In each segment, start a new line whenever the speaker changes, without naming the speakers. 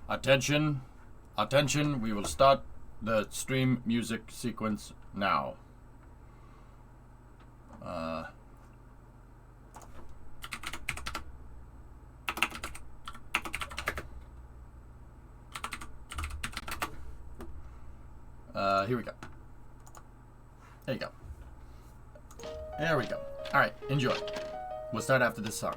Attention, attention, we will start the stream music sequence now. Here we go. There you go. There we go. Alright, enjoy. We'll start after this song.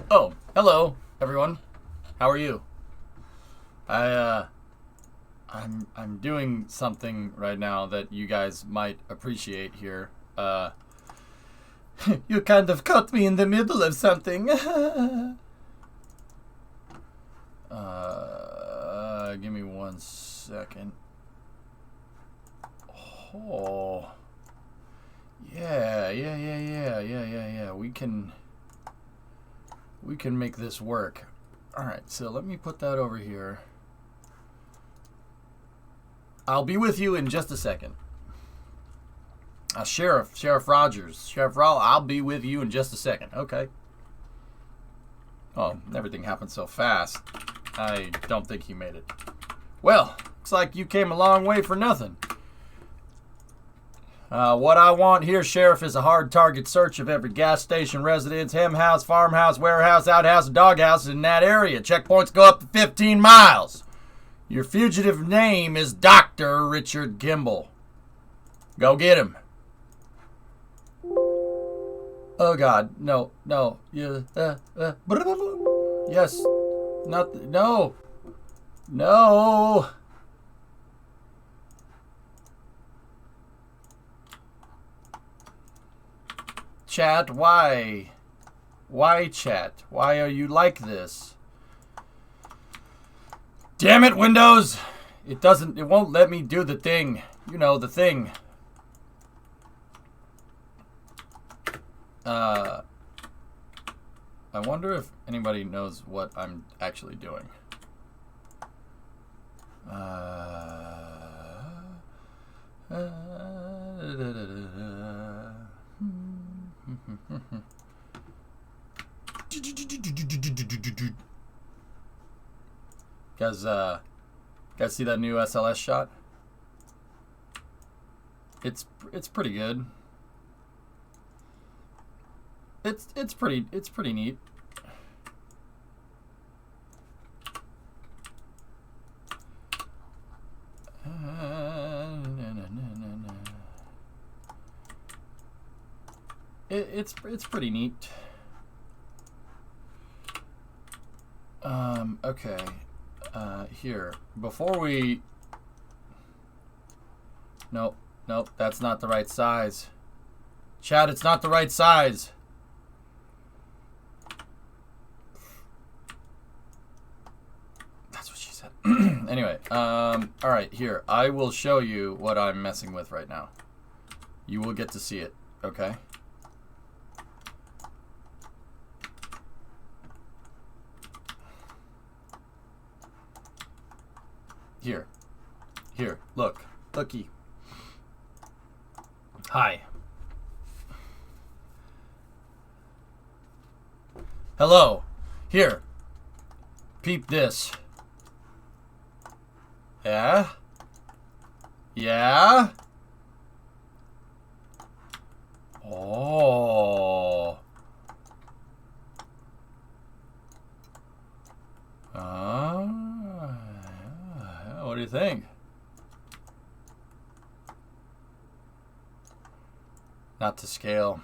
Oh, hello, everyone. How are you? I'm doing something right now that you guys might appreciate here. You kind of caught me in the middle of something. Give me 1 second. Oh. Yeah. We can make this work. All right, so let me put that over here. I'll be with you in just a second. Sheriff Rogers. I'll be with you in just a second. Okay. Oh, everything happened so fast. I don't think he made it. Well, looks like you came a long way for nothing. What I want here, Sheriff, is a hard target search of every gas station, residence, hem house, farmhouse, warehouse, outhouse, and doghouse in that area. Checkpoints go up to 15 miles. Your fugitive name is Dr. Richard Kimball. Go get him. Oh, God. No. Yeah. Yes. No. No. Chat, why? Why, chat? Why are you like this? Damn it, Windows! It won't let me do the thing. You know, the thing. I wonder if anybody knows what I'm actually doing. Guys see that new SLS shot? It's pretty good. It's pretty neat. It's pretty neat. Okay. Here, before we... Nope, that's not the right size. Chad, it's not the right size. That's what she said. Anyway, all right, here. I will show you what I'm messing with right now. You will get to see it, okay? Here, looky. Hi. Hello. Here. Peep this. Yeah? Yeah? Oh. What do you think? Not to scale.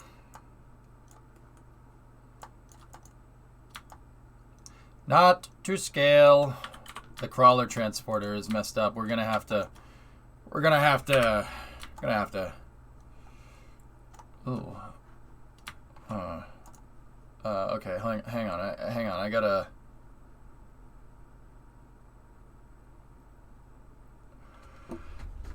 Not to scale. The crawler transporter is messed up. We're gonna have to. Ooh. Okay. Hang on. I gotta.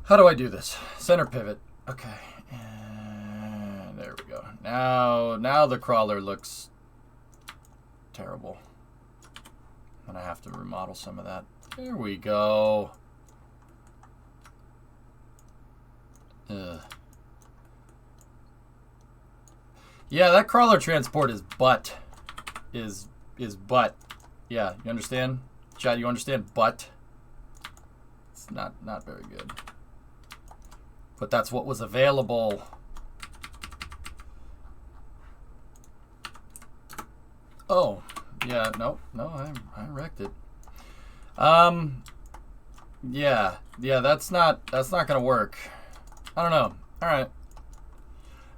How do I do this? Center pivot. Okay. And there we go. Now the crawler looks terrible. And I have to remodel some of that. There we go. Ugh. Yeah, that crawler transport is butt. Is butt. Yeah, you understand? Chad, you understand butt? It's not very good. But that's what was available. Oh, yeah, no, I wrecked it. Yeah, that's not gonna work. I don't know. All right.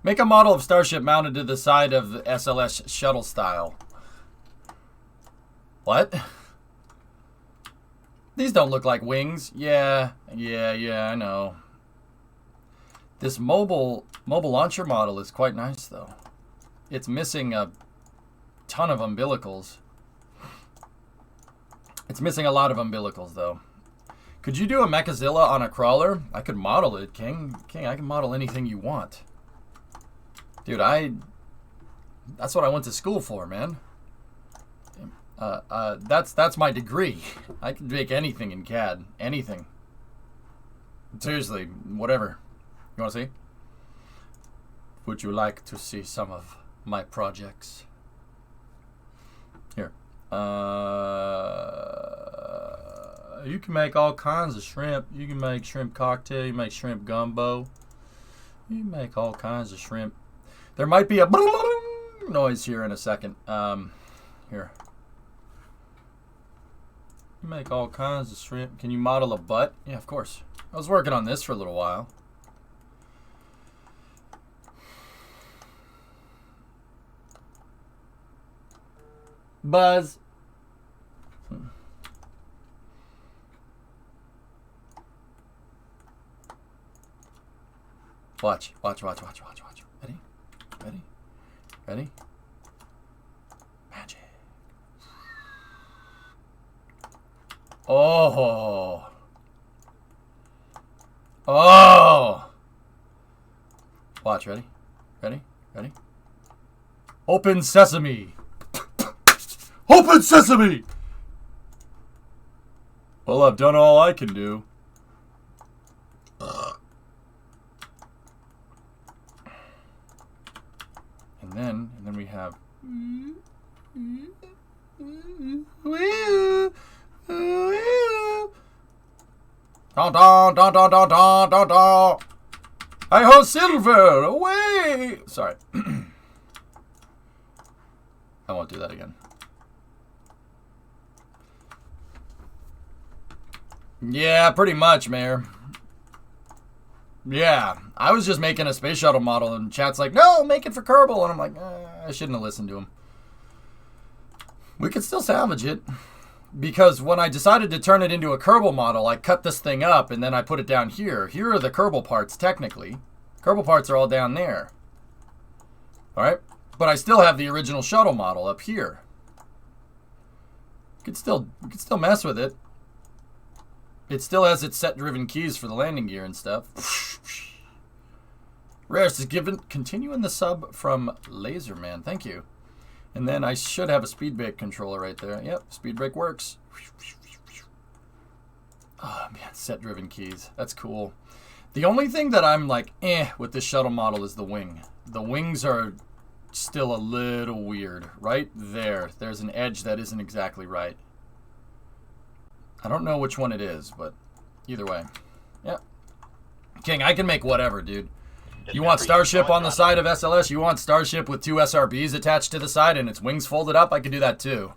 Make a model of Starship mounted to the side of the SLS shuttle style. What? These don't look like wings. Yeah, I know. This mobile launcher model is quite nice, though. It's missing a ton of umbilicals. It's missing a lot of umbilicals, though. Could you do a Mechazilla on a crawler? I could model it, King. King, I can model anything you want. Dude, that's what I went to school for, man. That's my degree. I can make anything in CAD. Anything. Seriously, whatever. You want to see? Would you like to see some of my projects? Here. You can make all kinds of shrimp. You can make shrimp cocktail. You make shrimp gumbo. You can make all kinds of shrimp. There might be a noise here in a second. Here. You make all kinds of shrimp. Can you model a butt? Yeah, of course. I was working on this for a little while. Buzz. Watch. Ready? Ready? Ready? Magic. Oh. Oh. Watch, ready? Ready? Ready? Open sesame. Open sesame! Well, I've done all I can do. And then we have Don don don don don don don don. Hi ho, Silver, away! Sorry. I won't do that again. Yeah, pretty much, Mayor. Yeah, I was just making a space shuttle model, and chat's like, no, make it for Kerbal. And I'm like, I shouldn't have listened to him. We could still salvage it. Because when I decided to turn it into a Kerbal model, I cut this thing up, and then I put it down here. Here are the Kerbal parts, technically. Kerbal parts are all down there. Alright? But I still have the original shuttle model up here. You could still mess with it. It still has its set-driven keys for the landing gear and stuff. Rarest is given. Continuing the sub from Laserman. Thank you. And then I should have a speed brake controller right there. Yep, speed brake works. Oh, man, set-driven keys. That's cool. The only thing that I'm like, with this shuttle model is the wing. The wings are still a little weird. Right there. There's an edge that isn't exactly right. I don't know which one it is, but either way. Yeah. King, I can make whatever, dude. You want Starship on the side of SLS? You want Starship with 2 SRBs attached to the side and its wings folded up? I could do that too.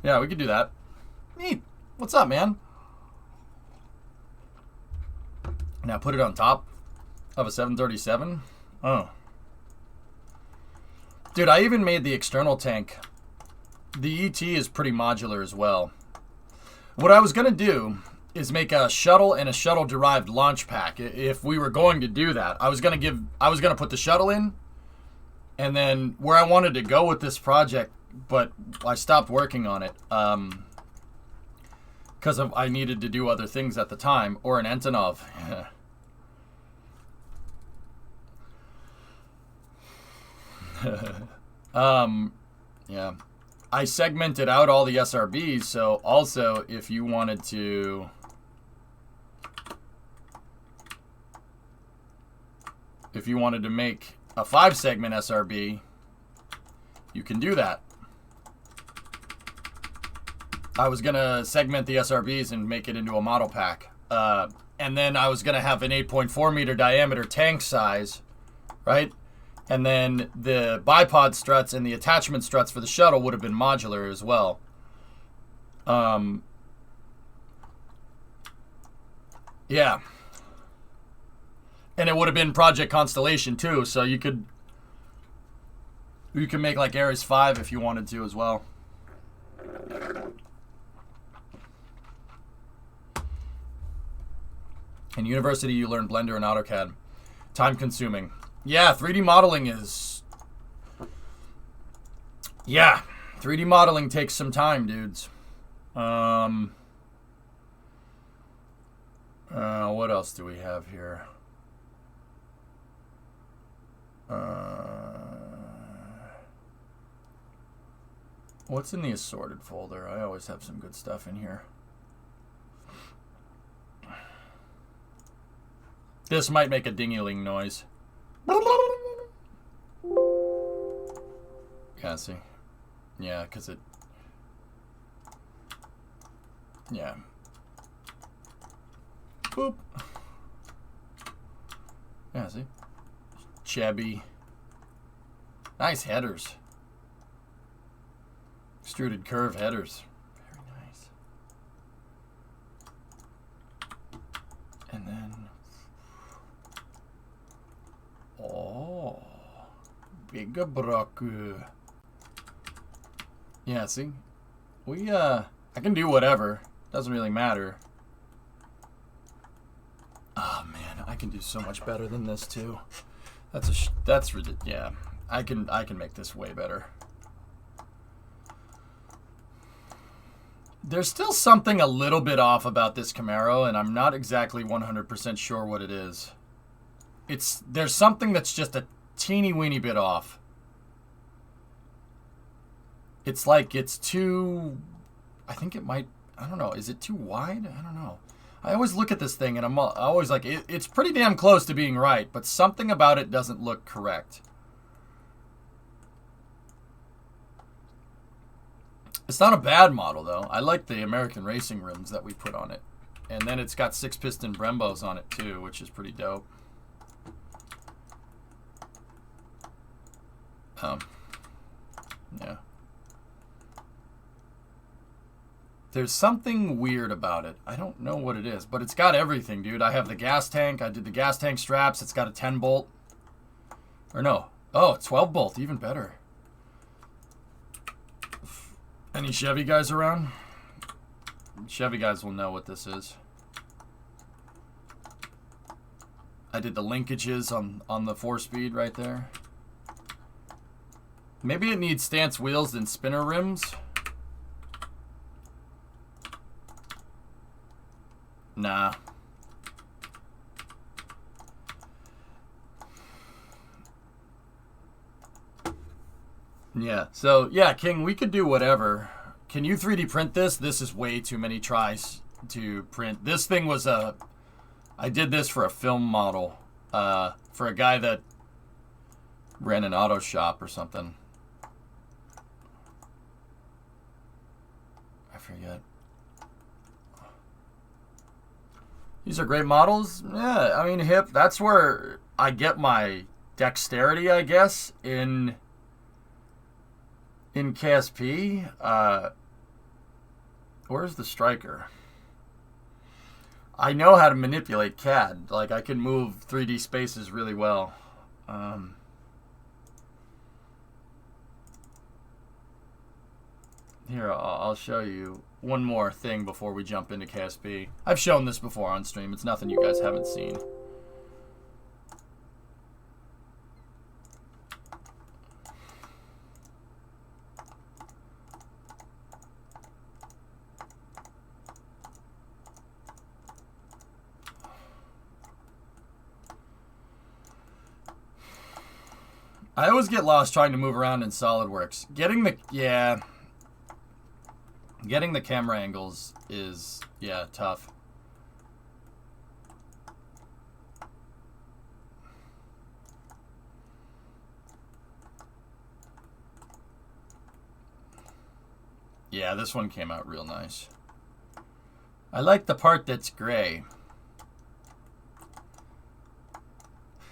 Yeah, we could do that. Neat. What's up, man? Now put it on top of a 737? Oh. Dude, I even made the external tank. The ET is pretty modular as well. What I was going to do is make a shuttle and a shuttle-derived launch pack. If we were going to do that, I was going to put the shuttle in, and then where I wanted to go with this project, but I stopped working on it because I needed to do other things at the time, or an Antonov. Yeah. I segmented out all the SRBs, so also if you wanted to make a 5-segment SRB, you can do that. I was gonna segment the SRBs and make it into a model pack, and then I was gonna have an 8.4 meter diameter tank size, right? And then the bipod struts and the attachment struts for the shuttle would have been modular as well. Yeah. And it would have been Project Constellation too, so you could make like Ares 5 if you wanted to as well. In university you learn Blender and AutoCAD. Time consuming. Yeah, 3D modeling is... Yeah, 3D modeling takes some time, dudes. What else do we have here? What's in the assorted folder? I always have some good stuff in here. This might make a ding-a-ling noise. Yeah, see? Yeah, because it... Yeah. Boop. Yeah, see? Chubby. Nice headers. Extruded curve headers. Very nice. And then... Oh. Big brock. Yeah, see? I can do whatever. Doesn't really matter. Oh man, I can do so much better than this too. That's ridiculous. Yeah, I can make this way better. There's still something a little bit off about this Camaro, and I'm not exactly 100% sure what it is. There's something that's just a teeny weeny bit off. It's like it's too... I think it might... I don't know. Is it too wide? I don't know. I always look at this thing and I'm always like, it's pretty damn close to being right, but something about it doesn't look correct. It's not a bad model, though. I like the American racing rims that we put on it. And then it's got 6-piston Brembos on it, too, which is pretty dope. Yeah. There's something weird about it. I don't know what it is, but it's got everything, dude. I have the gas tank. I did the gas tank straps. It's got a 10-bolt. Or no. Oh, 12-bolt. Even better. Any Chevy guys around? Chevy guys will know what this is. I did the linkages on the 4-speed right there. Maybe it needs stance wheels and spinner rims. Nah. Yeah, so, yeah, King, we could do whatever. Can you 3D print this? This is way too many tries to print. This thing was I did this for a film model, for a guy that ran an auto shop or something. I forget. These are great models. Yeah, I mean, hip. That's where I get my dexterity, I guess, in KSP. Where's the striker? I know how to manipulate CAD. Like, I can move 3D spaces really well. Here, I'll show you one more thing before we jump into KSP. I've shown this before on stream. It's nothing you guys haven't seen. I always get lost trying to move around in SolidWorks. Getting the camera angles is, yeah, tough. Yeah, this one came out real nice. I like the part that's gray.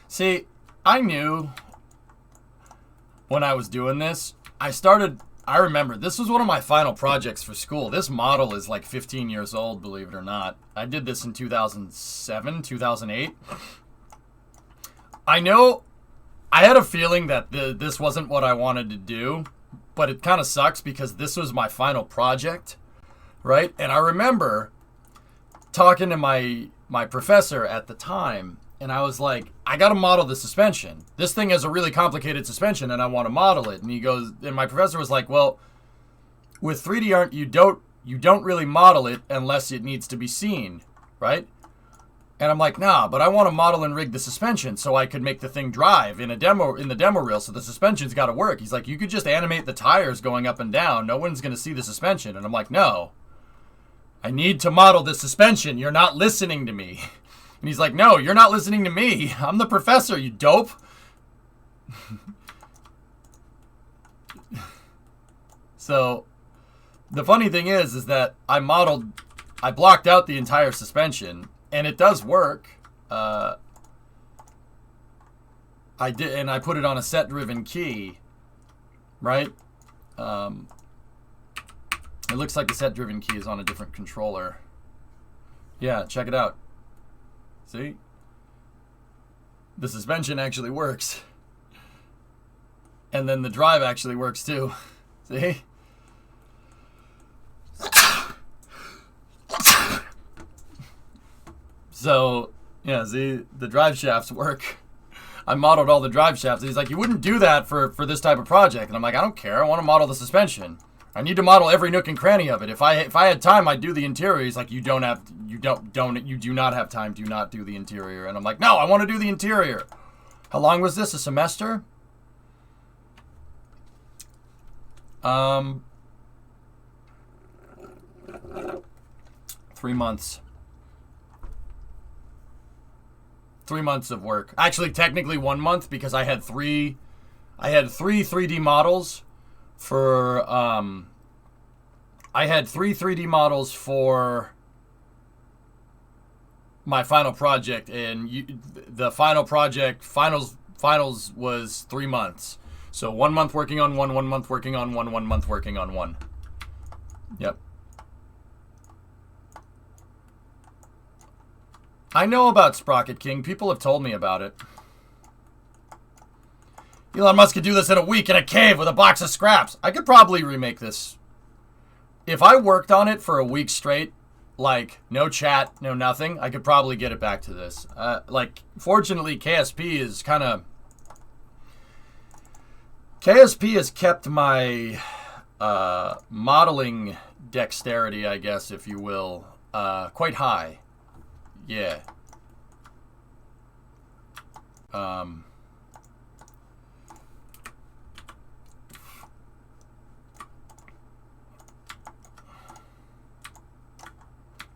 See, I knew when I was doing this, I remember, this was one of my final projects for school. This model is like 15 years old, believe it or not. I did this in 2007, 2008. I know, I had a feeling that this wasn't what I wanted to do, but it kind of sucks because this was my final project, right? And I remember talking to my professor at the time, and I was like, I got to model the suspension. This thing has a really complicated suspension, and I want to model it. And he goes, and my professor was like, well, with 3D art, you don't really model it unless it needs to be seen, right? And I'm like, nah, but I want to model and rig the suspension so I could make the thing drive in the demo reel, so the suspension's got to work. He's like, you could just animate the tires going up and down. No one's going to see the suspension. And I'm like, no. I need to model the suspension. You're not listening to me. And he's like, no, you're not listening to me. I'm the professor, you dope. So the funny thing is that I blocked out the entire suspension, and it does work. I did, and I put it on a set-driven key, right? It looks like the set-driven key is on a different controller. Yeah, check it out. See? The suspension actually works. And then the drive actually works too. See? So, yeah, see, the drive shafts work. I modeled all the drive shafts. He's like, you wouldn't do that for this type of project. And I'm like, I don't care. I want to model the suspension. I need to model every nook and cranny of it. If I had time, I'd do the interior. He's like, you do not have time. Do not do the interior. And I'm like, no, I want to do the interior. How long was this? A semester? 3 months. 3 months of work. Actually, technically 1 month, because I had three 3D models for I had three 3D models for my final project, and the final project finals was 3 months. So 1 month working on one, 1 month working on one, 1 month working on one. Yep. I know about Sprocket King. People have told me about it. Elon Musk could do this in a week in a cave with a box of scraps. I could probably remake this. If I worked on it for a week straight, like no chat, no nothing, I could probably get it back to this. Fortunately, KSP is kind of... KSP has kept my modeling dexterity, I guess, if you will, quite high. Yeah.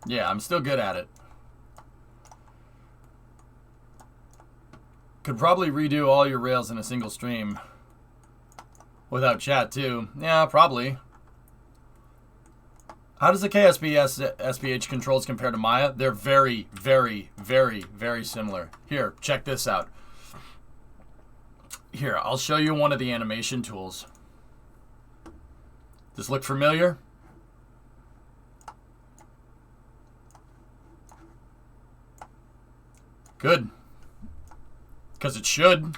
Yeah, I'm still good at it. Could probably redo all your rails in a single stream. Without chat, too. Yeah, probably. How does the KSP SPH controls compare to Maya? They're very, very, very, very similar. Here, check this out. Here, I'll show you one of the animation tools. Does this look familiar? Good. Because it should.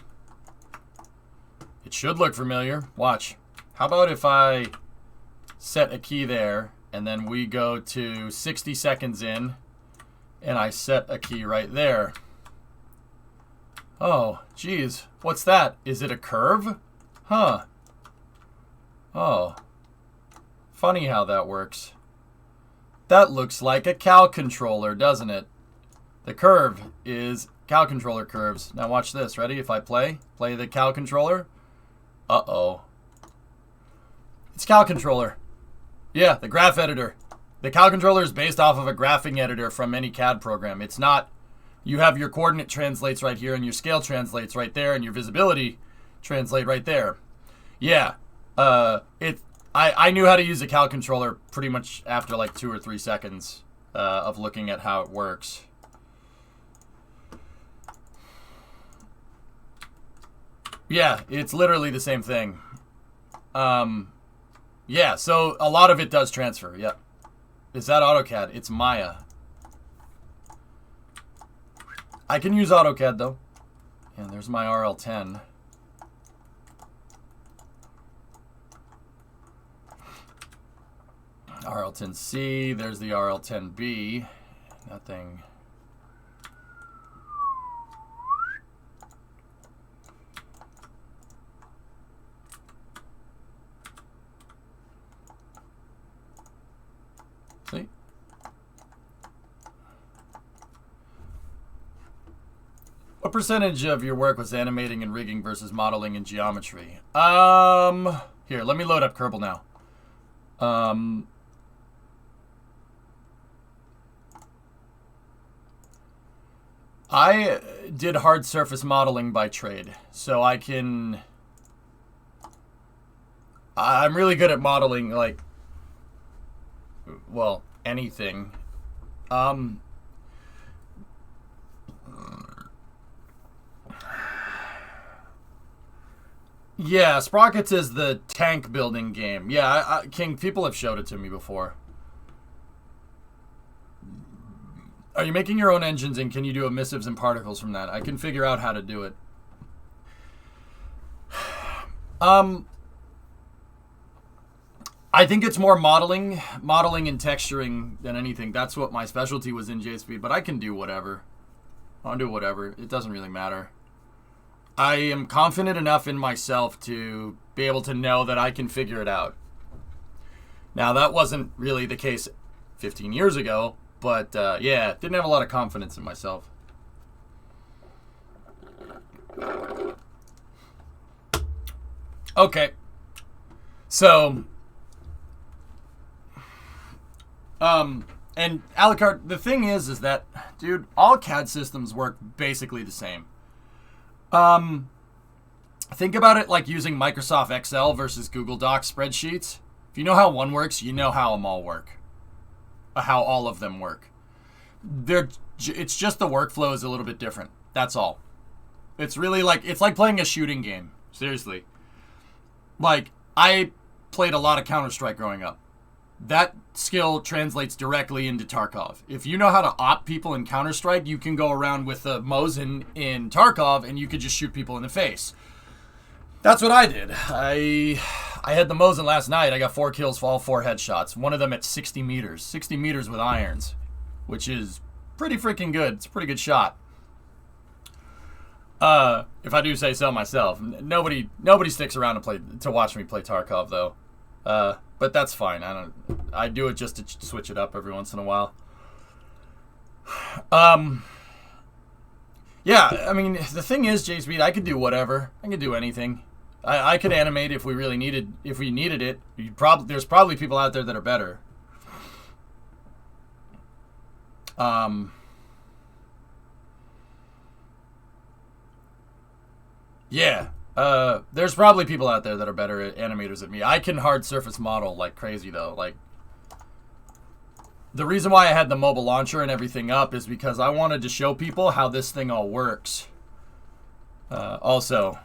It should look familiar. Watch. How about if I set a key there, and then we go to 60 seconds in, and I set a key right there. Oh, geez. What's that? Is it a curve? Huh. Oh. Funny how that works. That looks like a cow controller, doesn't it? The curve is cow controller curves. Now watch this. Ready? If I play the cow controller. Uh-oh. It's cow controller. Yeah, the graph editor. The cow controller is based off of a graphing editor from any CAD program. It's not, you have your coordinate translates right here, and your scale translates right there, and your visibility translate right there. Yeah, I knew how to use a cow controller pretty much after like 2 or 3 seconds of looking at how it works. Yeah, it's literally the same thing. Yeah, so a lot of it does transfer. Yep. Is that AutoCAD? It's Maya. I can use AutoCAD though. And there's my RL10. RL10C. There's the RL10B. Nothing. See? What percentage of your work was animating and rigging versus modeling and geometry? Here, let me load up Kerbal now. I did hard surface modeling by trade, so I'm really good at modeling, like, well, anything. Yeah, Sprockets is the tank building game. Yeah, King, people have showed it to me before. Are you making your own engines, and can you do emissives and particles from that? I can figure out how to do it. I think it's more modeling and texturing than anything. That's what my specialty was in JSP, but I can do whatever. I'll do whatever. It doesn't really matter. I am confident enough in myself to be able to know that I can figure it out. Now, that wasn't really the case 15 years ago, but yeah, didn't have a lot of confidence in myself. Okay. So, and Alucard, the thing is that, dude, all CAD systems work basically the same. Think about it like using Microsoft Excel versus Google Docs spreadsheets. If you know how one works, you know how them all work. How all of them work. It's just the workflow is a little bit different. That's all. It's really like, it's like playing a shooting game. Seriously. Like, I played a lot of Counter-Strike growing up. That skill translates directly into Tarkov. If you know how to op people in Counter-Strike, you can go around with the Mosin in Tarkov and you could just shoot people in the face. That's what I did. I had the Mosin last night. I got 4 kills for all 4 headshots. One of them at 60 meters. 60 meters with irons, which is pretty freaking good. It's a pretty good shot. If I do say so myself. Nobody sticks around to watch me play Tarkov, though. But that's fine. I do it just to switch it up every once in a while. Yeah, I mean, the thing is, JSpeed, I could do whatever. I could do anything. I could animate if we really needed it. There's probably people out there that are better. Yeah. There's probably people out there that are better at animators than me. I can hard surface model like crazy, though. Like, the reason why I had the mobile launcher and everything up is because I wanted to show people how this thing all works. Also,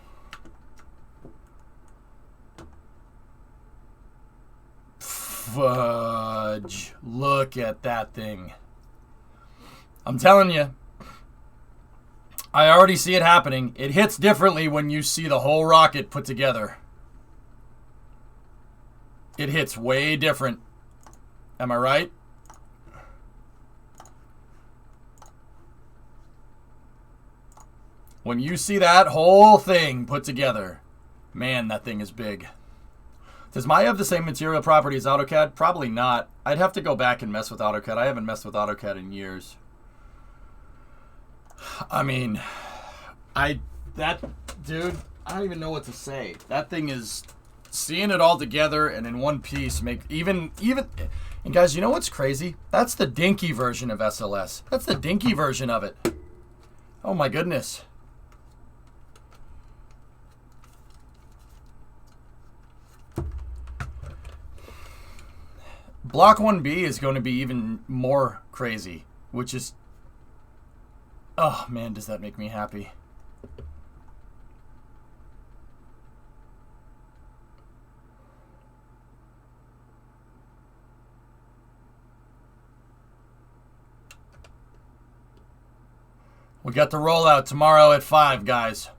fudge. Look at that thing. I'm telling you. I already see it happening. It hits differently when you see the whole rocket put together. It hits way different. Am I right? When you see that whole thing put together, man, that thing is big. Does Maya have the same material property as AutoCAD? Probably not. I'd have to go back and mess with AutoCAD. I haven't messed with AutoCAD in years. I mean, dude, I don't even know what to say. That thing is, seeing it all together and in one piece make even, and guys, you know what's crazy? That's the dinky version of SLS. That's the dinky version of it. Oh my goodness. Block 1B is going to be even more crazy, which is, oh man, does that make me happy. We got the rollout tomorrow at 5, guys.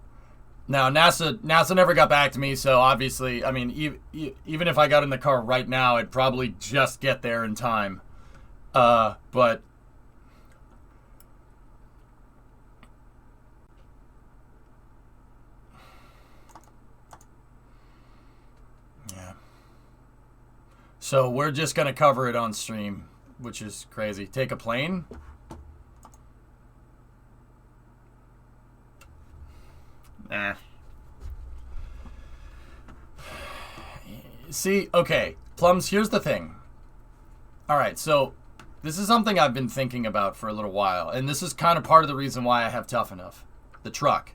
Now, NASA never got back to me, so obviously, I mean, even if I got in the car right now, I'd probably just get there in time. But yeah. So we're just gonna cover it on stream, which is crazy. Take a plane. Eh. See, okay, Plums, here's the thing. All right, so this is something I've been thinking about for a little while, and this is kind of part of the reason why I have Tough Enough. The truck.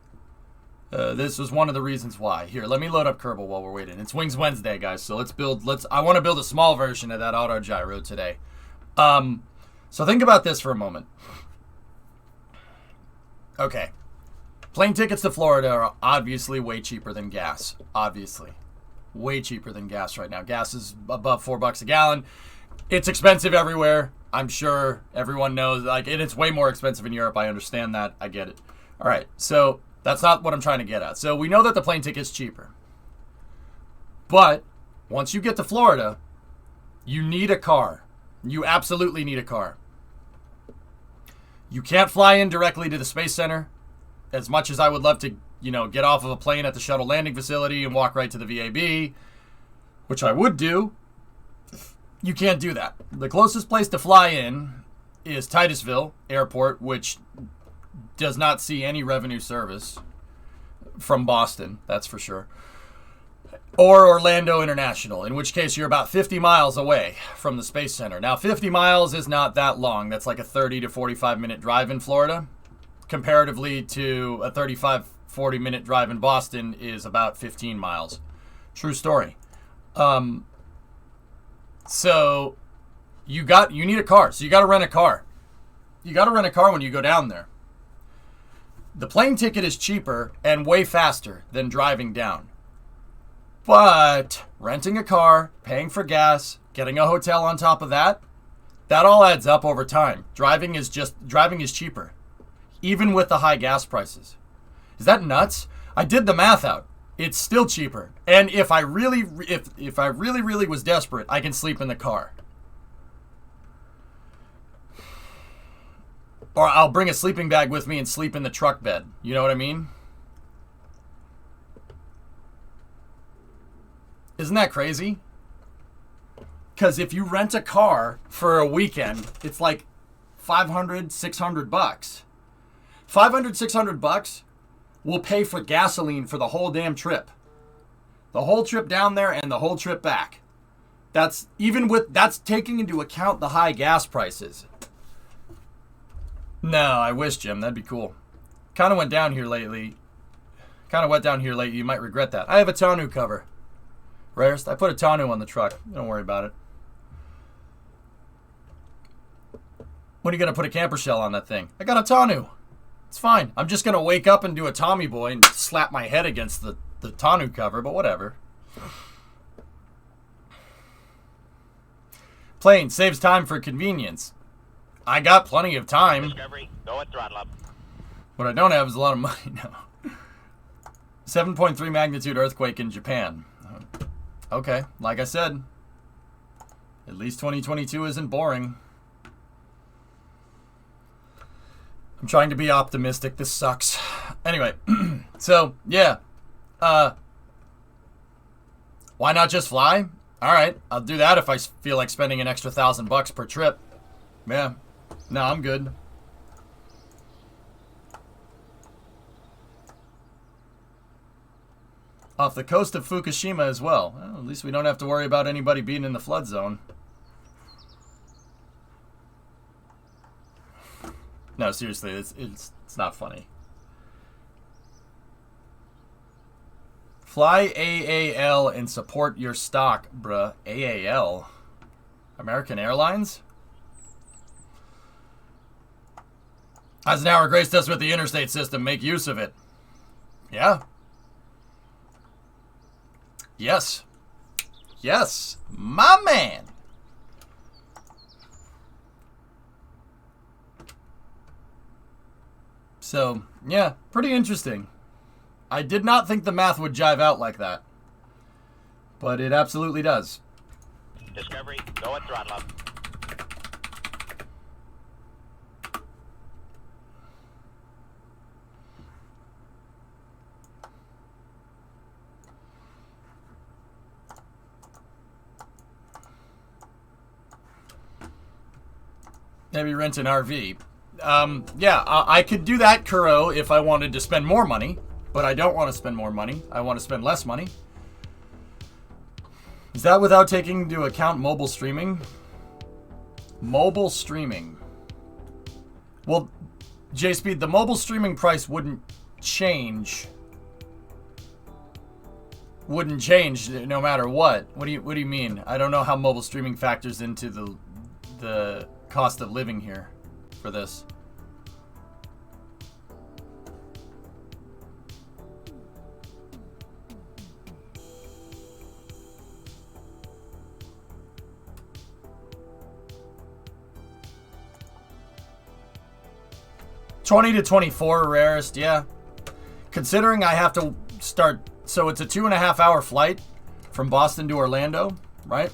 This was one of the reasons why. Here, let me load up Kerbal while we're waiting. It's Wings Wednesday, guys, so I want to build a small version of that auto gyro today. So think about this for a moment. Okay. Plane tickets to Florida are obviously way cheaper than gas. Obviously. Way cheaper than gas right now. Gas is above $4 a gallon. It's expensive everywhere. I'm sure everyone knows. Like, it's way more expensive in Europe. I understand that. I get it. All right. So that's not what I'm trying to get at. So we know that the plane ticket's cheaper. But once you get to Florida, you need a car. You absolutely need a car. You can't fly in directly to the Space Center. As much as I would love to, get off of a plane at the shuttle landing facility and walk right to the VAB, which I would do, you can't do that. The closest place to fly in is Titusville Airport, which does not see any revenue service from Boston, that's for sure. Or Orlando International, in which case you're about 50 miles away from the Space Center. Now, 50 miles is not that long. That's like a 30 to 45-minute drive in Florida. Comparatively to a 35-40 minute drive in Boston is about 15 miles. True story. So you need a car. So you got to rent a car. You got to rent a car when you go down there. The plane ticket is cheaper and way faster than driving down. But renting a car, paying for gas, getting a hotel on top of that all adds up over time. Driving is cheaper. Even with the high gas prices. Is that nuts? I did the math out. It's still cheaper. And if I really was desperate, I can sleep in the car. Or I'll bring a sleeping bag with me and sleep in the truck bed. You know what I mean? Isn't that crazy? Because if you rent a car for a weekend, it's like $500, $600. $500, $600 will pay for gasoline for the whole damn trip. The whole trip down there and the whole trip back. That's taking into account the high gas prices. No, I wish, Jim. That'd be cool. Kind of went down here lately. You might regret that. I have a tonneau cover. Rarest. I put a tonneau on the truck. Don't worry about it. When are you going to put a camper shell on that thing? I got a tonneau. It's fine. I'm just going to wake up and do a Tommy Boy and slap my head against the tonneau cover, but whatever. Plane saves time for convenience. I got plenty of time.
Discovery, go at throttle up.
What I don't have is a lot of money now. 7.3 magnitude earthquake in Japan. Okay, like I said, at least 2022 isn't boring. I'm trying to be optimistic. This sucks. Anyway, so, yeah. Why not just fly? All right, I'll do that if I feel like spending an extra $1,000 per trip. Yeah. No, I'm good. Off the coast of Fukushima as well. Well, at least we don't have to worry about anybody being in the flood zone. No, seriously, it's not funny. Fly AAL and support your stock, bruh. AAL? American Airlines? Eisenhower graced us with the interstate system. Make use of it. Yeah. Yes. Yes. My man. So, yeah, pretty interesting. I did not think the math would jive out like that. But it absolutely does.
Discovery, go at throttle up.
Maybe rent an RV. Yeah, I could do that, Kuro, if I wanted to spend more money. But I don't want to spend more money. I want to spend less money. Is that without taking into account mobile streaming? Mobile streaming. Well, JSpeed, the mobile streaming price wouldn't change. Wouldn't change no matter what. What do you mean? I don't know how mobile streaming factors into the cost of living here for this. $20 to $24 rarest, yeah. Considering I have to start, so it's a 2.5 hour flight from Boston to Orlando, right?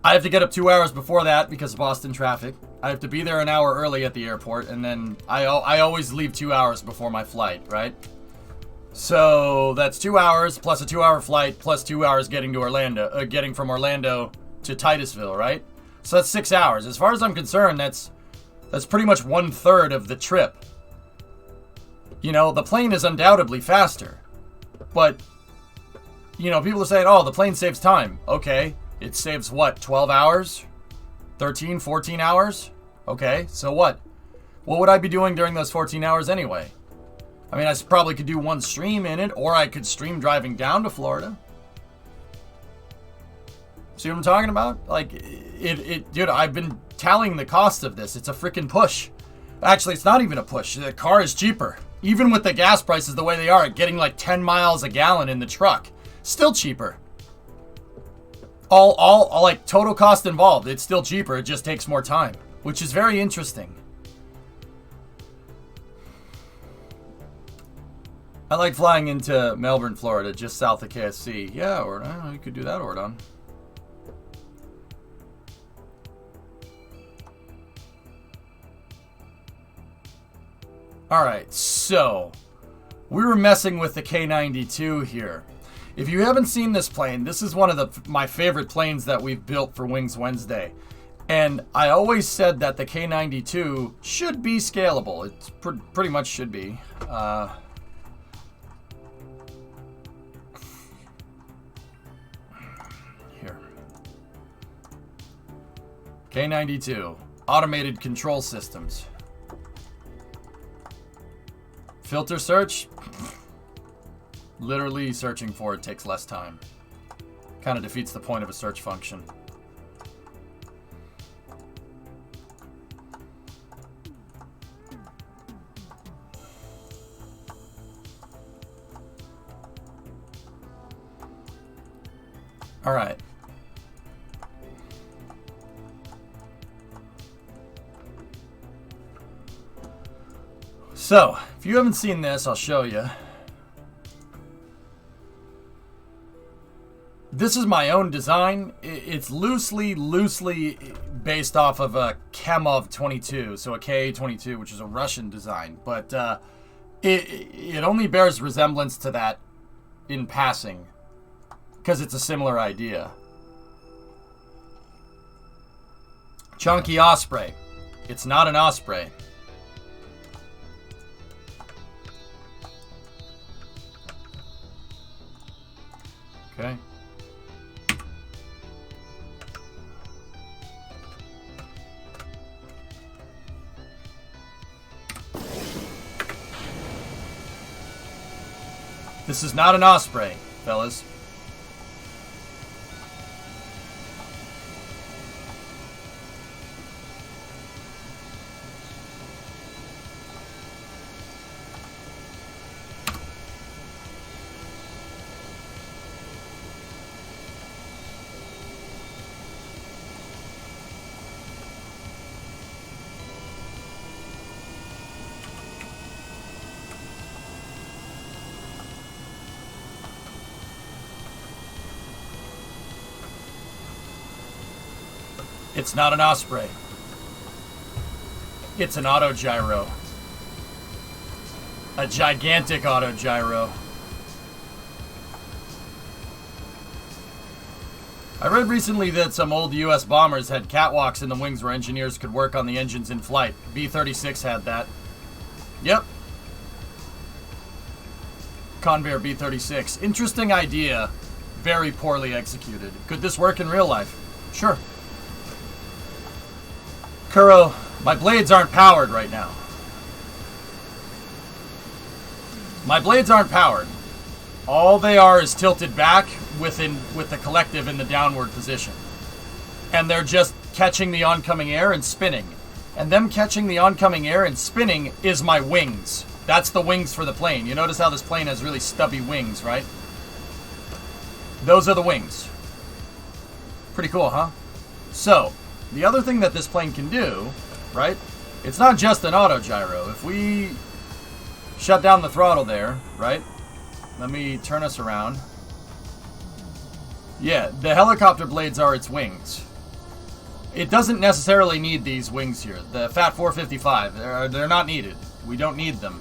I have to get up 2 hours before that because of Boston traffic. I have to be there an hour early at the airport, and then I always leave 2 hours before my flight, right? So that's 2 hours plus a 2 hour flight plus 2 hours getting to Orlando, getting from Orlando to Titusville, right? So that's 6 hours. As far as I'm concerned, that's pretty much 1/3 of the trip. You know, the plane is undoubtedly faster. But, you know, people are saying, oh, the plane saves time. Okay, it saves what, 12 hours? 13, 14 hours? Okay, so what? What would I be doing during those 14 hours anyway? I mean, I probably could do one stream in it, or I could stream driving down to Florida. See what I'm talking about? Like, dude, I've been tallying the cost of this. It's a freaking push. Actually, it's not even a push. The car is cheaper. Even with the gas prices the way they are, getting like 10 miles a gallon in the truck, still cheaper. All like total cost involved, it's still cheaper. It just takes more time, which is very interesting. I like flying into Melbourne, Florida, just south of KSC. Yeah, or you could do that, Ordon. Alright, so we were messing with the K92 here. If you haven't seen this plane, this is one of my favorite planes that we've built for Wings Wednesday. And I always said that the K92 should be scalable. It pretty much should be. Here. K92. Automated control systems. Filter search? Literally searching for it takes less time. Kind of defeats the point of a search function. All right. So, if you haven't seen this, I'll show you. This is my own design. It's loosely based off of a Kemov 22, so a KA-22, which is a Russian design. But it only bears resemblance to that in passing, because it's a similar idea. Chunky Osprey. It's not an Osprey. Okay. This is not an Osprey, fellas. It's not an Osprey. It's an autogyro. A gigantic autogyro. I read recently that some old US bombers had catwalks in the wings where engineers could work on the engines in flight. B-36 had that. Yep. Convair B-36. Interesting idea. Very poorly executed. Could this work in real life? Sure. Kuro, my blades aren't powered right now. My blades aren't powered. All they are is tilted back with the collective in the downward position. And they're just catching the oncoming air and spinning. And them catching the oncoming air and spinning is my wings. That's the wings for the plane. You notice how this plane has really stubby wings, right? Those are the wings. Pretty cool, huh? So, the other thing that this plane can do, right? It's not just an auto gyro. If we shut down the throttle there, right? Let me turn us around. Yeah, the helicopter blades are its wings. It doesn't necessarily need these wings here. The Fat 455, they're not needed. We don't need them.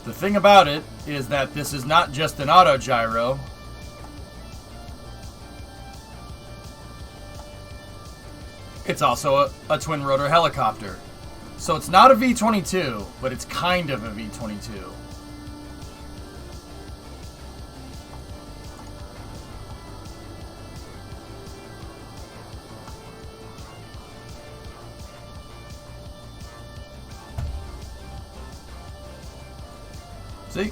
The thing about it is that this is not just an auto gyro. It's also a twin rotor helicopter. So it's not a V-22, but it's kind of a V-22. See?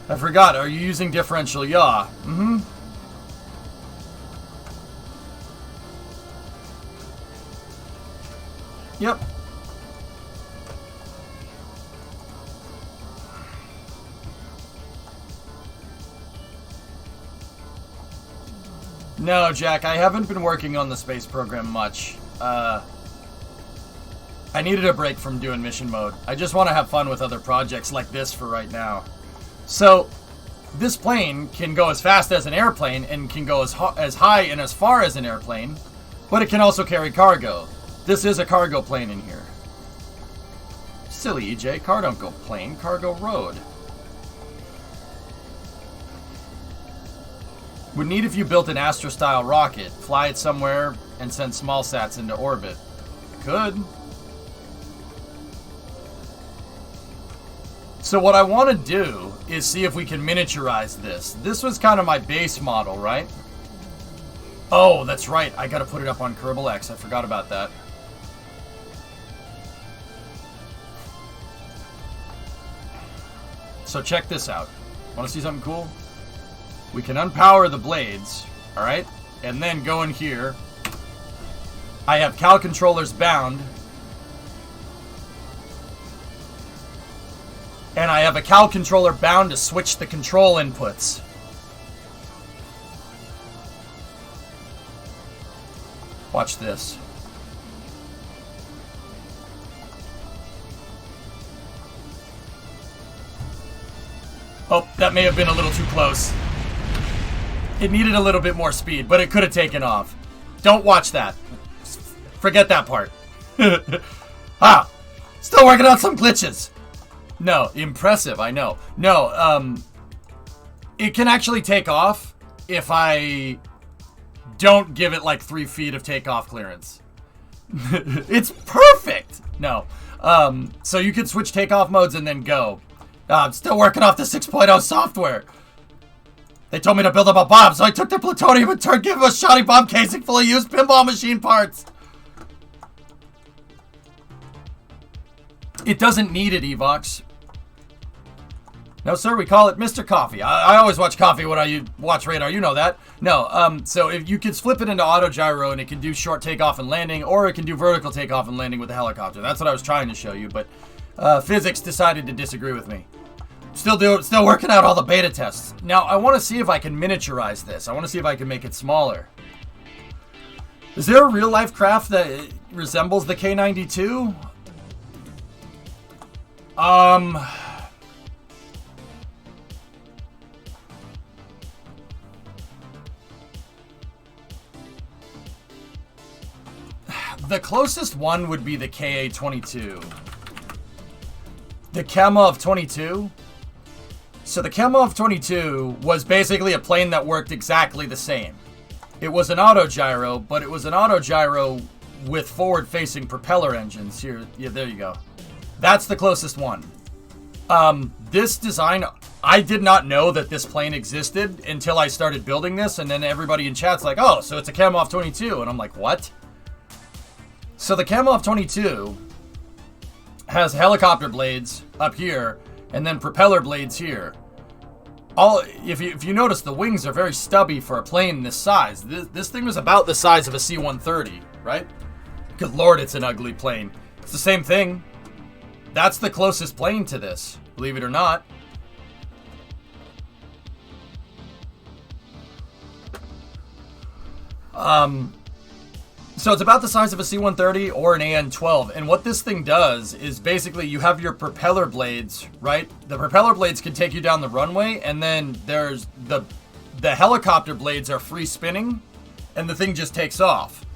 I forgot, are you using differential yaw? Mm-hmm. Yep. No, Jack, I haven't been working on the space program much. I needed a break from doing mission mode. I just want to have fun with other projects like this for right now. So, this plane can go as fast as an airplane and can go as high and as far as an airplane, but it can also carry cargo. This is a cargo plane in here. Silly EJ, car don't go plane, car go road. Would need if you built an Astra-style rocket, fly it somewhere, and send small sats into orbit. Could. So what I want to do is see if we can miniaturize this. This was kind of my base model, right? Oh, that's right. I got to put it up on Kerbal X. I forgot about that. So check this out. Want to see something cool? We can unpower the blades, all right? And then go in here. I have Cal controllers bound. And I have a Cal controller bound to switch the control inputs. Watch this. Oh, that may have been a little too close. It needed a little bit more speed, but it could have taken off. Don't watch that. Forget that part. Still working on some glitches. No, impressive, I know. No, it can actually take off if I don't give it like 3 feet of takeoff clearance. It's perfect! No. So you can switch takeoff modes and then go. I'm still working off the 6.0 software. They told me to build up a bomb, so I took their plutonium and turned give them a shoddy bomb casing full of used pinball machine parts. It doesn't need it, Evox. No, sir, we call it Mr. Coffee. I always watch Coffee when I watch Radar. You know that. No, so if you can flip it into auto gyro and it can do short takeoff and landing, or it can do vertical takeoff and landing with the helicopter. That's what I was trying to show you, but physics decided to disagree with me. Still working out all the beta tests. Now, I want to see if I can miniaturize this. I want to see if I can make it smaller. Is there a real-life craft that resembles the K-92? The closest one would be the KA-22. The Kamov-22. So the Kamov-22 was basically a plane that worked exactly the same. It was an autogyro, but it was an autogyro with forward-facing propeller engines. Here, yeah, there you go. That's the closest one. This design, I did not know that this plane existed until I started building this, and then everybody in chat's like, oh, so it's a Kamov-22, and I'm like, what? So the Kamov-22 has helicopter blades up here, and then propeller blades here. If you notice, the wings are very stubby for a plane this size. This thing was about the size of a C-130, right? Good lord, it's an ugly plane. It's the same thing. That's the closest plane to this, believe it or not. So it's about the size of a C-130 or an AN-12, and what this thing does is basically you have your propeller blades, right? The propeller blades can take you down the runway, and then there's the helicopter blades are free spinning, and the thing just takes off.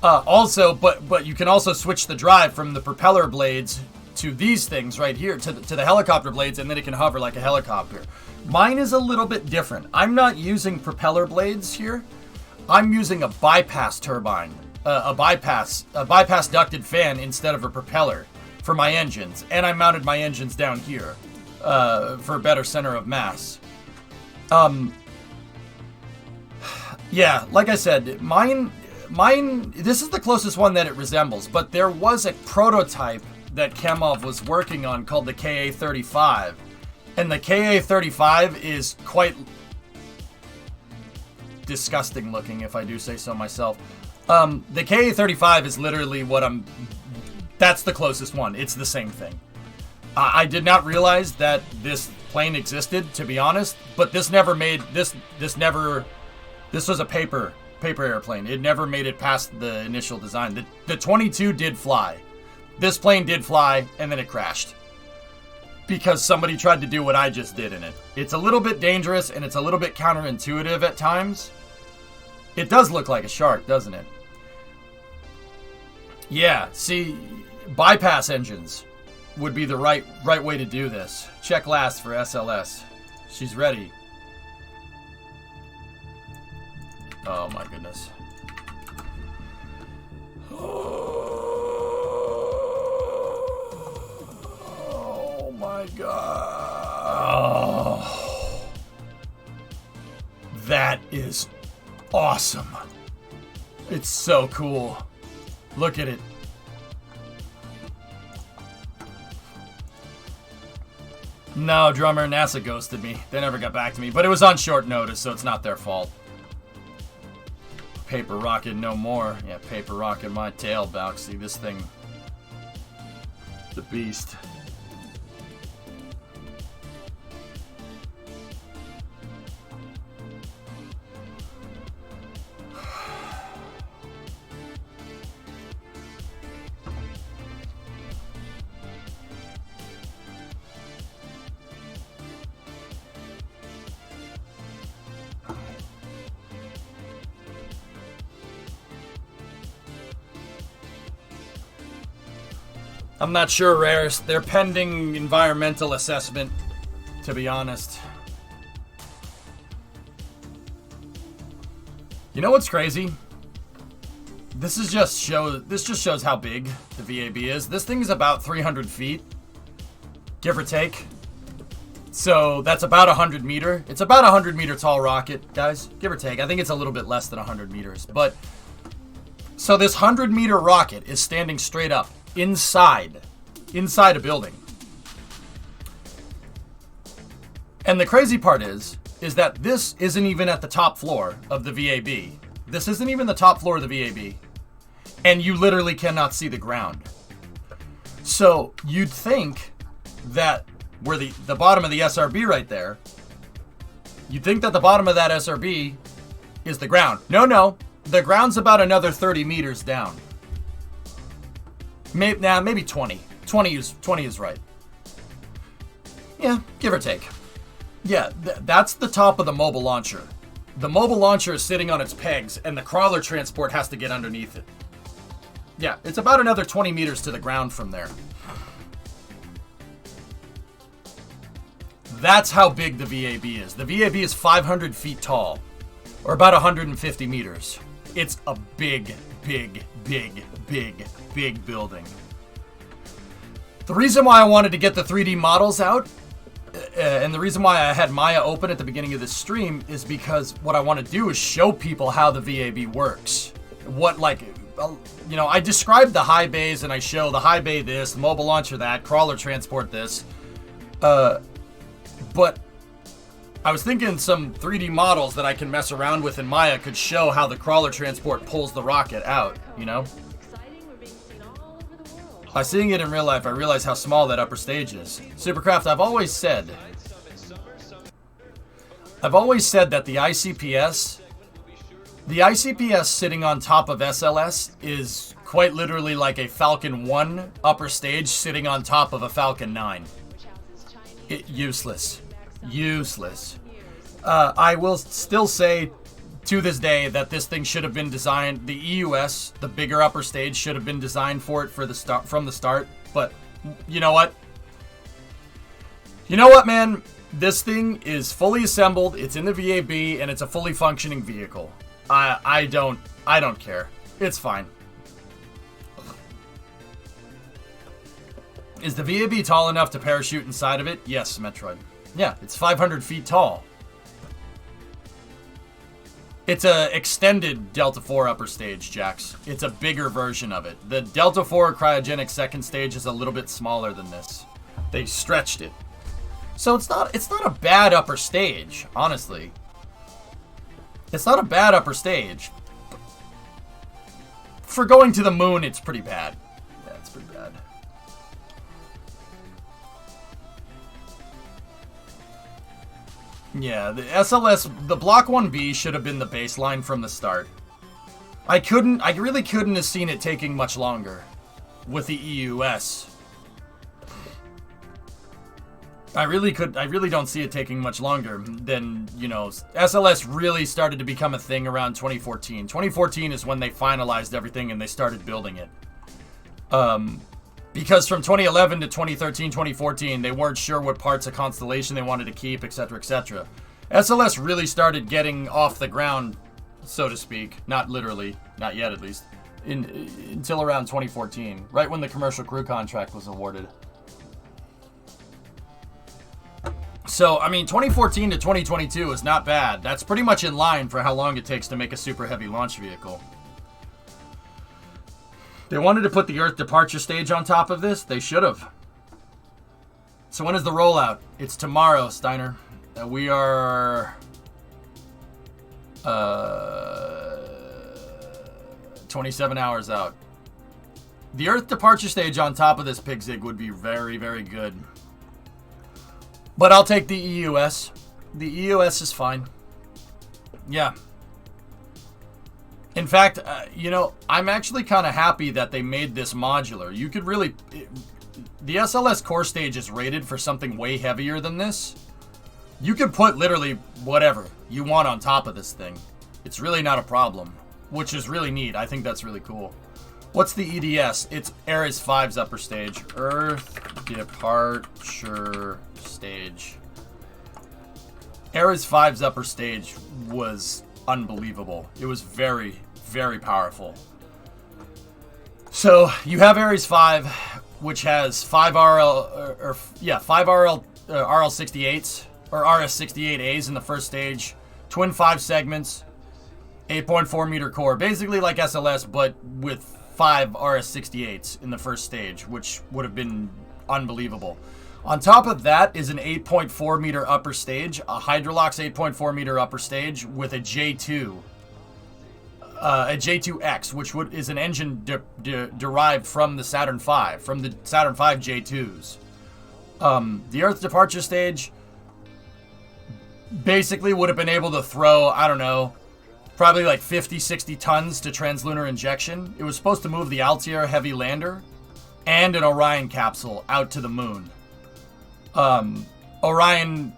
But you can also switch the drive from the propeller blades to these things right here, to the helicopter blades, and then it can hover like a helicopter. Mine is a little bit different. I'm not using propeller blades here. I'm using a bypass turbine. A bypass ducted fan instead of a propeller for my engines, and I mounted my engines down here for a better center of mass. Yeah, like I said, mine. This is the closest one that it resembles, but there was a prototype that Kamov was working on called the KA-35, and the KA-35 is quite disgusting looking, if I do say so myself. The KA-35 is literally that's the closest one. It's the same thing. I did not realize that this plane existed, to be honest, but this was a paper airplane. It never made it past the initial design. The 22 did fly. This plane did fly, and then it crashed. Because somebody tried to do what I just did in it. It's a little bit dangerous, and it's a little bit counterintuitive at times. It does look like a shark, doesn't it? Yeah, see, bypass engines would be the right way to do this. Check last for SLS. She's ready. Oh my goodness. Oh my god. Oh. That is awesome. It's so cool. Look at it. No, drummer, NASA ghosted me. They never got back to me, but it was on short notice, so it's not their fault. Paper rocket no more. Yeah, paper rocket my tail, Boxy. This thing, the beast. I'm not sure, Rares. They're pending environmental assessment, to be honest. You know what's crazy? This just shows how big the VAB is. This thing is about 300 feet, give or take. So that's about 100 meter. It's about a 100 meter tall rocket, guys, give or take. I think it's a little bit less than 100 meters. But so this 100 meter rocket is standing straight up inside a building. And the crazy part is that this isn't even at the top floor of the VAB. This isn't even the top floor of the VAB. And you literally cannot see the ground. So you'd think that where the bottom of the SRB right there, you'd think that the bottom of that SRB is the ground. No. The ground's about another 30 meters down. Maybe 20. 20 is right. Yeah, give or take. Yeah, that's the top of the mobile launcher. The mobile launcher is sitting on its pegs, and the crawler transport has to get underneath it. Yeah, it's about another 20 meters to the ground from there. That's how big the VAB is. The VAB is 500 feet tall, or about 150 meters. It's a big, big, big, big, big building. The reason why I wanted to get the 3D models out, and the reason why I had Maya open at the beginning of this stream, is because what I want to do is show people how the VAB works. What, like, you know, I describe the high bays, and I show the high bay this, the mobile launcher that, crawler transport this. But I was thinking some 3D models that I can mess around with in Maya could show how the crawler transport pulls the rocket out, you know? By seeing it in real life, I realize how small that upper stage is. Supercraft, I've always said that the ICPS sitting on top of SLS is quite literally like a Falcon 1 upper stage sitting on top of a Falcon 9. Useless. Useless. I will still say to this day that this thing should have been designed, the EUS, the bigger upper stage, should have been designed for it from the start. But you know what? You know what, man? This thing is fully assembled, it's in the VAB, and it's a fully functioning vehicle. I don't care. It's fine. Is the VAB tall enough to parachute inside of it? Yes, Metroid. Yeah, it's 500 feet tall. It's a extended Delta 4 upper stage, Jax. It's a bigger version of it. The Delta 4 cryogenic second stage is a little bit smaller than this. They stretched it. So it's not a bad upper stage, honestly. It's not a bad upper stage. For going to the moon, it's pretty bad. Yeah, it's pretty bad. Yeah, the SLS, the Block 1B should have been the baseline from the start. I really couldn't have seen it taking much longer with the EUS. I really don't see it taking much longer than, you know, SLS really started to become a thing around 2014. 2014 is when they finalized everything and they started building it. Because from 2011 to 2013, 2014, they weren't sure what parts of Constellation they wanted to keep, etc., etc. SLS really started getting off the ground, so to speak. Not literally, not yet at least, until around 2014, right when the commercial crew contract was awarded. So, I mean, 2014 to 2022 is not bad. That's pretty much in line for how long it takes to make a super heavy launch vehicle. They wanted to put the Earth departure stage on top of this. They should have. So when is the rollout? It's tomorrow, Steiner. We are 27 hours out. The Earth departure stage on top of this Pigzig would be very, very good. But I'll take the EUS. The EUS is fine. Yeah. In fact, you know, I'm actually kind of happy that they made this modular. You could really... The SLS core stage is rated for something way heavier than this. You could put literally whatever you want on top of this thing. It's really not a problem, which is really neat. I think that's really cool. What's the EDS? It's Ares 5's upper stage. Earth departure stage. Ares 5's upper stage was unbelievable. It was very, very powerful. So you have Ares 5, which has 5 RL68s or RS68As in the first stage, twin 5 segments, 8.4 meter core, basically like SLS, but with 5 RS68s in the first stage, which would have been unbelievable. On top of that is an 8.4 meter upper stage, a Hydrolox 8.4 meter upper stage with a J2, a J2X, which is an engine derived from the Saturn V, from the Saturn V J2s. The Earth departure stage basically would have been able to throw, I don't know, probably like 50, 60 tons to translunar injection. It was supposed to move the Altair heavy lander and an Orion capsule out to the moon.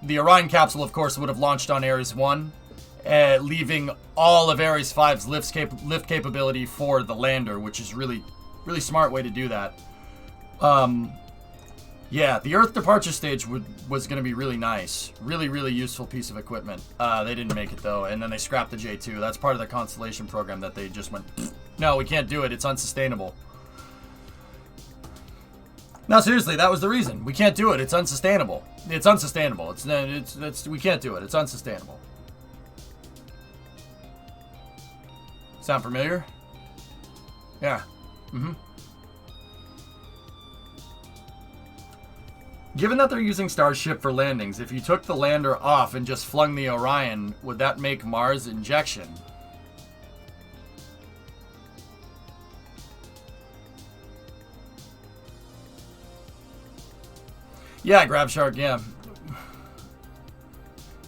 the Orion capsule, of course, would have launched on Ares 1, leaving all of Ares 5's lift capability for the lander, which is really smart way to do that. Yeah, the Earth departure stage was going to be really nice. Really useful piece of equipment. They didn't make it, though, and then they scrapped the J2. That's part of the Constellation program that they just went, no, we can't do it. It's unsustainable. No, seriously, that was the reason. We can't do it. It's unsustainable. It's unsustainable. We can't do it. It's unsustainable. Sound familiar? Yeah. Given that they're using Starship for landings, if you took the lander off and just flung the Orion, would that make Mars injection? Yeah, Grab Shark, yeah.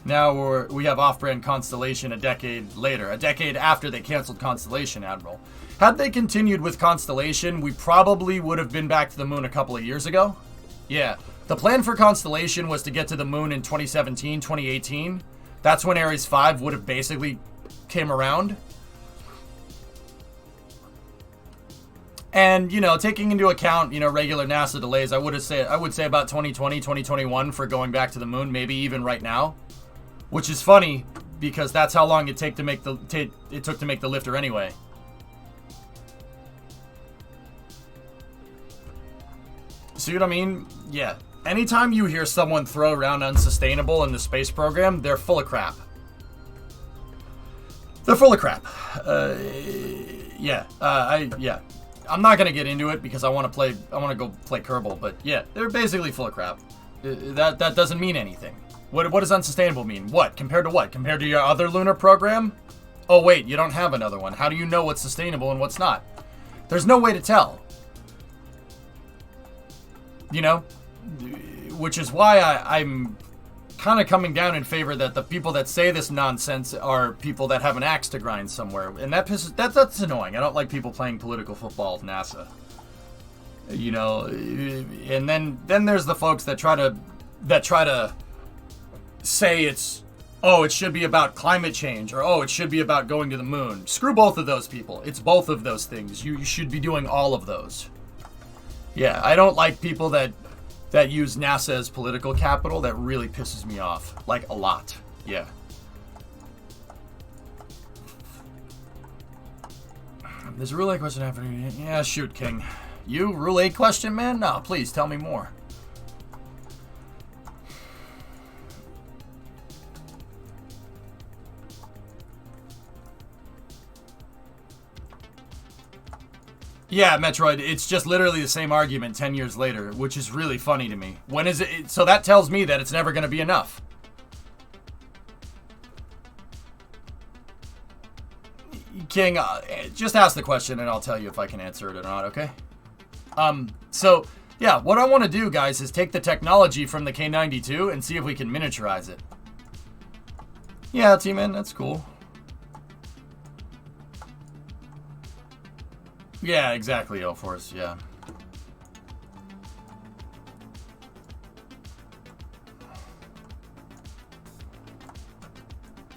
Now we have off-brand Constellation a decade later, a decade after they canceled Constellation, Admiral. Had they continued with Constellation, we probably would have been back to the moon a couple of years ago. Yeah, the plan for Constellation was to get to the moon in 2017, 2018. That's when Ares 5 would have basically came around. And, taking into account, regular NASA delays, I would say about 2020, 2021 for going back to the moon, maybe even right now. Which is funny, because that's how long it took to make the lifter anyway. See what I mean? Yeah. Anytime you hear someone throw around unsustainable in the space program, they're full of crap. They're full of crap. Yeah. I'm not gonna get into it because I want to go play Kerbal, but yeah, they're basically full of crap. That doesn't mean anything. What does unsustainable mean? What? Compared to what? Compared to your other lunar program? Oh wait, you don't have another one. How do you know what's sustainable and what's not? There's no way to tell. Which is why I'm kind of coming down in favor that the people that say this nonsense are people that have an axe to grind somewhere, and that's annoying. I don't like people playing political football with NASA. And then there's the folks that try to say it should be about climate change, or it should be about going to the moon. Screw both of those people. It's both of those things. You should be doing all of those. Yeah, I don't like people that use NASA as political capital. That really pisses me off. Like, a lot. Yeah. There's a Rule 8 question happening. Yeah, shoot, King. You? Rule 8 question, man? No, please, tell me more. Yeah, Metroid, it's just literally the same argument 10 years later, which is really funny to me. When is it? So that tells me that it's never going to be enough. King, just ask the question and I'll tell you if I can answer it or not, okay? So, yeah, what I want to do, guys, is take the technology from the K92 and see if we can miniaturize it. Yeah, T-Man, that's cool. Yeah, exactly, O-Force, yeah.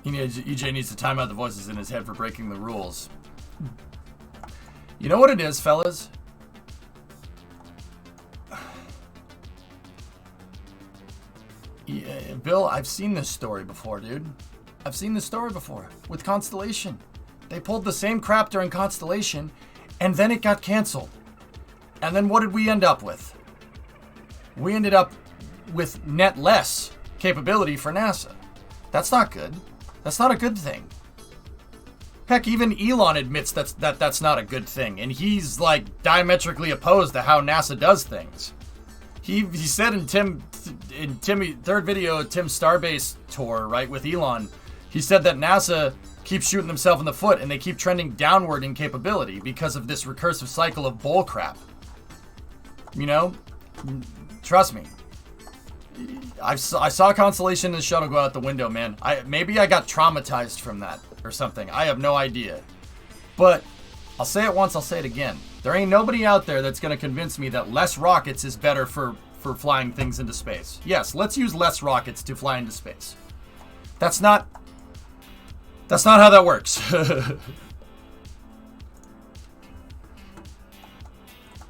EJ needs to time out the voices in his head for breaking the rules. You know what it is, fellas? Yeah, Bill, I've seen this story before, dude. I've seen this story before with Constellation. They pulled the same crap during Constellation, and then it got canceled. And then what did we end up with? We ended up with net less capability for NASA. That's not good. That's not a good thing. Heck, even Elon admits that's not a good thing, and he's like diametrically opposed to how NASA does things. He said in Tim's third video, Tim's Starbase tour, right, with Elon, he said that NASA keeps shooting themselves in the foot and they keep trending downward in capability because of this recursive cycle of bull crap. Trust me. I saw Constellation and the shuttle go out the window, man. Maybe I got traumatized from that or something. I have no idea. But I'll say it once, I'll say it again. There ain't nobody out there that's going to convince me that less rockets is better for for flying things into space. Yes, let's use less rockets to fly into space. That's not how that works.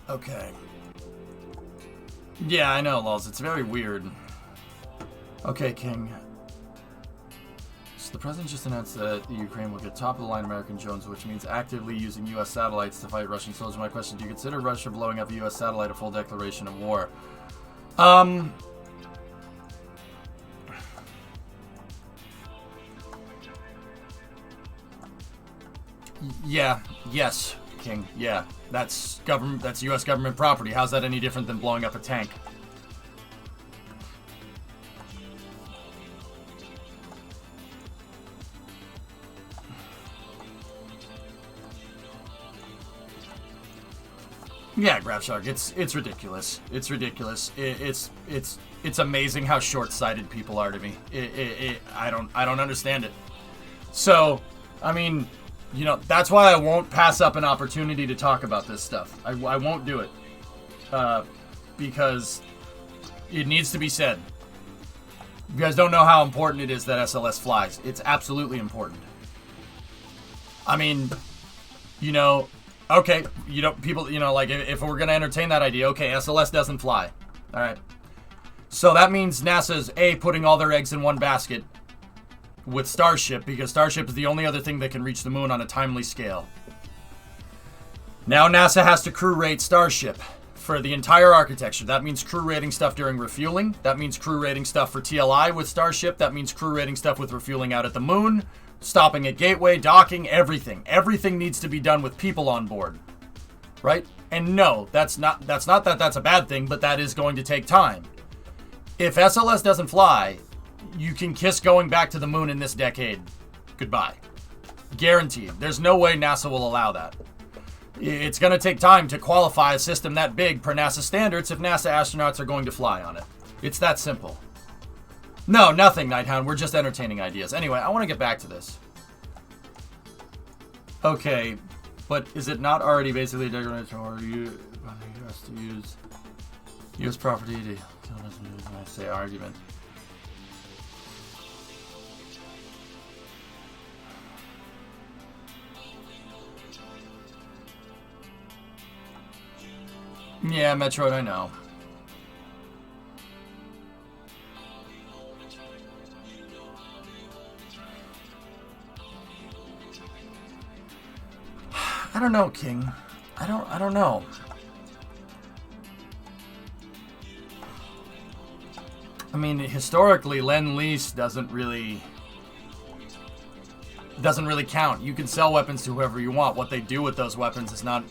Okay. Yeah, I know, Lulz. It's very weird. Okay, King. So the president just announced that the Ukraine will get top-of-the-line American drones, which means actively using U.S. satellites to fight Russian soldiers. My question, do you consider Russia blowing up a U.S. satellite a full declaration of war? Yeah. Yes, King. Yeah. That's government. That's U.S. government property. How's that any different than blowing up a tank? Yeah, Grabshark. It's ridiculous. It's ridiculous. It's amazing how short-sighted people are to me. I don't understand it. So, I mean, you know, that's why I won't pass up an opportunity to talk about this stuff. I won't do it. Because it needs to be said. You guys don't know how important it is that SLS flies. It's absolutely important. I mean, you know, okay, you know, people, you know, like, if we're going to entertain that idea, okay, SLS doesn't fly. All right. So that means NASA's, A, putting all their eggs in one basket with Starship, because Starship is the only other thing that can reach the moon on a timely scale. Now NASA has to crew rate Starship for the entire architecture. That means crew rating stuff during refueling. That means crew rating stuff for TLI with Starship. That means crew rating stuff with refueling out at the moon, stopping at Gateway, docking, everything. Everything needs to be done with people on board, right? And no, that's not that's a bad thing, but that is going to take time. If SLS doesn't fly, you can kiss going back to the moon in this decade. Goodbye. Guaranteed. There's no way NASA will allow that. It's going to take time to qualify a system that big per NASA standards if NASA astronauts are going to fly on it. It's that simple. No, nothing, Nighthound. We're just entertaining ideas. Anyway, I want to get back to this. Okay, but is it not already basically derogatory you has to use U.S. property to kill us when I say argument? Yeah, Metroid, I know. I don't know, King. I don't know. I mean, historically, Lend-Lease doesn't really count. You can sell weapons to whoever you want. What they do with those weapons is not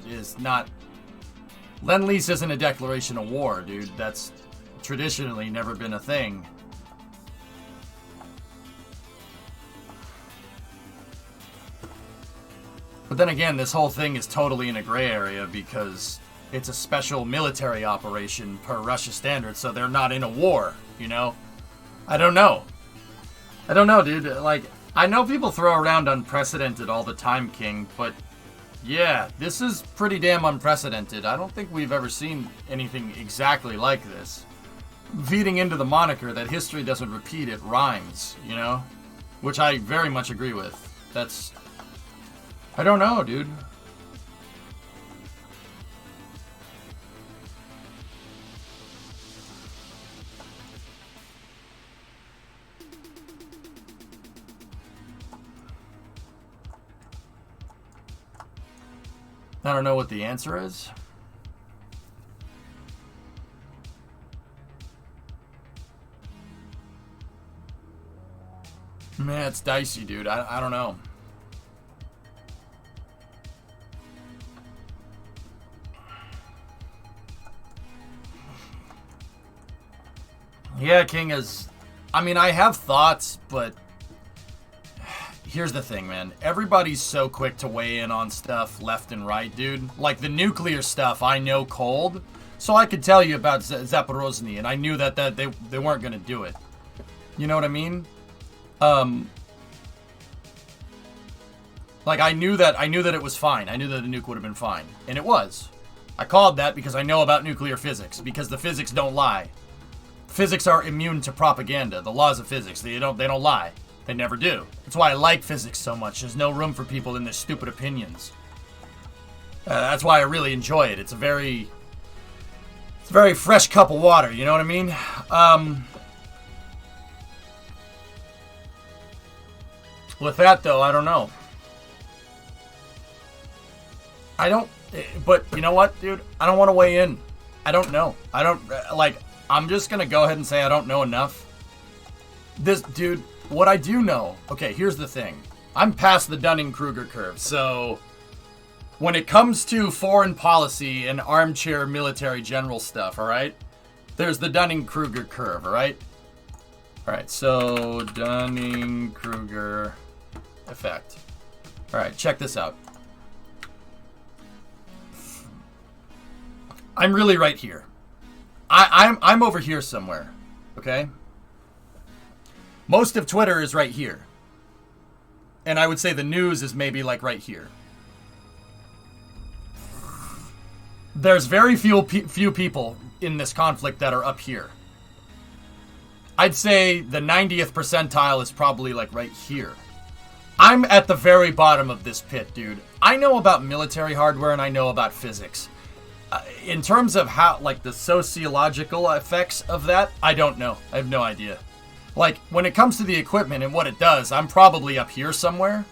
Lend-Lease isn't a declaration of war, dude. That's traditionally never been a thing. But then again, this whole thing is totally in a gray area because it's a special military operation per Russia standards, so they're not in a war, you know? I don't know, dude. Like, I know people throw around unprecedented all the time, King, but yeah, this is pretty damn unprecedented. I don't think we've ever seen anything exactly like this. Feeding into the moniker that history doesn't repeat, it rhymes, you know? Which I very much agree with. That's... I don't know, dude. I don't know what the answer is. Man, it's dicey, dude. I don't know. Yeah, King is... I mean, I have thoughts, but... Here's the thing, man. Everybody's so quick to weigh in on stuff left and right, dude. Like, the nuclear stuff, I know cold. So I could tell you about Zaporozhny, and I knew that they weren't going to do it. You know what I mean? Like, I knew that it was fine. I knew that the nuke would have been fine. And it was. I called that because I know about nuclear physics, because the physics don't lie. Physics are immune to propaganda. The laws of physics, they don't lie. They never do. That's why I like physics so much. There's no room for people in their stupid opinions. That's why I really enjoy it. It's a very fresh cup of water, you know what I mean? With that, though, I don't know. But you know what, dude? I don't want to weigh in. I don't know. I'm just going to go ahead and say I don't know enough. Dude, what I do know... Okay, here's the thing. I'm past the Dunning-Kruger curve, so... When it comes to foreign policy and armchair military general stuff, alright? There's the Dunning-Kruger curve, alright? Alright, so Dunning-Kruger effect. Alright, check this out. I'm really right here. I'm over here somewhere, okay? Most of Twitter is right here. And I would say the news is maybe like right here. There's very few people in this conflict that are up here. I'd say the 90th percentile is probably like right here. I'm at the very bottom of this pit, dude. I know about military hardware and I know about physics. In terms of how, like, the sociological effects of that, I don't know. I have no idea. Like, when it comes to the equipment and what it does, I'm probably up here somewhere.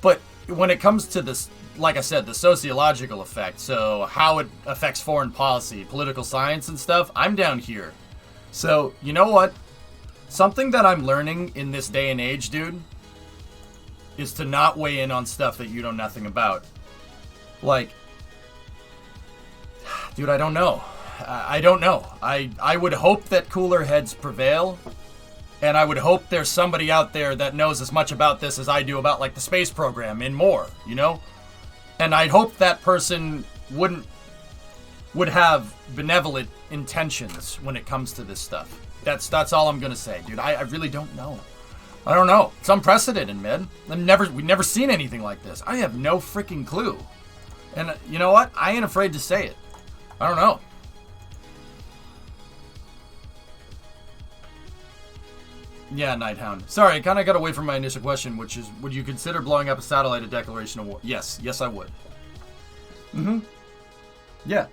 But when it comes to this, like I said, the sociological effect, so how it affects foreign policy, political science and stuff, I'm down here. So, you know what? Something that I'm learning in this day and age, dude, is to not weigh in on stuff that you know nothing about. Like, dude, I don't know. I don't know. I would hope that cooler heads prevail. And I would hope there's somebody out there that knows as much about this as I do about, like, the space program and more, you know? And I'd hope that person would have benevolent intentions when it comes to this stuff. That's all I'm gonna say, dude. I really don't know. I don't know. It's unprecedented, man. We've never seen anything like this. I have no freaking clue. And you know what? I ain't afraid to say it. I don't know. Yeah, Nighthound. Sorry, I kind of got away from my initial question, which is, would you consider blowing up a satellite a declaration of war? Yes. Yes, I would. Mm-hmm. Yeah.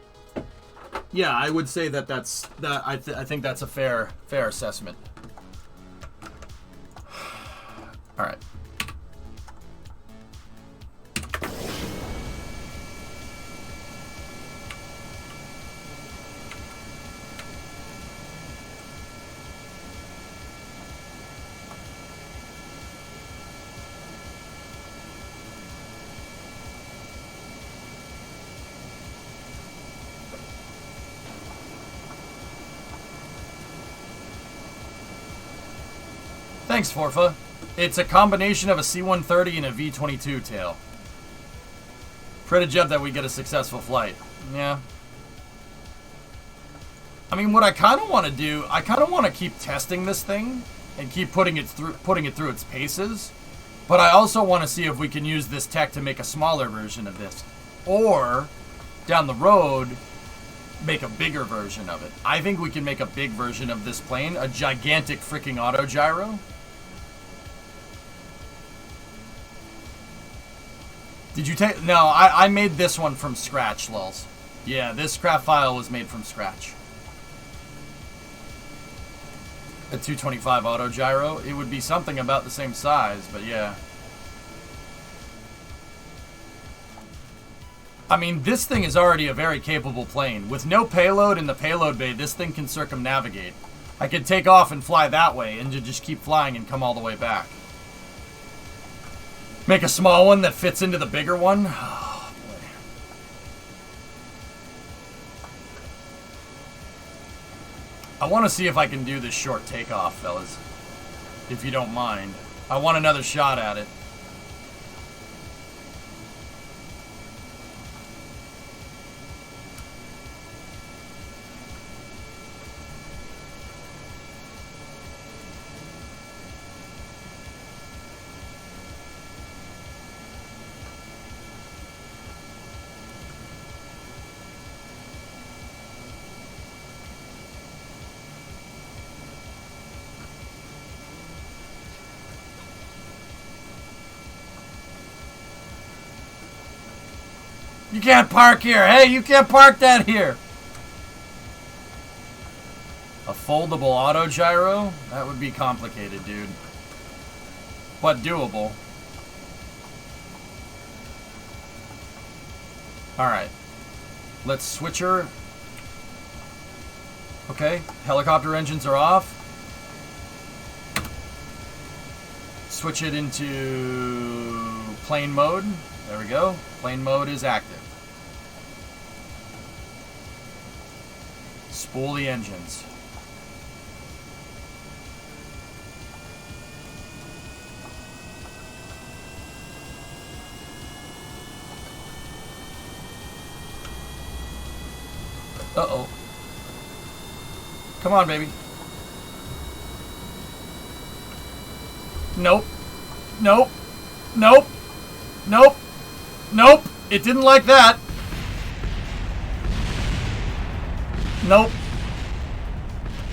Yeah, I would say I think that's a fair assessment. All right. Thanks, Forfa. It's a combination of a C-130 and a V-22 tail. Pray to Jeb that we get a successful flight. Yeah. I mean, what I kind of want to do, I kind of want to keep testing this thing and keep putting it through its paces. But I also want to see if we can use this tech to make a smaller version of this. Or, down the road, make a bigger version of it. I think we can make a big version of this plane, a gigantic freaking autogyro. Did you take... No, I made this one from scratch, lulz. Yeah, this craft file was made from scratch. A 225 autogyro. It would be something about the same size, but yeah. I mean, this thing is already a very capable plane. With no payload in the payload bay, this thing can circumnavigate. I could take off and fly that way and just keep flying and come all the way back. Make a small one that fits into the bigger one? Oh, boy. I want to see if I can do this short takeoff, fellas. If you don't mind. I want another shot at it. You can't park here. Hey, you can't park that here. A foldable auto gyro? That would be complicated, dude. But doable. Alright. Let's switch her. Okay, helicopter engines are off. Switch it into plane mode. There we go. Plane mode is active. Spool the engines. Uh-oh. Come on, baby. Nope. Nope. Nope. Nope. Nope. It didn't like that. Nope.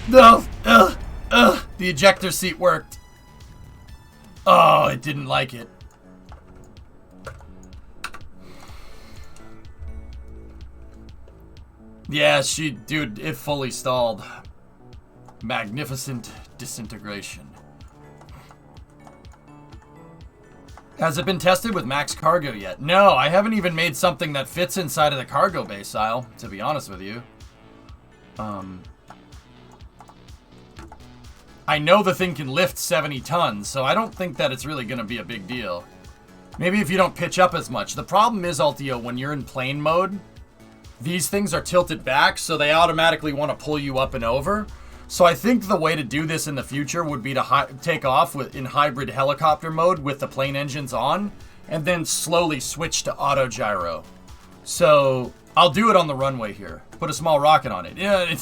No. The ejector seat worked. Oh, it didn't like it. Yeah, dude, it fully stalled. Magnificent disintegration. Has it been tested with max cargo yet? No, I haven't even made something that fits inside of the cargo bay, Sile, to be honest with you. I know the thing can lift 70 tons, so I don't think that it's really going to be a big deal. Maybe if you don't pitch up as much. The problem is, Altio, when you're in plane mode, these things are tilted back, so they automatically want to pull you up and over. So I think the way to do this in the future would be to take off in hybrid helicopter mode with the plane engines on, and then slowly switch to auto gyro. So I'll do it on the runway here. Put a small rocket on it. Yeah,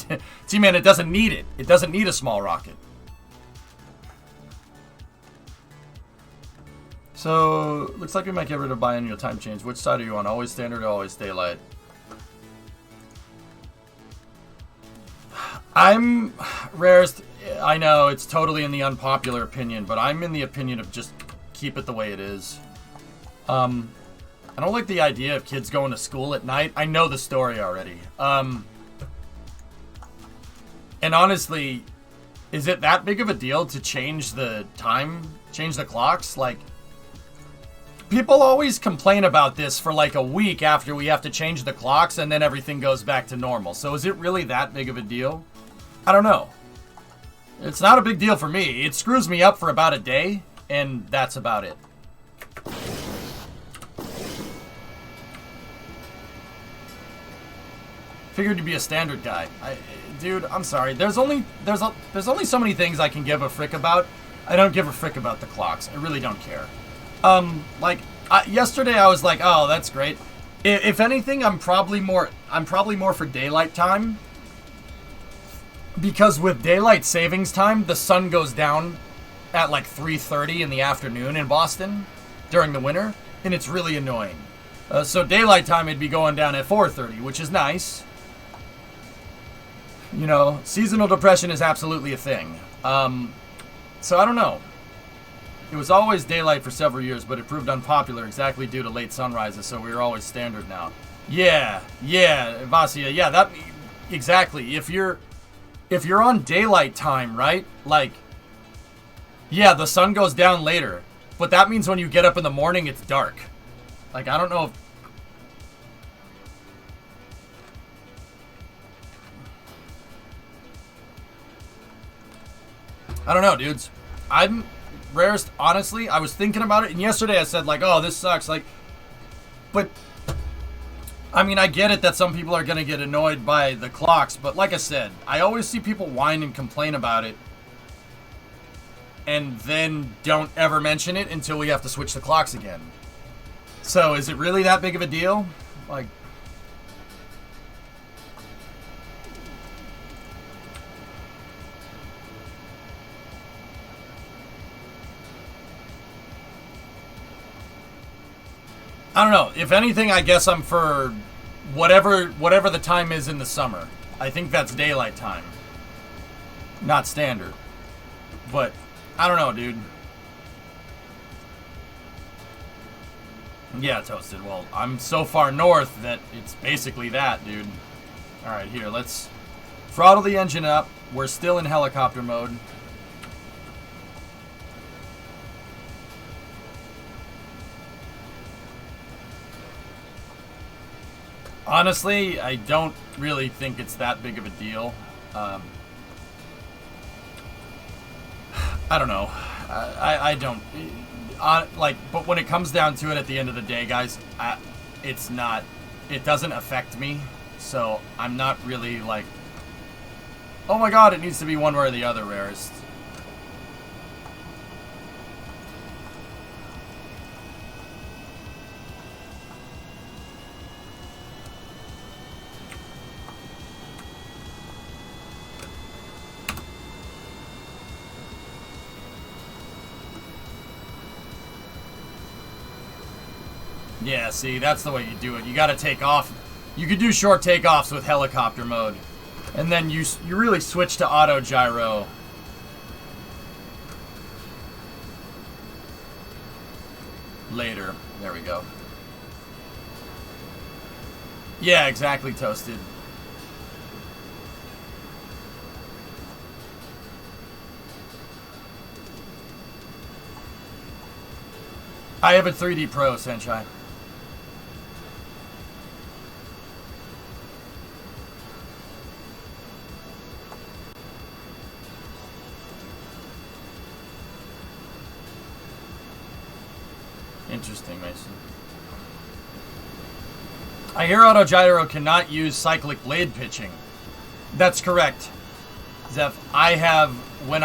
T-Man, it doesn't need it. It doesn't need a small rocket. So, looks like we might get rid of biennial time change. Which side are you on? Always standard or always daylight? I'm rarest. I know it's totally in the unpopular opinion, but I'm in the opinion of just keep it the way it is. I don't like the idea of kids going to school at night. I know the story already. And honestly, is it that big of a deal to change the time, change the clocks? Like, people always complain about this for like a week after we have to change the clocks and then everything goes back to normal. So is it really that big of a deal? I don't know. It's not a big deal for me. It screws me up for about a day, and that's about it. Figured you'd be a standard guy. Dude, I'm sorry. There's only so many things I can give a frick about. I don't give a frick about the clocks. I really don't care. Yesterday I was like, oh, that's great. If anything, I'm probably more for daylight time. Because with daylight savings time, the sun goes down at like 3:30 in the afternoon in Boston during the winter, and it's really annoying. So daylight time, it'd be going down at 4:30, which is nice. You know, seasonal depression is absolutely a thing. So I don't know. It was always daylight for several years, but it proved unpopular exactly due to late sunrises, so we're always standard now. Yeah, Vasia, yeah, that exactly. If you're on daylight time, right? Like, yeah, the sun goes down later, but that means when you get up in the morning, it's dark. Like, I don't know if... I don't know, dudes. I'm rarest, honestly, I was thinking about it, and yesterday I said, like, oh, this sucks, like, but, I mean, I get it that some people are going to get annoyed by the clocks, but like I said, I always see people whine and complain about it, and then don't ever mention it until we have to switch the clocks again. So, is it really that big of a deal? Like... I don't know. If anything, I guess I'm for whatever the time is in the summer. I think that's daylight time. Not standard. But, I don't know, dude. Yeah, Toasted. Well, I'm so far north that it's basically that, dude. Alright, here, let's throttle the engine up. We're still in helicopter mode. Honestly, I don't really think it's that big of a deal. I don't know. I don't... but when it comes down to it at the end of the day, guys, it's not... It doesn't affect me. So, I'm not really like... Oh my god, it needs to be one way or the other, rarest. Yeah, see, that's the way you do it. You gotta take off. You could do short takeoffs with helicopter mode. And then you really switch to auto gyro. Later. There we go. Yeah, exactly, Toasted. I have a 3D Pro, Senshai. Interesting, Mason. I hear Auto Gyro cannot use cyclic blade pitching. That's correct, Zeph. I have when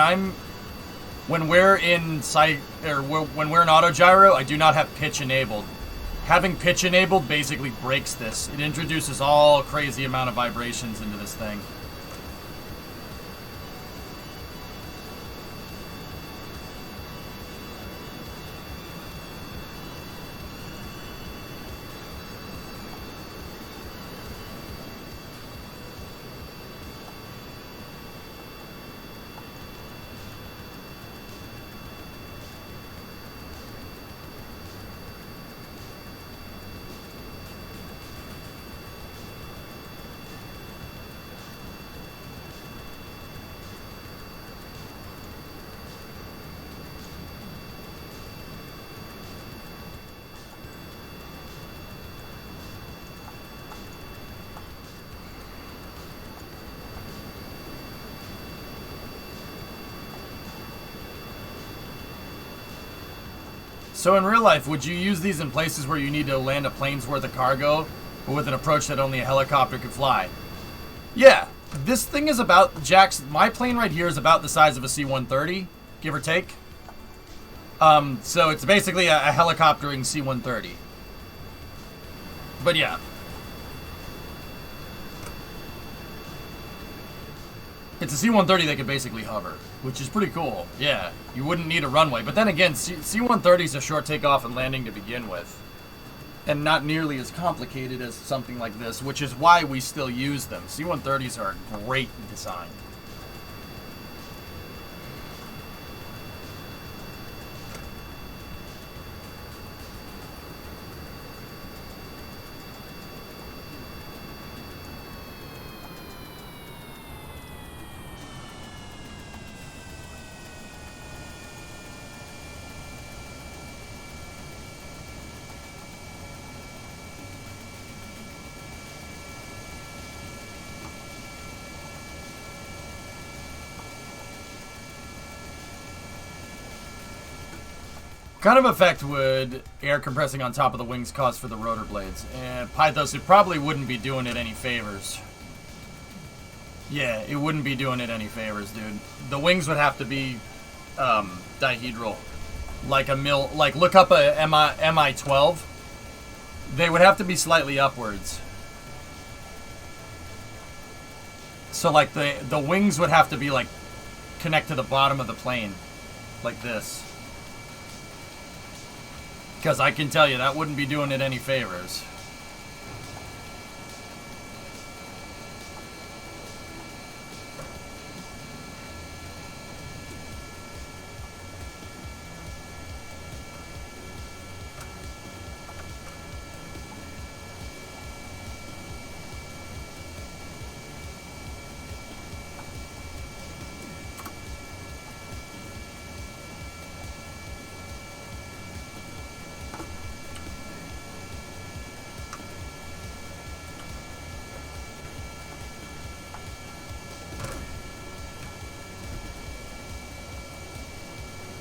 we're in Auto Gyro, I do not have pitch enabled. Having pitch enabled basically breaks this. It introduces all crazy amount of vibrations into this thing. So in real life, would you use these in places where you need to land a plane's worth of cargo, but with an approach that only a helicopter could fly? Yeah, this thing is about, Jax, my plane right here is about the size of a C-130, give or take. So it's basically a helicoptering C-130. But yeah. It's a C-130 that could basically hover, which is pretty cool. Yeah, you wouldn't need a runway. But then again, C-130 is a short takeoff and landing to begin with. And not nearly as complicated as something like this, which is why we still use them. C-130s are a great design. What kind of effect would air compressing on top of the wings cause for the rotor blades? And Pythos, it probably wouldn't be doing it any favors. Yeah, it wouldn't be doing it any favors, dude. The wings would have to be dihedral. Like look up a MI-12. They would have to be slightly upwards. So like the wings would have to be like connect to the bottom of the plane. Like this. Because I can tell you, that wouldn't be doing it any favors.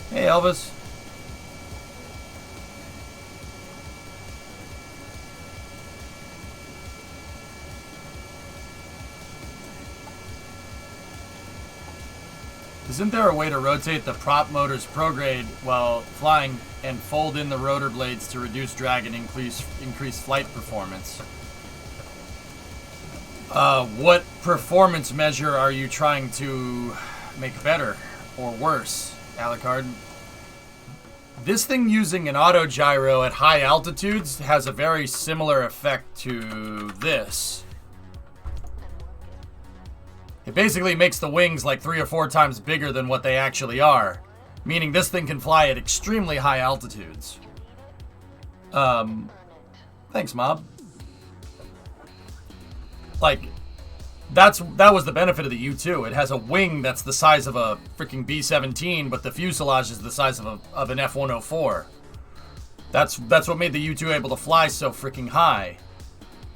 Hey, Elvis. Isn't there a way to rotate the prop motor's prograde while flying and fold in the rotor blades to reduce drag and increase flight performance? What performance measure are you trying to make better or worse, Alucard? This thing using an auto gyro at high altitudes has a very similar effect to this. It basically makes the wings like 3 or 4 times bigger than what they actually are, meaning this thing can fly at extremely high altitudes. Thanks, Mob. Like, that was the benefit of the U-2. It has a wing that's the size of a freaking B-17, but the fuselage is the size of an F-104. That's what made the U-2 able to fly so freaking high.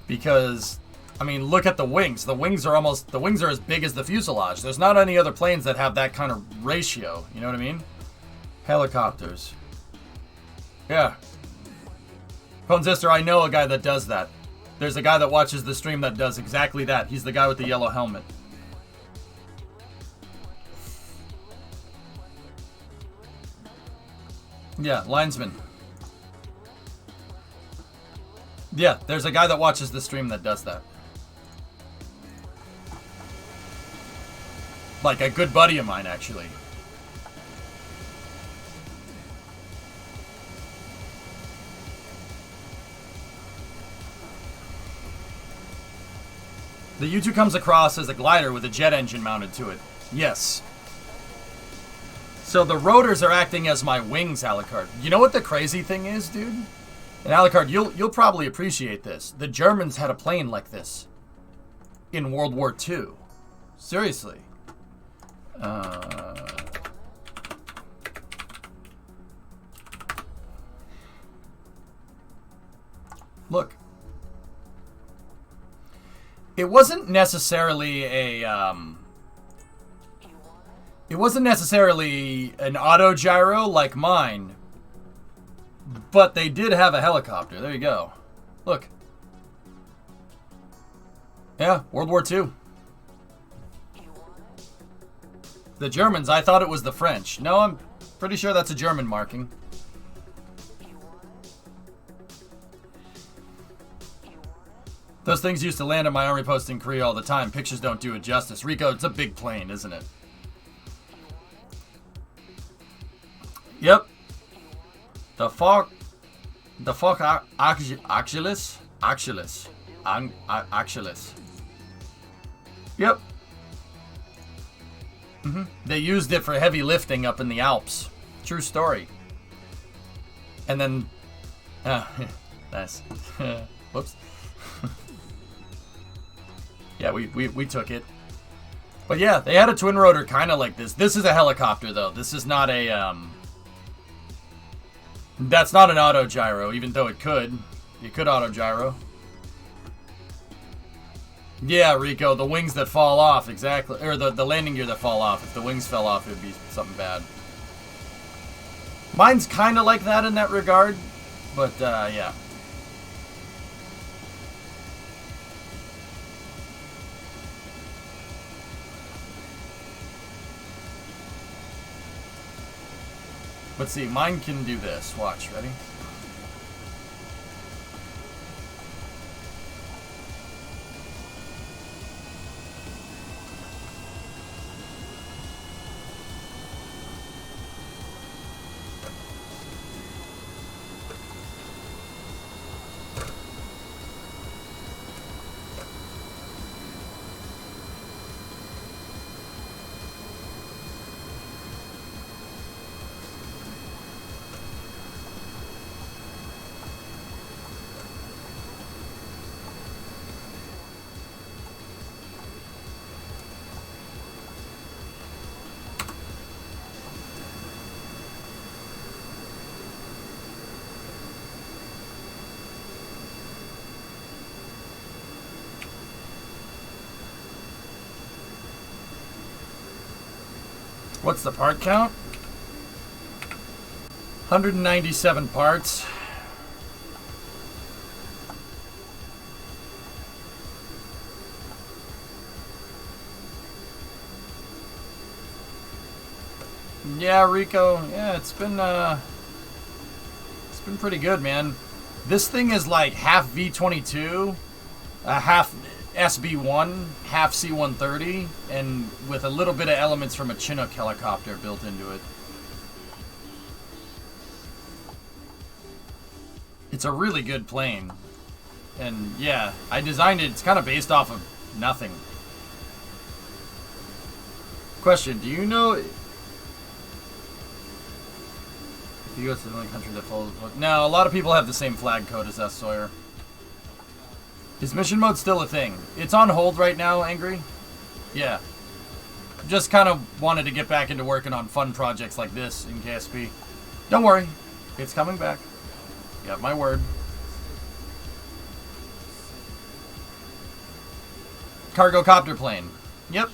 Because, I mean, look at the wings. The wings are as big as the fuselage. There's not any other planes that have that kind of ratio. You know what I mean? Helicopters. Yeah. Consistor, I know a guy that does that. There's a guy that watches the stream that does exactly that. He's the guy with the yellow helmet. Yeah, linesman. Yeah, there's a guy that watches the stream that does that. Like a good buddy of mine, actually. The U-2 comes across as a glider with a jet engine mounted to it. Yes. So the rotors are acting as my wings, Alucard. You know what the crazy thing is, dude? And Alucard, you'll probably appreciate this. The Germans had a plane like this in World War II. Seriously. Look. It wasn't necessarily it wasn't necessarily an auto gyro like mine, but they did have a helicopter. There you go. Look. Yeah, World War II. The Germans, I thought it was the French. No, I'm pretty sure that's a German marking. Those things used to land at my army post in Korea all the time. Pictures don't do it justice. Rico, it's a big plane, isn't it? Yep. The fuck Axialis? Axialis. Yep. They used it for heavy lifting up in the Alps. True story. And then... nice. Whoops. Yeah, we took it. But yeah, they had a twin rotor kind of like this. This is a helicopter, though. This is not a, That's not an auto gyro, even though it could. It could auto gyro. Yeah, Rico, the wings that fall off, exactly. Or the landing gear that fall off. If the wings fell off, it would be something bad. Mine's kind of like that in that regard. But, yeah. Let's see, mine can do this. Watch, ready? What's the part count? 197 parts. Yeah, Rico. Yeah, it's been pretty good, man. This thing is like half V22, half SB1, half C-130, and with a little bit of elements from a Chinook helicopter built into it. It's a really good plane. And yeah, I designed it. It's kind of based off of nothing. Question, do you know if the U.S. is the only country that follows? No, a lot of people have the same flag code as us, Sawyer. Is mission mode still a thing? It's on hold right now, Angry? Yeah. Just kind of wanted to get back into working on fun projects like this in KSP. Don't worry. It's coming back. You have my word. Cargo copter plane. Yep.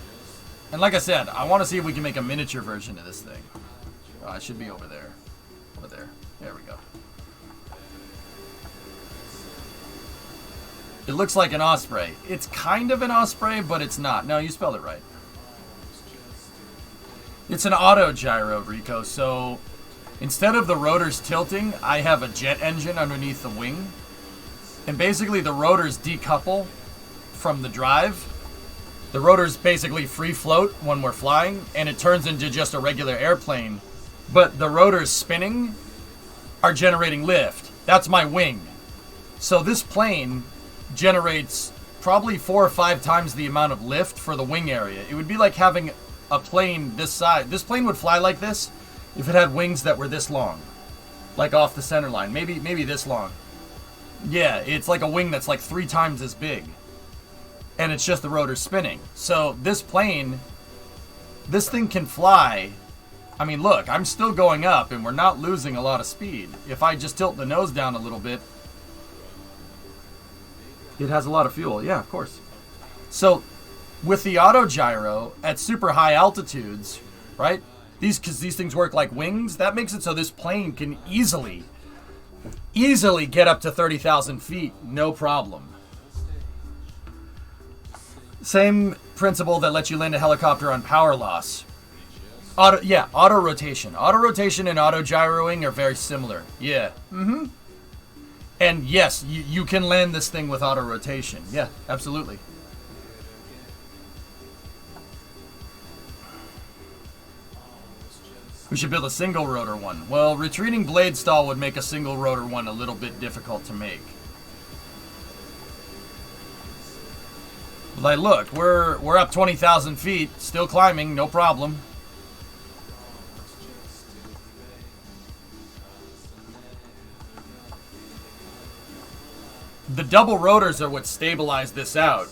And like I said, I want to see if we can make a miniature version of this thing. Oh, it should be over there. Over there. There we go. It looks like an Osprey. It's kind of an Osprey, but it's not. No, you spelled it right. It's an auto gyro, Rico. So instead of the rotors tilting, I have a jet engine underneath the wing. And basically the rotors decouple from the drive. The rotors basically free float when we're flying, and it turns into just a regular airplane. But the rotors spinning are generating lift. That's my wing. So this plane generates probably 4 or 5 times the amount of lift for the wing area. It would be like having a plane this size. This plane would fly like this if it had wings that were this long, like off the center line. Maybe this long. Yeah, it's like a wing that's like 3 times as big, and it's just the rotor spinning. So this plane, this thing can fly. I mean, look, I'm still going up, and we're not losing a lot of speed. If I just tilt the nose down a little bit, it has a lot of fuel. Yeah, of course. So with the auto gyro at super high altitudes, right? Because these things work like wings, that makes it so this plane can easily get up to 30,000 feet, no problem. Same principle that lets you land a helicopter on power loss. Auto rotation. Auto rotation and auto gyroing are very similar. Yeah. Mm-hmm. And yes, you can land this thing with auto rotation. Yeah, absolutely. We should build a single rotor one. Well, retreating blade stall would make a single rotor one a little bit difficult to make. Like, look, we're up 20,000 feet, still climbing, no problem. The double rotors are what stabilize this out.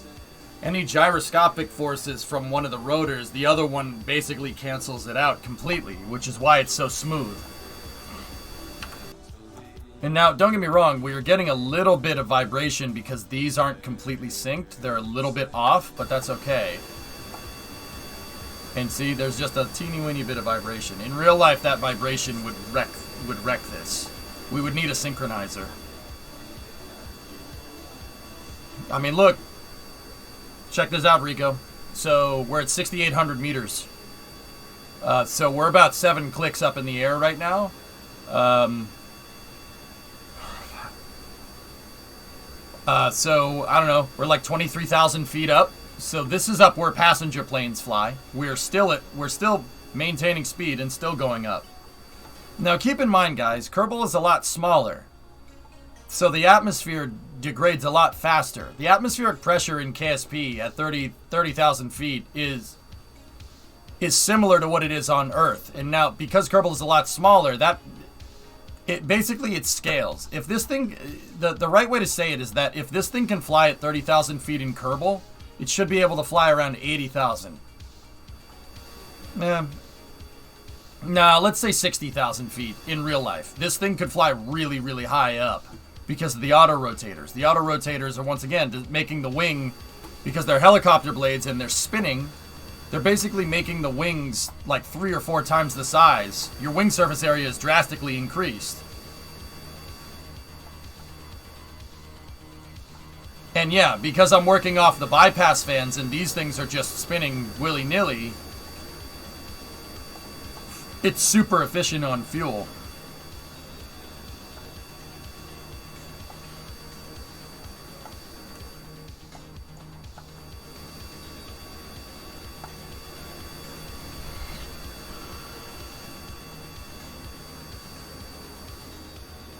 Any gyroscopic forces from one of the rotors, the other one basically cancels it out completely, which is why it's so smooth. And now, don't get me wrong, we are getting a little bit of vibration because these aren't completely synced. They're a little bit off, but that's okay. And see, there's just a teeny weeny bit of vibration. In real life, that vibration would wreck this. We would need a synchronizer. I mean, look. Check this out, Rico. So we're at 6,800 meters. So we're about 7 clicks up in the air right now. So I don't know. We're like 23,000 feet up. So this is up where passenger planes fly. We're still maintaining speed and still going up. Now keep in mind, guys, Kerbal is a lot smaller. So the atmosphere degrades a lot faster. The atmospheric pressure in KSP at 30,000 feet is similar to what it is on Earth. And now, because Kerbal is a lot smaller, it scales. If this thing, the right way to say it is that if this thing can fly at 30,000 feet in Kerbal, it should be able to fly around 80,000. Nah, let's say 60,000 feet in real life. This thing could fly really, really high up because of the auto rotators. The auto rotators are, once again, making the wing, because they're helicopter blades and they're spinning, They're basically making the wings like 3 or 4 times the size. Your wing surface area is drastically increased. And yeah, because I'm working off the bypass fans and these things are just spinning willy-nilly, it's super efficient on fuel.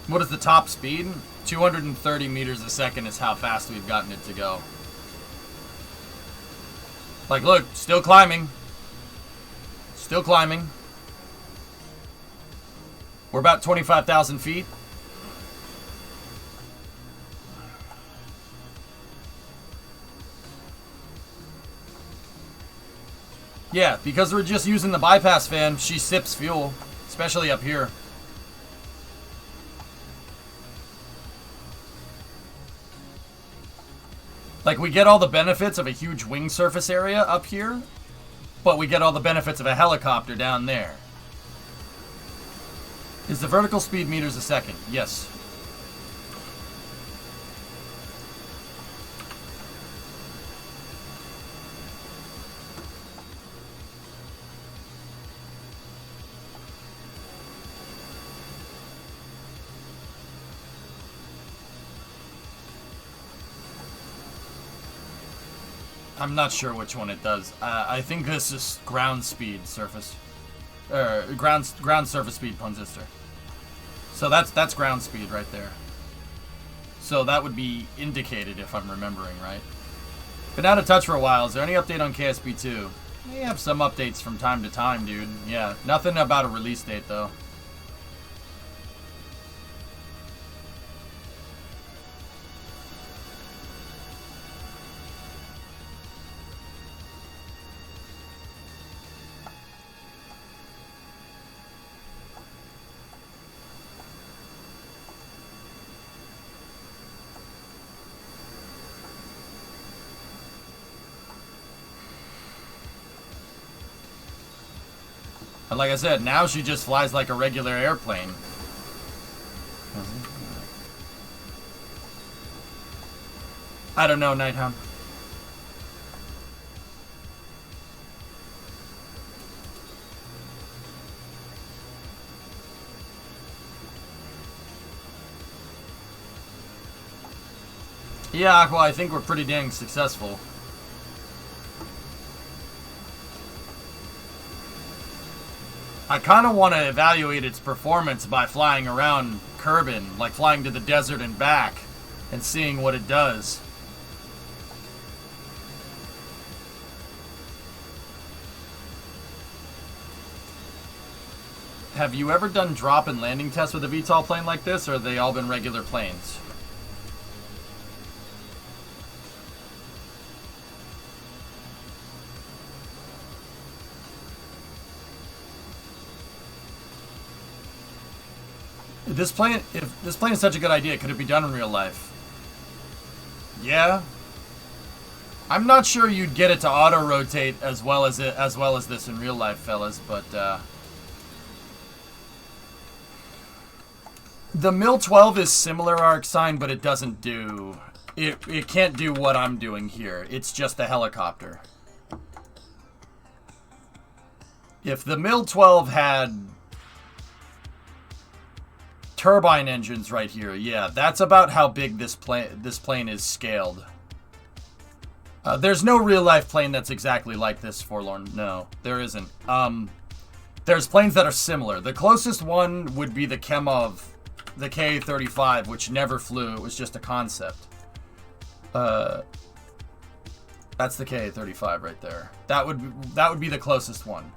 What is the top speed? 230 meters a second is how fast we've gotten it to go. Like, look, still climbing. Still climbing. We're about 25,000 feet. Yeah, because we're just using the bypass fan, she sips fuel, especially up here. Like, we get all the benefits of a huge wing surface area up here, but we get all the benefits of a helicopter down there. Is the vertical speed meters a second? Yes. I'm not sure which one it does. I think this is ground speed surface. Ground surface speed transistor. So that's ground speed right there. So that would be indicated if I'm remembering right. Been out of touch for a while. Is there any update on KSP2? May have some updates from time to time, dude. Yeah, nothing about a release date though. And like I said, now she just flies like a regular airplane. I don't know, Nighthound. Yeah, well, I think we're pretty dang successful. I kind of want to evaluate its performance by flying around Kerbin, like flying to the desert and back, and seeing what it does. Have you ever done drop and landing tests with a VTOL plane like this, or have they all been regular planes? If this plane is such a good idea, could it be done in real life? Yeah. I'm not sure you'd get it to auto-rotate as well as this in real life, fellas, but the Mil-12 is similar arc sign, but it doesn't do it can't do what I'm doing here. It's just a helicopter. If the Mil-12 had turbine engines right here, yeah, that's about how big this plane is scaled. There's no real-life plane that's exactly like this, Forlorn. No, there isn't. There's planes that are similar. The closest one would be the Kemov, the Ka-35, which never flew. It was just a concept. That's the Ka-35 right there. That would be the closest one.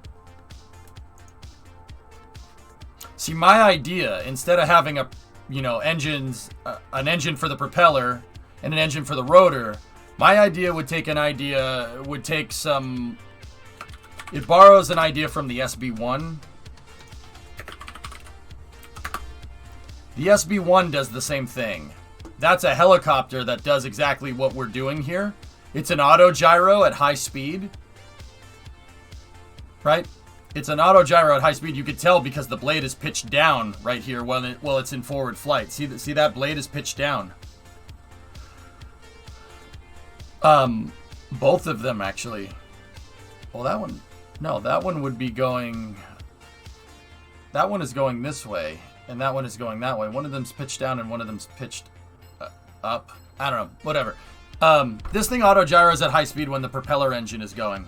See, my idea, instead of having an engine for the propeller and an engine for the rotor, my idea would take some. It borrows an idea from the SB-1. The SB-1 does the same thing. That's a helicopter that does exactly what we're doing here. It's an auto gyro at high speed. right? It's an auto gyro at high speed. You could tell because the blade is pitched down right here while it's in forward flight. See that blade is pitched down. Both of them actually. Well, that one, no, that one would be going. That one is going this way, and that one is going that way. One of them's pitched down, and one of them's pitched up. I don't know. Whatever. This thing auto gyros at high speed when the propeller engine is going.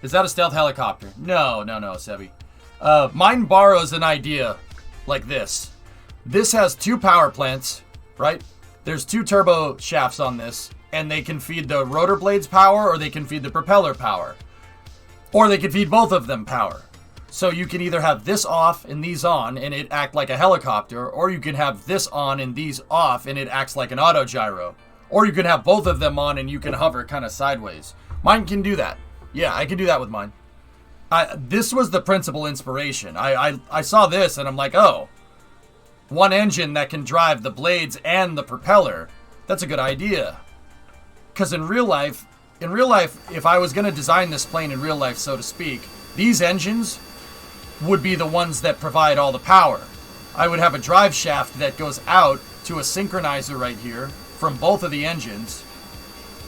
Is that a stealth helicopter? No, Sebi. Mine borrows an idea like this. This has 2 power plants, right? There's 2 turbo shafts on this, and they can feed the rotor blades power, or they can feed the propeller power. Or they can feed both of them power. So you can either have this off and these on, and it act like a helicopter, or you can have this on and these off, and it acts like an auto gyro. Or you can have both of them on, and you can hover kind of sideways. Mine can do that. Yeah, I can do that with mine. This was the principal inspiration. I saw this, and I'm like, oh, one engine that can drive the blades and the propeller. That's a good idea. Because in real life, if I was going to design this plane in real life, so to speak, these engines would be the ones that provide all the power. I would have a drive shaft that goes out to a synchronizer right here from both of the engines,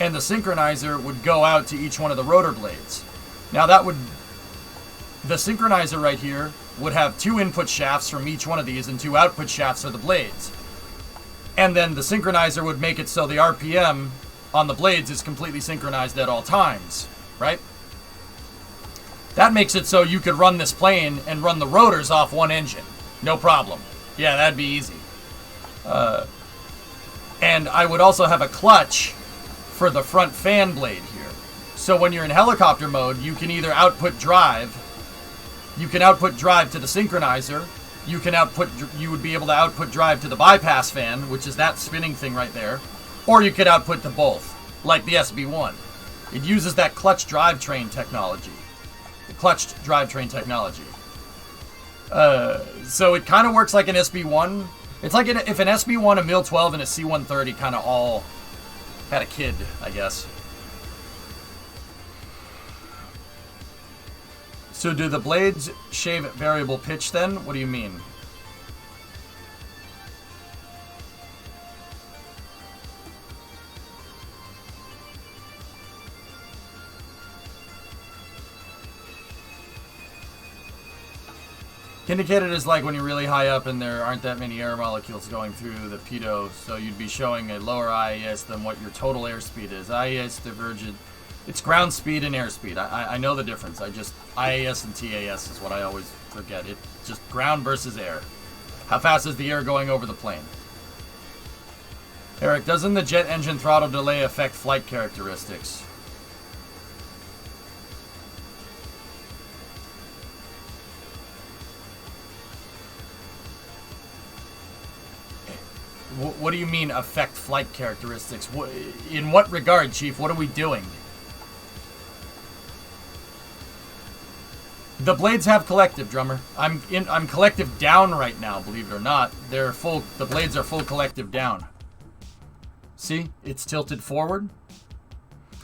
and the synchronizer would go out to each one of the rotor blades. Now the synchronizer right here would have 2 input shafts from each one of these and 2 output shafts of the blades. And then the synchronizer would make it so the RPM on the blades is completely synchronized at all times, right? That makes it so you could run this plane and run the rotors off one engine. No problem. Yeah, that'd be easy. And I would also have a clutch for the front fan blade here. So when you're in helicopter mode, you can either output drive. You can output drive to the synchronizer. You would be able to output drive to the bypass fan, which is that spinning thing right there. Or you could output to both, like the SB1. It uses that clutch drivetrain technology. So it kind of works like an SB1. It's like if an SB1, a MIL-12, and a C-130 kind of all had a kid, I guess. So do the blades shave at variable pitch then? What do you mean? Indicated is like when you're really high up and there aren't that many air molecules going through the pitot, so you'd be showing a lower IAS than what your total airspeed is. IAS divergent. It's ground speed and airspeed. I know the difference. IAS and TAS is what I always forget. It's just ground versus air. How fast is the air going over the plane? Eric, doesn't the jet engine throttle delay affect flight characteristics? What do you mean affect flight characteristics? In what regard, Chief? What are we doing? The blades have collective, drummer. I'm collective down right now, believe it or not. They're full. The blades are full collective down. See? It's tilted forward.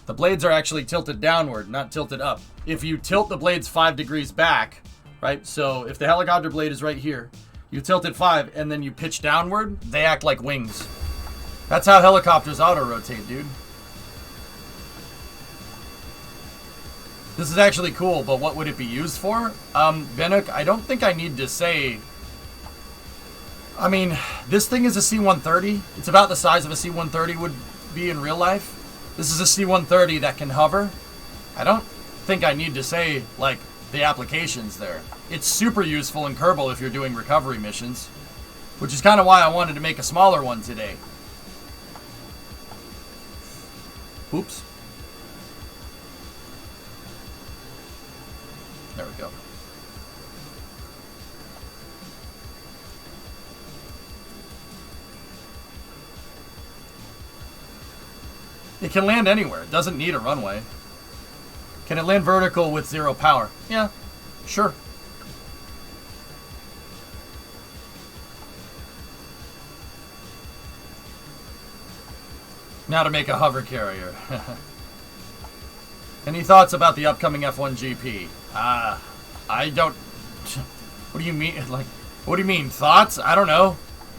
The blades are actually tilted downward, not tilted up. If you tilt the blades 5 degrees back, right? So if the helicopter blade is right here, you tilt it 5 and then you pitch downward, they act like wings. That's how helicopters auto-rotate, dude. This is actually cool, but what would it be used for? Benuk, I don't think I need to say... I mean, this thing is a C-130. It's about the size of a C-130 would be in real life. This is a C-130 that can hover. I don't think I need to say, like, the applications there. It's super useful in Kerbal if you're doing recovery missions, which is kind of why I wanted to make a smaller one today. Oops. There we go. It can land anywhere. It doesn't need a runway. Can it land vertical with 0 power? Yeah, sure. Now to make a hover carrier. Any thoughts about the upcoming F1 GP? I don't... What do you mean? Like, what do you mean? Thoughts? I don't know.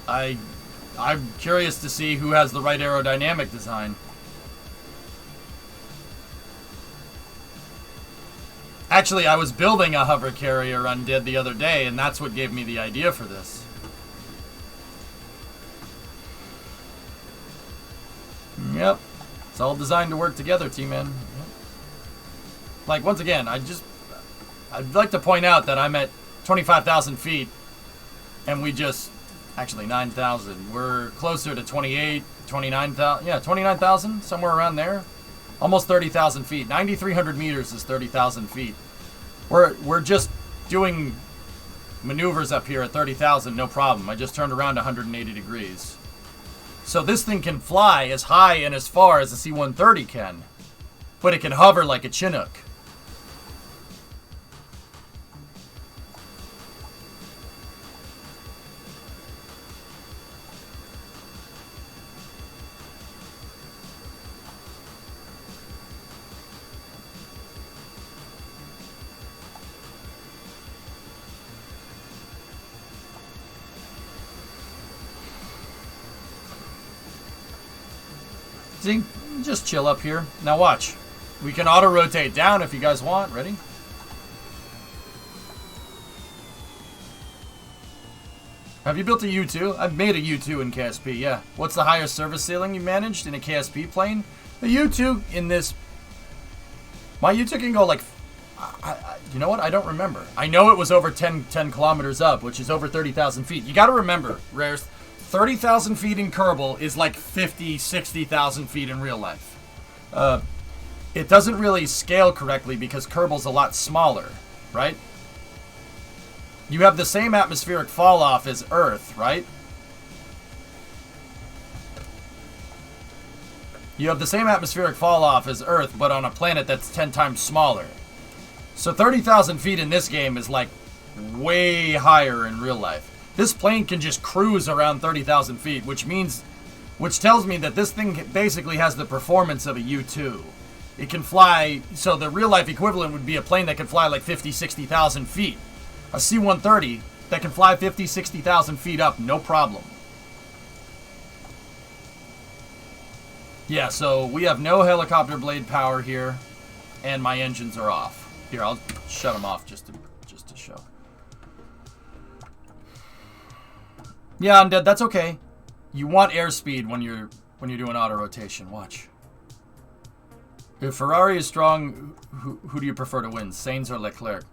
I'm curious to see who has the right aerodynamic design. Actually, I was building a hover carrier undead the other day, and that's what gave me the idea for this. Yep. It's all designed to work together, T-Man. Yep. Like, once again, I'd like to point out that I'm at 25,000 feet, and we just... Actually, 9,000. We're closer to 28, 29,000. Yeah, 29,000, somewhere around there. Almost 30,000 feet. 9,300 meters is 30,000 feet. We're just doing maneuvers up here at 30,000, no problem. I just turned around 180 degrees. So this thing can fly as high and as far as a C-130 can. But it can hover like a Chinook. See? Just chill up here. Now watch. We can auto-rotate down if you guys want. Ready? Have you built a U2? I've made a U2 in KSP, yeah. What's the highest service ceiling you managed in a KSP plane? The U2 in this... My U2 can go like... you know what? I don't remember. I know it was over 10 kilometers up, which is over 30,000 feet. You gotta remember, Rares... 30,000 feet in Kerbal is like 50, 60,000 feet in real life. It doesn't really scale correctly because Kerbal's a lot smaller, right? You have the same atmospheric fall off as Earth, right? You have the same atmospheric fall off as Earth, but on a planet that's 10 times smaller. So 30,000 feet in this game is like way higher in real life. This plane can just cruise around 30,000 feet, which tells me that this thing basically has the performance of a U-2. It can fly, so the real life equivalent would be a plane that can fly like 50, 60,000 feet. A C-130 that can fly 50, 60,000 feet up, no problem. Yeah, so we have no helicopter blade power here, and my engines are off. Here, I'll shut them off just to show. Yeah, Undead, that's okay. You want airspeed when you're doing auto rotation. Watch. If Ferrari is strong, who do you prefer to win, Sainz or Leclerc?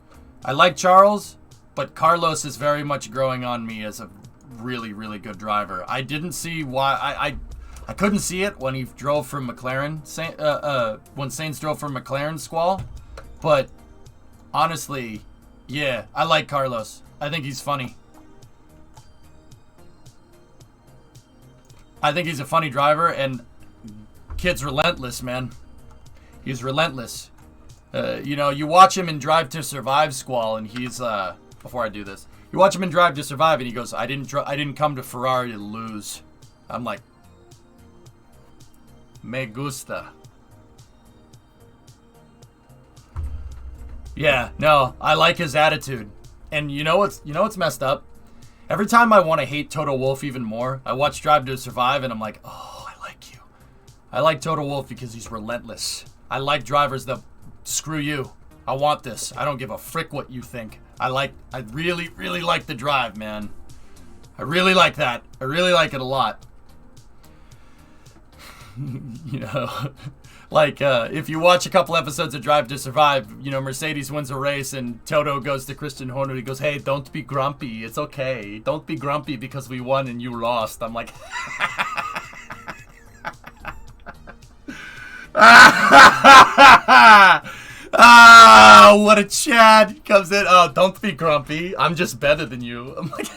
I like Charles, but Carlos is very much growing on me as a really, really good driver. I didn't see why I couldn't see it when he drove from McLaren. When Sainz drove from McLaren squall, but honestly, yeah, I like Carlos. I think he's funny. I think he's a funny driver, and kid's relentless, man. He's relentless. You know, you watch him in Drive to Survive Squall, and he's before I do this, you watch him in Drive to Survive, and he goes, "I didn't come to Ferrari to lose." I'm like, me gusta. Yeah, no, I like his attitude, and you know what's messed up? Every time I want to hate Toto Wolff even more, I watch Drive to Survive, and I'm like, oh, I like you. I like Toto Wolff because he's relentless. I like drivers that, screw you. I want this. I don't give a frick what you think. I really, really like the drive, man. I really like that. I really like it a lot. You know, like, if you watch a couple episodes of Drive to Survive, you know, Mercedes wins a race and Toto goes to Christian Horner. He goes, "Hey, don't be grumpy. It's okay. Don't be grumpy because we won and you lost." I'm like, ah, what a Chad comes in. Oh, don't be grumpy. I'm just better than you. I'm like,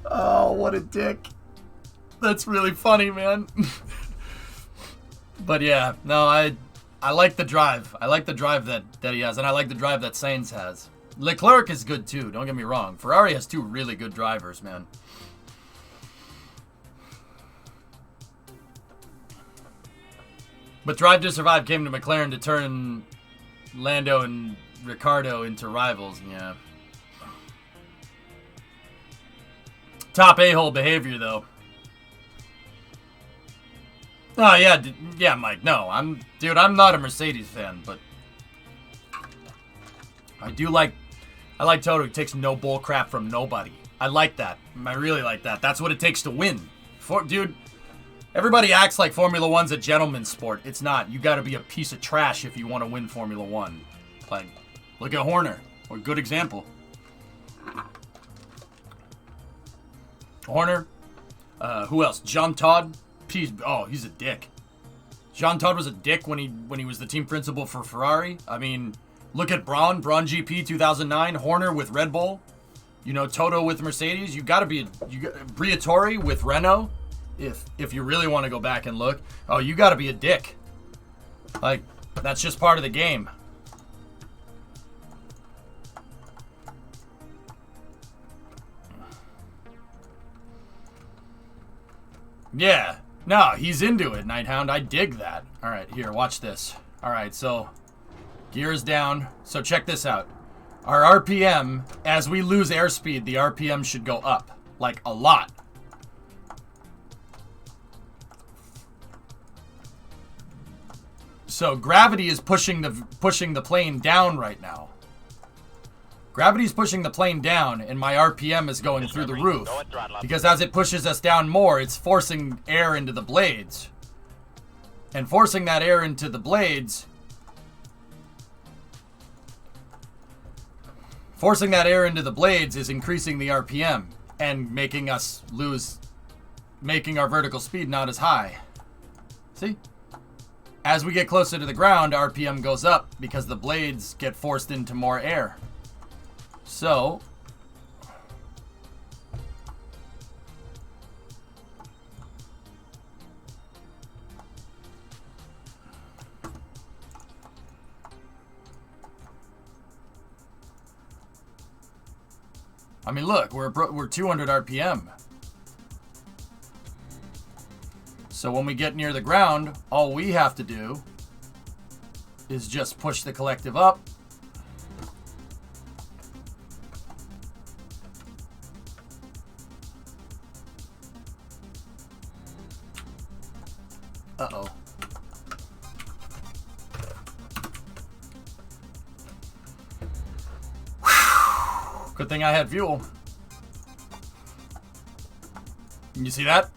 oh, what a dick. That's really funny, man. But yeah, no, I like the drive. I like the drive that he has, and I like the drive that Sainz has. Leclerc is good too, don't get me wrong. Ferrari has two really good drivers, man. But Drive to Survive came to McLaren to turn Lando and Ricardo into rivals. Yeah. Top a-hole behavior, though. Oh, yeah, yeah, Mike. No, dude, I'm not a Mercedes fan, but I like Toto, who takes no bull crap from nobody. I like that. I really like that. That's what it takes to win. Dude, everybody acts like Formula One's a gentleman's sport. It's not. You got to be a piece of trash if you want to win Formula One. Like, look at Horner. A good example. Horner. Who else? John Todd. He's a dick. John Todd was a dick when he was the team principal for Ferrari. I mean, look at Braun GP 2009, Horner with Red Bull, you know, Toto with Mercedes. You got to be Briatore with Renault. If you really want to go back and look, you got to be a dick. Like, that's just part of the game. Yeah. No, he's into it, Nighthound. I dig that. All right, here, watch this. All right, so gears down. So check this out. Our RPM, as we lose airspeed, the RPM should go up, like a lot. So gravity is pushing the plane down right now. Gravity's pushing the plane down, and my RPM is going through the roof. Because as it pushes us down more, it's forcing air into the blades. And forcing that air into the blades... Forcing that air into the blades is increasing the RPM and making us making our vertical speed not as high. See? As we get closer to the ground, RPM goes up because the blades get forced into more air. So, I mean, look, we're 200 RPM. So when we get near the ground, all we have to do is just push the collective up. Uh-oh. Good thing I had fuel. You see that?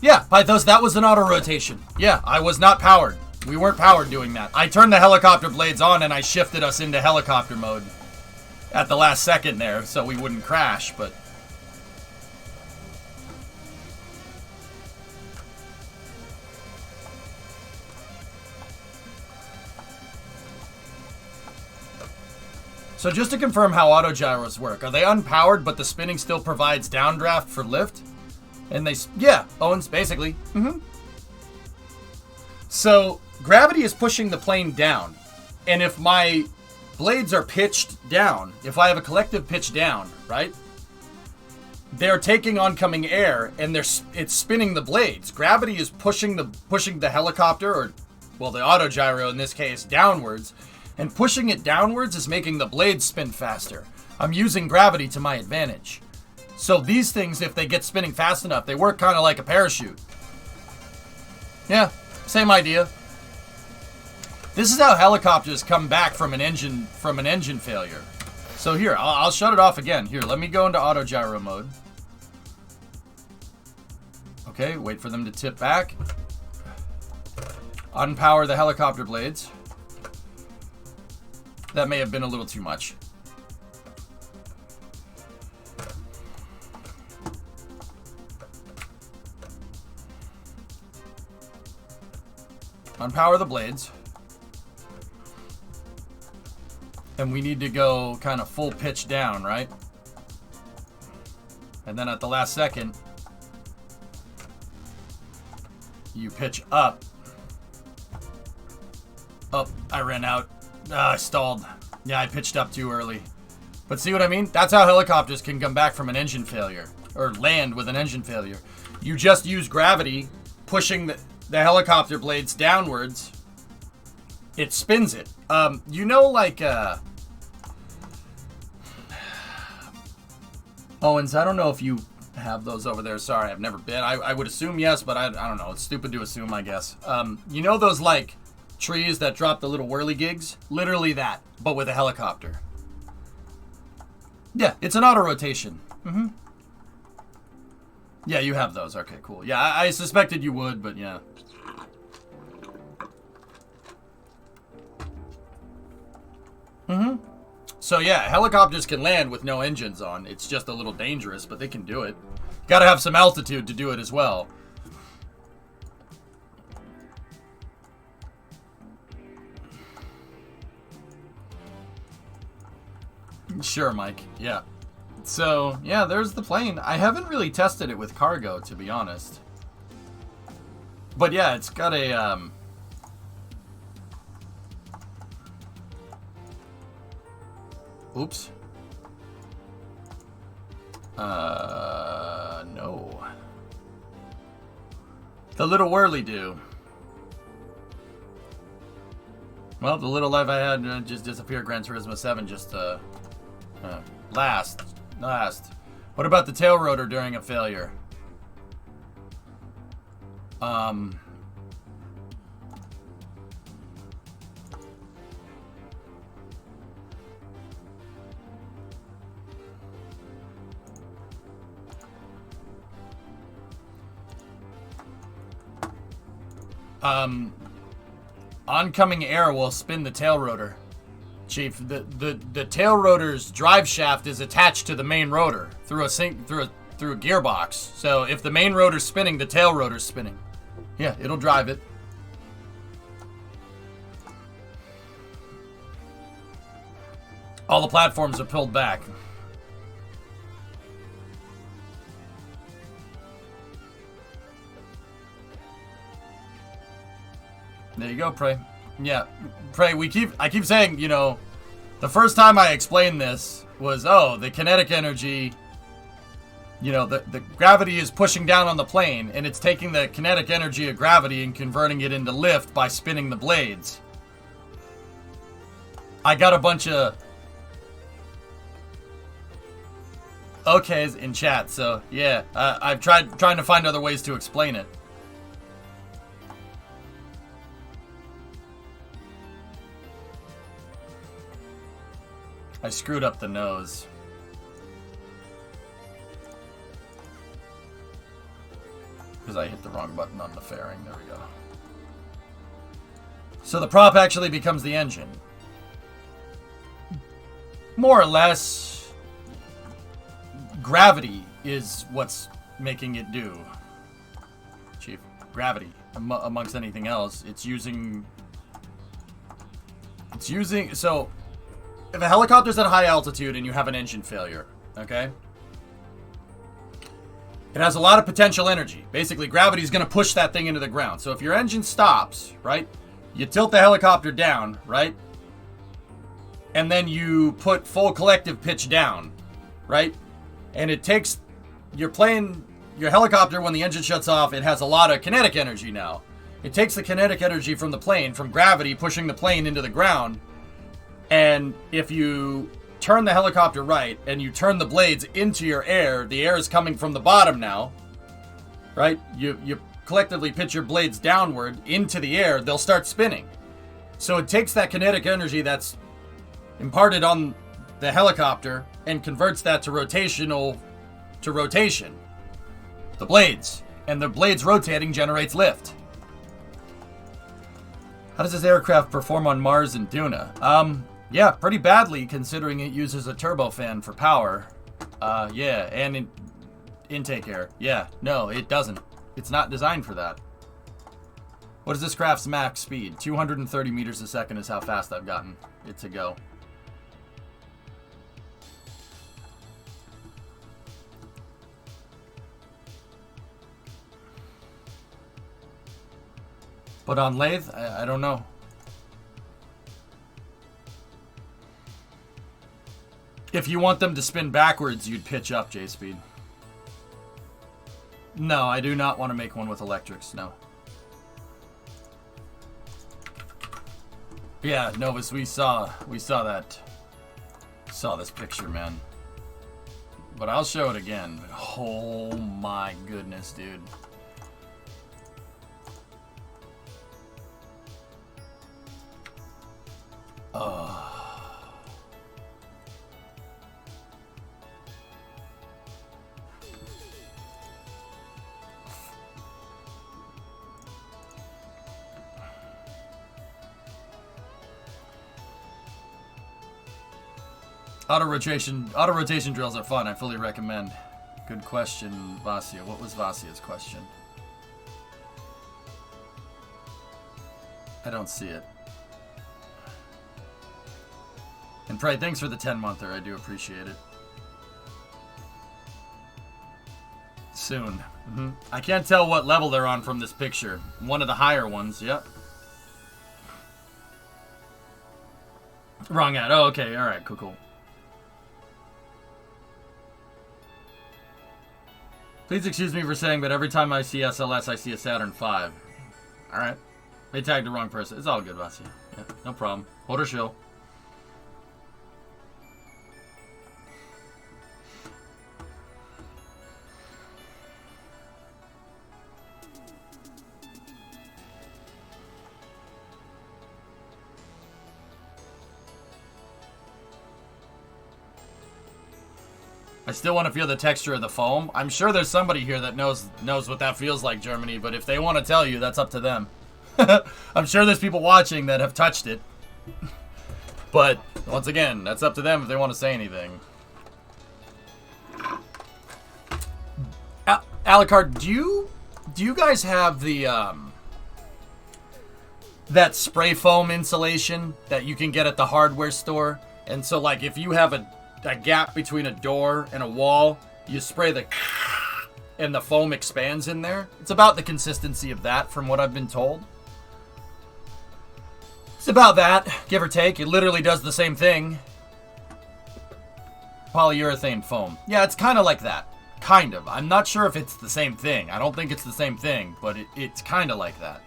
Yeah, Pythos, that was an auto rotation. Yeah, I was not powered. We weren't powered doing that. I turned the helicopter blades on and I shifted us into helicopter mode at the last second there so we wouldn't crash, but... So just to confirm how auto gyros work, are they unpowered but the spinning still provides downdraft for lift? And yeah, Owens, basically. So gravity is pushing the plane down. And if my blades are pitched down, if I have a collective pitch down, right? They're taking oncoming air and it's spinning the blades. Gravity is pushing the helicopter, or well, the auto gyro in this case, downwards. And pushing it downwards is making the blades spin faster. I'm using gravity to my advantage. So these things, if they get spinning fast enough, they work kind of like a parachute. Yeah, same idea. This is how helicopters come back from an engine failure. So here, I'll shut it off again. Here, let me go into auto gyro mode. Okay, wait for them to tip back. Unpower the helicopter blades. That may have been a little too much. Unpower the blades. And we need to go kind of full pitch down, right? And then at the last second, you pitch up. Oh, I ran out. I stalled. Yeah, I pitched up too early. But see what I mean? That's how helicopters can come back from an engine failure. Or land with an engine failure. You just use gravity pushing the helicopter blades downwards. It spins it. You know, like, Owens, I don't know if you have those over there. Sorry, I've never been. I would assume yes, but I don't know. It's stupid to assume, I guess. You know those, like, trees that drop the little whirly gigs? Literally that, but with a helicopter. Yeah, it's an auto rotation. Mm-hmm. Yeah, you have those. Okay, cool. Yeah, I suspected you would, but yeah. Mm-hmm. So yeah, helicopters can land with no engines on. It's just a little dangerous, but they can do it. Gotta have some altitude to do it as well. Sure, Mike. Yeah. So, yeah, there's the plane. I haven't really tested it with cargo, to be honest. But yeah, it's got a, Oops. No. The little whirly-do. Well, the little life I had just disappeared. Gran Turismo 7 just, last. What about the tail rotor during a failure? Oncoming air will spin the tail rotor. Chief, the tail rotor's drive shaft is attached to the main rotor through a gearbox. So if the main rotor's spinning, the tail rotor's spinning. Yeah, it'll drive it. All the platforms are pulled back. There you go, Prey. Yeah, Prey, I keep saying, you know, the first time I explained this was, oh, the kinetic energy, you know, the gravity is pushing down on the plane, and it's taking the kinetic energy of gravity and converting it into lift by spinning the blades. I got a bunch of okays in chat, so yeah, I've trying to find other ways to explain it. I screwed up the nose. Because I hit the wrong button on the fairing. There we go. So the prop actually becomes the engine. More or less, gravity is what's making it do. Chief, gravity. Amongst anything else, it's using... So... If a helicopter's at a high altitude and you have an engine failure, okay? It has a lot of potential energy. Basically, gravity's going to push that thing into the ground. So if your engine stops, right, you tilt the helicopter down, right? And then you put full collective pitch down, right? And it takes... Your helicopter, when the engine shuts off, it has a lot of kinetic energy now. It takes the kinetic energy from the plane, from gravity pushing the plane into the ground. And if you turn the helicopter right and you turn the blades into your air, the air is coming from the bottom now, right? You collectively pitch your blades downward into the air, they'll start spinning. So it takes that kinetic energy that's imparted on the helicopter and converts that to rotation. The blades. And the blades rotating generates lift. How does this aircraft perform on Mars and Duna? Yeah, pretty badly considering it uses a turbofan for power. Yeah, and intake air. Yeah, no, it doesn't. It's not designed for that. What is this craft's max speed? 230 meters a second is how fast I've gotten it to go. But on lathe, I don't know. If you want them to spin backwards, you'd pitch up, J-Speed. No, I do not want to make one with electrics, no. Yeah, Novus, we saw that. Saw this picture, man. But I'll show it again. Oh my goodness, dude. Auto rotation drills are fun. I fully recommend. Good question, Vasia. What was Vasia's question? I don't see it. And Pray, thanks for the 10-monther. I do appreciate it. Soon. I can't tell what level they're on from this picture. One of the higher ones, yep. Wrong ad. Oh, okay. All right. Cool. Please excuse me for saying, but every time I see SLS, I see a Saturn V. Alright. They tagged the wrong person. It's all good, Vasia. Yeah, no problem. Hold her chill. I still want to feel the texture of the foam. I'm sure there's somebody here that knows what that feels like, Germany, but if they want to tell you, that's up to them. I'm sure there's people watching that have touched it. But, once again, that's up to them if they want to say anything. Alucard, do you guys have the, that spray foam insulation that you can get at the hardware store? And so, like, if you have a gap between a door and a wall, you spray and the foam expands in there. It's about the consistency of that from what I've been told. It's about that, give or take. It literally does the same thing. Polyurethane foam. Yeah, it's kind of like that. Kind of. I'm not sure if it's the same thing. I don't think it's the same thing, but it's kind of like that.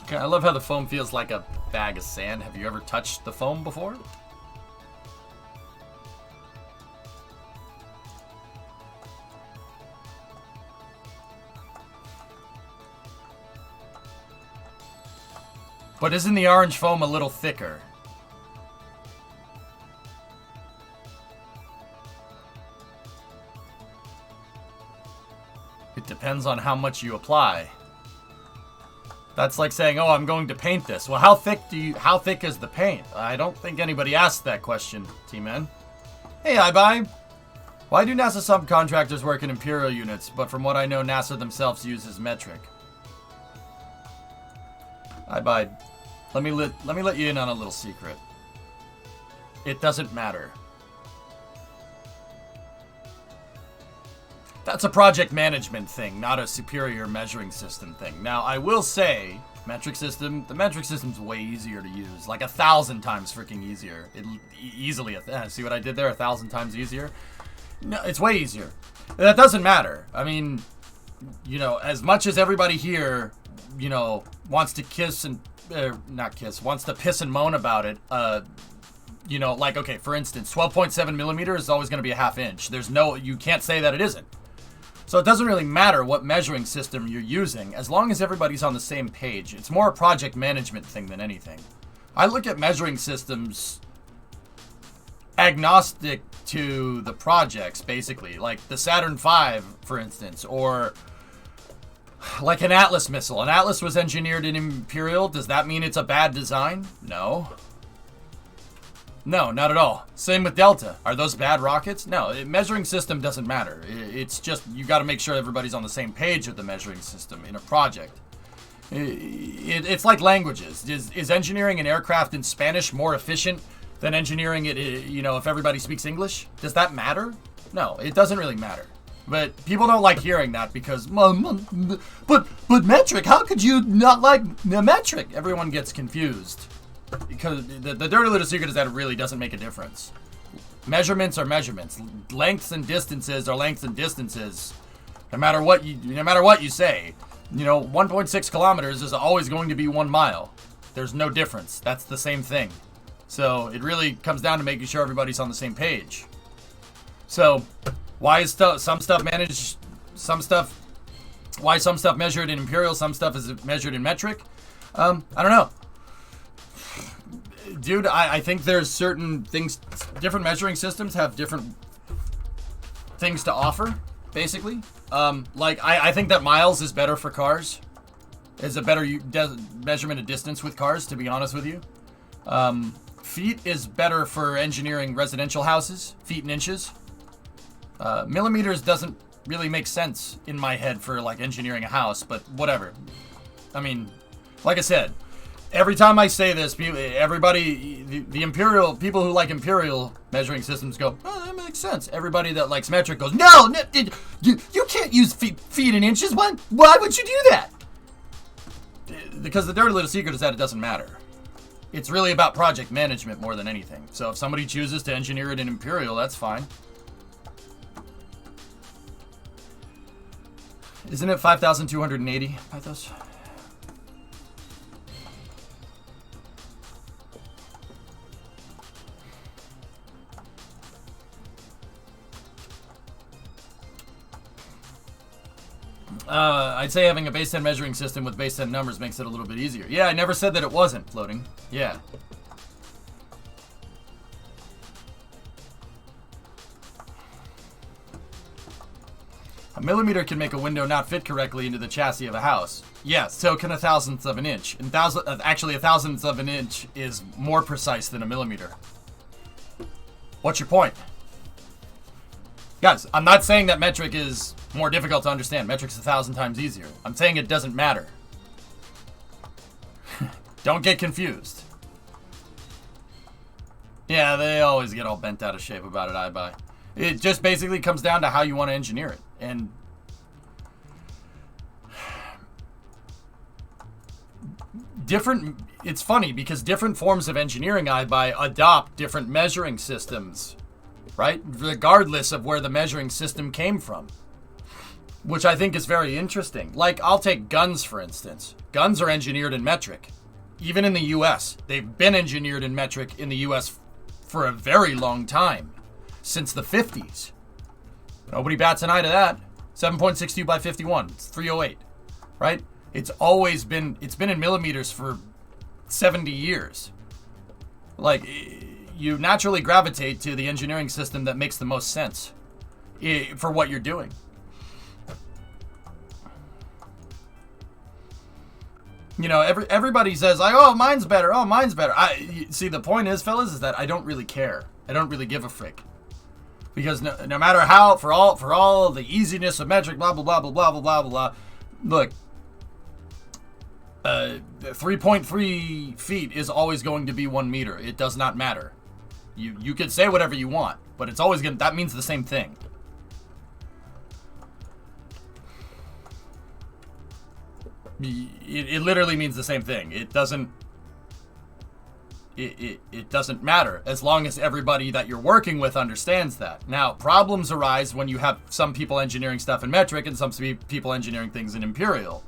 Okay, I love how the foam feels like a bag of sand. Have you ever touched the foam before? But isn't the orange foam a little thicker? It depends on how much you apply. That's like saying, "Oh, I'm going to paint this." Well, how thick is the paint? I don't think anybody asked that question, T-Man. Hey, iBuy. Why do NASA subcontractors work in imperial units, but from what I know, NASA themselves uses metric? iBuy. Let me let you in on a little secret. It doesn't matter. That's a project management thing, not a superior measuring system thing. Now, I will say, the metric system's way easier to use. Like 1,000 times freaking easier. Easily, see what I did there? 1,000 times easier? No, it's way easier. That doesn't matter. I mean, you know, as much as everybody here, you know, wants to wants to piss and moan about it, you know, like, okay, for instance, 12.7 millimeters is always going to be a ½ inch. You can't say that it isn't. So it doesn't really matter what measuring system you're using, as long as everybody's on the same page. It's more a project management thing than anything. I look at measuring systems agnostic to the projects, basically. Like the Saturn V, for instance, or like an Atlas missile. An Atlas was engineered in Imperial. Does that mean it's a bad design? No. No, not at all. Same with Delta. Are those bad rockets? No, measuring system doesn't matter. It's just you got to make sure everybody's on the same page with the measuring system in a project. It's like languages. Is engineering an aircraft in Spanish more efficient than engineering it, you know, if everybody speaks English? Does that matter? No, it doesn't really matter. But people don't like hearing that because, but metric, how could you not like the metric? Everyone gets confused. Because the dirty little secret is that it really doesn't make a difference. Measurements are measurements. Lengths and distances are lengths and distances. No matter what you say, 1.6 kilometers is always going to be 1 mile. There's no difference. That's the same thing. So it really comes down to making sure everybody's on the same page. So why is some stuff managed, why some stuff measured in imperial, some stuff is measured in metric? I don't know. Dude, I think there's certain things, different measuring systems have different things to offer, basically. I think that miles is better for cars. Is a better measurement of distance with cars, to be honest with you. Feet is better for engineering residential houses, feet and inches. Millimeters doesn't really make sense in my head for like engineering a house, but whatever. I mean, like I said, every time I say this, everybody, the imperial, people who like imperial measuring systems go, oh, that makes sense. Everybody that likes metric goes, no, you can't use feet and inches. Why would you do that? Because the dirty little secret is that it doesn't matter. It's really about project management more than anything. So if somebody chooses to engineer it in imperial, that's fine. Isn't it 5,280, Pythos? I'd say having a base 10 measuring system with base 10 numbers makes it a little bit easier. Yeah, I never said that it wasn't floating. Yeah. A millimeter can make a window not fit correctly into the chassis of a house. Yes, so can a thousandth of an inch. And actually, a thousandth of an inch is more precise than a millimeter. What's your point? Guys, I'm not saying that metric is more difficult to understand. Metric's 1,000 times easier. I'm saying it doesn't matter. Don't get confused. Yeah, they always get all bent out of shape about it, I buy. It just basically comes down to how you want to engineer it. And it's funny because different forms of engineering, I buy, adopt different measuring systems, right? Regardless of where the measuring system came from. Which I think is very interesting. Like, I'll take guns, for instance. Guns are engineered in metric. Even in the U.S. They've been engineered in metric in the U.S. for a very long time. Since the 50s. Nobody bats an eye to that. 7.62 by 51. It's 308. Right? It's been in millimeters for 70 years. Like, you naturally gravitate to the engineering system that makes the most sense for what you're doing. Everybody says, like, oh, mine's better. Oh, mine's better. See, the point is, fellas, is that I don't really care. I don't really give a frick. Because no matter how, for all the easiness of metric, blah, blah, blah, blah, blah, blah, blah, blah, look, 3.3 feet is always going to be 1 meter. It does not matter. You could say whatever you want, but it's always that means the same thing. It literally means the same thing. It doesn't matter as long as everybody that you're working with understands that. Now, problems arise when you have some people engineering stuff in metric and some people engineering things in imperial.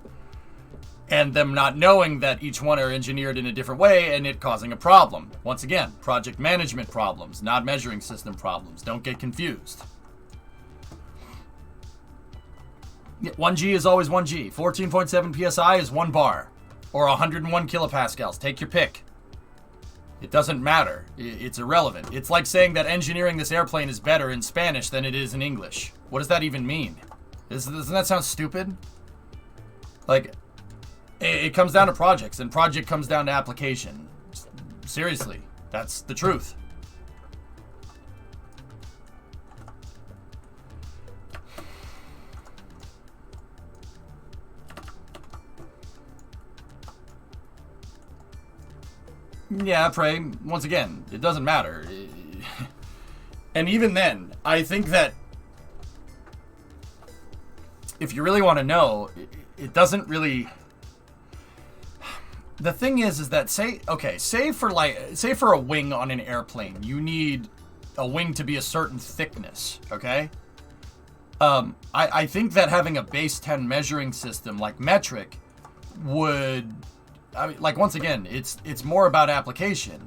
And them not knowing that each one are engineered in a different way and it causing a problem. Once again, project management problems, not measuring system problems. Don't get confused. 1G is always 1G. 14.7 psi is 1 bar. Or 101 kilopascals. Take your pick. It doesn't matter. It's irrelevant. It's like saying that engineering this airplane is better in Spanish than it is in English. What does that even mean? Doesn't that sound stupid? Like, it comes down to projects, and project comes down to application. Seriously. That's the truth. Yeah, Prey, once again, it doesn't matter. And even then, I think that if you really want to know, it doesn't really... The thing is that say for a wing on an airplane, you need a wing to be a certain thickness, okay? I think that having a base 10 measuring system like metric would, I mean, like, once again, it's more about application.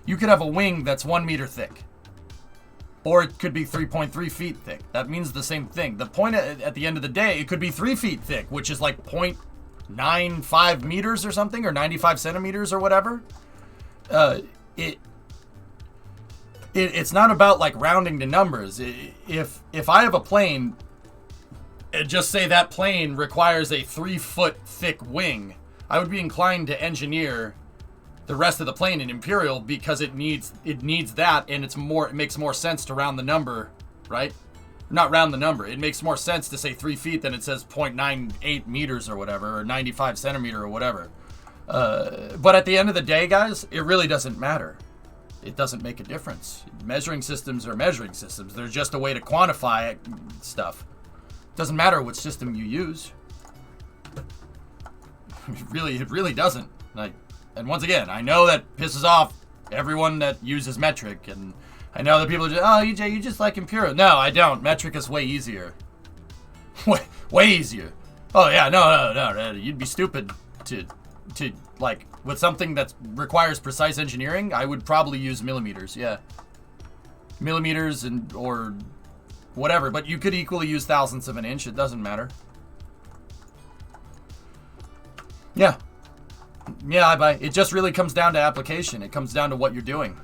You could have a wing that's 1 meter thick, or it could be 3.3 feet thick. That means the same thing. The point at the end of the day, it could be 3 feet thick, which is like 0.95 meters or something, or 95 centimeters or whatever. It's not about like rounding to numbers. If I have a plane, and just say that plane requires a 3 foot thick wing, I would be inclined to engineer the rest of the plane in Imperial because it needs that, and it makes more sense to round the number, right? Not round the number. It makes more sense to say 3 feet than it says 0.98 meters or whatever, or 95 centimeter or whatever. But at the end of the day, guys, it really doesn't matter. It doesn't make a difference. Measuring systems are measuring systems. They're just a way to quantify stuff. It doesn't matter which system you use. It really doesn't. And once again, I know that pisses off everyone that uses metric, and I know that people are just, oh, EJ, you just like Imperial. No, I don't. Metric is way easier. way easier. Oh yeah, no. You'd be stupid to like, with something that requires precise engineering. I would probably use millimeters. Yeah, millimeters or whatever. But you could equally use thousandths of an inch. It doesn't matter. Yeah, I buy. It just really comes down to application. It comes down to what you're doing.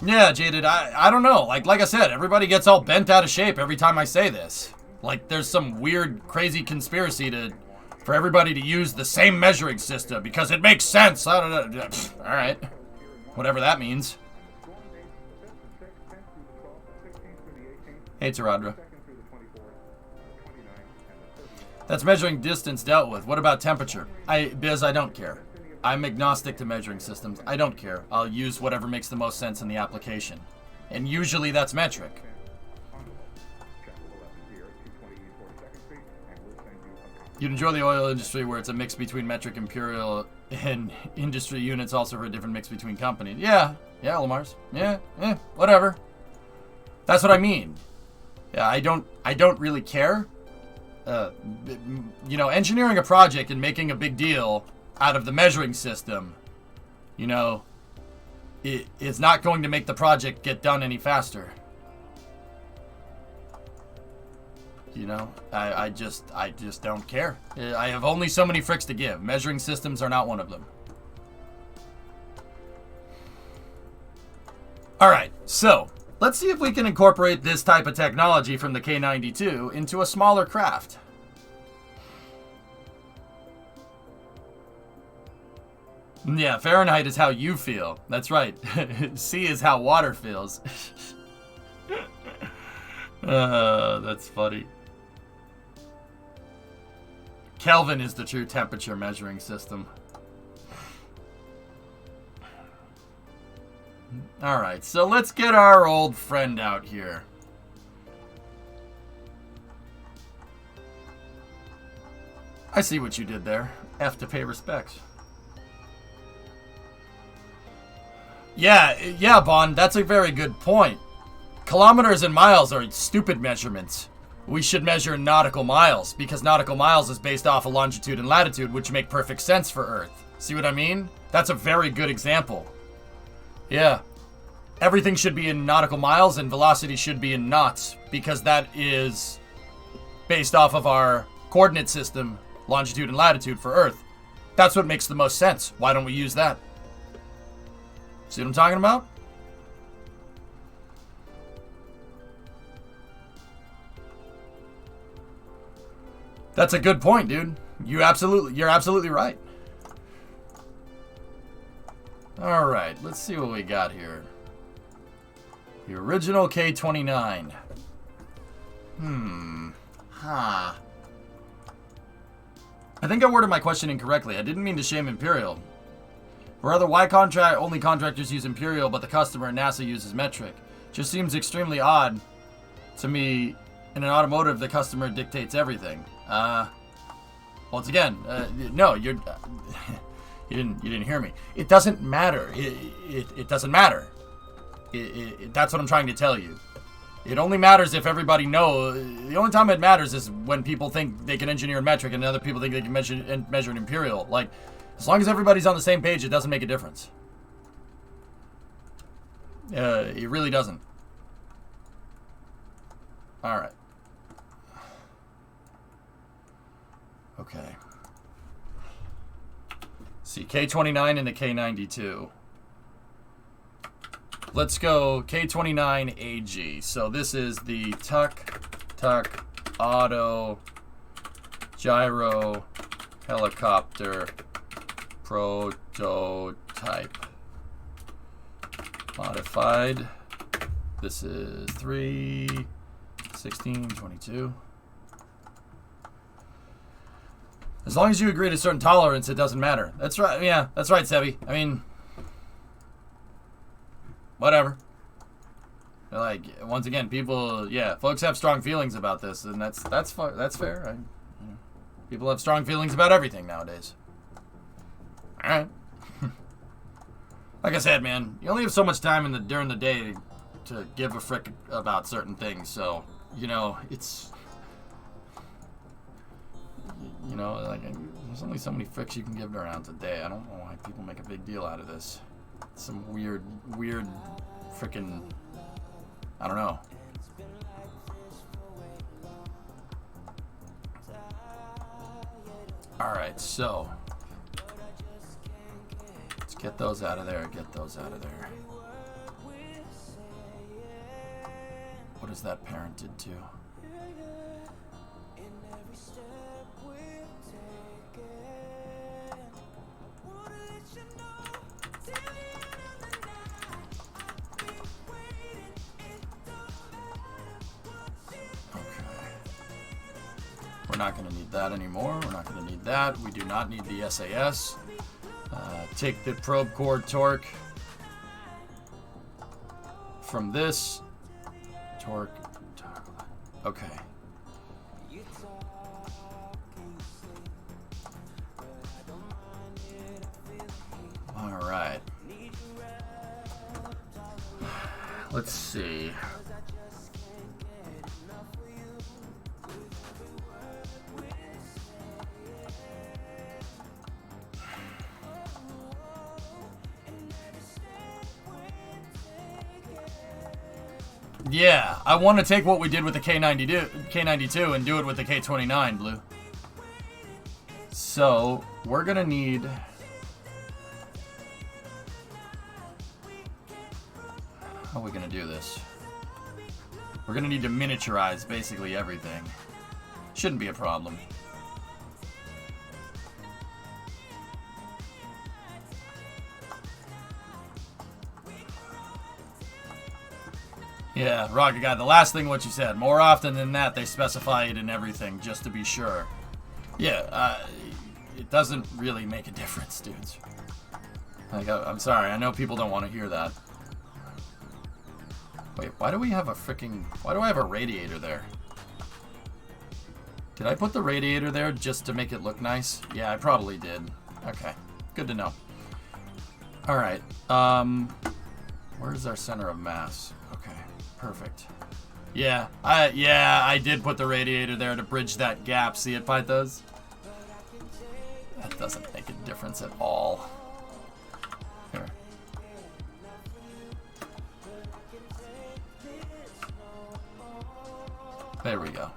Yeah, Jaded, I don't know. Like I said, everybody gets all bent out of shape every time I say this. Like, there's some weird, crazy conspiracy for everybody to use the same measuring system because it makes sense. I don't know. All right. Whatever that means. Hey, Taradra. That's measuring distance dealt with. What about temperature? Biz, I don't care. I'm agnostic to measuring systems. I don't care. I'll use whatever makes the most sense in the application. And usually that's metric. You'd enjoy the oil industry where it's a mix between metric, imperial, and industry units, also for a different mix between companies. Yeah, Lamar's. Yeah, whatever. That's what I mean. Yeah, I don't really care. Engineering a project and making a big deal out of the measuring system, it is not going to make the project get done any faster. I just don't care. I have only so many fricks to give. Measuring systems are not one of them. All right, so let's see if we can incorporate this type of technology from the K92 into a smaller craft. Yeah, Fahrenheit is how you feel. That's right. C is how water feels. That's funny. Kelvin is the true temperature measuring system. Alright, so let's get our old friend out here. I see what you did there. F to pay respects. Yeah, Bond, that's a very good point. Kilometers and miles are stupid measurements. We should measure in nautical miles, because nautical miles is based off of longitude and latitude, which make perfect sense for Earth. See what I mean? That's a very good example. Yeah. Everything should be in nautical miles, and velocity should be in knots, because that is based off of our coordinate system, longitude and latitude for Earth. That's what makes the most sense. Why don't we use that? See what I'm talking about? That's a good point, dude. You're absolutely right. All right, let's see what we got here. The original K29. I think I worded my question incorrectly. I didn't mean to shame Imperial. Or rather, why only contractors use Imperial, but the customer and NASA uses metric? Just seems extremely odd to me. In an automotive, the customer dictates everything. Once again, no, you didn't hear me. It doesn't matter. It doesn't matter. That's what I'm trying to tell you. It only matters if everybody knows. The only time it matters is when people think they can engineer in metric and other people think they can measure in imperial. Like, as long as everybody's on the same page, it doesn't make a difference. It really doesn't. All right. Okay. See, K29 and the K92. Let's go K29 AG. So this is the tuck auto gyro helicopter prototype. Modified. This is 3/16/22. As long as you agree to certain tolerance, it doesn't matter. That's right. Yeah, that's right, Sebi. I mean, whatever. Like, once again, people, yeah, folks have strong feelings about this, and that's fair. People have strong feelings about everything nowadays. All right. Like I said, man, you only have so much time during the day to give a frick about certain things. So, you know, it's, you know, like, there's only so many fricks you can give around a day. I don't know why people make a big deal out of this. It's some weird frickin', I don't know. All right, so let's get those out of there. Get those out of there. What is that parented to? We're not going to need that anymore. We're not going to need that. We do not need the SAS. Take the probe core torque from this. Torque. Okay. All right. Let's see. Yeah, I want to take what we did with the K92 and do it with the K29, Blue. So, we're going to need... How are we going to do this? We're going to need to miniaturize basically everything. Shouldn't be a problem. Yeah, Rocket Guy, the last thing what you said. More often than that, they specify it in everything, just to be sure. Yeah, it doesn't really make a difference, dudes. Like, I'm sorry, I know people don't want to hear that. Wait, why do we have a freaking... Why do I have a radiator there? Did I put the radiator there just to make it look nice? Yeah, I probably did. Okay, good to know. Alright, where's our center of mass? Okay. Perfect. Yeah, I did put the radiator there to bridge that gap. See it, Pythos? That doesn't make a difference at all. Here. There we go.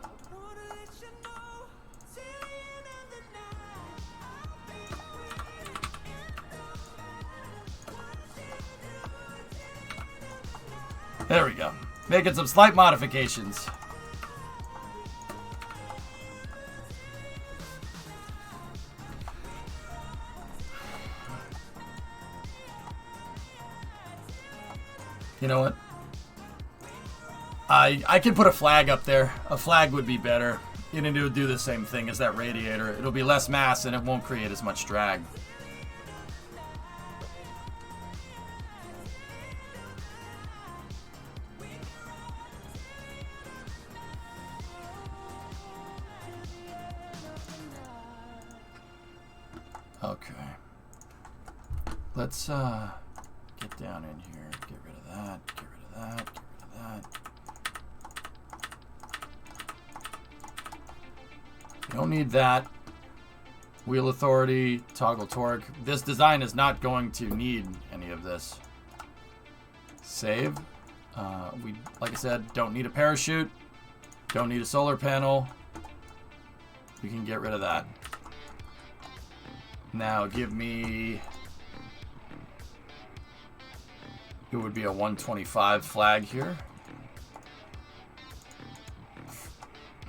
There we go. Making some slight modifications. You know what? I can put a flag up there. A flag would be better. And it would do the same thing as that radiator. It'll be less mass and it won't create as much drag. Okay. Let's get down in here. Get rid of that. Get that. Get rid of that. You don't need that. Wheel authority, toggle torque. This design is not going to need any of this. Save. We, like I said, don't need a parachute. Don't need a solar panel. We can get rid of that. Now give me... It would be a 125 flag here.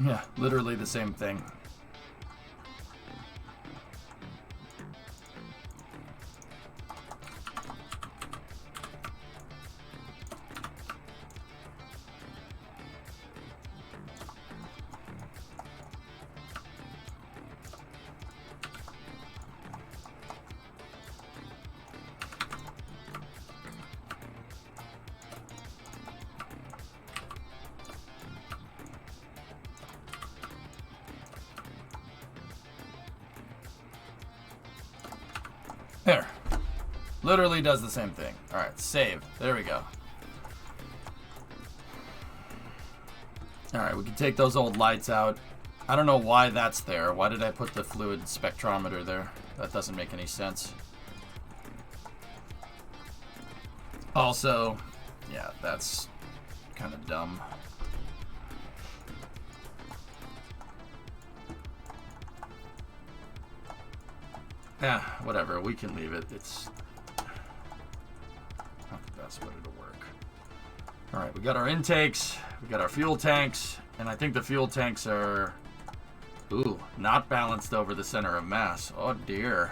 Yeah, literally the same thing. There. Literally does the same thing. Alright, save. There we go. Alright, we can take those old lights out. I don't know why that's there. Why did I put the fluid spectrometer there? That doesn't make any sense. Also, yeah, that's kind of dumb. Yeah, whatever. We can leave it. It's not the best way to work. All right, we got our intakes. We got our fuel tanks. And I think the fuel tanks are, ooh, not balanced over the center of mass. Oh, dear.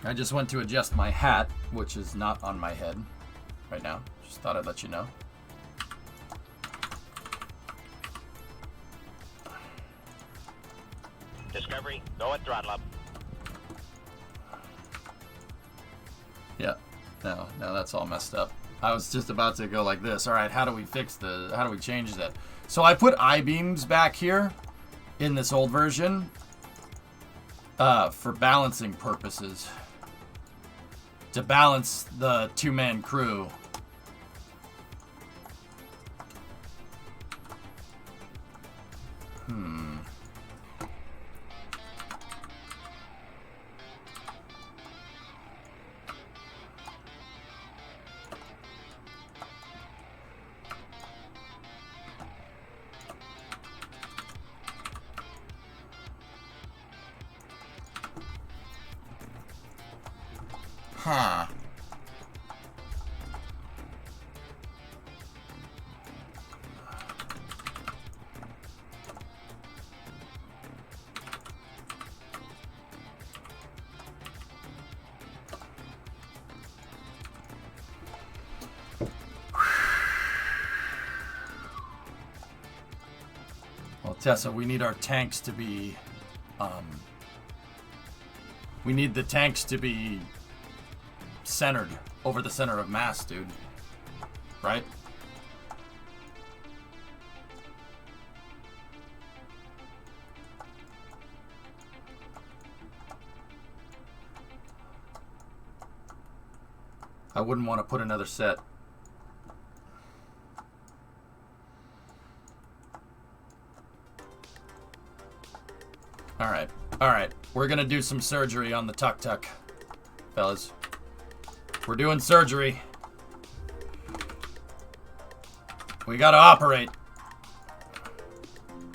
I just went to adjust my hat, which is not on my head right now. Just thought I'd let you know.
Discovery, go at throttle up.
Yeah, no, that's all messed up. I was just about to go like this. All right, how do we change that? So I put I-beams back here in this old version for balancing purposes. To balance the two-man crew. Huh. Well, Tessa, we need our tanks to be, we need the tanks to be centered over the center of mass, dude. Right? I wouldn't want to put another set. Alright. Alright. We're gonna do some surgery on the tuk-tuk, fellas. We're doing surgery. We gotta operate.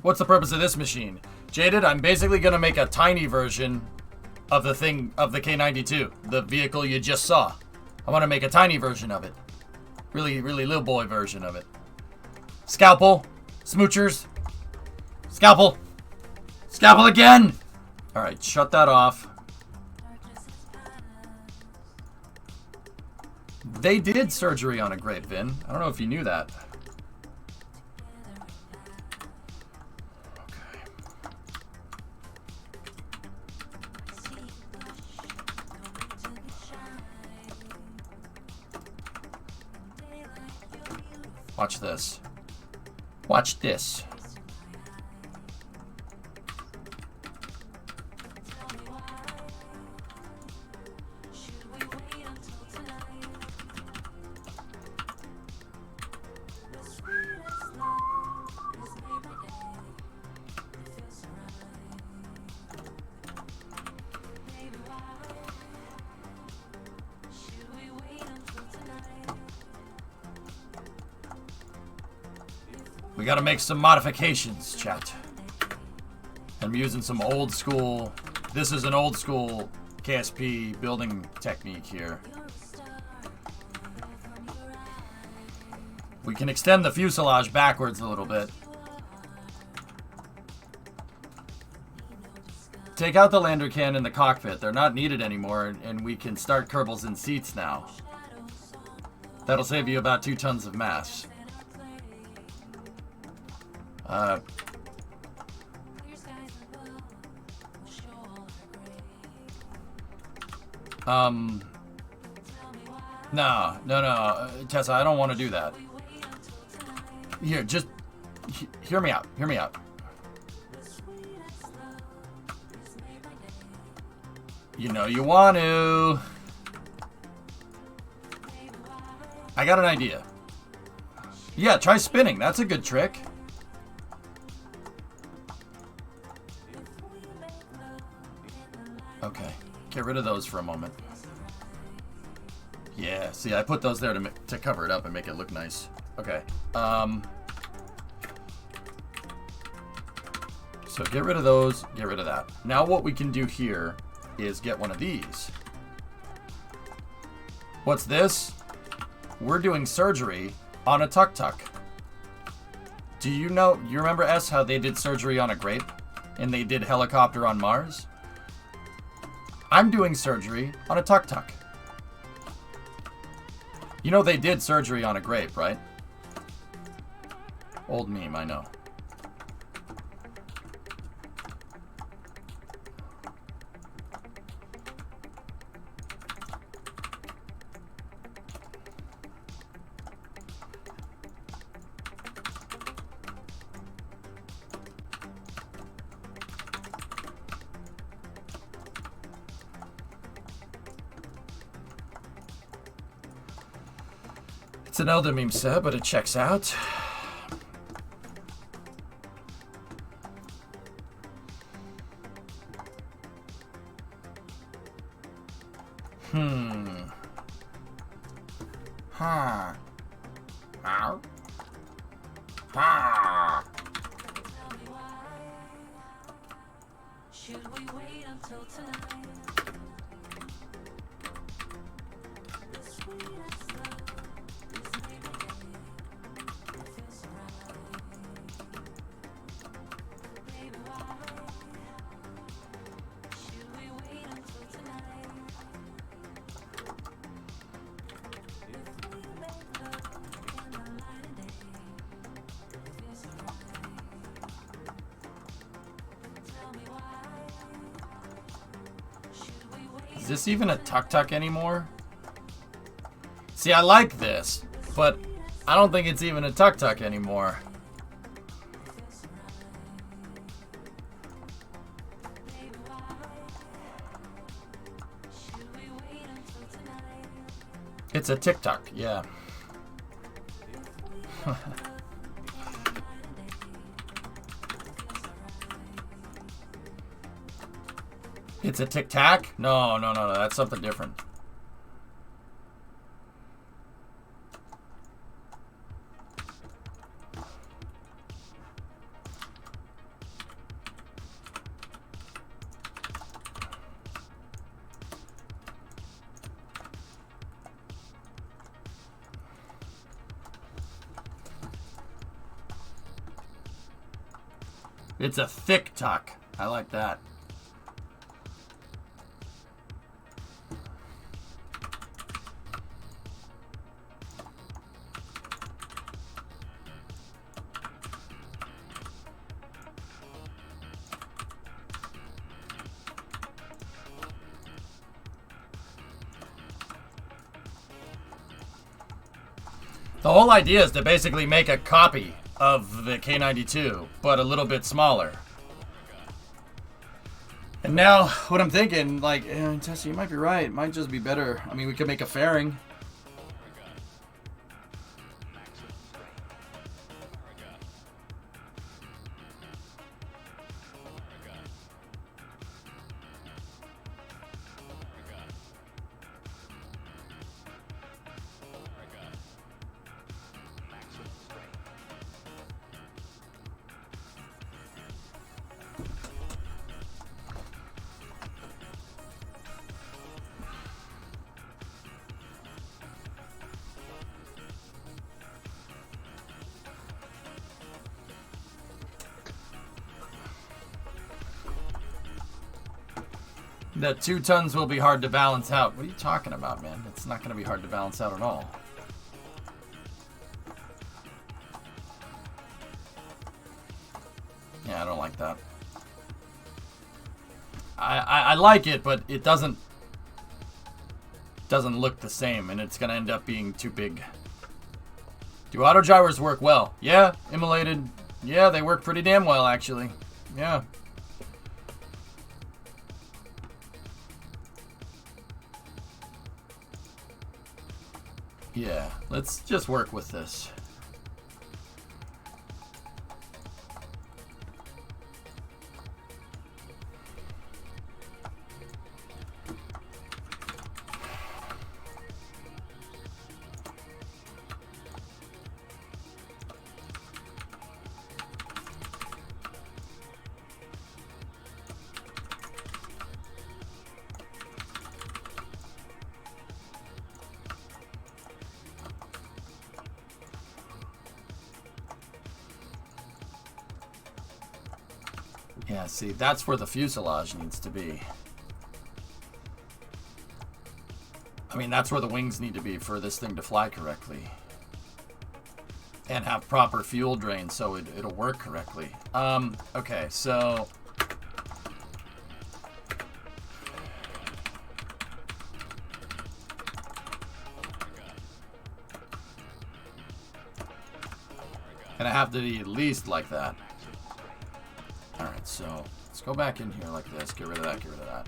What's the purpose of this machine? Jaded, I'm basically gonna make a tiny version of the thing, of the K92, the vehicle you just saw. I want to make a tiny version of it. Really, really little boy version of it. Scalpel. Smoochers. Scalpel. Scalpel again! Alright, shut that off. They did surgery on a Great Vin. I don't know if you knew that. Okay. Watch this. Watch this. We gotta make some modifications, chat. I'm using some old school, this is an old school KSP building technique here. We can extend the fuselage backwards a little bit. Take out the lander can in the cockpit. They're not needed anymore, and we can start Kerbals in seats now. That'll save you about 2 tons of mass. No, Tessa, I don't want to do that. Here, just hear me out. Hear me out. You know you want to. I got an idea. Yeah, try spinning. That's a good trick. Okay, get rid of those for a moment. Yeah, see, I put those there to cover it up and make it look nice. Okay. So get rid of those, get rid of that. Now what we can do here is get one of these. What's this? We're doing surgery on a tuk-tuk. Do you know, you remember, S, how they did surgery on a grape? And they did helicopter on Mars? I'm doing surgery on a tuk-tuk. You know they did surgery on a grape, right? Old meme, I know. It's an elder meme, sir, but it checks out.
Should we wait until tonight? The sweetest love is maybe it feels right. Baby, why should we wait until tonight? If we make love in the light of day, it feels right. Tell me why.
Is this even a tuk-tuk anymore? See, I like this, but I don't think it's even a tuk-tuk anymore. It's a tic-tac, yeah. It's a tic-tac? No, that's something different. It's a thick tuck. I like that. The whole idea is to basically make a copy of the K92, but a little bit smaller. And now, what I'm thinking, like, Tessa, you might be right. It might just be better. I mean, we could make a fairing. The 2 tons will be hard to balance out. What are you talking about, man? It's not going to be hard to balance out at all. Yeah, I don't like that. I like it, but it doesn't look the same, and it's going to end up being too big. Do auto gyros work well? Yeah, immolated. Yeah, they work pretty damn well, actually. Yeah. Yeah, let's just work with this. Yeah, see, that's where the fuselage needs to be. I mean, that's where the wings need to be for this thing to fly correctly. And have proper fuel drain so it'll work correctly. Okay, so... Gonna have to be at least like that. Alright, so let's go back in here like this. Get rid of that, get rid of that.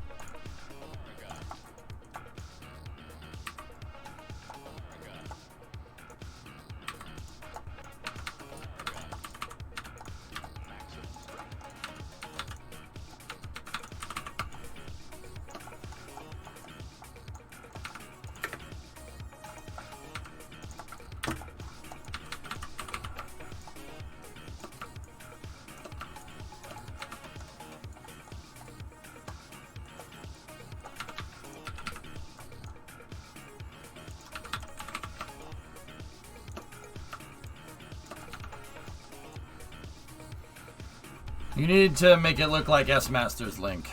You need to make it look like S-Master's Link.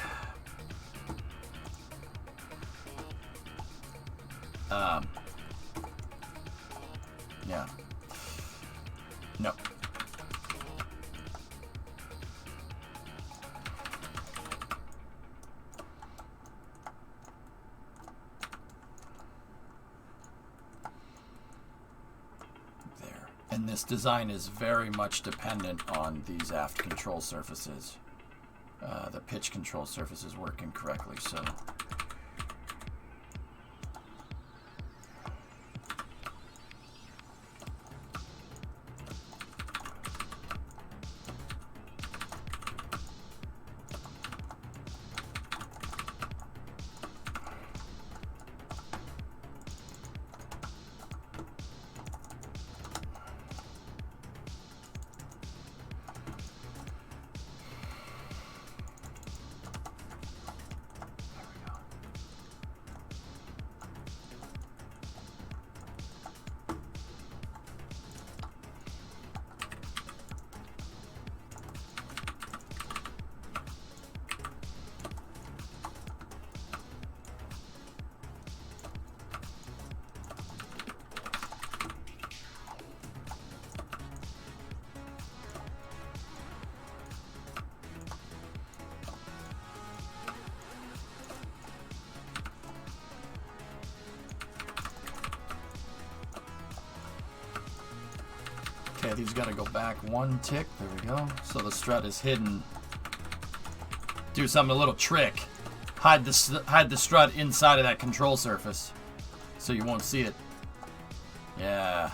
Yeah. No. There. And this design is very much dependent on these aft control surfaces. The pitch control surfaces working correctly, so... Okay, these got to go back one tick. There we go. So the strut is hidden. Do something, a little trick. Hide the strut inside of that control surface, so you won't see it. Yeah.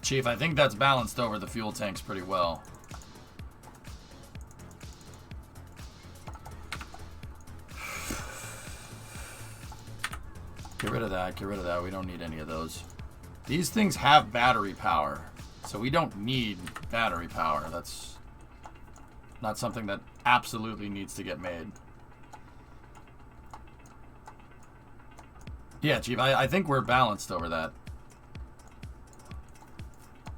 Chief, I think that's balanced over the fuel tanks pretty well. Get rid of that, get rid of that. We don't need any of those. These things have battery power, so we don't need battery power. That's not something that absolutely needs to get made. Yeah, Chief, I think we're balanced over that.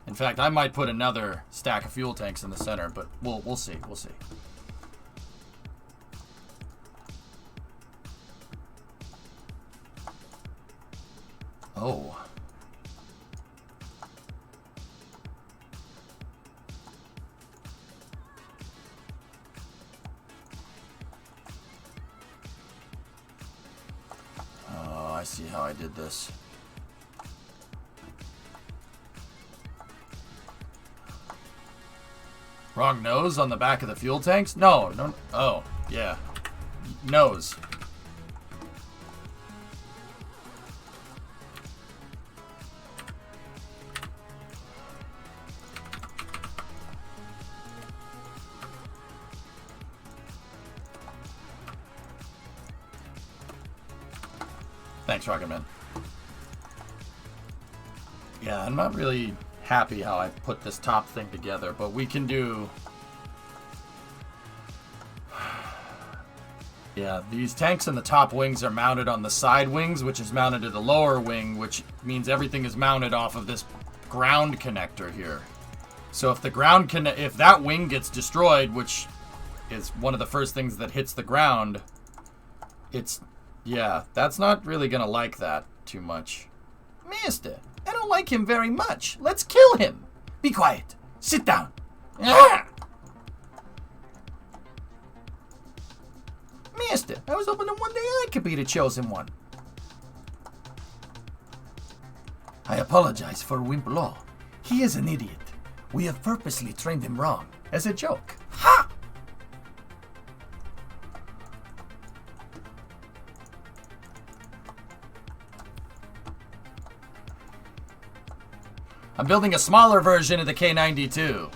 In fact, I might put another stack of fuel tanks in the center, but we'll see. We'll see. Oh. Oh, I see how I did this. Wrong nose on the back of the fuel tanks? No. Oh, yeah. Nose. Thanks, Rocketman. Yeah, I'm not really happy how I put this top thing together, but we can do... Yeah, these tanks in the top wings are mounted on the side wings, which is mounted to the lower wing, which means everything is mounted off of this ground connector here. So if the ground if that wing gets destroyed, which is one of the first things that hits the ground, it's... Yeah, that's not really gonna like that too much. Mister, I don't like him very much. Let's kill him. Be quiet. Sit down. Ah! Mister, I was hoping that one day I could be the chosen one. I apologize for Wimp Law. He is an idiot. We have purposely trained him wrong, as a joke. Ha! I'm building a smaller version of the K92.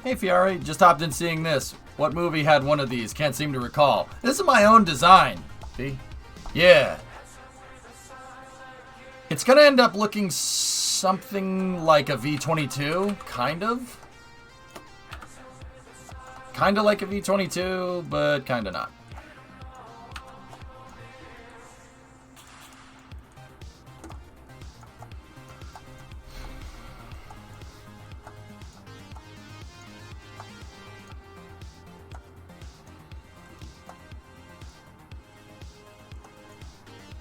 Hey Fiore, just hopped in seeing this. What movie had one of these? Can't seem to recall. This is my own design. See? Yeah. It's gonna end up looking something like a V22, kind of. Kinda like a V22, but kinda not.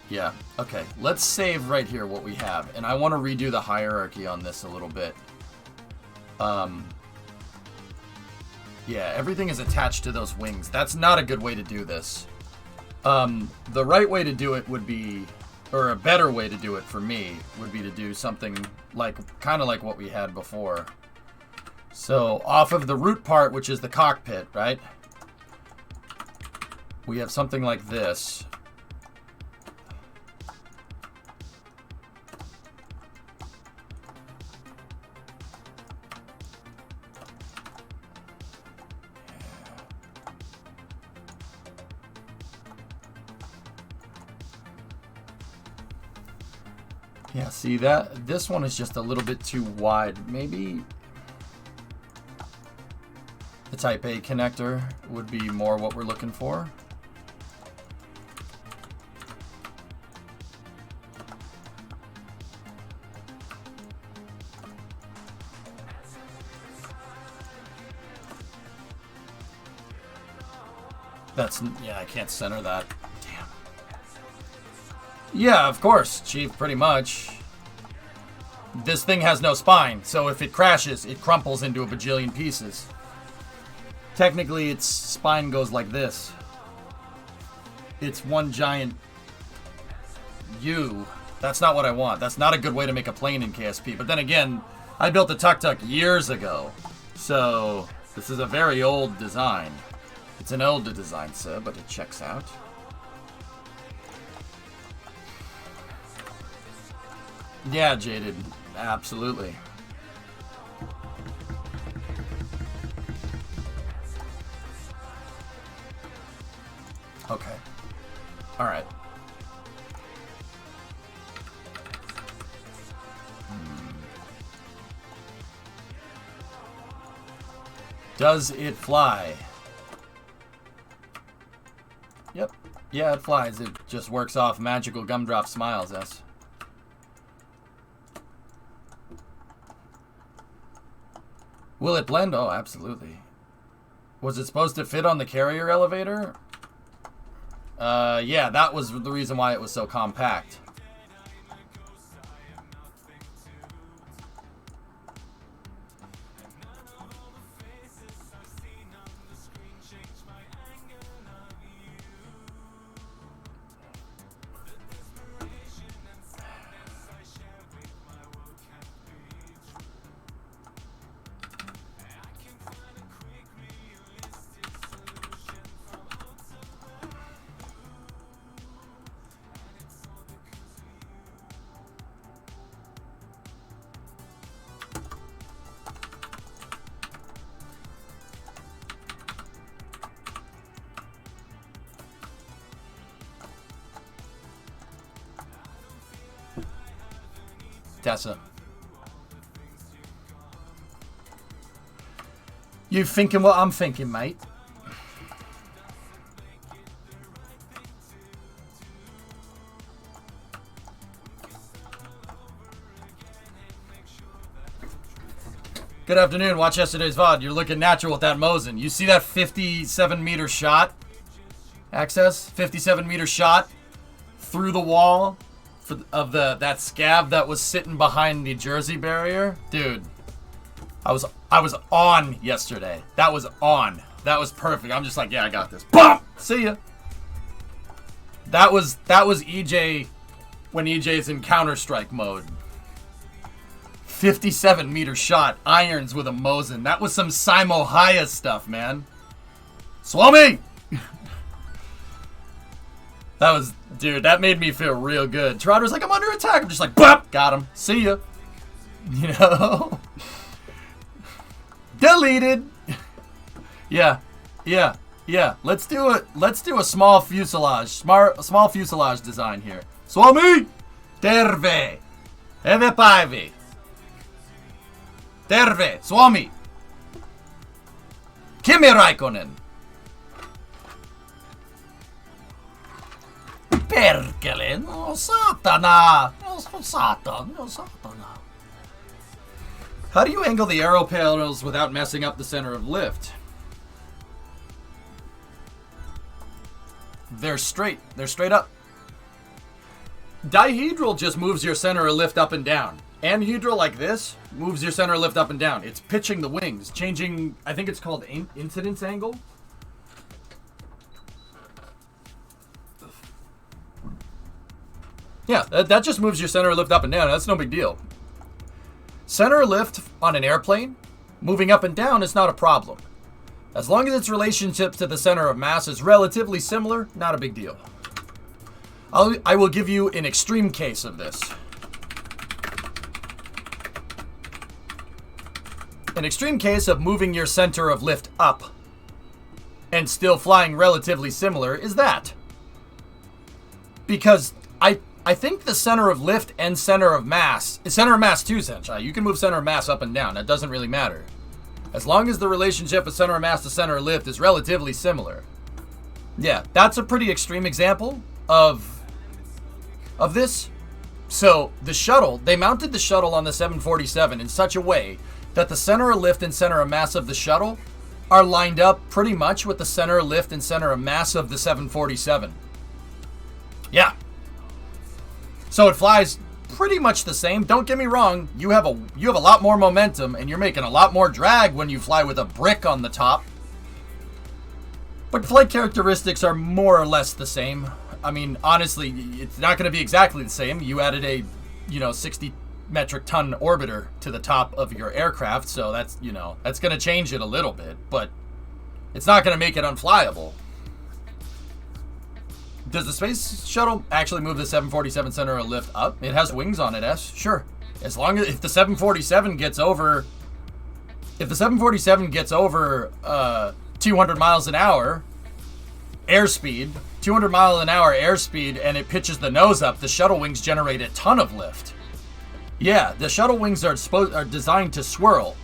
Yeah, okay. Let's save right here what we have. And I want to redo the hierarchy on this a little bit. Yeah, everything is attached to those wings. That's not a good way to do this. The right way to do it would be, or a better way to do it for me, would be to do something like, kind of like what we had before. So, off of the root part, which is the cockpit, right? We have something like this. Yeah, see that? This one is just a little bit too wide. Maybe the Type A connector would be more what we're looking for. Yeah, I can't center that. Damn. Yeah, of course, Chief, pretty much. This thing has no spine, so if it crashes, it crumples into a bajillion pieces. Technically, its spine goes like this. It's one giant U. That's not what I want. That's not a good way to make a plane in KSP. But then again, I built a tuk-tuk years ago. So, this is a very old design. It's an older design, sir, but it checks out. Yeah, Jaded. Absolutely. Okay. All right. Does it fly? Yep. Yeah, it flies. It just works off magical gumdrop smiles, yes. Will it blend? Oh, absolutely. Was it supposed to fit on the carrier elevator? Yeah, that was the reason why it was so compact. Tessa. You thinking what I'm thinking, mate? Good afternoon. Watch yesterday's VOD. You're looking natural with that Mosin. You see that 57-meter shot? Access? 57-meter shot through the wall of that scab that was sitting behind the Jersey barrier? Dude, I was on yesterday. That was on. That was perfect. I'm just like, yeah, I got this. Boom! See ya. That was EJ when EJ's in Counter-Strike mode. 57-meter shot, irons with a Mosin. That was some Simo Haya stuff, man. Swami! That was, dude, that made me feel real good. Trotters like, I'm under attack. I'm just like, bop, got him. See ya. You know? Deleted. Yeah. Let's do a small fuselage. Small fuselage design here. Swami! Terve. Eve paive. Terve. Swami. Kimi Raikkonen. Perkele, no satana! No satana. How do you angle the arrow panels without messing up the center of lift? They're straight. They're straight up. Dihedral just moves your center of lift up and down. Anhedral, like this, moves your center of lift up and down. It's pitching the wings, changing, I think it's called incidence angle. Yeah, that just moves your center of lift up and down. That's no big deal. Center of lift on an airplane, moving up and down is not a problem. As long as its relationship to the center of mass is relatively similar, not a big deal. I will give you an extreme case of this. An extreme case of moving your center of lift up and still flying relatively similar is that. Because I think the center of lift and center of mass too, Senchai. You can move center of mass up and down. That doesn't really matter. As long as the relationship of center of mass to center of lift is relatively similar. Yeah, that's a pretty extreme example of this. So the shuttle, they mounted the shuttle on the 747 in such a way that the center of lift and center of mass of the shuttle are lined up pretty much with the center of lift and center of mass of the 747. Yeah. So it flies pretty much the same. Don't get me wrong, you have a lot more momentum and you're making a lot more drag when you fly with a brick on the top. But flight characteristics are more or less the same. I mean, honestly, it's not going to be exactly the same. You added a, 60 metric ton orbiter to the top of your aircraft, so that's, that's going to change it a little bit, but it's not going to make it unflyable. Does the space shuttle actually move the 747 center of lift up? It has wings on it, sure. As long as if the 747 gets over 200 miles an hour airspeed, 200 mile an hour airspeed, and it pitches the nose up, the shuttle wings generate a ton of lift. Yeah, the shuttle wings are designed to swirl.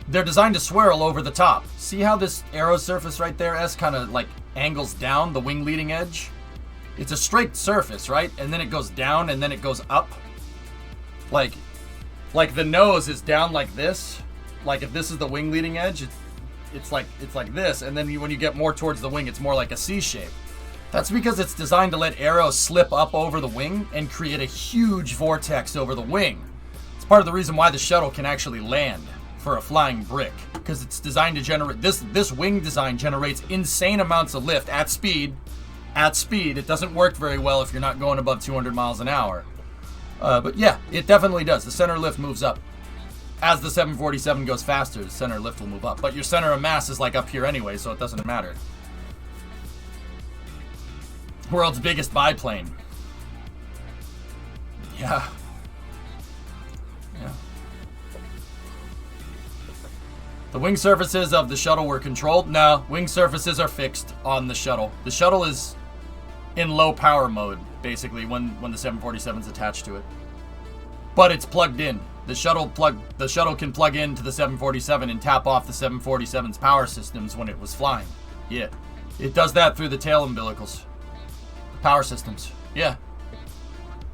They're designed to swirl over the top. See how this aero surface right there, kind of like angles down the wing leading edge? It's a straight surface, right? And then it goes down and then it goes up. Like the nose is down like this. Like if this is the wing leading edge, it's like this, and then when you get more towards the wing, it's more like a C shape. That's because it's designed to let aero slip up over the wing and create a huge vortex over the wing. It's part of the reason why the shuttle can actually land for a flying brick, because it's designed to generate this wing design generates insane amounts of lift at speed. It doesn't work very well if you're not going above 200 miles an hour. But yeah, it definitely does. The center lift moves up. As the 747 goes faster, the center lift will move up. But your center of mass is like up here anyway, so it doesn't matter. World's biggest biplane. Yeah. The wing surfaces of the shuttle were controlled. No, wing surfaces are fixed on the shuttle. The shuttle is in low power mode, basically, when the 747 is attached to it. But it's plugged in. The shuttle can plug into the 747 and tap off the 747's power systems when it was flying. Yeah. It does that through the tail umbilicals. Power systems. Yeah.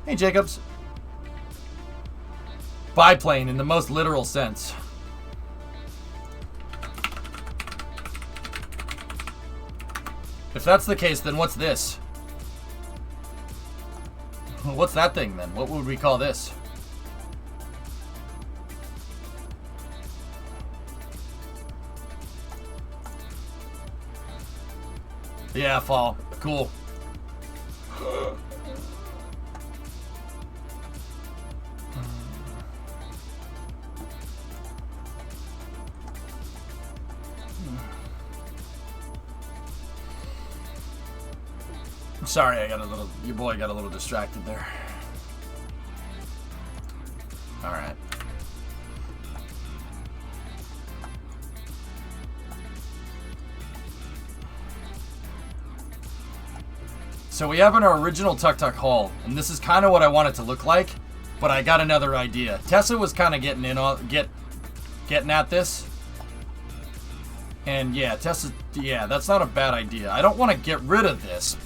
Hey, Jacobs. Biplane in the most literal sense. If that's the case, then what's this? What's that thing then? What would we call this? Yeah, fall. Cool. Sorry, your boy got a little distracted there. All right. So we have our original tuk-tuk hull, and this is kind of what I want it to look like, but I got another idea. Tessa was kind of getting at this. And yeah, that's not a bad idea. I don't want to get rid of this.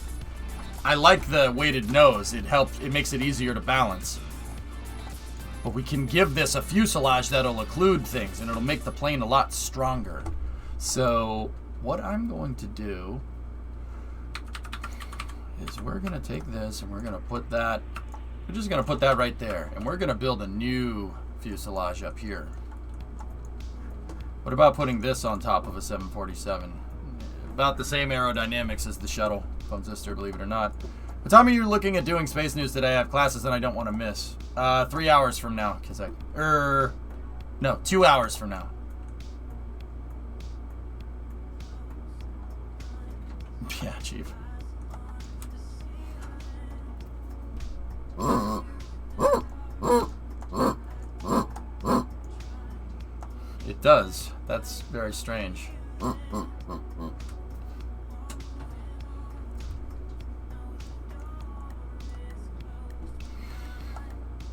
I like the weighted nose. It makes it easier to balance. But we can give this a fuselage that'll occlude things, and it'll make the plane a lot stronger. So what I'm going to do is we're going to take this and we're going to put that, we're just going to put that right there, and we're going to build a new fuselage up here. What about putting this on top of a 747? About the same aerodynamics as the shuttle. Phone sister, believe it or not. What time are you looking at doing space news today? I have classes that I don't want to miss. 3 hours from now, no, 2 hours from now. Yeah, Chief. It does. That's very strange.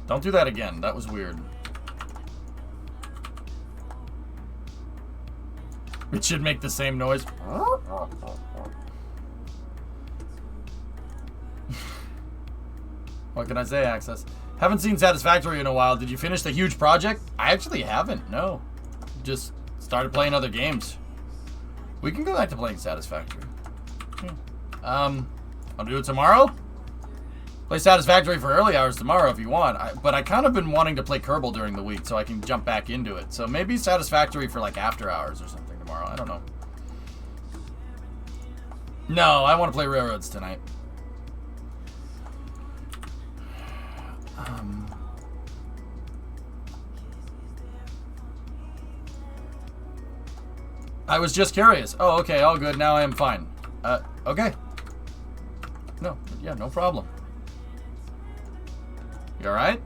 Don't do that again. That was weird. It should make the same noise. What can I say, Access? Haven't seen Satisfactory in a while. Did you finish the huge project? I actually haven't, no. Just started playing other games. We can go back to playing Satisfactory. I'll do it tomorrow. Play Satisfactory for early hours tomorrow if you want. But I kind of been wanting to play Kerbal during the week so I can jump back into it. So maybe Satisfactory for like after hours or something tomorrow. I don't know. No, I want to play Railroads tonight. I was just curious. Oh, okay, all good. Now I am fine. Okay. No, yeah, no problem. You alright?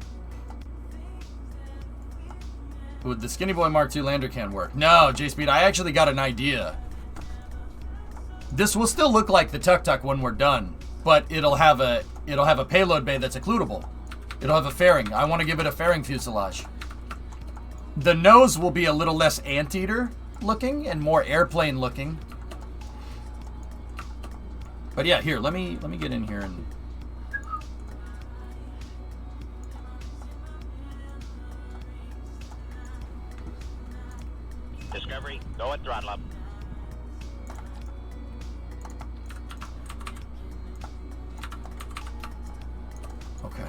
Would the Skinny Boy Mark II lander can work? No, J-Speed, I actually got an idea. This will still look like the Tuk Tuk when we're done, but it'll have a payload bay that's occludable. It'll have a fairing. I want to give it a fairing fuselage. The nose will be a little less anteater looking and more airplane looking. But yeah, here, let me get in here and
Discovery, go at throttle up.
okay.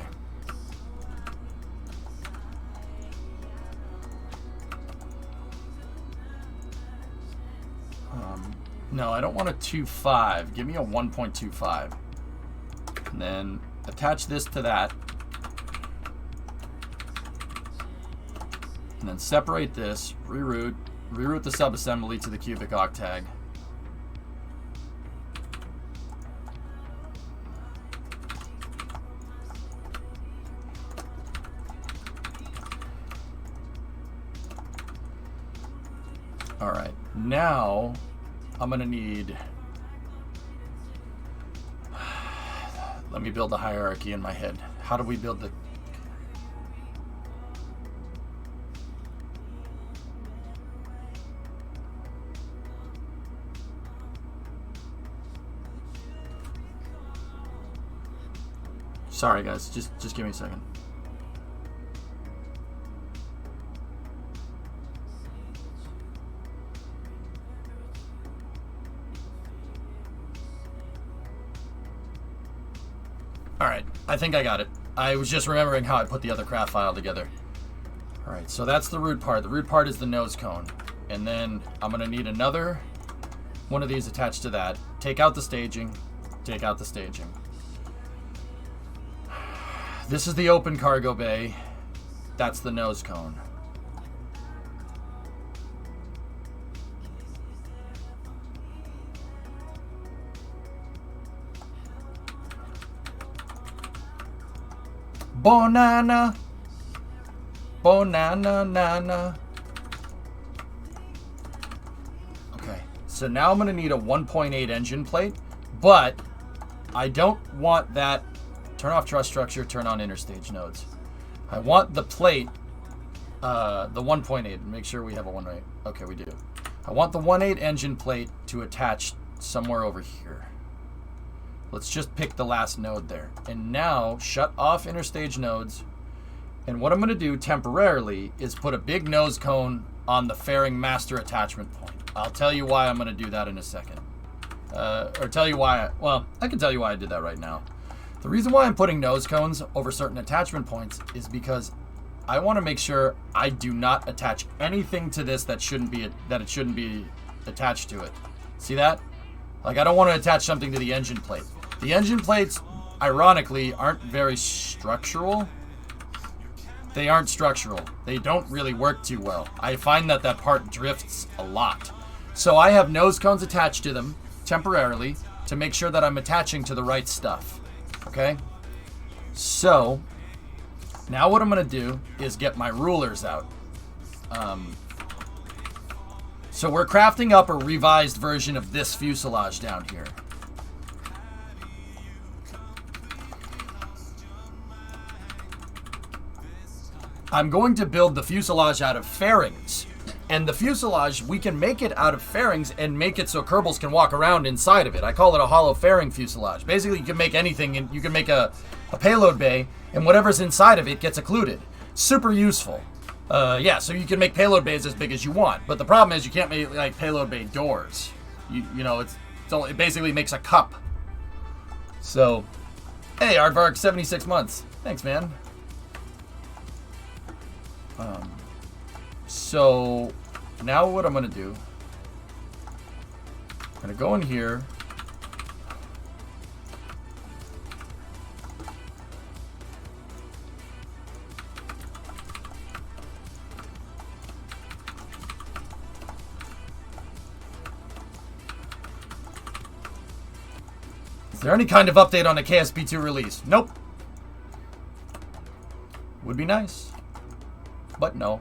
No, I don't want a 2.5. Give me a 1.25. And then attach this to that. And then separate this, reroute the subassembly to the cubic octag. All right, now I'm gonna need, let me build the hierarchy in my head. How do we build the, sorry guys, just give me a second. Alright, I think I got it. I was just remembering how I put the other craft file together. Alright, so that's the root part. The root part is the nose cone. And then I'm going to need another one of these attached to that. Take out the staging. Take out the staging. This is the open cargo bay. That's the nose cone. Bonana. Bonana nana. Okay, so now I'm gonna need a 1.8 engine plate, but I don't want that. Turn off truss structure, turn on interstage nodes. I want the plate, the 1.8. Make sure we have a 1.8. Okay, we do. I want the 1.8 engine plate to attach somewhere over here. Let's just pick the last node there. And now shut off interstage nodes. And what I'm going to do temporarily is put a big nose cone on the fairing master attachment point. I'll tell you why I'm going to do that in a second. Or tell you why, well, I can tell you why I did that right now. The reason why I'm putting nose cones over certain attachment points is because I want to make sure I do not attach anything to this that shouldn't be attached to it. See that? Like, I don't want to attach something to the engine plate. The engine plates, ironically, aren't very structural. They aren't structural. They don't really work too well. I find that that part drifts a lot. So I have nose cones attached to them temporarily to make sure that I'm attaching to the right stuff. Okay? So, now what I'm going to do is get my rulers out. So we're crafting up a revised version of this fuselage down here. I'm going to build the fuselage out of fairings. And the fuselage, we can make it out of fairings and make it so Kerbals can walk around inside of it. I call it a hollow fairing fuselage. Basically, you can make anything, and you can make a payload bay, and whatever's inside of it gets occluded. Super useful. Yeah, so you can make payload bays as big as you want, but the problem is you can't make like payload bay doors. You know, it basically makes a cup. So, hey, Aardvark, 76 months. Thanks, man. So now what I'm gonna do? I'm gonna go in here. Is there any kind of update on the KSP2 release? Nope. Would be nice, but no.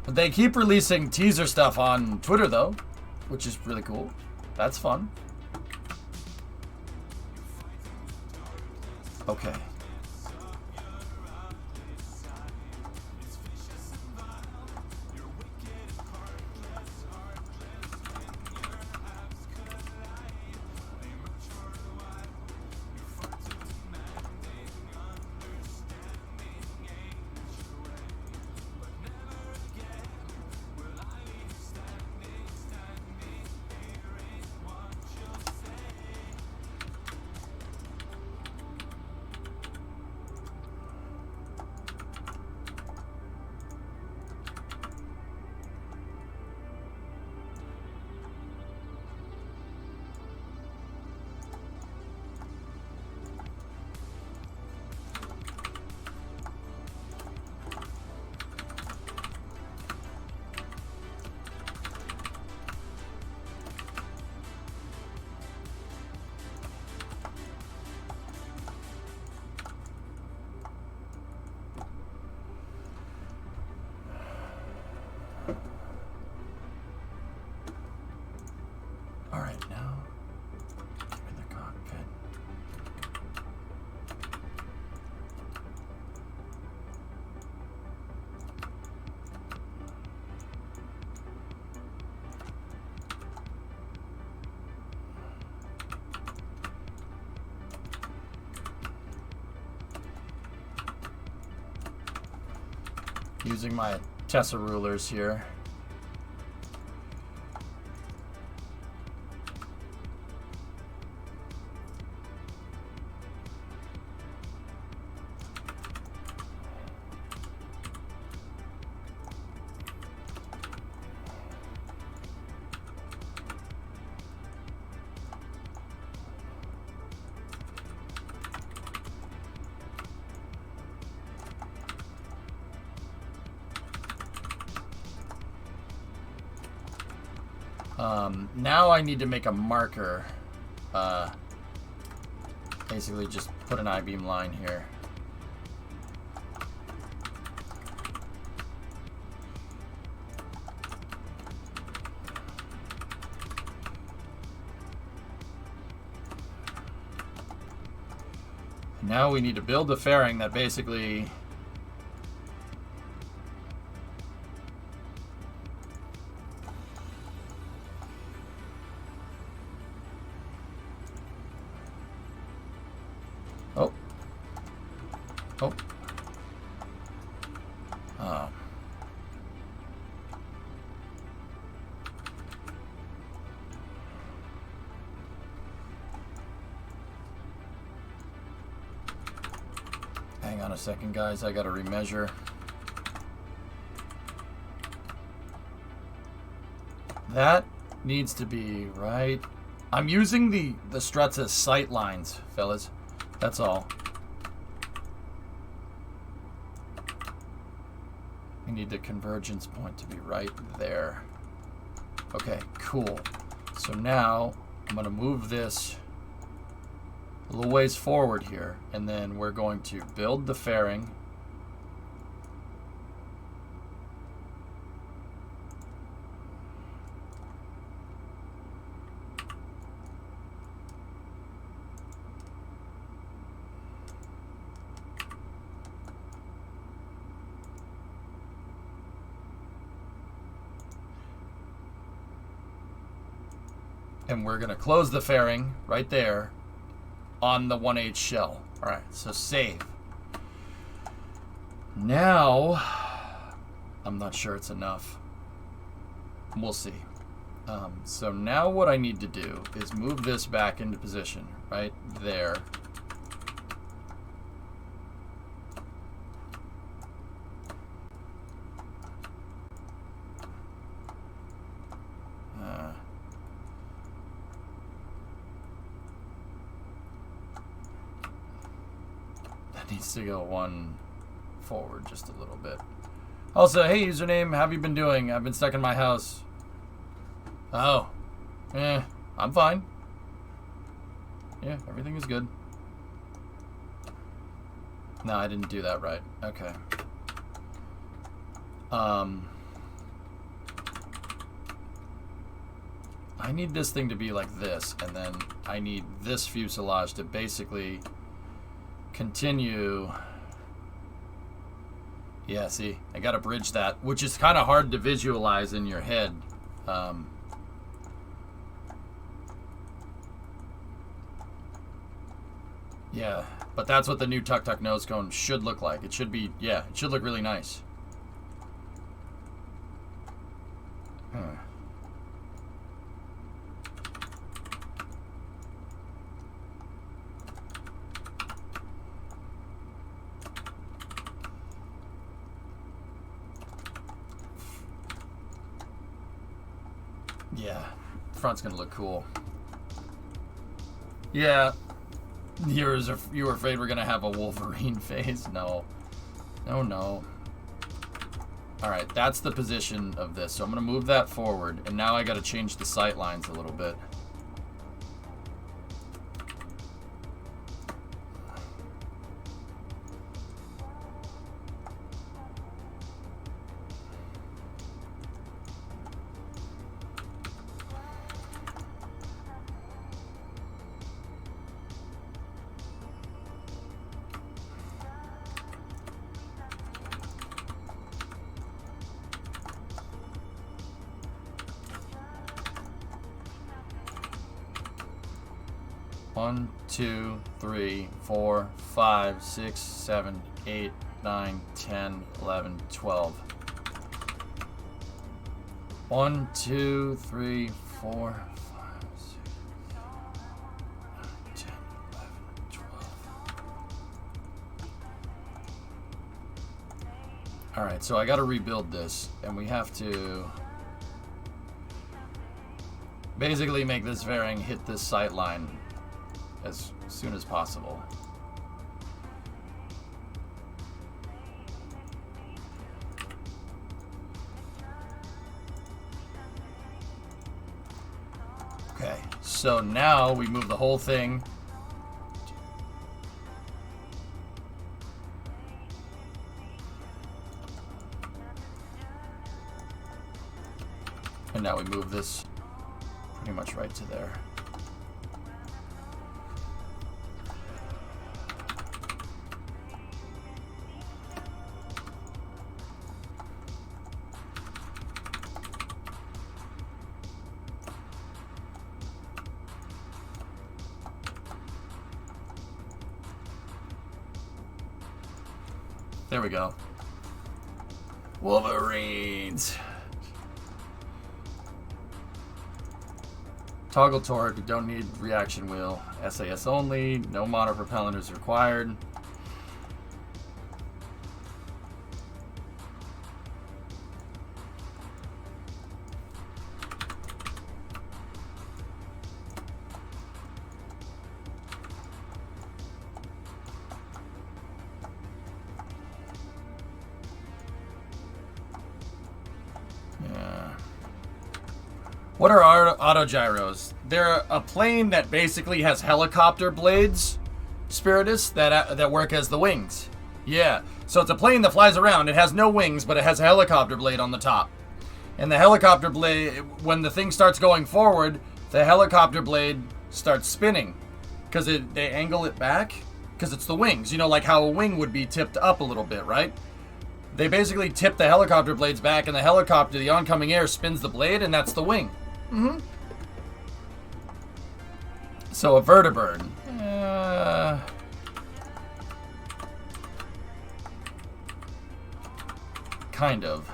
But they keep releasing teaser stuff on Twitter, though, which is really cool. That's fun. Okay. All right, now give me the cockpit. Using my Tessa rulers here. Now I need to make a marker. Basically just put an I-beam line here. Now we need to build a fairing that basically hang on a second, guys. I gotta remeasure. That needs to be right. I'm using the struts as sight lines, fellas. That's all. We need the convergence point to be right there. Okay, cool. So now I'm gonna move this a little ways forward here, and then we're going to build the fairing. And we're going to close the fairing right there on the 1H shell. All right, so save. Now, I'm not sure it's enough. We'll see. So now what I need to do is move this back into position, right there. That needs to go one forward just a little bit. Also, hey username, how have you been doing? I've been stuck in my house. Oh. I'm fine. Yeah, everything is good. No, I didn't do that right. Okay. I need this thing to be like this, and then I need this fuselage to basically continue. Yeah, see, I gotta bridge that, which is kind of hard to visualize in your head. Yeah, but that's what the new tuk-tuk nose cone should look like. It should be, yeah, it should look really nice. Yeah, front's gonna look cool. Yeah. You were afraid we're gonna have a Wolverine phase? No. No. Alright, that's the position of this. So I'm gonna move that forward, and now I gotta change the sight lines a little bit. One, 2, 3, 4, 5, 6, 7, 8, 9, 10, 11, 12. 1, 2, 3, 4, 5, 6, 10, 11, 12. Alright, so I gotta rebuild this, and we have to basically make this fairing hit this sight line as soon as possible. Okay, so now we move the whole thing. And now we move this pretty much right to there. There we go. Wolverines. Toggle torque, don't need reaction wheel. SAS only, no monopropellant is required. What are autogyros? They're a plane that basically has helicopter blades, Spiritus, that work as the wings. Yeah, so it's a plane that flies around. It has no wings, but it has a helicopter blade on the top. And the helicopter blade, when the thing starts going forward, the helicopter blade starts spinning. Because they angle it back, because it's the wings. You know, like how a wing would be tipped up a little bit, right? They basically tip the helicopter blades back, and the helicopter, the oncoming air, spins the blade, and that's the wing. So a vertibird. kind of.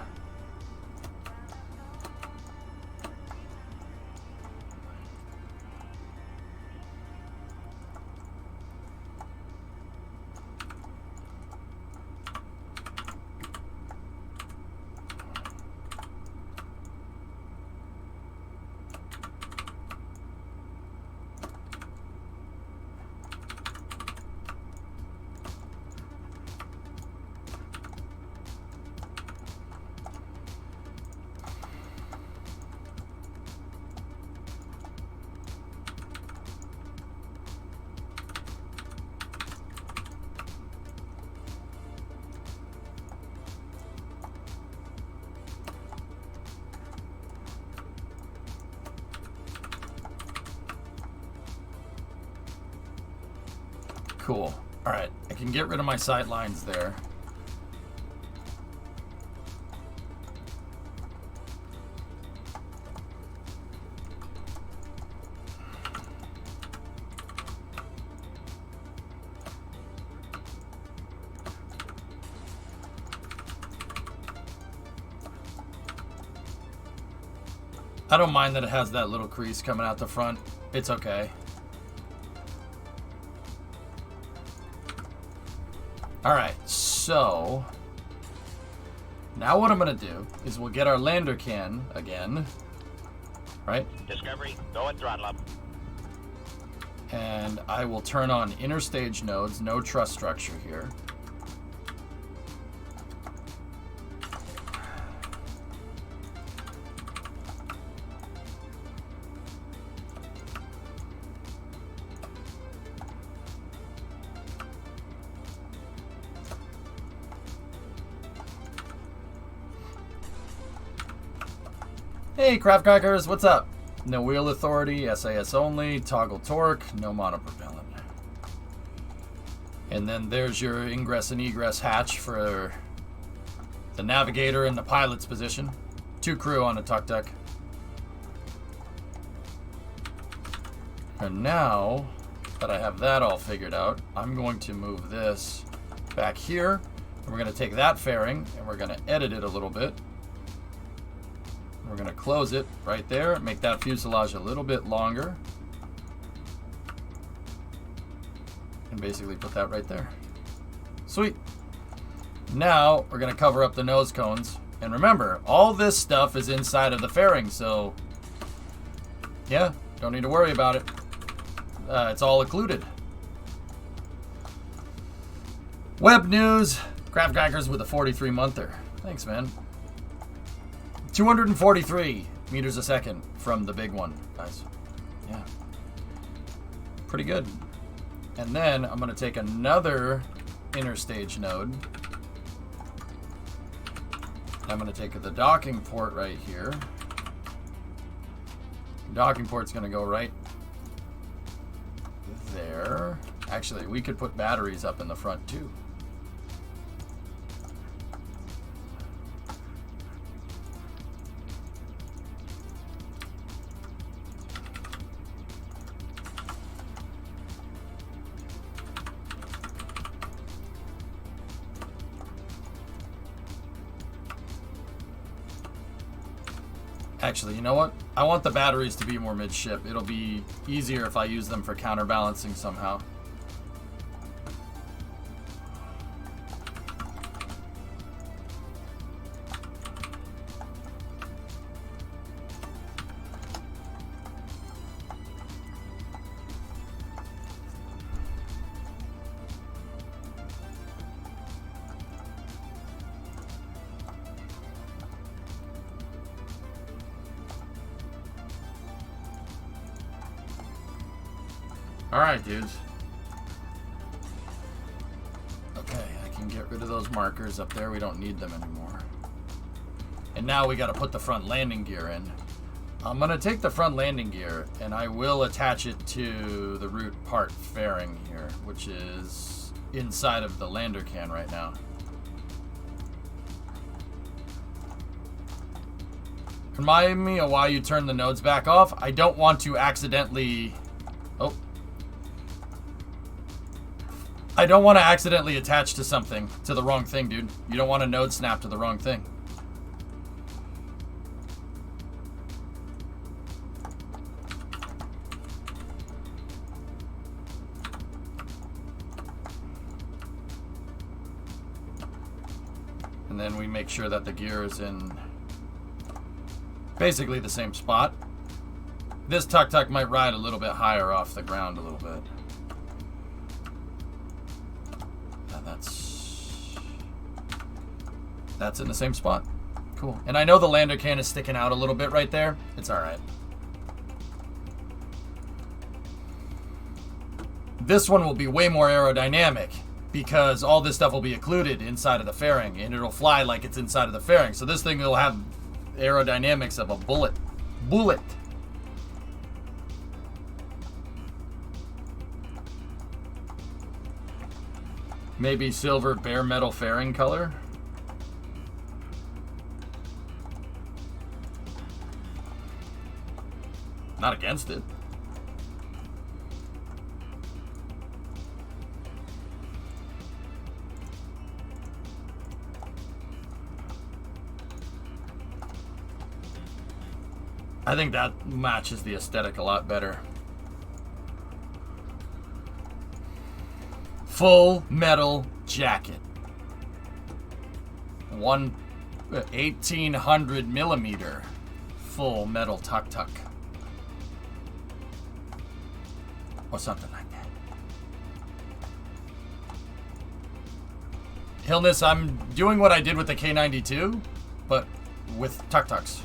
Cool. All right, I can get rid of my sight lines there. I don't mind that it has that little crease coming out the front. It's okay. Alright, so now what I'm going to do is we'll get our lander can again, right?
Discovery, go and throttle up.
And I will turn on interstage nodes, no truss structure here. Hey, Craftcrackers, what's up? No wheel authority, SAS only, toggle torque, no monopropellant. And then there's your ingress and egress hatch for the navigator in the pilot's position. 2 crew on a tuk-tuk. And now that I have that all figured out, I'm going to move this back here. And we're going to take that fairing and we're going to edit it a little bit. We're going to close it right there, make that fuselage a little bit longer. And basically put that right there. Sweet. Now we're going to cover up the nose cones. And remember, all this stuff is inside of the fairing, so yeah, don't need to worry about it. It's all occluded. Web news. Craftcrackers with a 43-monther. Thanks, man. 243 meters a second from the big one, guys. Yeah. Pretty good. And then I'm going to take another interstage node. I'm going to take the docking port right here. Docking port's going to go right there. Actually, we could put batteries up in the front too. Actually, you know what? I want the batteries to be more midship. It'll be easier if I use them for counterbalancing somehow. Alright, dudes. Okay, I can get rid of those markers up there. We don't need them anymore. And now we got to put the front landing gear in. I'm going to take the front landing gear and I will attach it to the root part fairing here, which is inside of the lander can right now. Remind me of why you turn the nodes back off. I don't want to accidentally... Oh. I don't want to accidentally attach to something, to the wrong thing, dude. You don't want a node snap to the wrong thing. And then we make sure that the gear is in basically the same spot. This tuk-tuk might ride a little bit higher off the ground a little bit. And that's in the same spot. Cool. And I know the lander can is sticking out a little bit right there. It's all right. This one will be way more aerodynamic because all this stuff will be occluded inside of the fairing and it'll fly like it's inside of the fairing. So this thing will have aerodynamics of a bullet. Bullet. Maybe silver bare metal fairing color. Not against it. I think that matches the aesthetic a lot better. Full metal jacket. 1800 millimeter full metal tuk-tuk. Or something like that. Hillness, I'm doing what I did with the K92, but with tuk-tuks.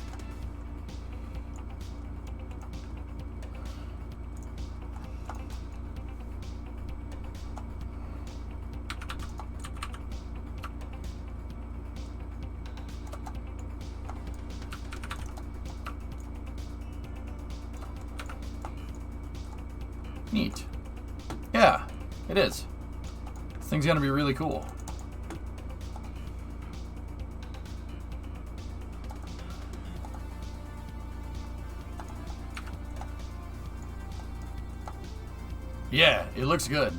Neat. Yeah, it is. This thing's gonna be really cool. Yeah, it looks good.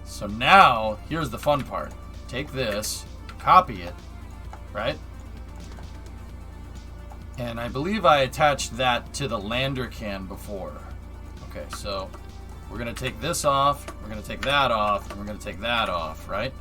So now, here's the fun part. Take this, copy it, right? And I believe I attached that to the lander can before. Okay, so we're going to take this off, we're going to take that off, and we're going to take that off, right?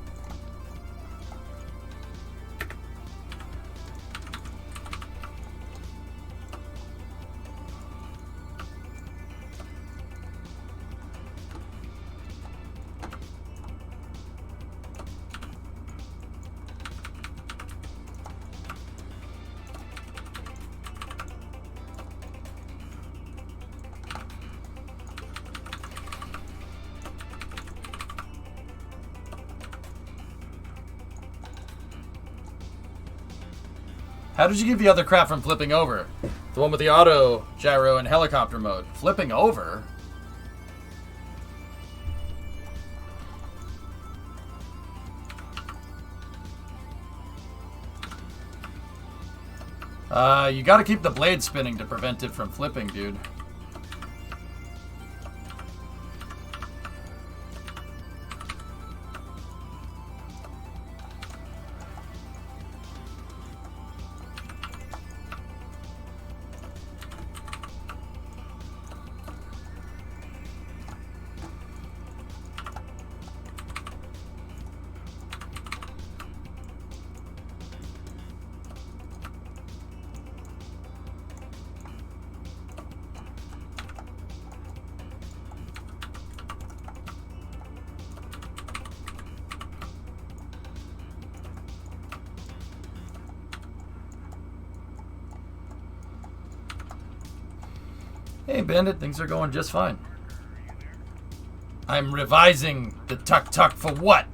How did you keep the other crap from flipping over? The one with the auto gyro and helicopter mode. Flipping over? You gotta keep the blade spinning to prevent it from flipping, dude. Hey, Bandit, things are going just fine. I'm revising the tuk-tuk for what?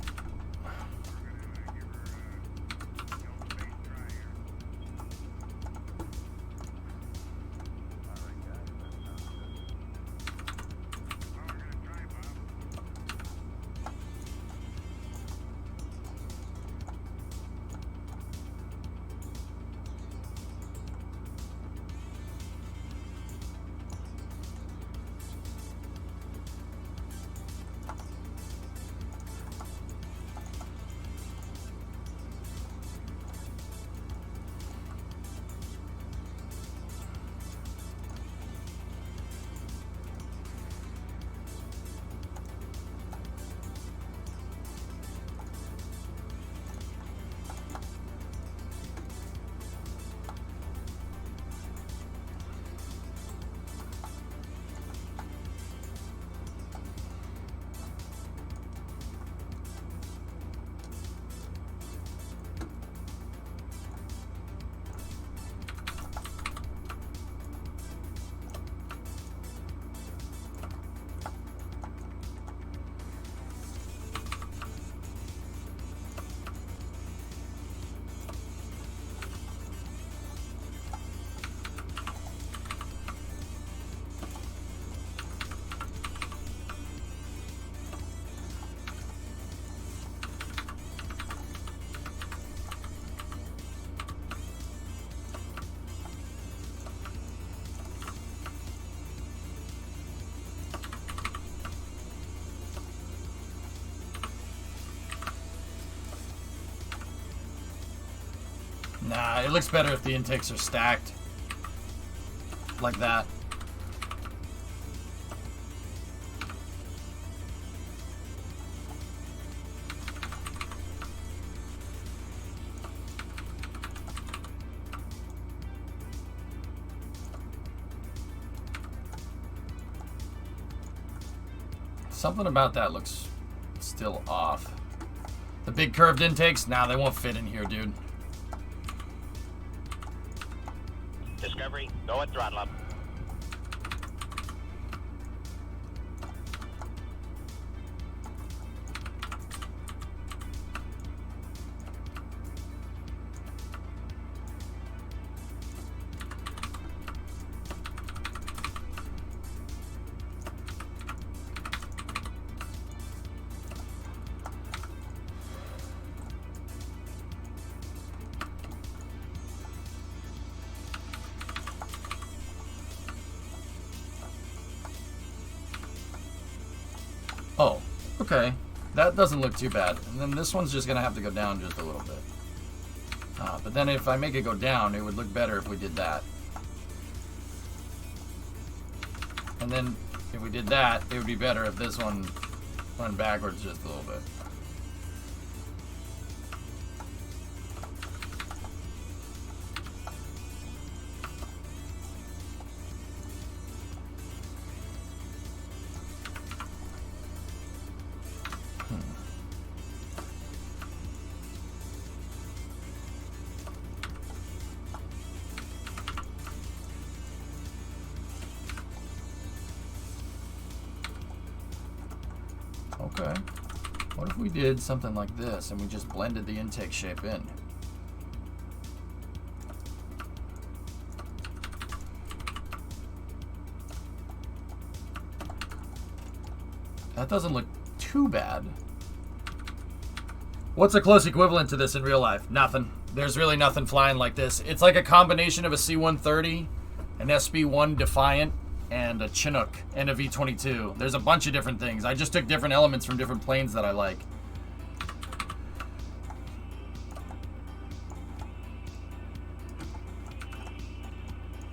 Yeah, it looks better if the intakes are stacked. Like that. Something about that looks still off. The big curved intakes, nah, they won't fit in here, dude.
Discovery, go and throttle up.
Oh, okay. That doesn't look too bad. And then this one's just going to have to go down just a little bit. But then if I make it go down, it would look better if we did that. And then if we did that, it would be better if this one went backwards just a little bit. Okay. What if we did something like this and we just blended the intake shape in? That doesn't look too bad. What's a close equivalent to this in real life? Nothing. There's really nothing flying like this. It's like a combination of a C-130, an SB-1 Defiant, and a Chinook and a V-22. There's a bunch of different things. I just took different elements from different planes that I like.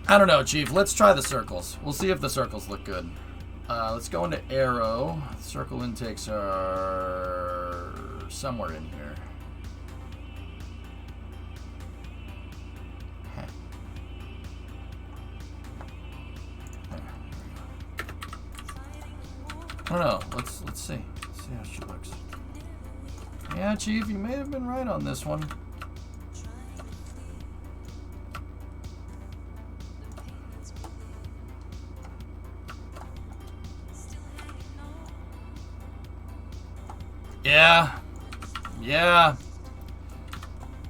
I don't know, Chief. Let's try the circles. We'll see if the circles look good. Let's go into Aero. Circle intakes are somewhere in here. I don't know. Let's see. Let's see how she looks. Yeah, Chief, you may have been right on this one. Yeah. Yeah.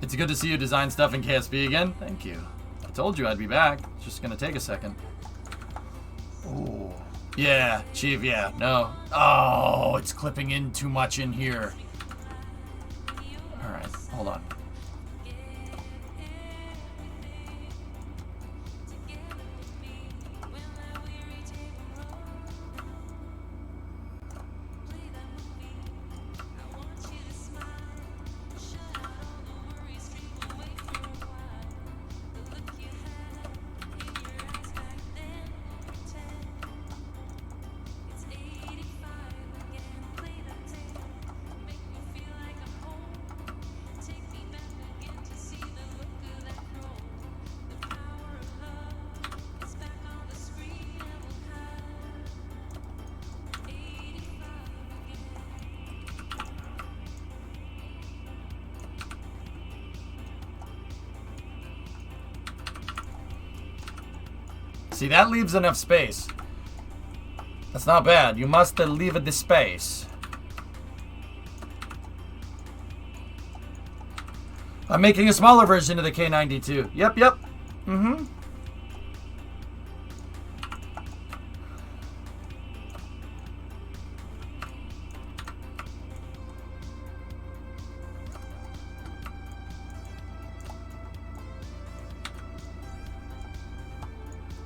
It's good to see you design stuff in KSP again. Thank you. I told you I'd be back. It's just gonna take a second. Ooh. Yeah, Chief, yeah, no. Oh, it's clipping in too much in here. Alright, hold on. See, that leaves enough space. That's not bad. You must leave the space. I'm making a smaller version of the K92. Yep. Mm-hmm.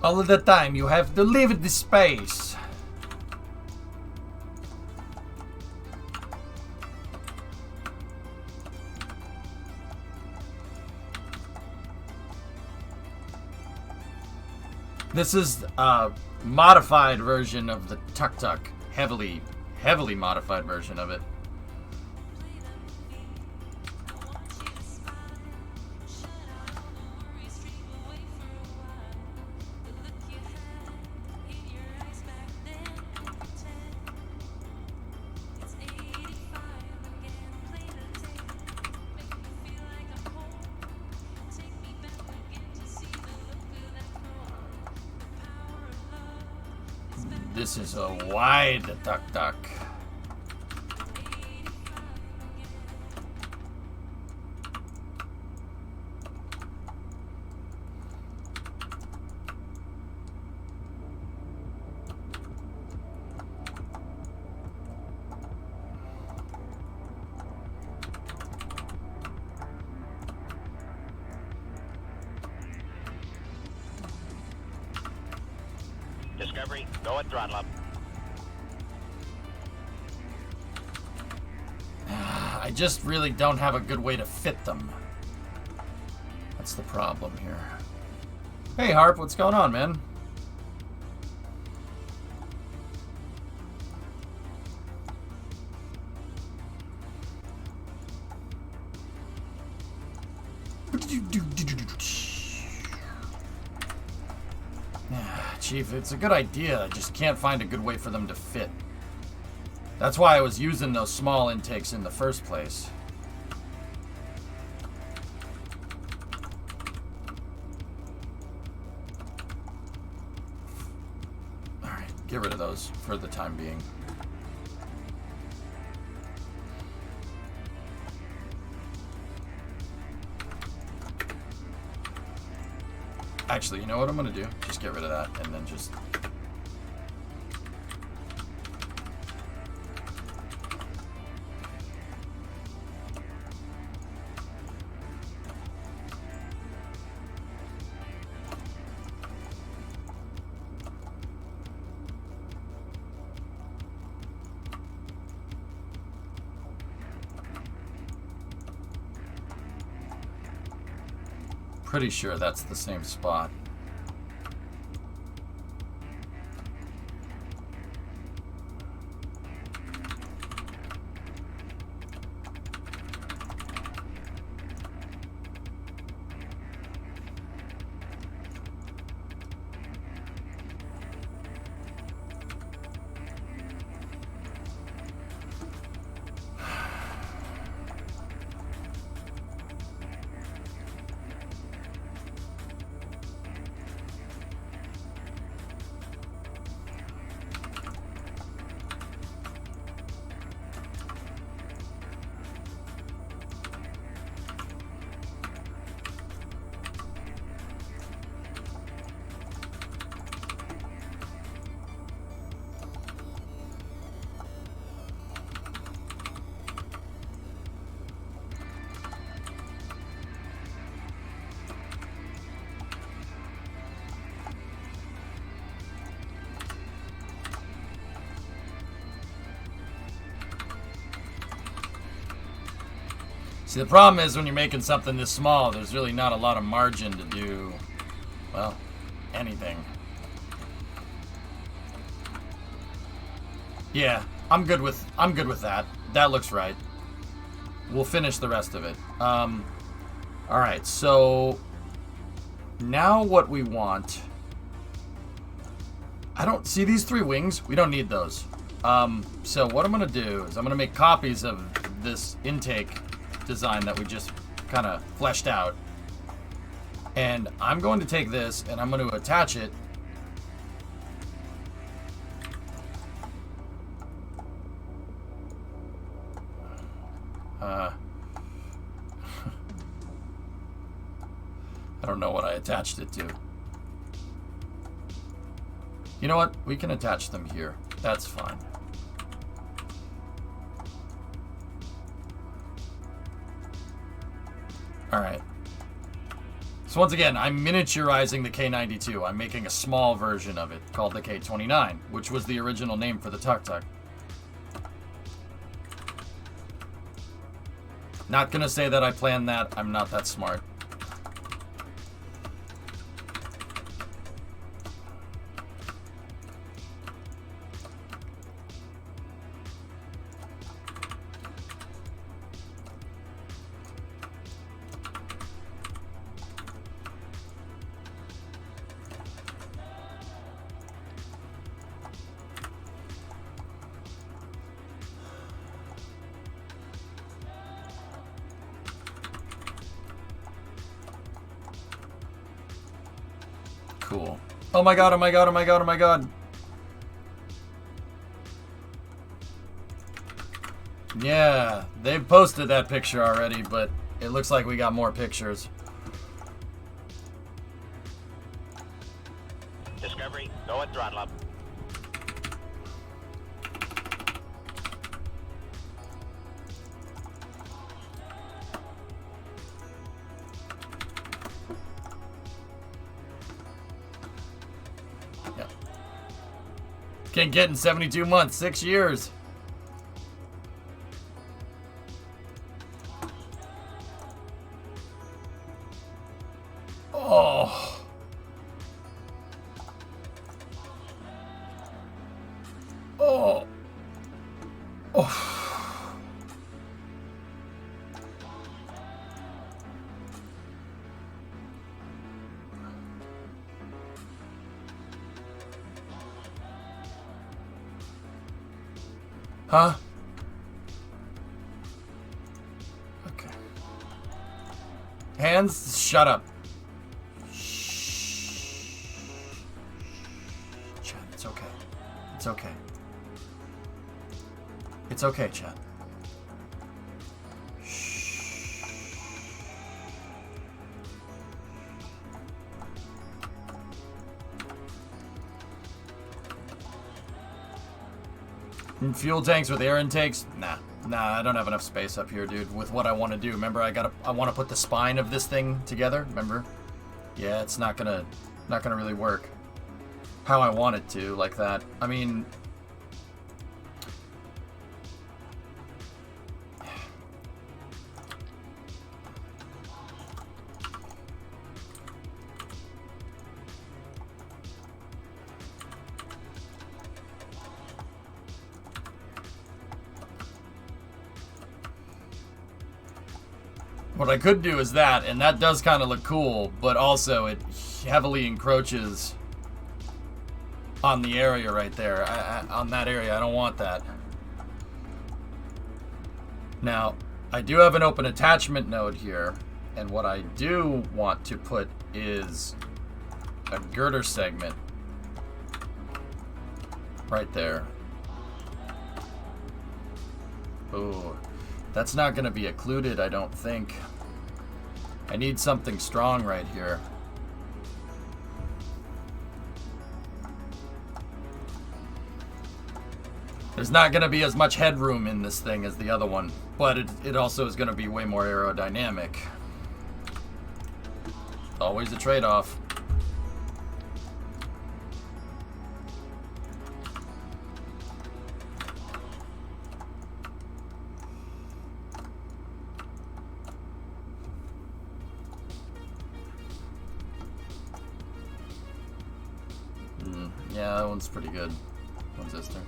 All of the time, you have to leave the space. This is a modified version of the tuk-tuk. Heavily modified version of it. This is a wide tuk-tuk.
Discovery, go at throttle up.
I just really don't have a good way to fit them. That's the problem here. Hey Harp, what's going on, man? Chief, it's a good idea. I just can't find a good way for them to fit. That's why I was using those small intakes in the first place. Alright, get rid of those for the time being. Actually, you know what I'm gonna do? Just get rid of that and then just... Pretty sure that's the same spot. See, the problem is when you're making something this small, there's really not a lot of margin to do, well, anything. Yeah, I'm good with that. That looks right. We'll finish the rest of it. All right, so now what we want. I don't see these 3 wings. We don't need those. So what I'm gonna do is I'm gonna make copies of this intake design that we just kind of fleshed out, and I'm going to take this and I'm going to attach it I don't know what I attached it to. You know what? We can attach them here. That's fine. Alright. So once again, I'm miniaturizing the K92. I'm making a small version of it called the K29, which was the original name for the tuk-tuk. Not gonna say that I planned that. I'm not that smart. Cool. Oh my god, oh my god, oh my god, oh my god. Yeah, they've posted that picture already, but it looks like we got more pictures.
Discovery, go at throttle up.
Yeah. Can't get in 72 months, 6 years. Oh. Oh. Oh. Huh? Okay. Hands, shut up. Chad, it's okay. It's okay. It's okay, Chad. Fuel tanks with air intakes? Nah, I don't have enough space up here, dude. With what I want to do, remember, I want to put the spine of this thing together. Remember? Yeah, it's not gonna really work how I want it to, like that. I mean, what I could do is that, and that does kind of look cool, but also it heavily encroaches on the area right there. On that area, I don't want that. Now, I do have an open attachment node here, and what I do want to put is a girder segment right there. Ooh. That's not going to be occluded, I don't think. I need something strong right here. There's not going to be as much headroom in this thing as the other one, but it also is going to be way more aerodynamic. Always a trade-off. Yeah, that one's pretty good. Transistor.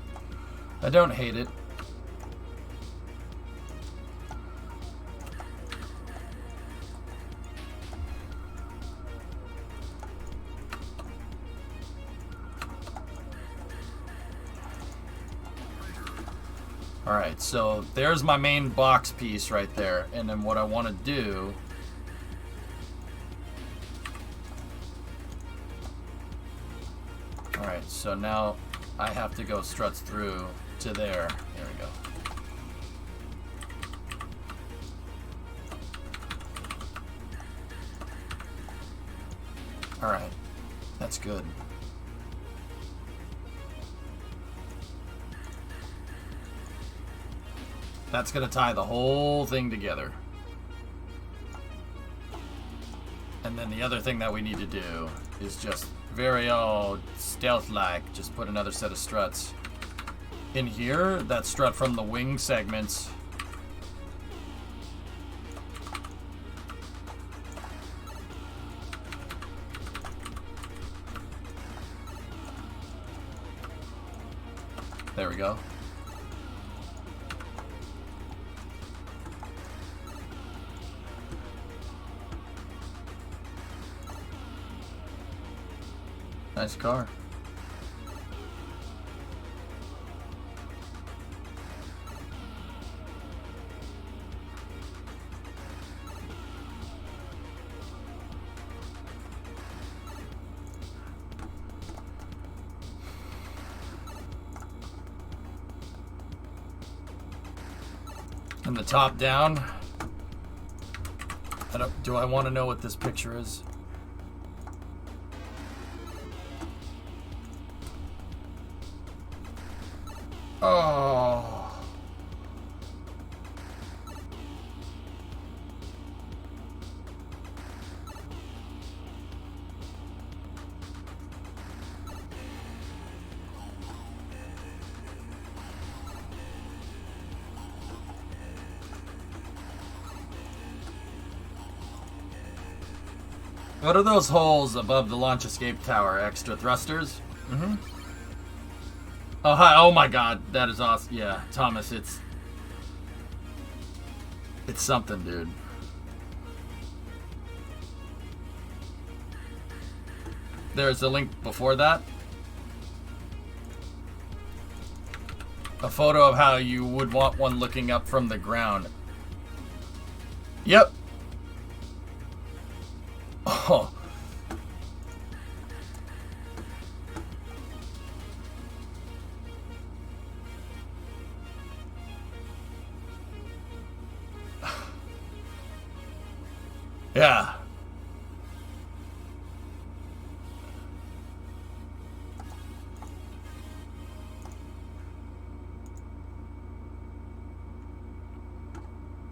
I don't hate it. Alright, so there's my main box piece right there. And then what I want to do... Alright, so now I have to go struts through to there. There we go. Alright, that's good. That's going to tie the whole thing together. And then the other thing that we need to do is just very stealth-like, just put another set of struts in here. That strut from the wing segments. There we go. Nice car. And the top down. Do I want to know what this picture is? Oh. What are those holes above the launch escape tower? Extra thrusters? Mm-hmm. Oh, hi. Oh my god. That is awesome. Yeah, Thomas, it's something, dude. There's a link before that. A photo of how you would want one looking up from the ground. Yep. Oh. Yeah.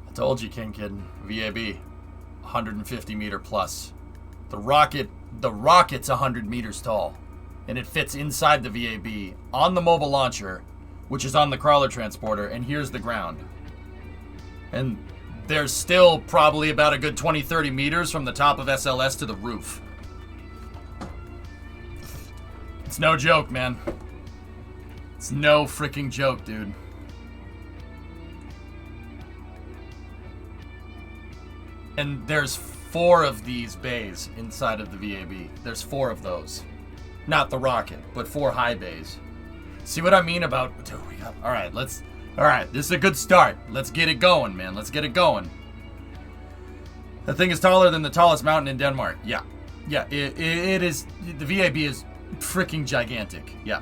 I told you, King Kid. VAB. 150 meter plus. The rocket's 100 meters tall. And it fits inside the VAB on the mobile launcher, which is on the crawler transporter, and here's the ground. And there's still probably about a good 20-30 meters from the top of SLS to the roof. It's no joke, man. It's no freaking joke, dude. And there's 4 of these bays inside of the VAB. There's 4 of those. Not the rocket, but 4 high bays. See what I mean about... Dude, Alright, this is a good start. Let's get it going, man. Let's get it going. The thing is taller than the tallest mountain in Denmark. Yeah. Yeah, it is... The VAB is freaking gigantic. Yeah.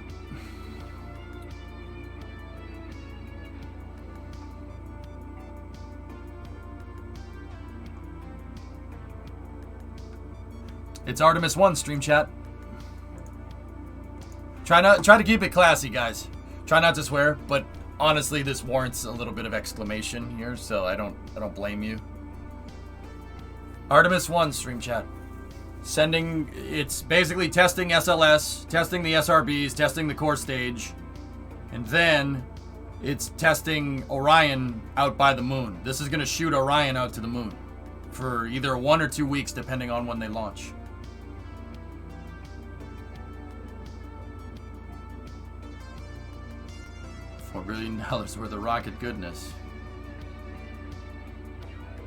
It's Artemis 1, stream chat. Try to keep it classy, guys. Try not to swear, but honestly, this warrants a little bit of exclamation here, so I don't blame you. Artemis 1, stream chat. It's basically testing SLS, testing the SRBs, testing the core stage, and then it's testing Orion out by the moon. This is gonna shoot Orion out to the moon for either 1 or 2 weeks, depending on when they launch. $4 billion worth of rocket goodness.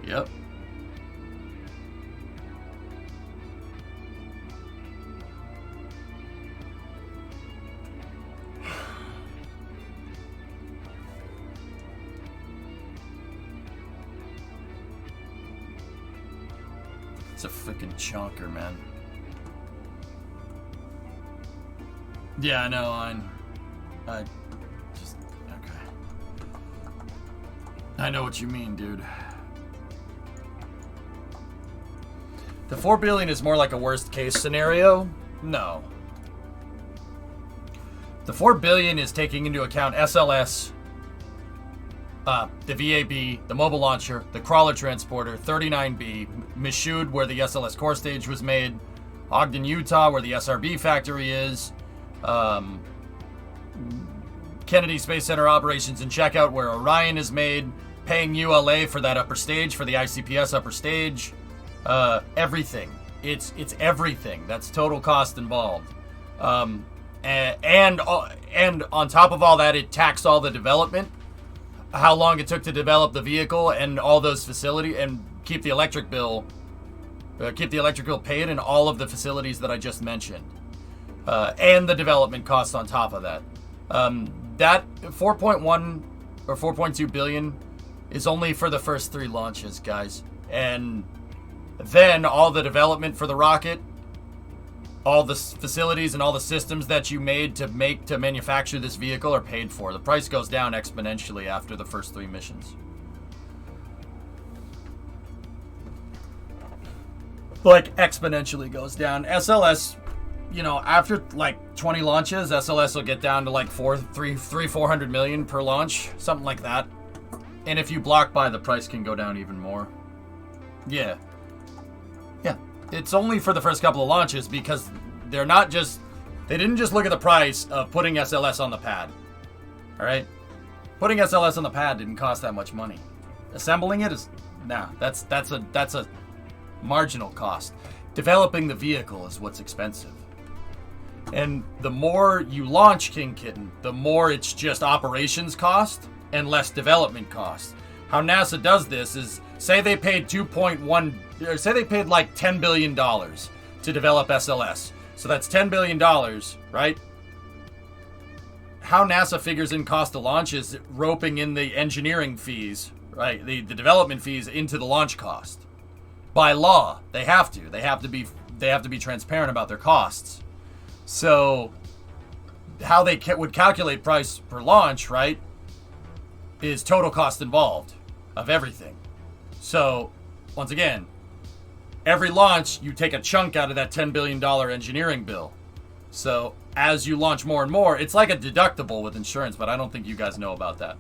Yep. It's a freaking chonker, man. Yeah, I know. I just okay. I know what you mean, dude. The 4 billion is more like a worst case scenario. No. The 4 billion is taking into account SLS, the VAB, the mobile launcher, the crawler transporter, 39B, Michoud, where the SLS core stage was made, Ogden, Utah, where the SRB factory is, Kennedy Space Center operations and checkout, where Orion is made, paying ULA for that upper stage, for the ICPS upper stage, everything. It's everything. That's total cost involved. And on top of all that, it taxed all the development, how long it took to develop the vehicle and all those facilities, and keep the electric bill paid in all of the facilities that I just mentioned, and the development costs on top of that. That 4.1 or 4.2 billion is only for the first 3 launches, guys, and then all the development for the rocket, all the facilities and all the systems that you made to manufacture this vehicle are paid for. The price goes down exponentially after the first 3 missions. like exponentially goes down. SLS, you know, after like 20 launches, SLS will get down to like 400 million per launch, something like that. And if you block buy, the price can go down even more. Yeah. It's only for the first couple of launches because they didn't just look at the price of putting SLS on the pad. All right? Putting SLS on the pad didn't cost that much money. Assembling it is, that's a marginal cost. Developing the vehicle is what's expensive. And the more you launch King Kitten, the more it's just operations cost and less development cost. How NASA does this is, say they paid like $10 billion to develop SLS. So that's $10 billion, right? How NASA figures in cost to launch is roping in the engineering fees, right? The development fees into the launch cost. By law, they have to. They have to be transparent about their costs. So how they would calculate price per launch, right, is total cost involved of everything. So once again, every launch, you take a chunk out of that $10 billion engineering bill. So as you launch more and more, it's like a deductible with insurance, but I don't think you guys know about that.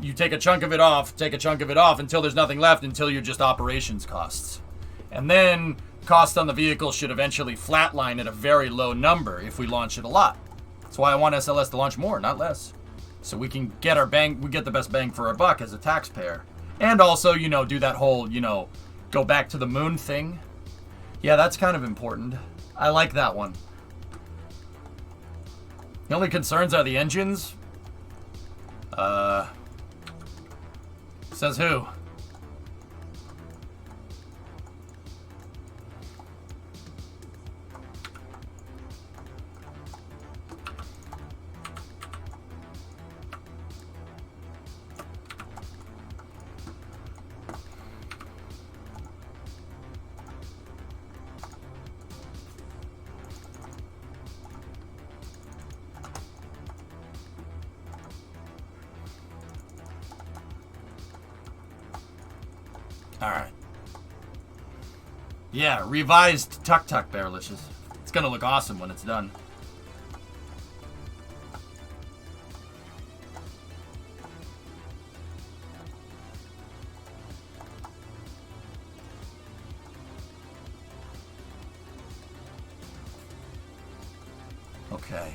You take a chunk of it off until there's nothing left, until you're just operations costs. And then cost on the vehicle should eventually flatline at a very low number if we launch it a lot. That's why I want SLS to launch more, not less. So we can get the best bang for our buck as a taxpayer. And also, you know, do that whole, you know, go back to the moon thing. Yeah, that's kind of important. I like that one. The only concerns are the engines. Says who? Alright. Yeah, revised Tuk Tuk Bearlicious. It's gonna look awesome when it's done. Okay.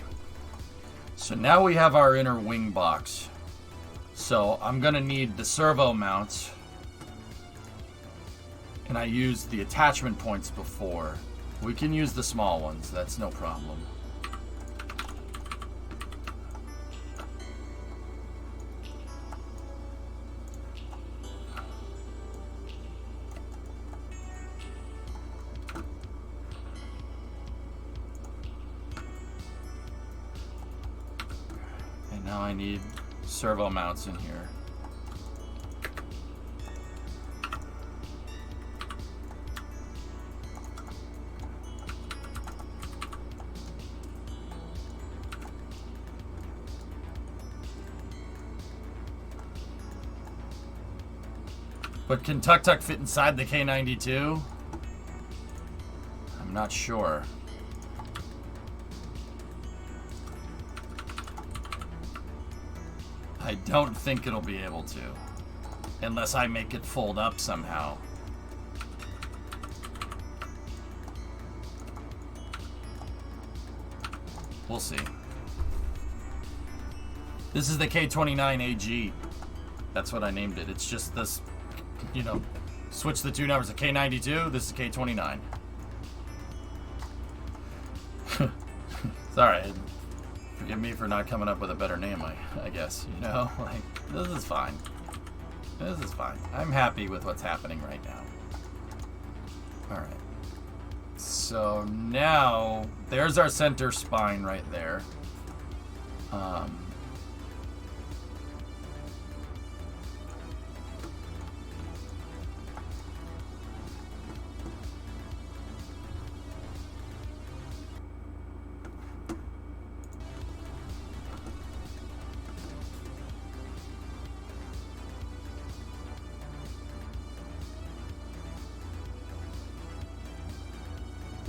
So now we have our inner wing box. So I'm gonna need the servo mounts. And I used the attachment points before. We can use the small ones, that's no problem. And now I need servo mounts in here. But can Tuk Tuk fit inside the K92? I'm not sure. I don't think it'll be able to. Unless I make it fold up somehow. We'll see. This is the K29 AG. That's what I named it. It's just this, you know, switch the two numbers. The K92, this is K29. It's alright. Forgive me for not coming up with a better name, I guess. You know, like, this is fine. This is fine. I'm happy with what's happening right now. Alright. So now, there's our center spine right there.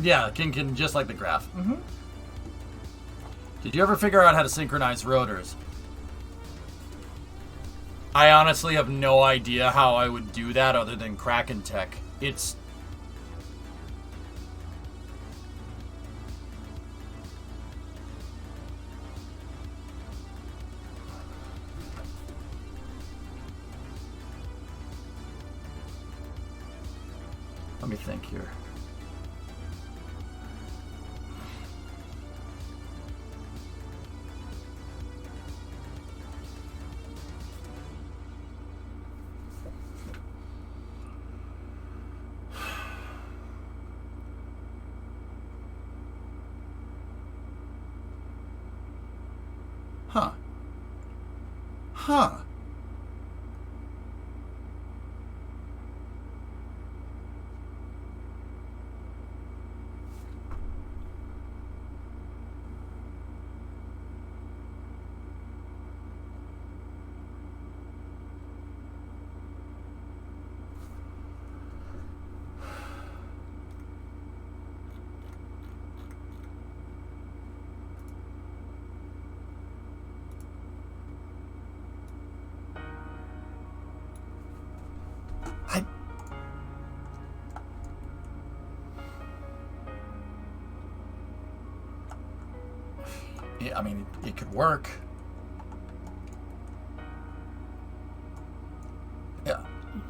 Yeah, can just like the graph. Mm-hmm. Did you ever figure out how to synchronize rotors? I honestly have no idea how I would do that other than Kraken Tech. It's... Let me think here. Huh. Huh. I mean, it could work.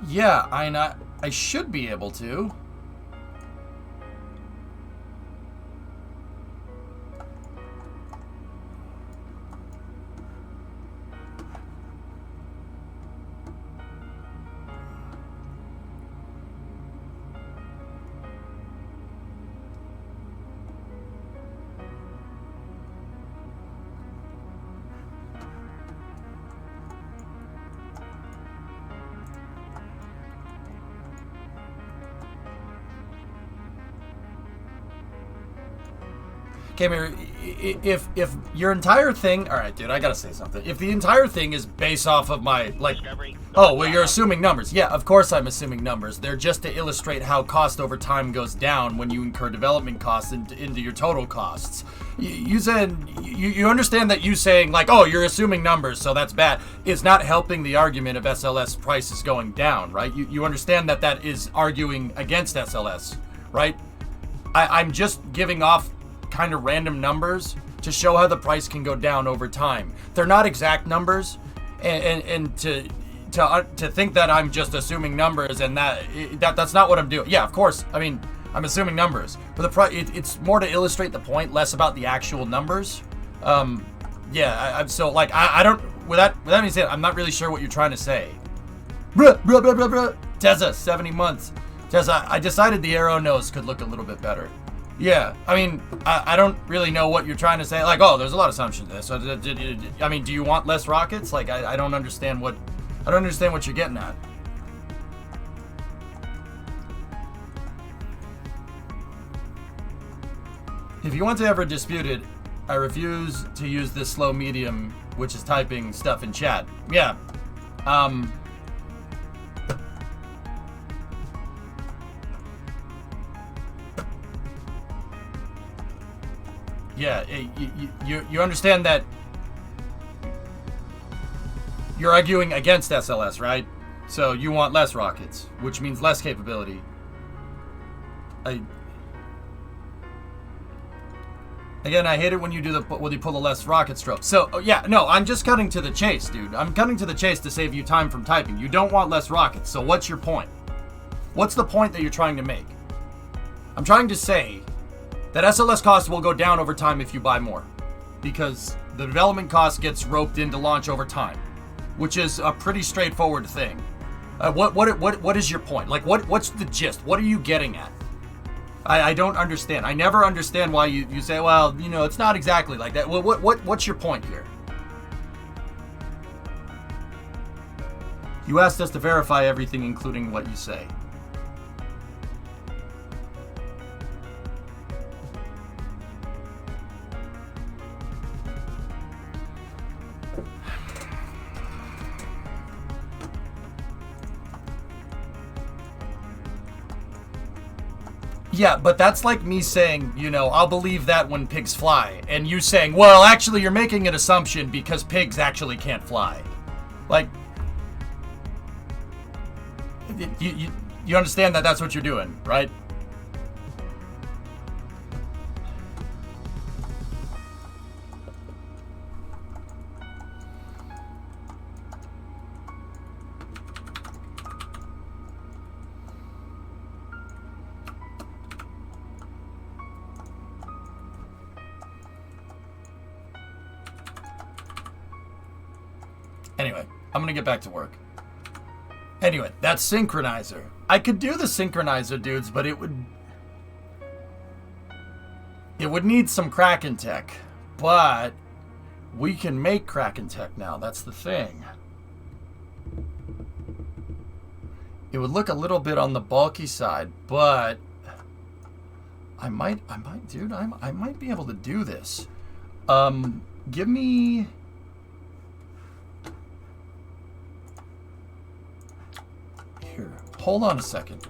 Yeah, I should be able to. Okay, Mary, if your entire thing... All right, dude, I gotta say something. If the entire thing is based off of my, like... Oh, well, you're assuming numbers. Yeah, of course I'm assuming numbers. They're just to illustrate how cost over time goes down when you incur development costs into your total costs. You said... You understand that you saying, like, oh, you're assuming numbers, so that's bad, is not helping the argument of SLS prices going down, right? You understand that that is arguing against SLS, right? I'm just giving off kind of random numbers to show how the price can go down over time. They're not exact numbers, and to think that I'm just assuming numbers and that's not what I'm doing. Yeah, of course. I mean, I'm assuming numbers, but it's more to illustrate the point, less about the actual numbers. Yeah, I'm so like I don't. With that being said, I'm not really sure what you're trying to say. Tessa, 70 months. Tessa, I decided the arrow nose could look a little bit better. Yeah, I mean, I don't really know what you're trying to say. Like, oh, there's a lot of assumptions there. So, I mean, do you want less rockets? Like, I don't understand what you're getting at. If you want to ever dispute it, I refuse to use this slow medium, which is typing stuff in chat. Yeah. Yeah, you understand that you're arguing against SLS, right? So you want less rockets, which means less capability. Again, I hate it when you pull the less rocket stroke. So yeah, no, I'm just cutting to the chase, dude. I'm cutting to the chase to save you time from typing. You don't want less rockets. So what's your point? What's the point that you're trying to make? I'm trying to say that SLS costs will go down over time if you buy more, because the development cost gets roped into launch over time, which is a pretty straightforward thing. What is your point? Like, what's the gist? What are you getting at? I don't understand. I never understand why you say, well, you know, it's not exactly like that. Well, what's your point here? You asked us to verify everything, including what you say. Yeah, but that's like me saying, you know, I'll believe that when pigs fly, and you saying, well, actually, you're making an assumption because pigs actually can't fly. Like, you understand that that's what you're doing, right? Anyway, I'm gonna get back to work. Anyway, that synchronizer. I could do the synchronizer, dudes, but it would need some Kraken tech. But we can make Kraken tech now. That's the thing. It would look a little bit on the bulky side, but I might, dude, I might be able to do this. Give me. Here, hold on a second.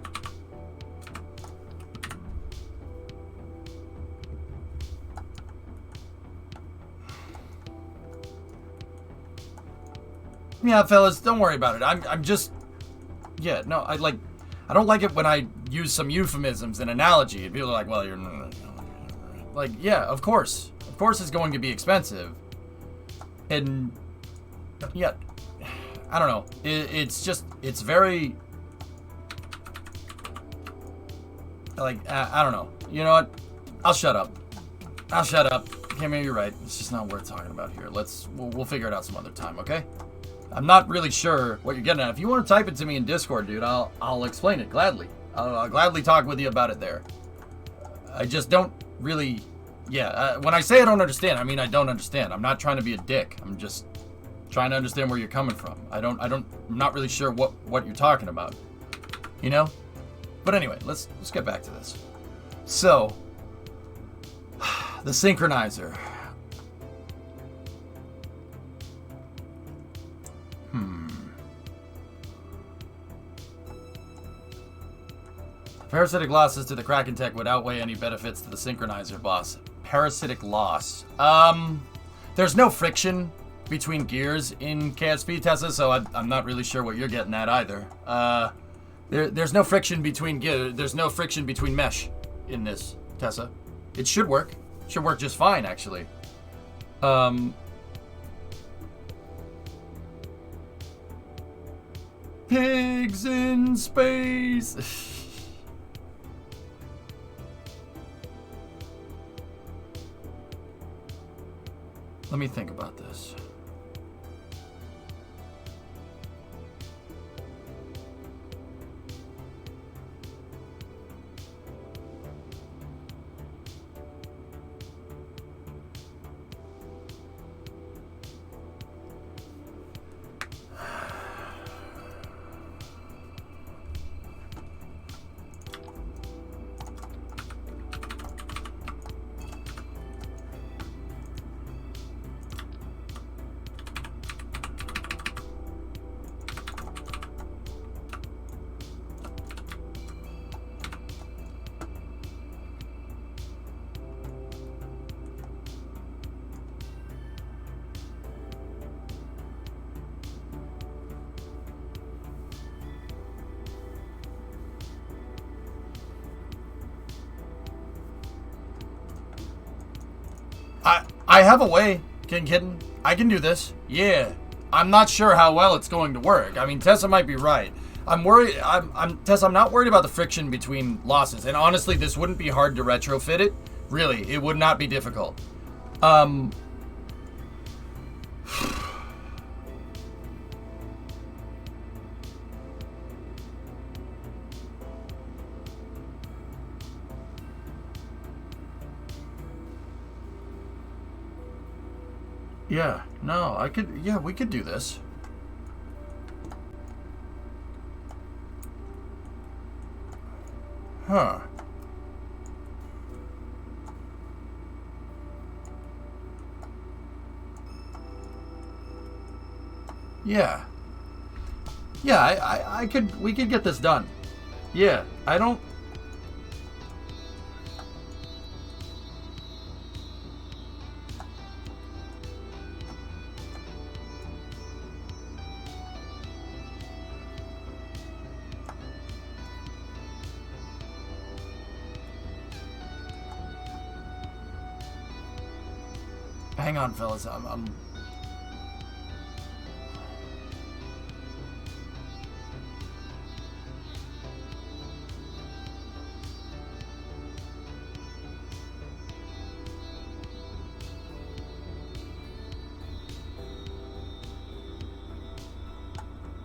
Yeah, fellas, don't worry about it. I'm just, yeah, no, I don't like it when I use some euphemisms and analogy, and people are like, well, you're, like, yeah, of course it's going to be expensive, and yeah, I don't know, it's very, like, I don't know, you know what, I'll shut up, Maybe you're right, it's just not worth talking about here. We'll figure it out some other time, okay? I'm not really sure what you're getting at. If you want to type it to me in Discord, dude, I'll explain it gladly. I'll gladly talk with you about it there. I just don't really, when I say I don't understand, I mean I don't understand. I'm not trying to be a dick. I'm just trying to understand where you're coming from. I'm not really sure what you're talking about. You know? But anyway, let's get back to this. So, the synchronizer. Parasitic losses to the Kraken tech would outweigh any benefits to the synchronizer, boss. Parasitic loss. There's no friction between gears in KSP, Tessa, so I'm not really sure what you're getting at either. There's no friction between gears. There's no friction between mesh in this, Tessa. It should work. It should work just fine, actually. Pigs in space. Let me think about this. I have a way, Kitten. I can do this. Yeah. I'm not sure how well it's going to work. I mean, Tessa might be right. I'm worried. Tessa, I'm not worried about the friction between losses. And honestly, this wouldn't be hard to retrofit it. Really, it would not be difficult. Yeah, no, we could do this. Huh. Yeah. Yeah, we could get this done. Yeah, Hang on, fellas. I'm...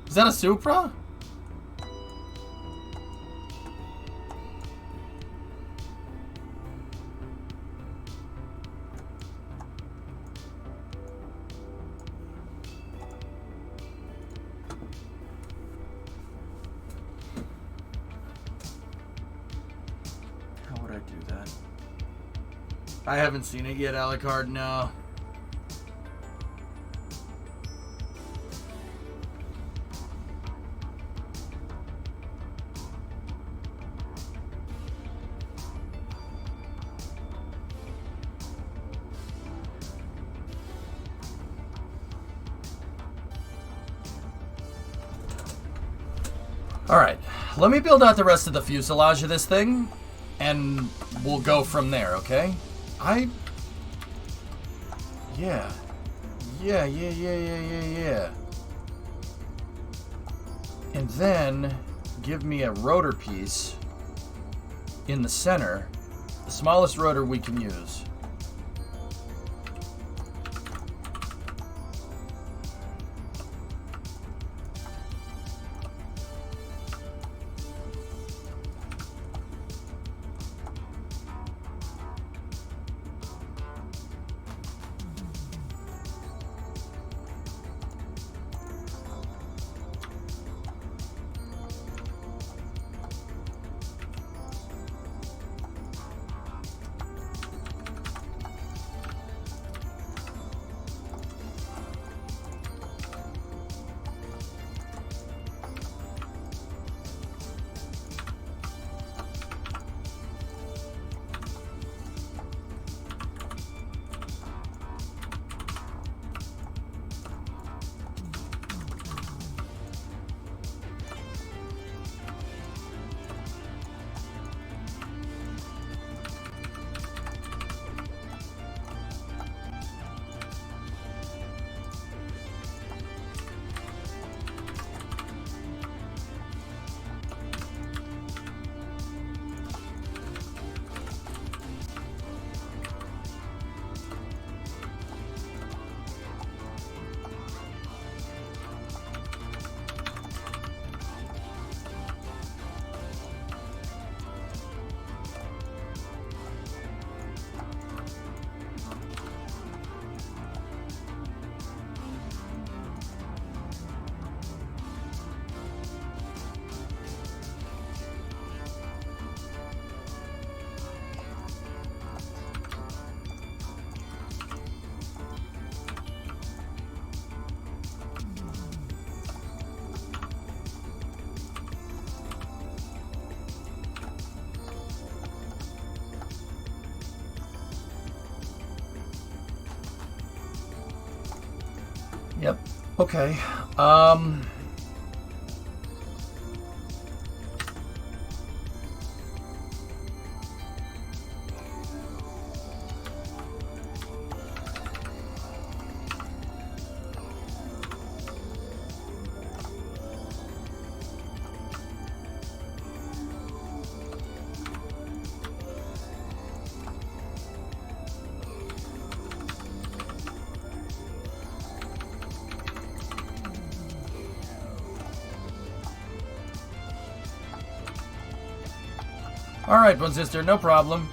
Is that a Supra? How would I do that? I haven't seen it yet, Alucard, no. Alright, let me build out the rest of the fuselage of this thing, and we'll go from there, okay? Yeah. And then, give me a rotor piece in the center, the smallest rotor we can use. Yep. Okay. Alright, Bone Sister, no problem.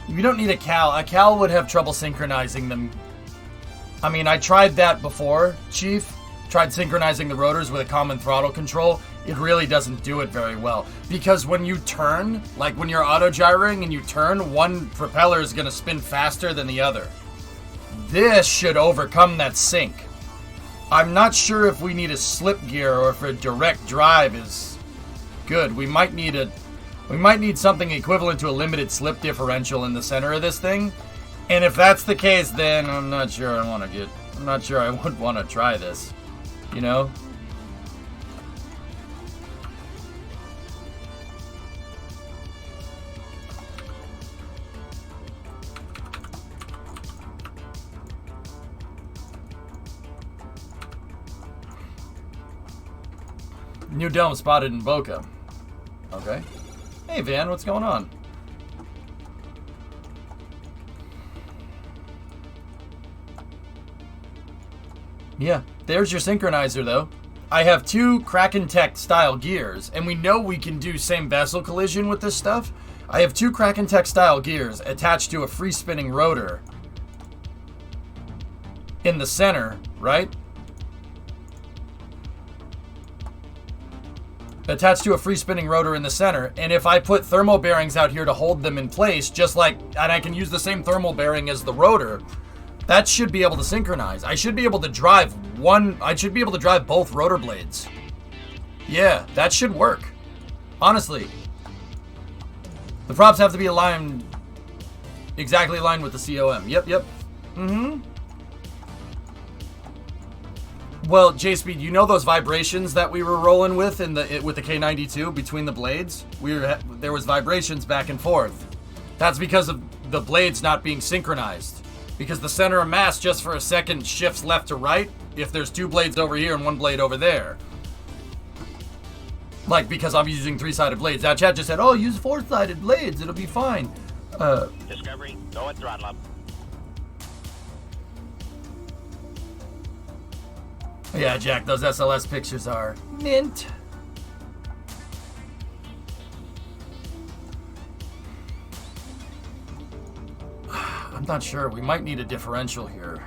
You don't need a cal. A cal would have trouble synchronizing them. I mean, I tried that before, Chief. Tried synchronizing the rotors with a common throttle control. It really doesn't do it very well. Because when you turn, like when you're auto-gyring and you turn, one propeller is going to spin faster than the other. This should overcome that sync. I'm not sure if we need a slip gear or if a direct drive is good. We might need something equivalent to a limited slip differential in the center of this thing. And if that's the case, then I'm not sure I would want to try this. You know? New dome spotted in Boca. Okay. Hey, Van, what's going on? Yeah, there's your synchronizer, though. I have 2 Kraken Tech style gears, and we know we can do same vessel collision with this stuff. I have 2 Kraken Tech style gears attached to a free spinning rotor in the center, right? Attached to a free spinning rotor in the center, and if I put thermal bearings out here to hold them in place, just like, and I can use the same thermal bearing as the rotor, that should be able to synchronize. I should be able to drive both rotor blades. Yeah, that should work. Honestly. The props have to be aligned, exactly aligned with the COM. Yep. Mm-hmm. Well, J-Speed, you know those vibrations that we were rolling with with the K92 between the blades? There was vibrations back and forth. That's because of the blades not being synchronized. Because the center of mass just for a second shifts left to right if there's 2 blades over here and 1 blade over there. Like, because I'm using 3-sided blades. Now, Chad just said, oh, use 4-sided blades. It'll be fine.
Discovery, go and throttle up.
Yeah, Jack, those SLS pictures are mint. I'm not sure. We might need a differential here.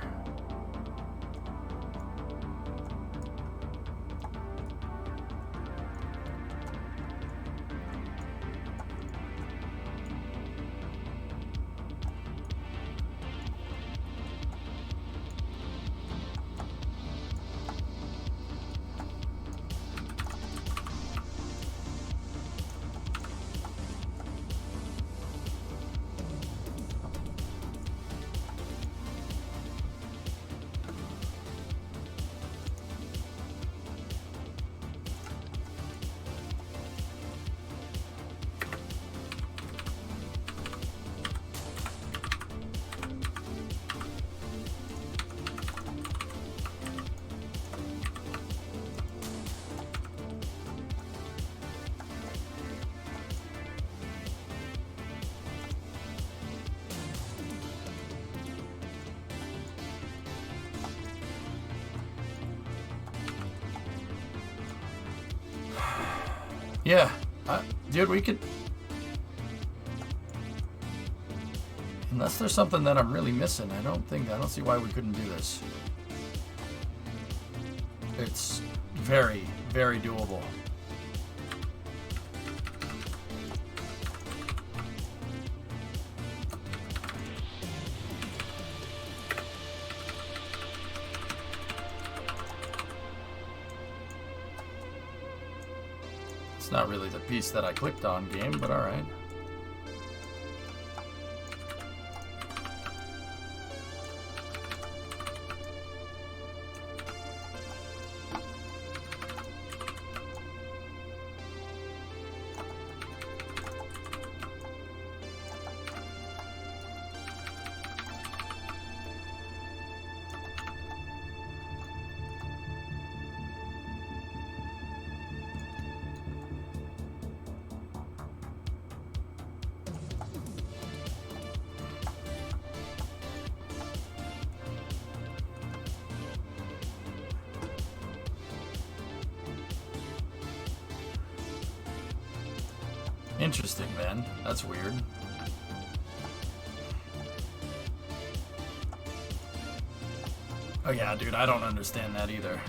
Yeah, dude, we could... Unless there's something that I'm really missing, I don't see why we couldn't do this. It's very, very doable. It's not really the piece that I clicked on, game, but alright. Interesting, man. That's weird. Oh yeah, dude, I don't understand that either.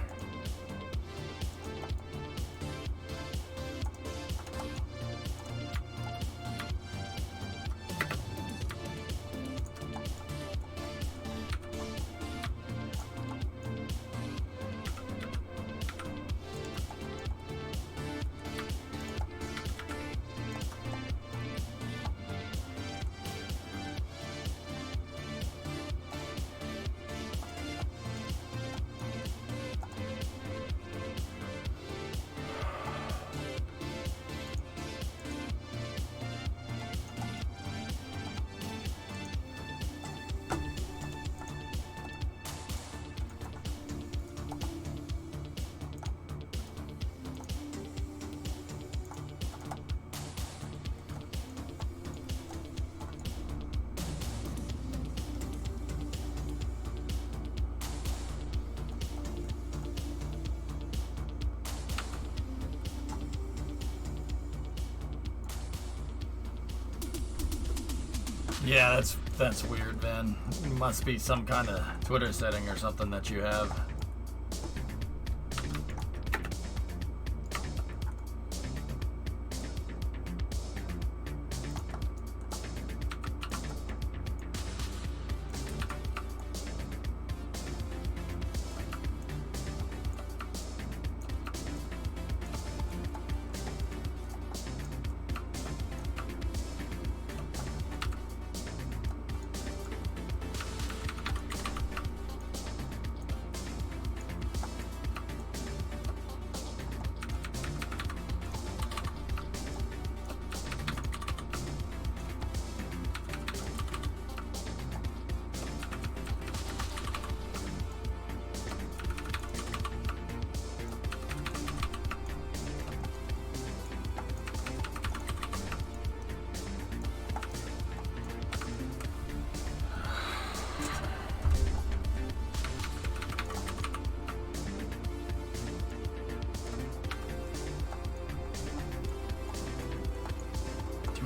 Yeah, that's weird, man. Must be some kind of Twitter setting or something that you have.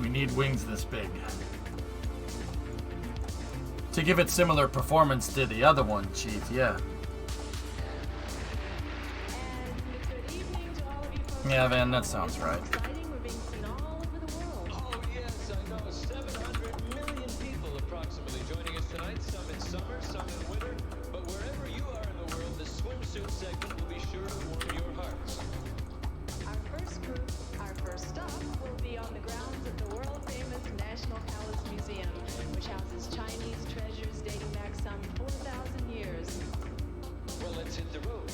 We need wings this big to give it similar performance to the other one, Chief. Yeah. Yeah, Van, that sounds right.
Oh, yes, I know. 700 million people approximately joining us tonight. Some in summer, some in winter. But wherever you are in the world, the swimsuit segment will be sure to warm your hearts.
Our first group, our first stop, will be on the grounds of the world-famous National Palace Museum, which houses Chinese treasures dating back some 4,000 years.
Well, let's hit the road.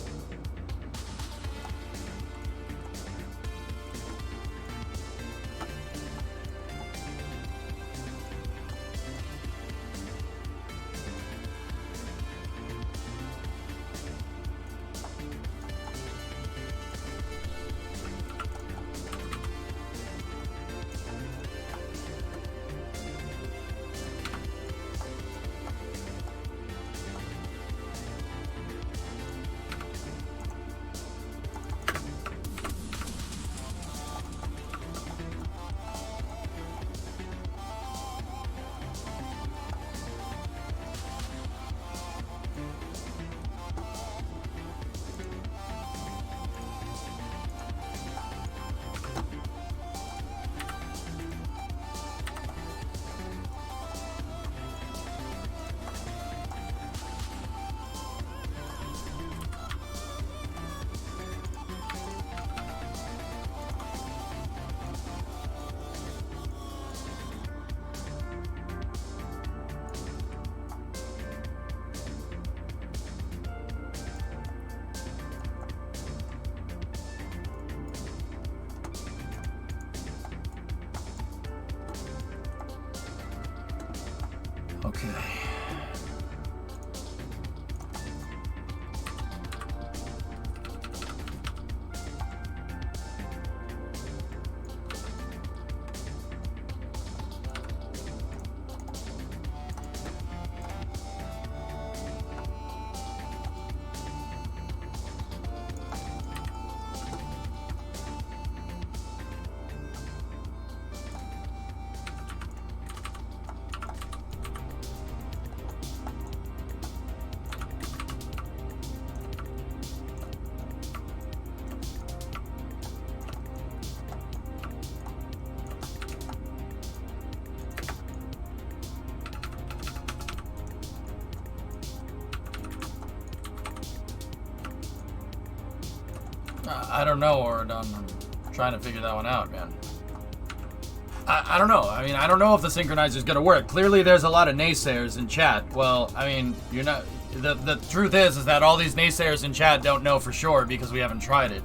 Okay. I don't know, or I'm trying to figure that one out, man. I don't know. I mean, I don't know if the synchronizer's gonna work. Clearly, there's a lot of naysayers in chat. Well, I mean, you're not. The truth is that all these naysayers in chat don't know for sure because we haven't tried it,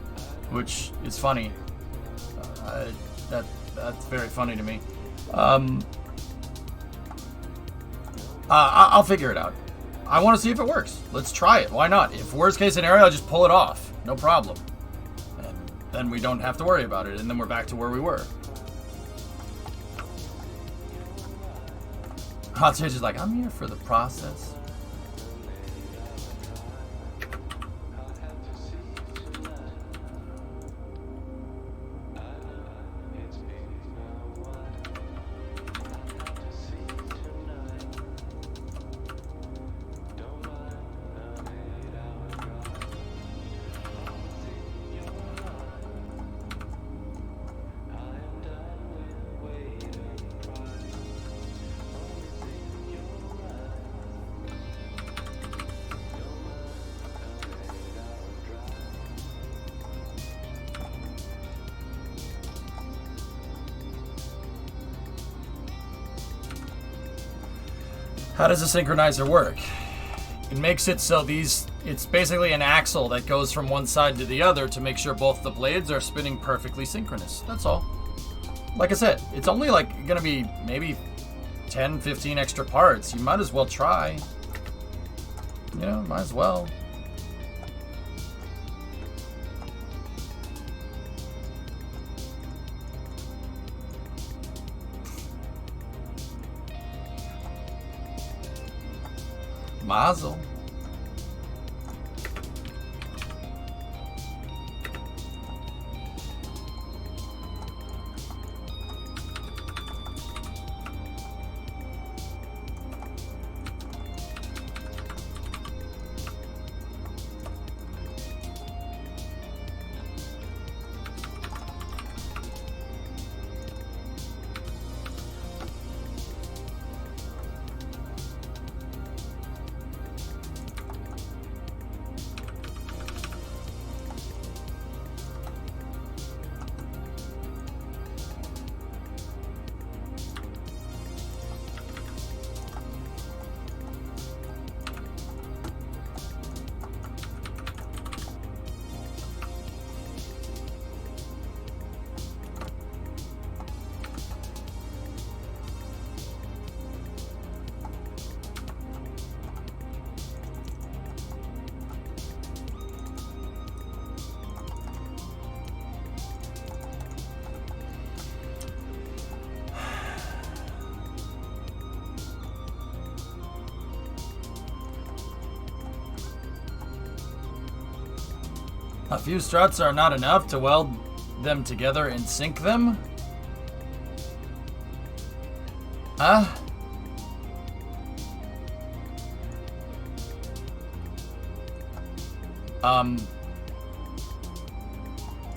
which is funny. That's very funny to me. I'll figure it out. I want to see if it works. Let's try it. Why not? If worst case scenario, I'll just pull it off. No problem. And then we don't have to worry about it. And then we're back to where we were. Hot Sage is like, I'm here for the process. How does a synchronizer work? It makes it so it's basically an axle that goes from one side to the other to make sure both the blades are spinning perfectly synchronous. That's all. Like I said, it's only like gonna be maybe 10, 15 extra parts. You might as well try. You know, might as well. Mazel. A few struts are not enough to weld them together and sync them? Huh?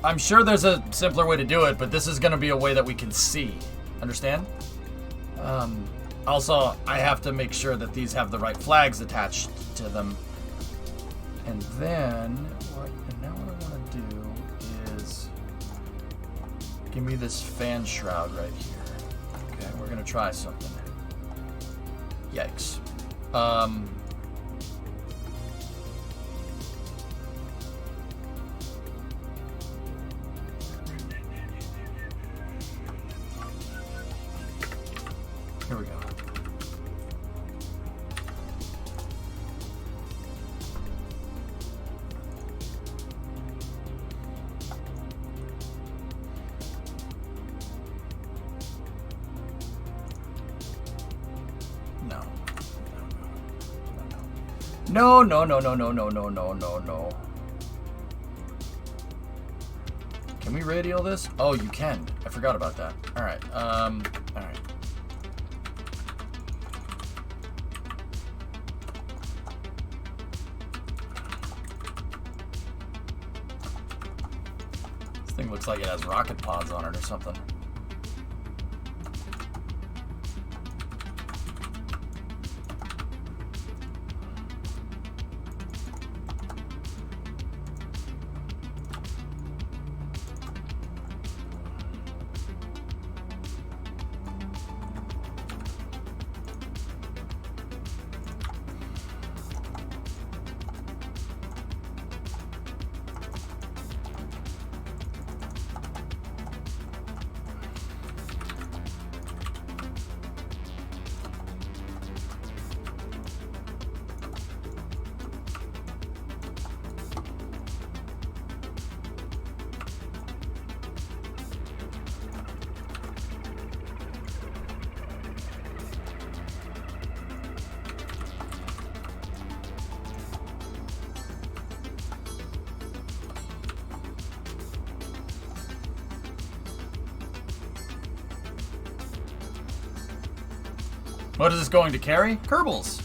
I'm sure there's a simpler way to do it, but this is going to be a way that we can see. Understand? Also, I have to make sure that these have the right flags attached to them. And then, now what I want to do is give me this fan shroud right here. Okay, we're going to try something. Yikes. Here we go. No. No. Can we radial this? Oh, you can. I forgot about that. Alright, alright. This thing looks like it has rocket pods on it or something. What is this going to carry? Kerbals.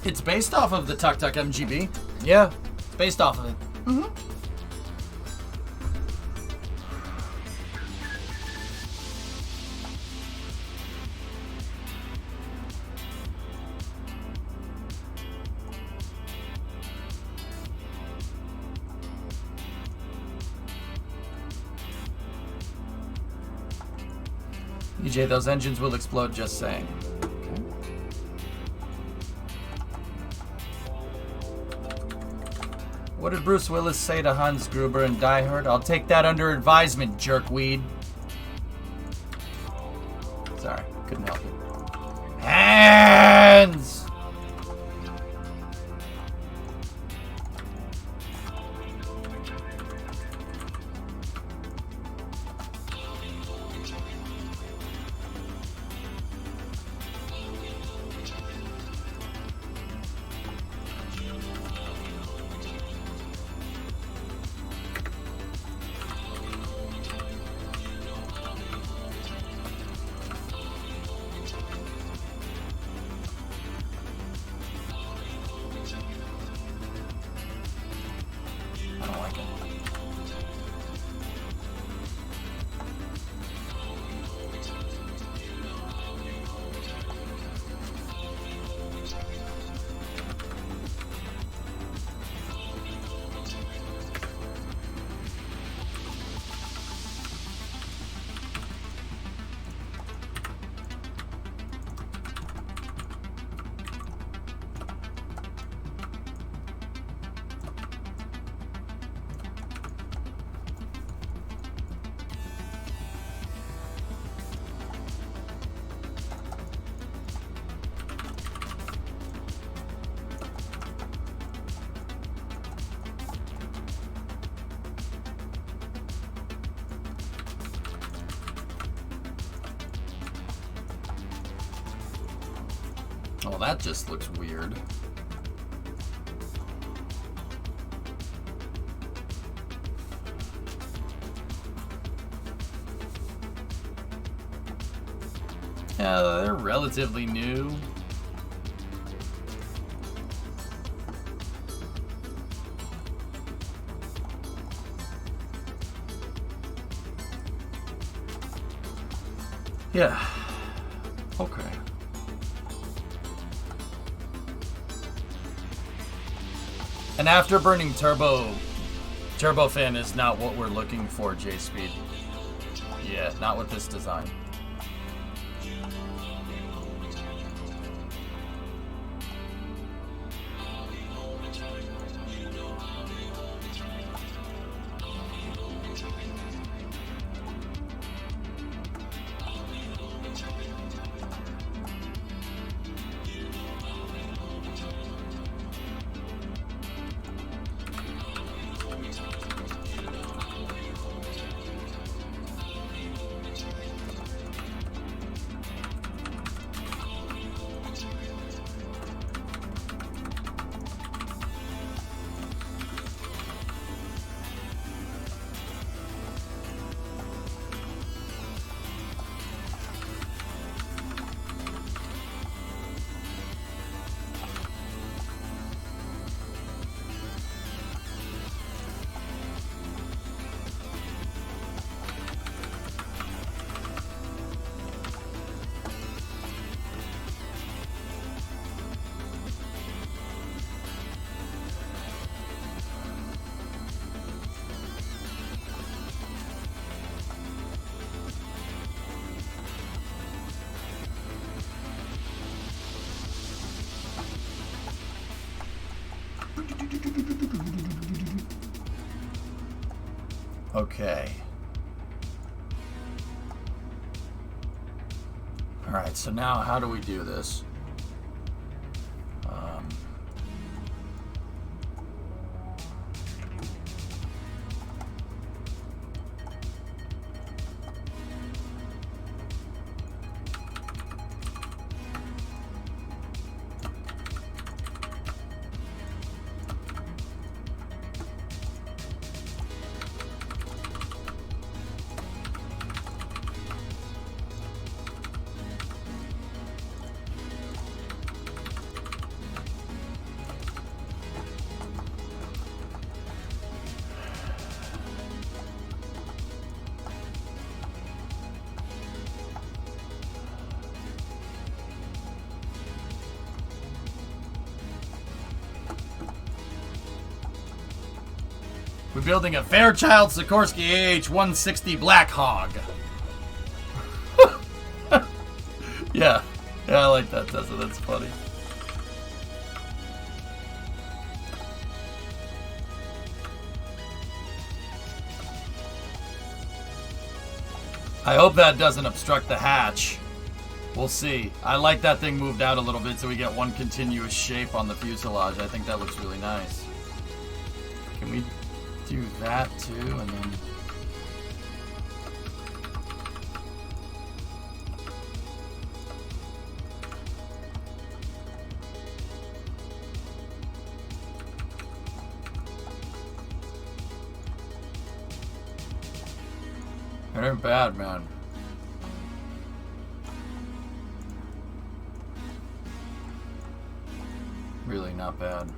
It's based off of the Tuk Tuk MGB. Yeah, it's based off of it. Mm-hmm. EJ, those engines will explode, just saying. Okay. What did Bruce Willis say to Hans Gruber in Die Hard? I'll take that under advisement, jerkweed. Sorry, couldn't help it. Hands! I don't like it. Well, that just looks weird. Yeah, they're relatively new. Yeah. Okay. An afterburning turbofan is not what we're looking for, J-Speed. Yeah, not with this design. Okay. All right, so now how do we do this? We're building a Fairchild Sikorsky AH-160 Black Hog. Yeah. Yeah, I like that, Tessa. That's funny. I hope that doesn't obstruct the hatch. We'll see. I like that thing moved out a little bit so we get one continuous shape on the fuselage. I think that looks really nice. Can we do that too? And then... They're bad, man. Really not bad.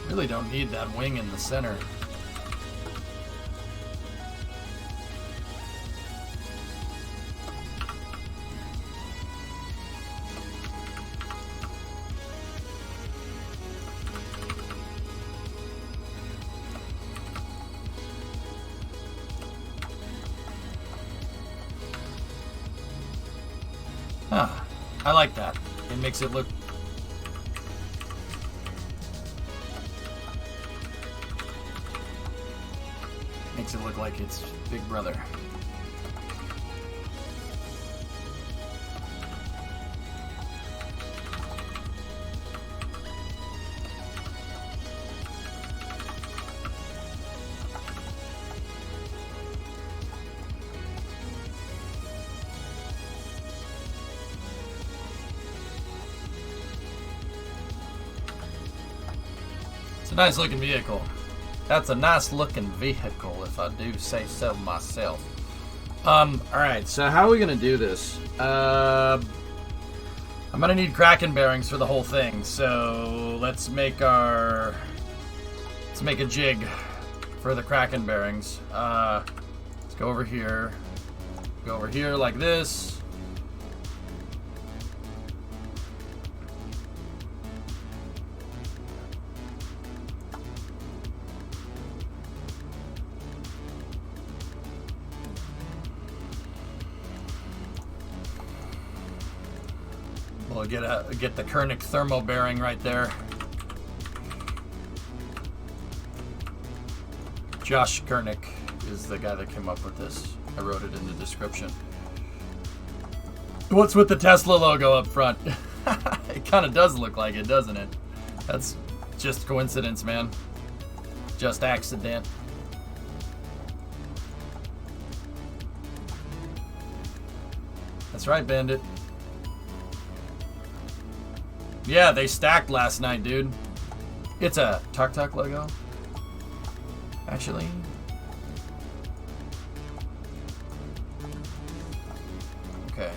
Really don't need that wing in the center. Huh. I like that. It makes it look... Makes it look like it's Big Brother. It's a nice looking vehicle. That's a nice looking vehicle, if I do say so myself. Alright, so how are we gonna do this? I'm gonna need Kraken bearings for the whole thing, so let's make a jig for the Kraken bearings. Let's go over here like this. We'll get the Koenig thermo bearing right there. Josh Koenig is the guy that came up with this. I wrote it in the description. What's with the Tesla logo up front? It kind of does look like it, doesn't it? That's just coincidence, man. Just accident. That's right, Bandit. Yeah, they stacked last night, dude. It's a Tuk Tuk logo. Actually. Okay.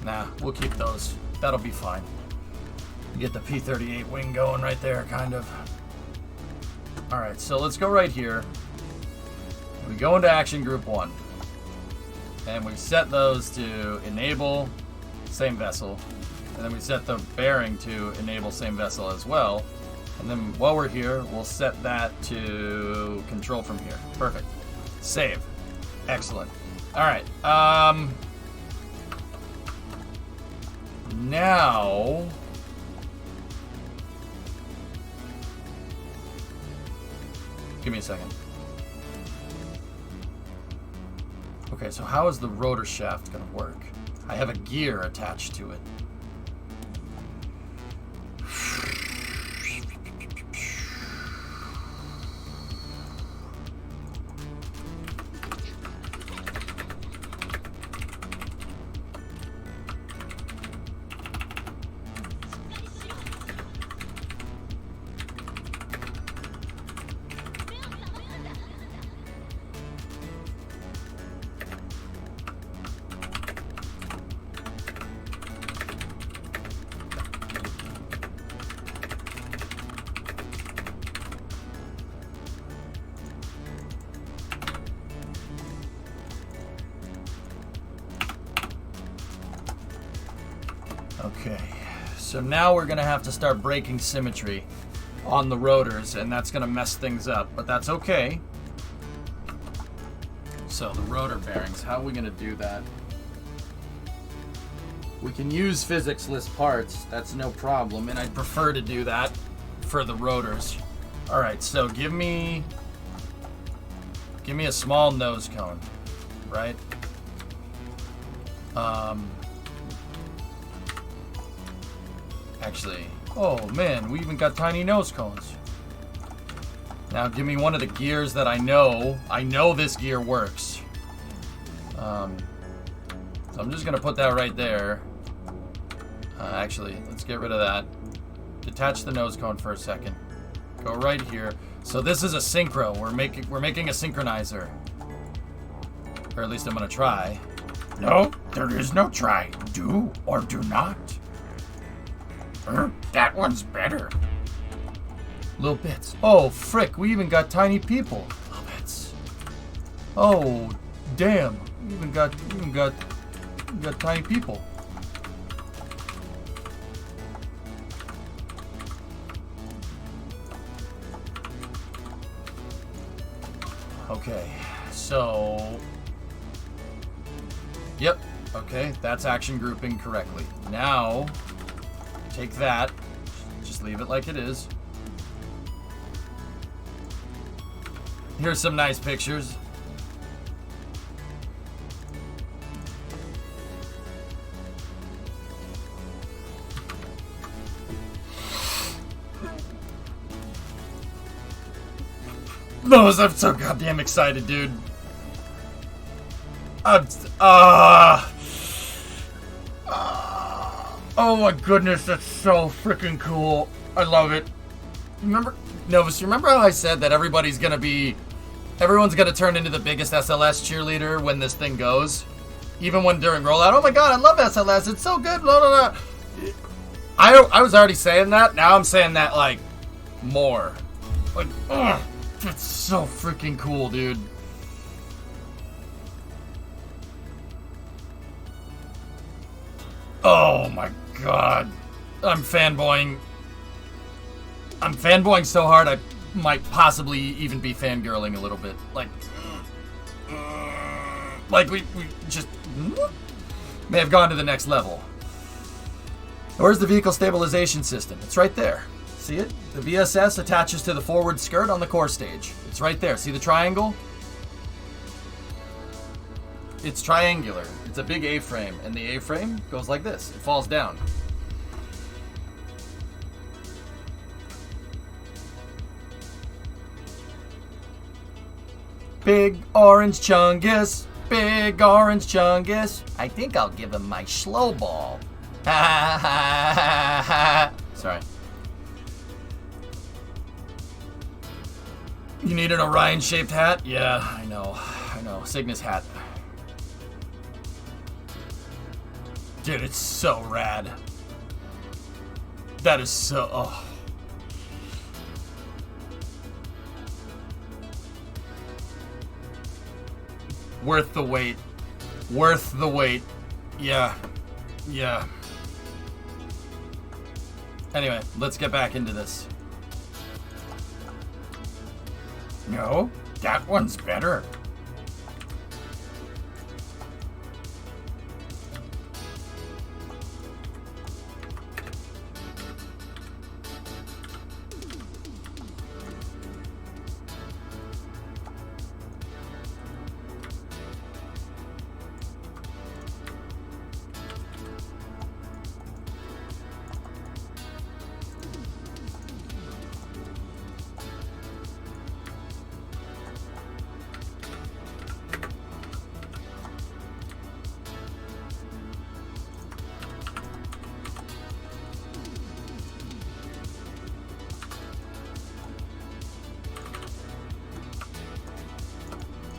Nah, we'll keep those. That'll be fine. Get the P-38 wing going right there, kind of. Alright, so let's go right here. We go into Action Group 1. And we set those to enable same vessel. And then we set the bearing to enable same vessel as well. And then while we're here, we'll set that to control from here. Perfect. Save. Excellent. Alright, now, give me a second. Okay, so how is the rotor shaft going to work? I have a gear attached to it. Okay, so now we're gonna have to start breaking symmetry on the rotors, and that's gonna mess things up, but that's okay. So the rotor bearings, how are we gonna do that? We can use physics-less parts, that's no problem, and I'd prefer to do that for the rotors. All right, so give me a small nose cone, right? Actually, oh man, we even got tiny nose cones. Now give me one of the gears that I know. I know this gear works. So I'm just gonna put that right there. Actually, let's get rid of that. Detach the nose cone for a second. Go right here. So this is a synchro. We're making a synchronizer. Or at least I'm gonna try.
No, there is no try. Do or do not. That one's better.
Little bits. Oh, frick, we even got tiny people. Little bits. Oh, damn. We even got tiny people. Okay, so... Yep, okay, that's action grouping correctly. Now, take that, just leave it like it is. Here's some nice pictures. Those, I'm so goddamn excited, dude. Oh my goodness, that's so freaking cool. I love it. Remember, Novus, remember how I said that everyone's gonna turn into the biggest SLS cheerleader when this thing goes? Even when during rollout, oh my god, I love SLS, it's so good, blah, blah, blah. I was already saying that, now I'm saying that, like, more. Like, ugh, that's so freaking cool, dude. Oh my god. I'm fanboying so hard I might possibly even be fangirling a little bit. Like we just may have gone to the next level. Where's the vehicle stabilization system? It's right there. See it? The VSS attaches to the forward skirt on the core stage. It's right there. See the triangle? It's triangular. It's a big A-frame, and the A-frame goes like this. It falls down. Big orange chungus. Big orange chungus. I think I'll give him my slow ball. Ha ha ha ha. Sorry. You need an Orion-shaped hat? Yeah, I know. Cygnus hat. Dude, it's so rad. That is so... Oh. Worth the wait. Worth the wait. Yeah. Yeah. Anyway, let's get back into this.
No, that one's better.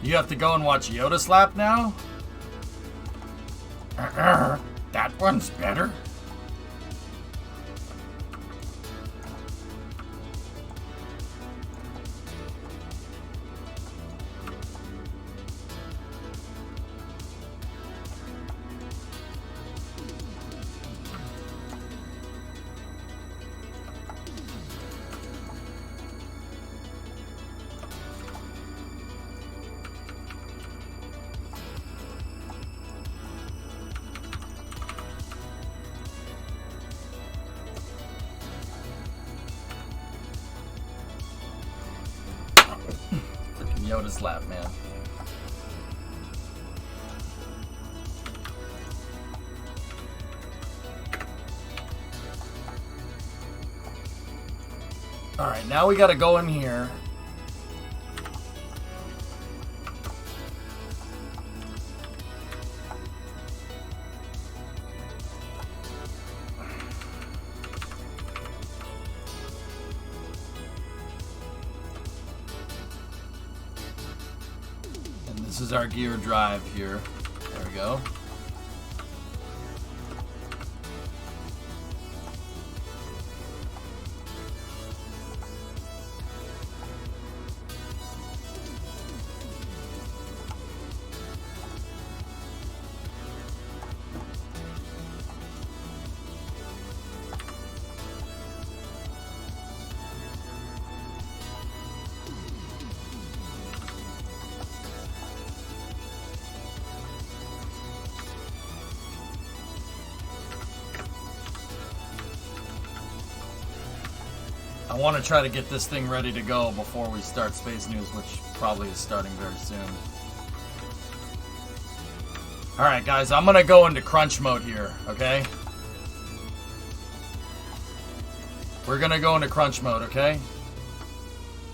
You have to go and watch Yoda slap now?
That one's better.
Yoda's lap, man. Alright, now we gotta go in here. And this is our gear drive here. There we go. I want to try to get this thing ready to go before we start Space News, which probably is starting very soon. Alright guys, I'm going to go into crunch mode here, okay? We're going to go into crunch mode, okay?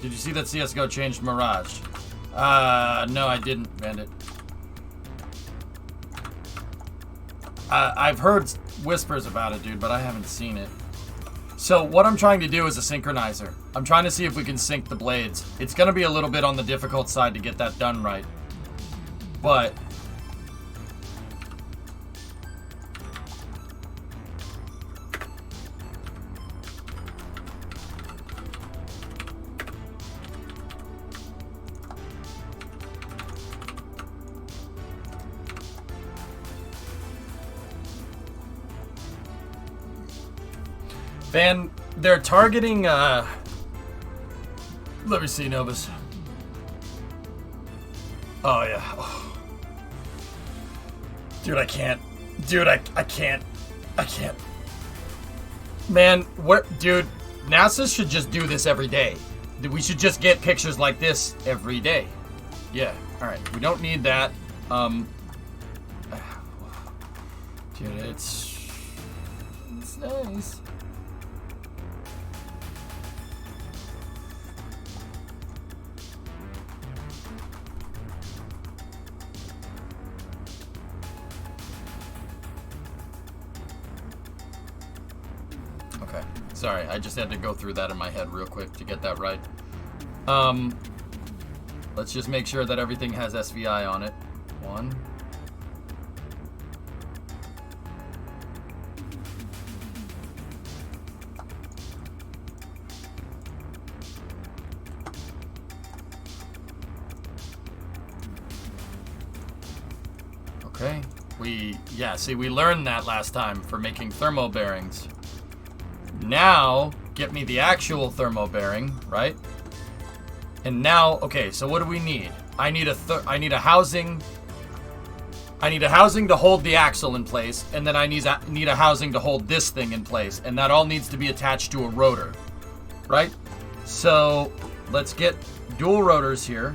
Did you see that CSGO changed Mirage? No, I didn't, Bandit. I've heard whispers about it, dude, but I haven't seen it. So what I'm trying to do is a synchronizer. I'm trying to see if we can sync the blades. It's going to be a little bit on the difficult side to get that done right. But Van, they're targeting, let me see, Novus. Oh, yeah. Oh. Dude, I can't. Dude, I can't. I can't. Man, what, dude, NASA should just do this every day. We should just get pictures like this every day. Yeah, alright. We don't need that. Dude, it's nice. Sorry, I just had to go through that in my head real quick to get that right. Let's just make sure that everything has SVI on it. 1. Okay. See, we learned that last time for making thermo bearings. Now, get me the actual thermo bearing, right? And now, okay, so what do we need? I need a housing. I need a housing to hold the axle in place, and then I need a housing to hold this thing in place, and that all needs to be attached to a rotor, right? So, let's get dual rotors here.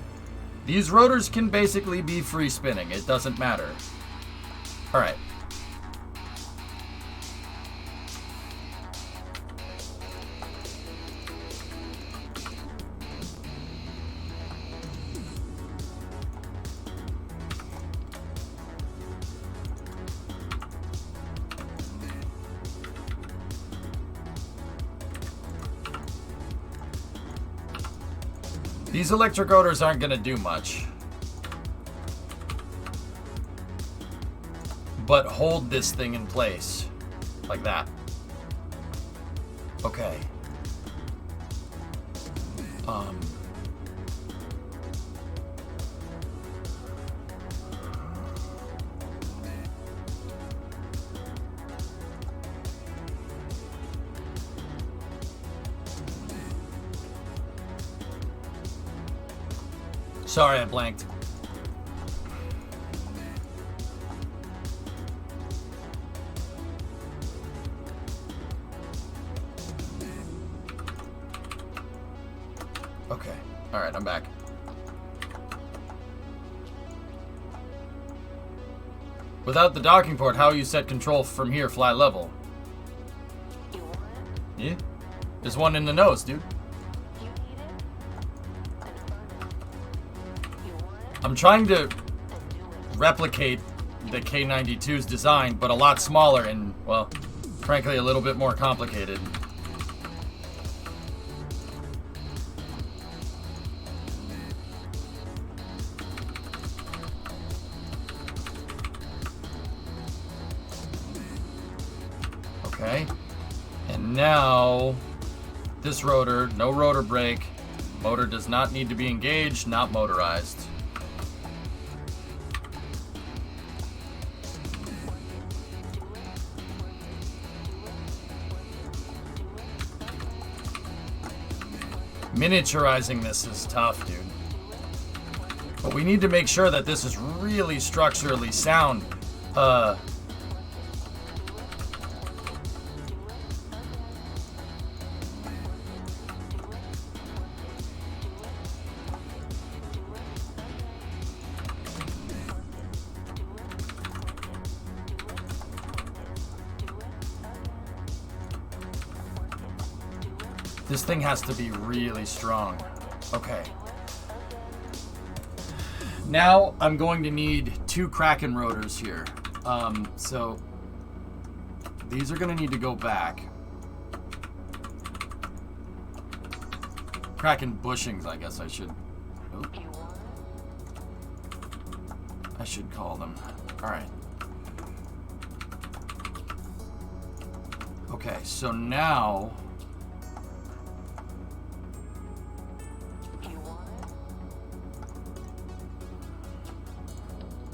These rotors can basically be free spinning. It doesn't matter. All right. These electric rotors aren't going to do much. But hold this thing in place. Like that. Okay. Sorry, I blanked. Okay. All right, I'm back. Without the docking port, how you set control from here fly level? Yeah. There's one in the nose, dude. I'm trying to replicate the K92's design, but a lot smaller and, well, frankly, a little bit more complicated. Okay. And now, this rotor, no rotor brake. Motor does not need to be engaged, not motorized. Miniaturizing this is tough, dude. But we need to make sure that this is really structurally sound. This thing has to be really strong. Okay. Now I'm going to need 2 Kraken rotors here. So these are going to need to go back. Kraken bushings, I guess I should. Oh. I should call them. All right. Okay, so now.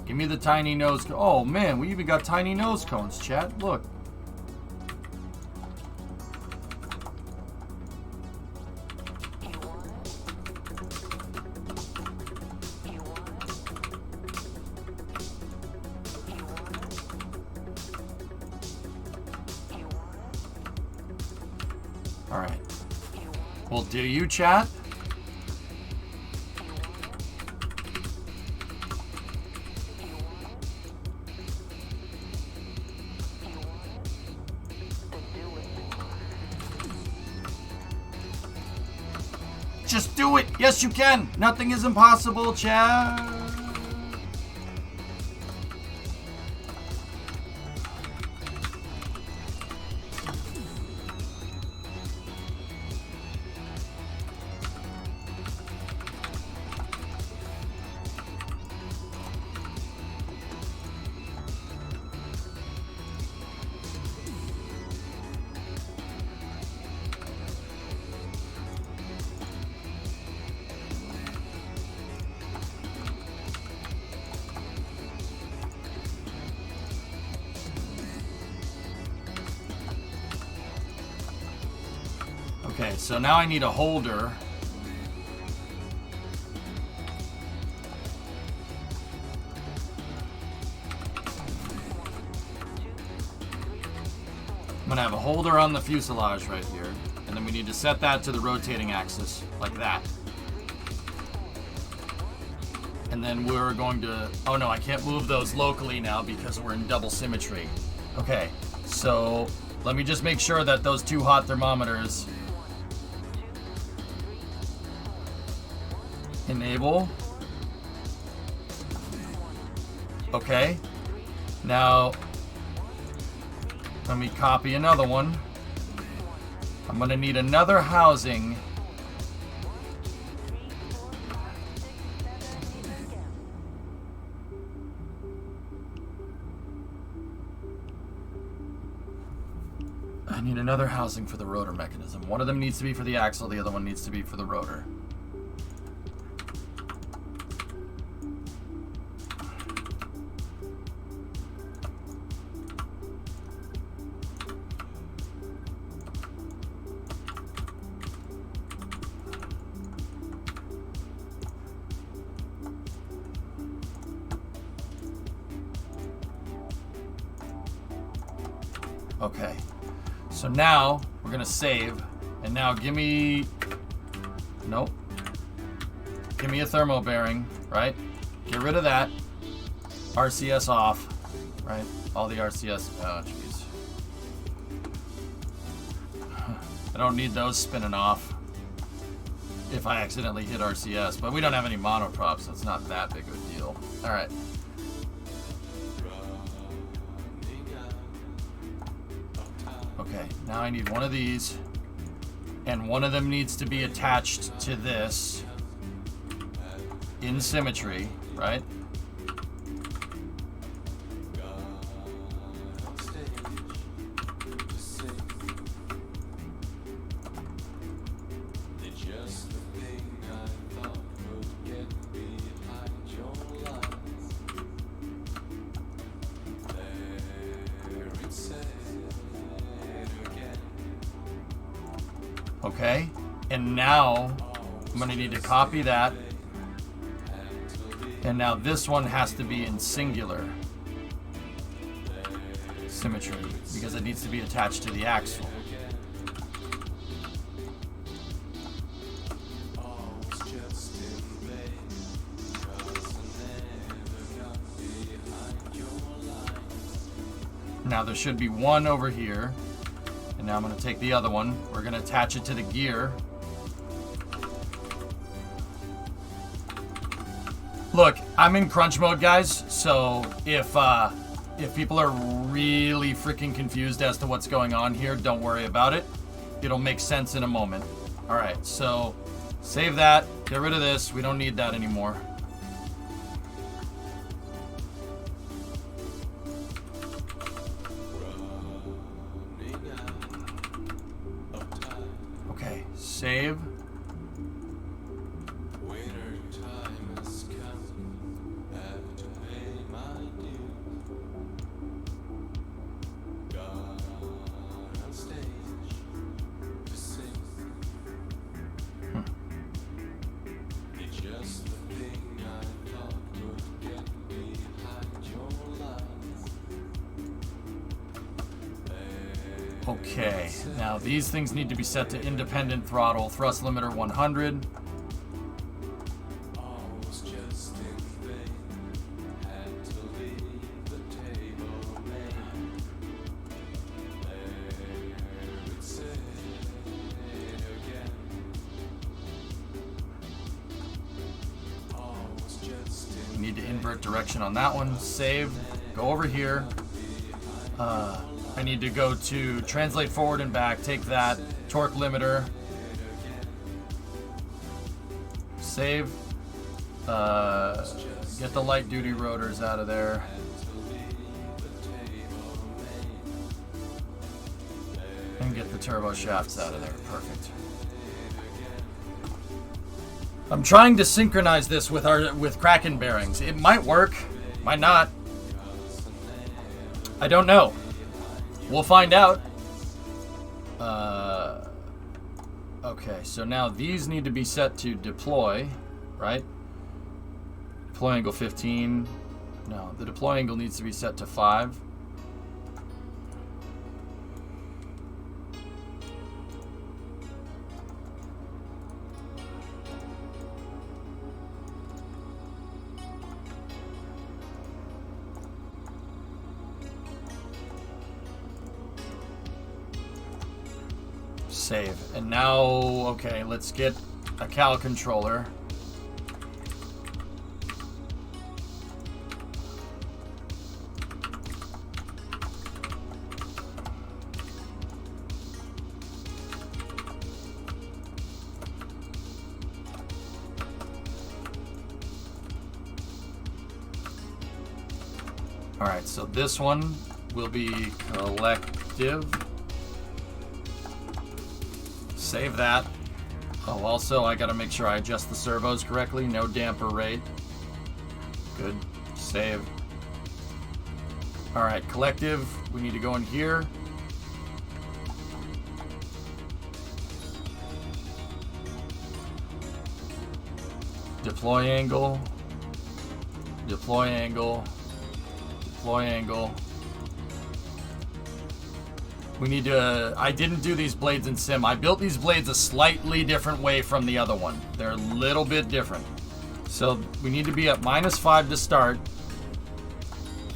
Give me the tiny nose cone. Oh man, we even got tiny nose cones, chat. Look. All right. Well, do you, chat? Just do it. Yes, you can. Nothing is impossible, chat. Okay, so now I need a holder. I'm gonna have a holder on the fuselage right here, and then we need to set that to the rotating axis, like that. And then we're going to, oh no, I can't move those locally now because we're in double symmetry. Okay, so let me just make sure that those 2 hot thermometers enable. Okay. Now, let me copy another one. I'm going to need another housing. I need another housing for the rotor mechanism. One of them needs to be for the axle, the other one needs to be for the rotor. Okay, so now we're gonna save, and now give me, nope, give me a thermo bearing, right? Get rid of that, RCS off. right? All the RCS. Oh, jeez. I don't need those spinning off if I accidentally hit RCS, but we don't have any monoprops, so it's not that big of a deal. All right. Okay, now I need one of these, and one of them needs to be attached to this in symmetry, right? Okay, and now I'm going to need to copy that. And now this one has to be in singular symmetry because it needs to be attached to the axle. Now there should be one over here. And now I'm going to take the other one. We're going to attach it to the gear. Look, I'm in crunch mode, guys. So if people are really freaking confused as to what's going on here, don't worry about it. It'll make sense in a moment. All right, so save that. Get rid of this. We don't need that anymore. Save. Okay, now these things need to be set to independent throttle, thrust limiter 100. You need to invert direction on that one. Save. Go over here. I need to go to translate forward and back, take that, torque limiter, save, get the light duty rotors out of there. And get the turbo shafts out of there, perfect. I'm trying to synchronize this with Kraken bearings. It might work, might not. I don't know. We'll find out. Okay, so now these need to be set to deploy, right? Deploy angle 15. No, the deploy angle needs to be set to 5. Save. And now, okay, let's get a cal controller. All right, so this one will be collective. Save that. Oh, also, I gotta make sure I adjust the servos correctly. No damper rate. Good. Save. All right, collective. We need to go in here. Deploy angle. Deploy angle. Deploy angle. We need to, I didn't do these blades in sim. I built these blades a slightly different way from the other one. They're a little bit different. So we need to be at -5 to start.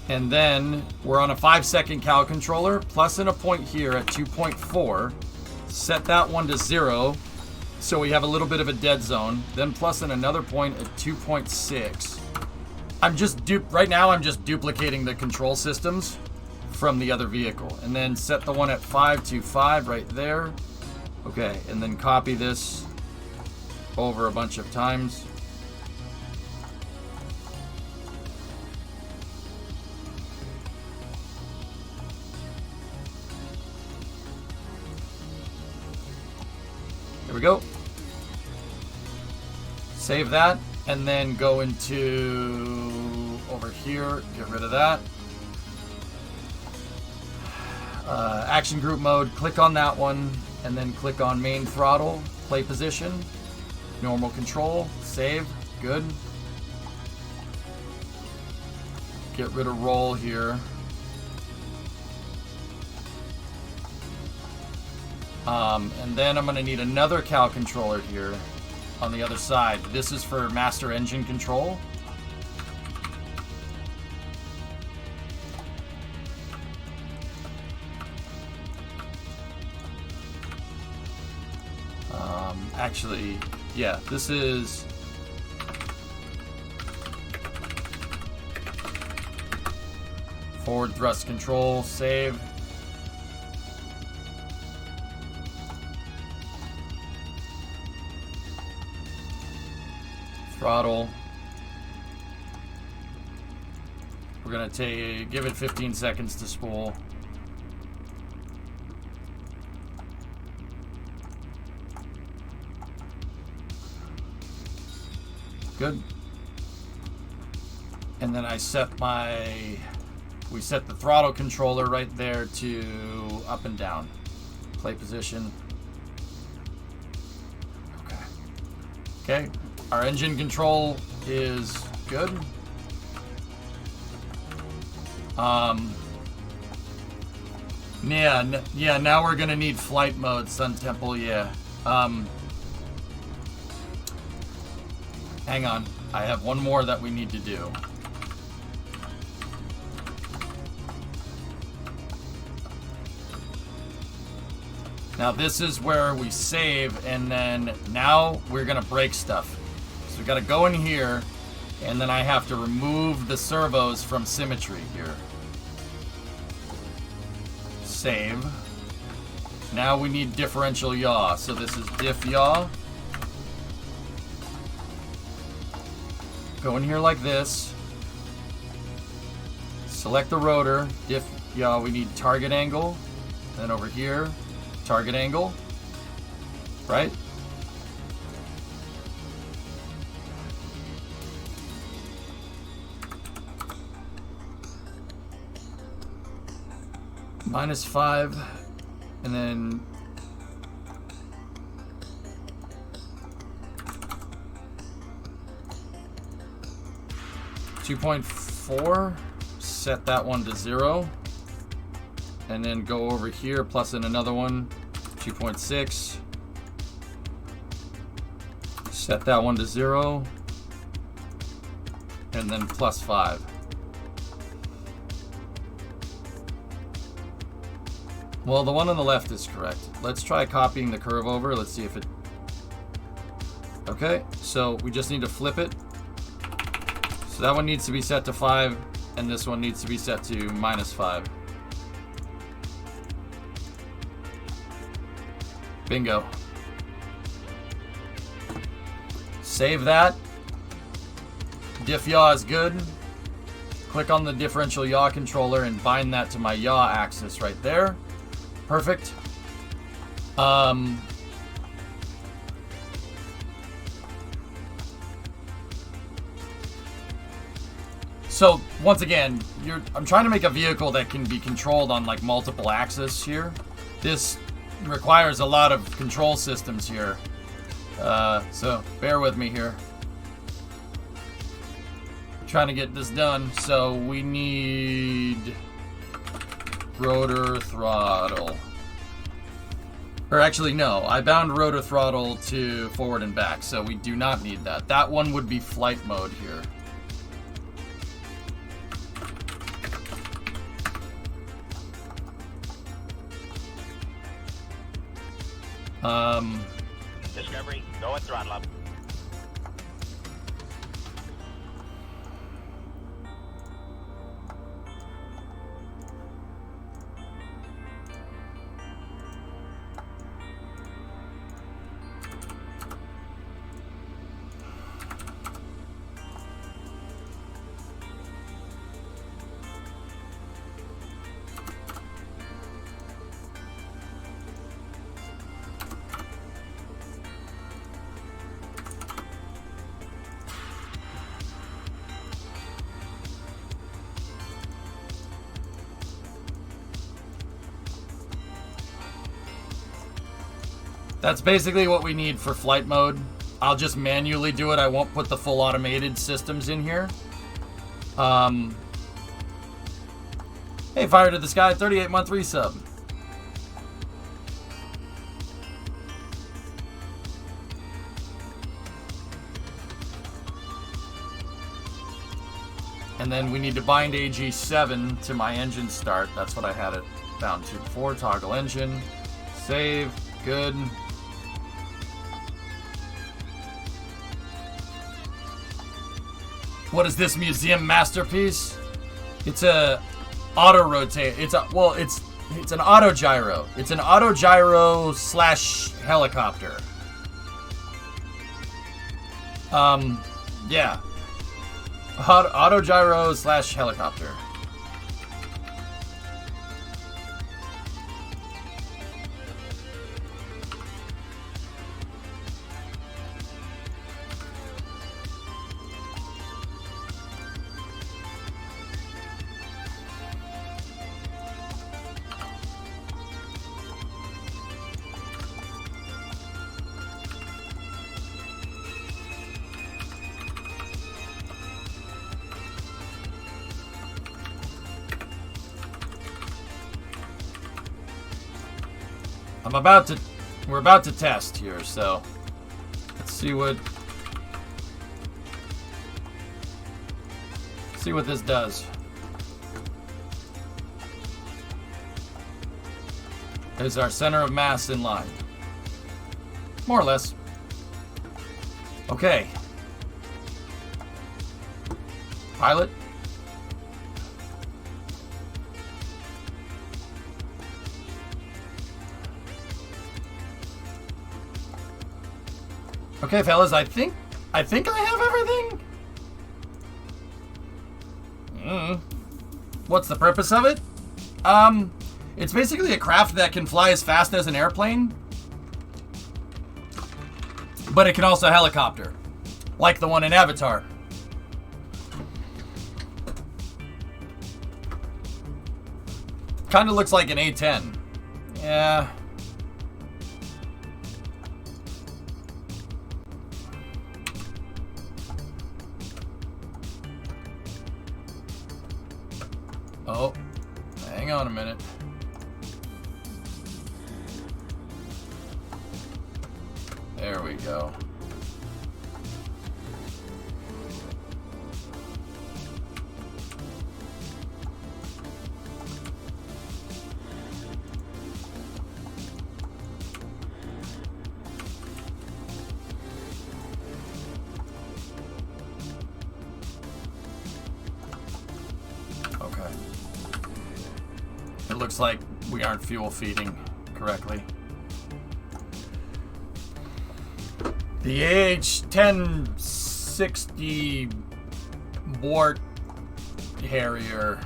And then we're on a 5-second cal controller, plus in a point here at 2.4. Set that one to 0, so we have a little bit of a dead zone. Then plus in another point at 2.6. Right now I'm just duplicating the control systems from the other vehicle. And then set the one at 525 right there. Okay, and then copy this over a bunch of times. There we go. Save that, and then go into over here, get rid of that. Action group mode, click on that one, and then click on main throttle, play position, normal control, save, good. Get rid of roll here. And then I'm going to need another cal controller here on the other side. This is for master engine control. Actually, yeah, this is forward thrust control, save. Throttle. We're gonna give it 15 seconds to spool. Good. And then we set the throttle controller right there to up and down. Play position. Okay. Our engine control is good. Yeah, now we're gonna need flight mode, Sun Temple, yeah. Hang on, I have one more that we need to do. Now this is where we save, and then now we're gonna break stuff. So we gotta go in here, and then I have to remove the servos from symmetry here. Save. Now we need differential yaw. So this is diff yaw. Go in here like this. Select the rotor. Diff yaw. We need target angle. Then over here, target angle. Right? -5, and then -2.4, set that one to 0, and then go over here, plus in another one, 2.6, set that one to 0, and then +5. Well, the one on the left is correct. Let's try copying the curve over. Let's see if it... Okay, so we just need to flip it. So that one needs to be set to 5, and this one needs to be set to -5. Bingo. Save that. Diff yaw is good. Click on the differential yaw controller and bind that to my yaw axis right there. Perfect. So once again, I'm trying to make a vehicle that can be controlled on like multiple axes here. This requires a lot of control systems here. So bear with me here. Trying to get this done. So we need rotor throttle. Or actually, no. I bound rotor throttle to forward and back, so we do not need that. That one would be flight mode here.
Discovery, go at throttle up.
That's basically what we need for flight mode. I'll just manually do it. I won't put the full automated systems in here. Hey, Fire to the Sky, 38-month resub. And then we need to bind AG7 to my engine start. That's what I had it down to before. Toggle engine. Save. Good. What is this museum masterpiece? It's a auto rotate. It's an auto gyro. It's an auto gyro slash helicopter. Yeah. Auto gyro slash helicopter. We're about to test here, so let's see what this does. Is our center of mass in line? More or less. Okay. Pilot. Okay, fellas, I think I have everything. What's the purpose of it? It's basically a craft that can fly as fast as an airplane, but it can also helicopter, like the one in Avatar. Kind of looks like an A-10. Yeah. Oh, hang on a minute. There we go. Okay. It looks like we aren't fuel feeding correctly. The AH-1060 Bort Harrier.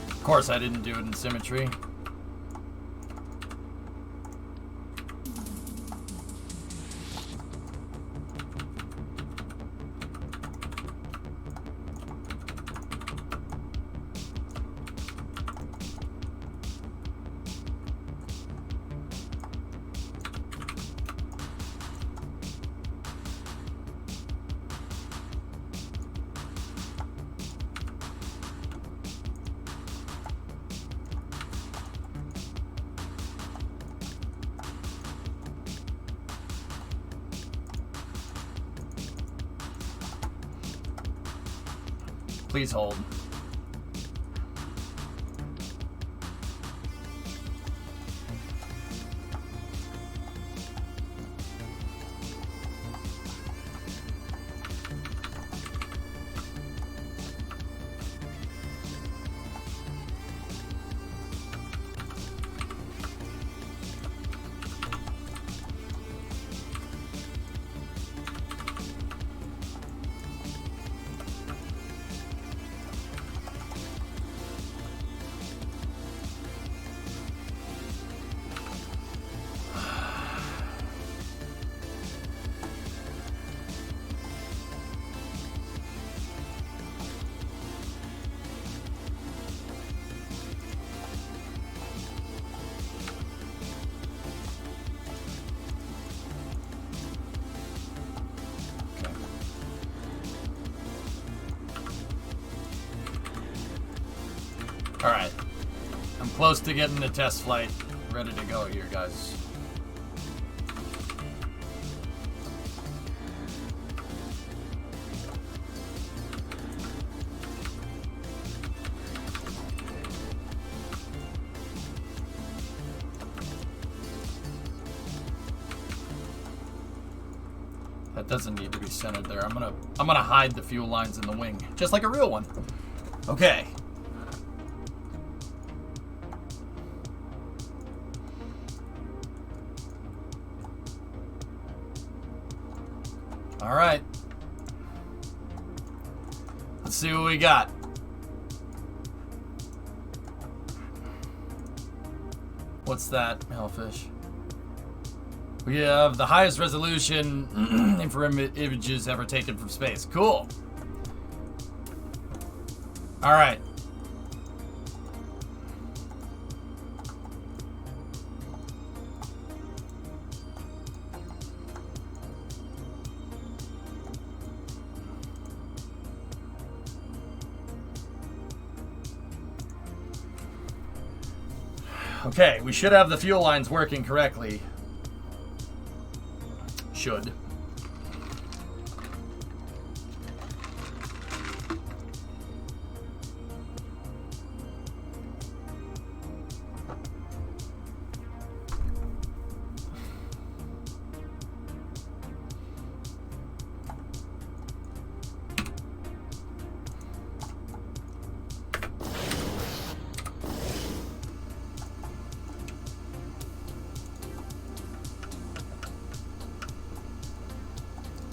Of course I didn't do it in symmetry. please hold. Alright. I'm close to getting the test flight ready to go here, guys. That doesn't need to be centered there. I'm gonna hide the fuel lines in the wing, just like a real one. Okay. All right. Let's see what we got. What's that, Hellfish? We have the highest resolution infrared images ever taken from space. Cool. All right. Okay, we should have the fuel lines working correctly. Should.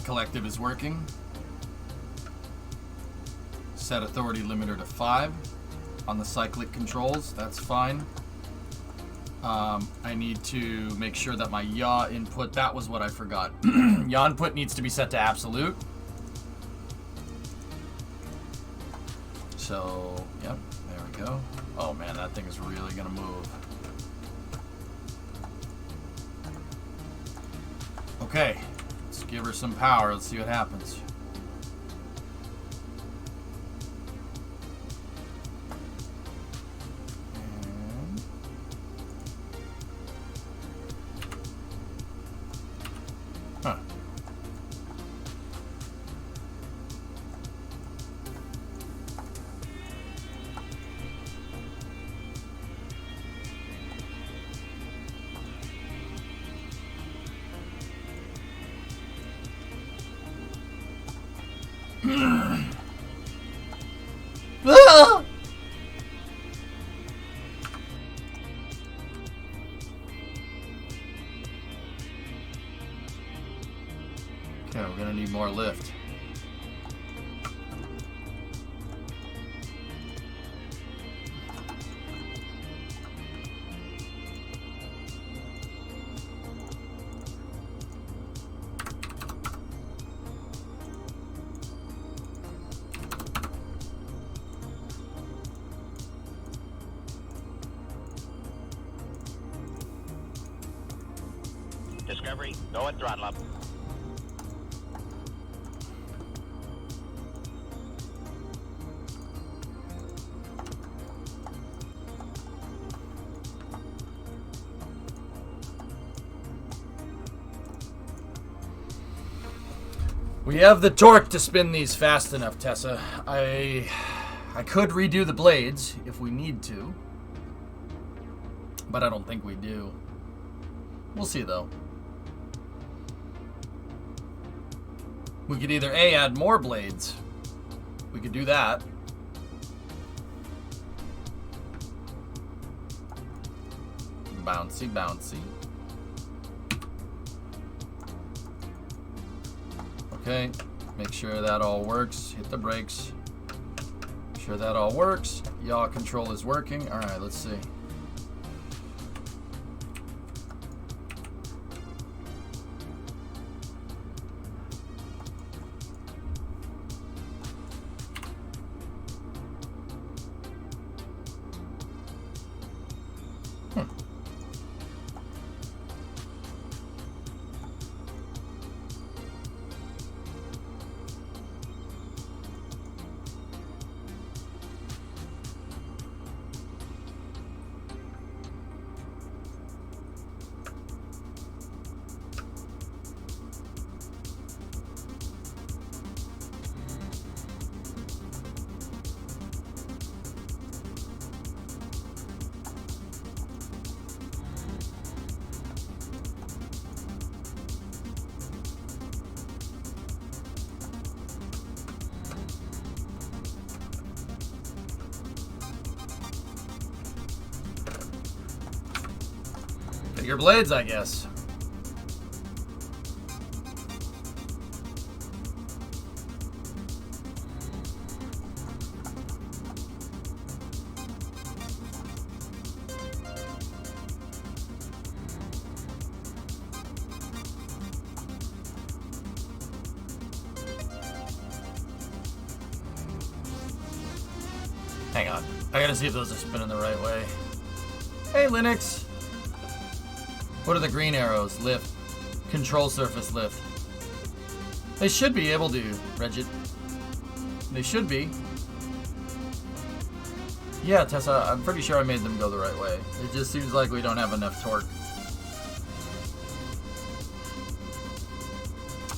Collective is working. Set authority limiter to 5 on the cyclic controls. That's fine. I need to make sure that my yaw input, that was what I forgot. Yaw input needs to be set to absolute. So, yep, there we go. Oh man, that thing is really gonna move. Okay. Let's give her some power. Let's see what happens. Huh. Okay, we're gonna need more lift.
Discovery, go at throttle up.
We have the torque to spin these fast enough, Tessa. I could redo the blades if we need to, but I don't think we do. We'll see, though. We could either A, add more blades. We could do that. Bouncy, bouncy. Okay, make sure that all works. Hit the brakes. Make sure that all works. Yaw control is working. All right, let's see. Bigger blades, I guess. Hang on. I gotta see if those are spinning the right way. Hey, Linux. What are the green arrows? Lift. Control surface lift. They should be able to, Regit. They should be. Yeah, Tessa, I'm pretty sure I made them go the right way. It just seems like we don't have enough torque.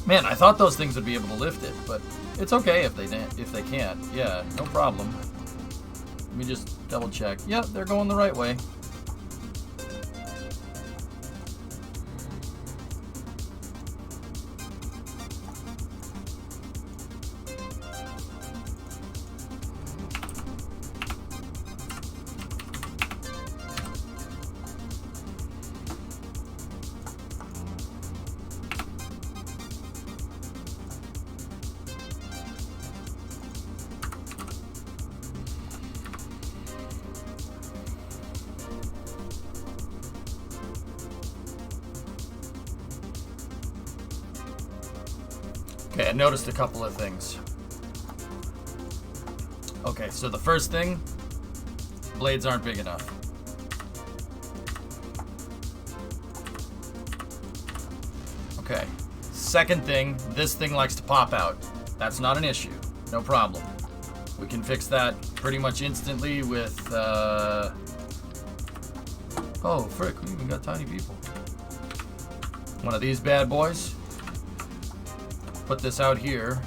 Man, I thought those things would be able to lift it, but it's okay if they can't. Yeah, no problem. Let me just double check. Yep, they're going the right way. Okay, I noticed a couple of things. Okay, so the first thing, blades aren't big enough. Okay, second thing, this thing likes to pop out. That's not an issue, no problem. We can fix that pretty much instantly with, oh, frick, we even got tiny people. One of these bad boys. Put this out here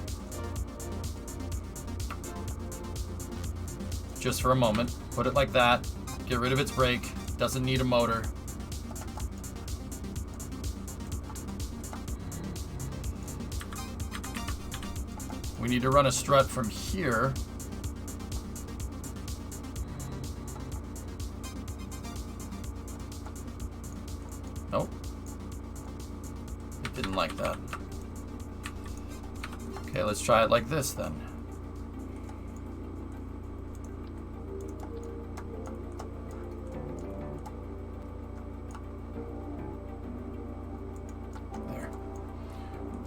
just for a moment. Put it like that. Get rid of its brake. Doesn't need a motor. We need to run a strut from here. Nope. It didn't like that. Okay, let's try it like this then. There.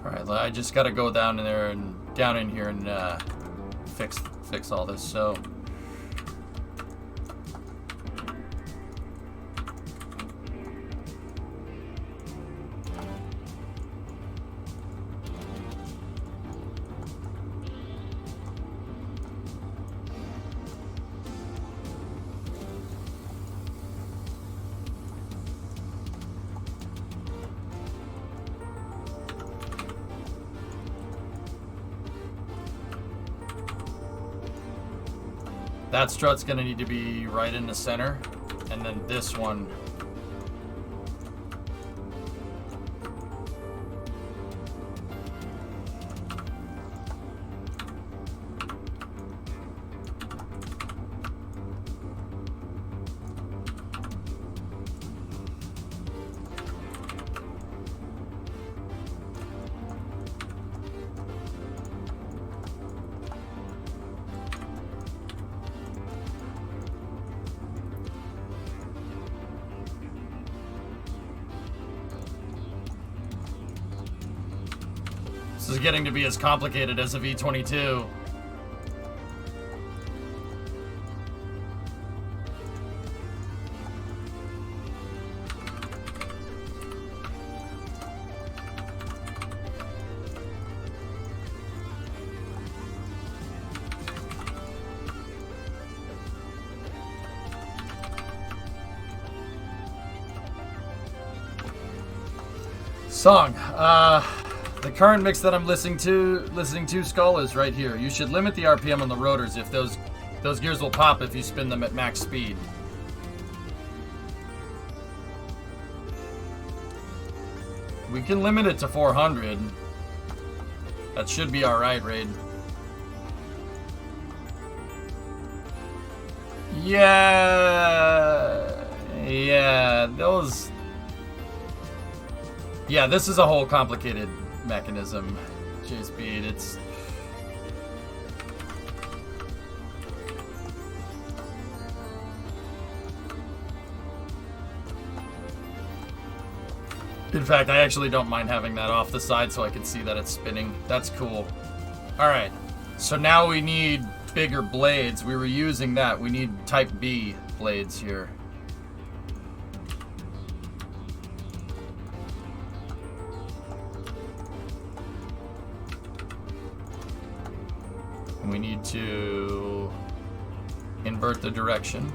All right, I just got to go down in there and down in here and fix all this. So. That strut's gonna need to be right in the center, and then this one. This is getting to be as complicated as a V22. Song. The current mix that I'm listening to, Skull, is right here. You should limit the RPM on the rotors if those gears will pop if you spin them at max speed. We can limit it to 400. That should be alright, Raid. Yeah, those... Yeah, this is a whole complicated mechanism, J-Speed. It's... In fact, I actually don't mind having that off the side so I can see that it's spinning. That's cool. Alright, so now we need bigger blades. We were using that. We need type B blades here. We need to invert the direction.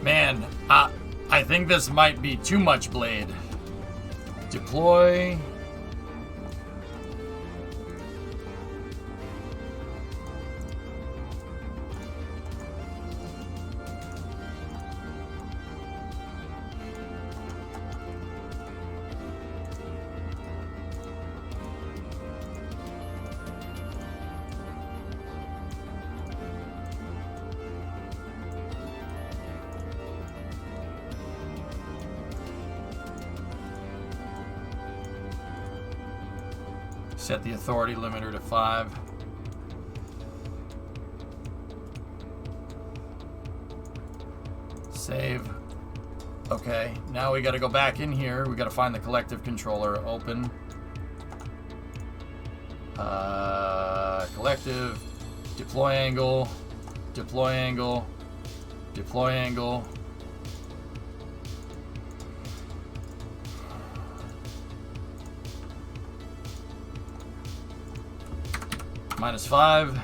Man, I think this might be too much blade. Deploy. Set the authority limiter to 5. Save. Okay, now we gotta go back in here. We gotta find the collective controller. Open. Collective. Deploy angle. Deploy angle. Deploy angle. -5,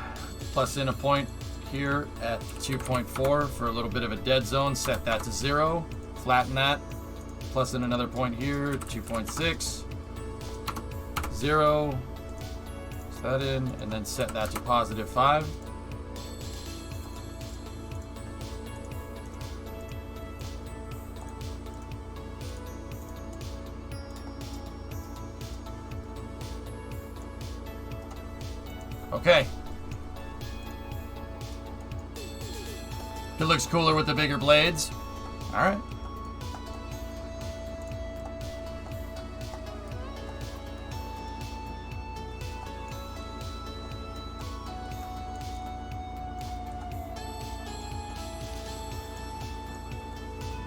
plus in a point here at 2.4 for a little bit of a dead zone. Set that to 0, flatten that, plus in another point here, 2.6, 0, set that in, and then set that to +5. Okay. It looks cooler with the bigger blades. All right.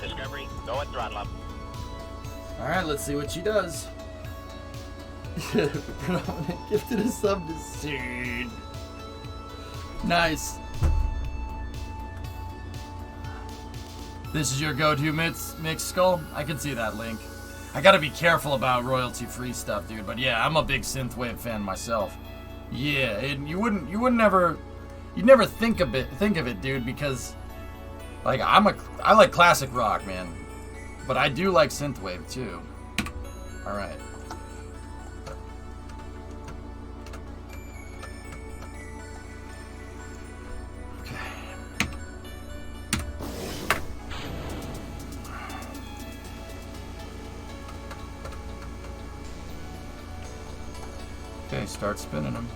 Discovery, go and throttle up.
All right, let's see what she does. Gifted a sub to Seed. Nice. This is your go-to mix, Skull? I can see that, Link. I gotta be careful about royalty-free stuff, dude. But yeah, I'm a big synthwave fan myself. Yeah, and you'd never think of it, dude, because Like, I like classic rock, man. But I do like synthwave, too. Alright. Okay, start spinning them.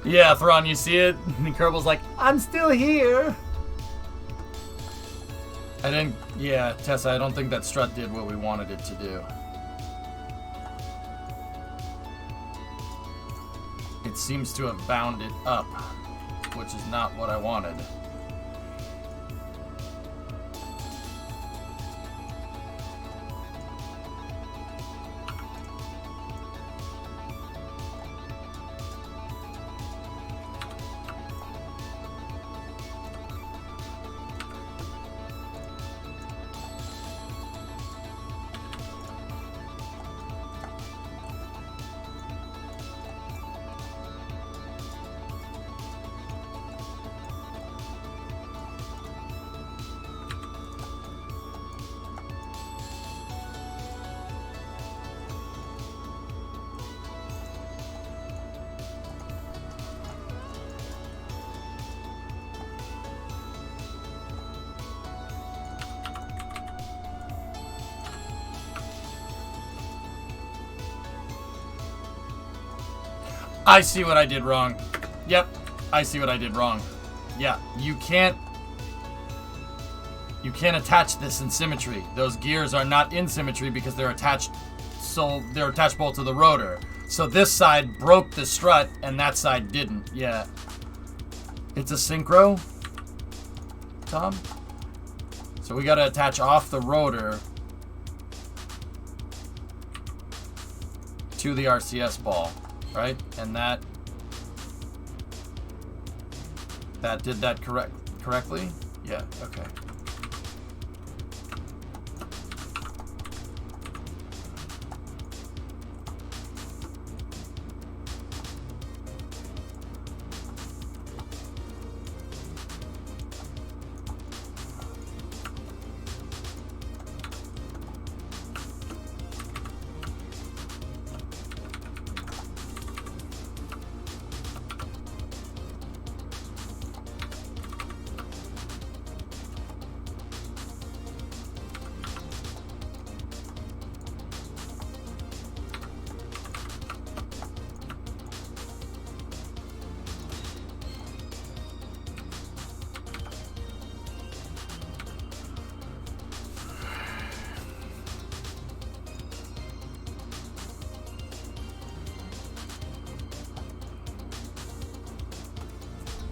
Yeah, Thrawn, you see it? And Kerbal's like, I'm still here. Yeah, Tessa, I don't think that strut did what we wanted it to do. It seems to have bound it up, which is not what I wanted. I see what I did wrong. Yep, I see what I did wrong. Yeah, you can't attach this in symmetry. Those gears are not in symmetry because they're attached, so they're attachable to the rotor. So this side broke the strut and that side didn't. Yeah. It's a synchro, Tom. So we gotta attach off the rotor to the RCS ball. Right? And that did that correctly? Yeah, okay.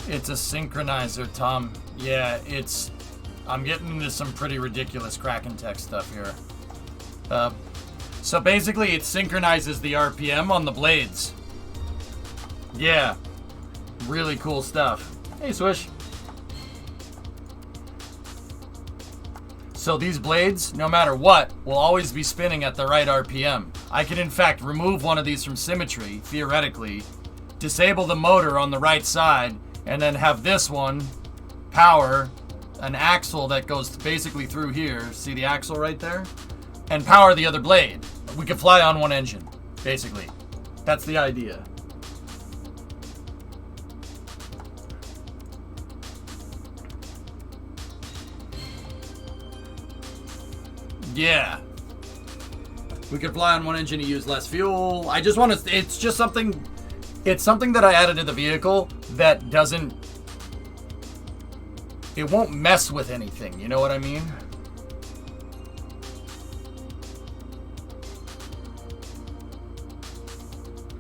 It's a synchronizer, Tom. Yeah, I'm getting into some pretty ridiculous Kraken tech stuff here. So basically it synchronizes the RPM on the blades. Yeah. Really cool stuff. Hey, Swish. So these blades, no matter what, will always be spinning at the right RPM. I can in fact remove one of these from symmetry, theoretically, disable the motor on the right side, and then have this one power an axle that goes basically through here. See the axle right there? And power the other blade. We could fly on one engine, basically. That's the idea. Yeah. We could fly on one engine and use less fuel. I just want to, it's just something, it's something that I added to the vehicle that doesn't, it won't mess with anything, you know what I mean?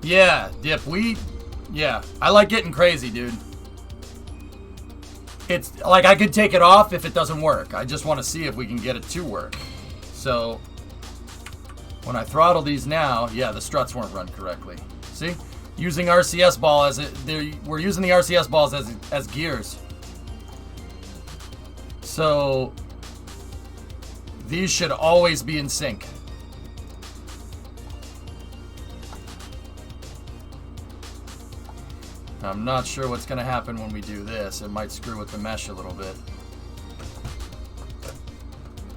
Yeah, Dip, Yeah, I like getting crazy, dude. It's like I could take it off if it doesn't work. I just want to see if we can get it to work. So when I throttle these now, yeah, the struts weren't run correctly. See? Using RCS ball as we're using the RCS balls as gears. So these should always be in sync. I'm not sure what's going to happen when we do this. It might screw with the mesh a little bit.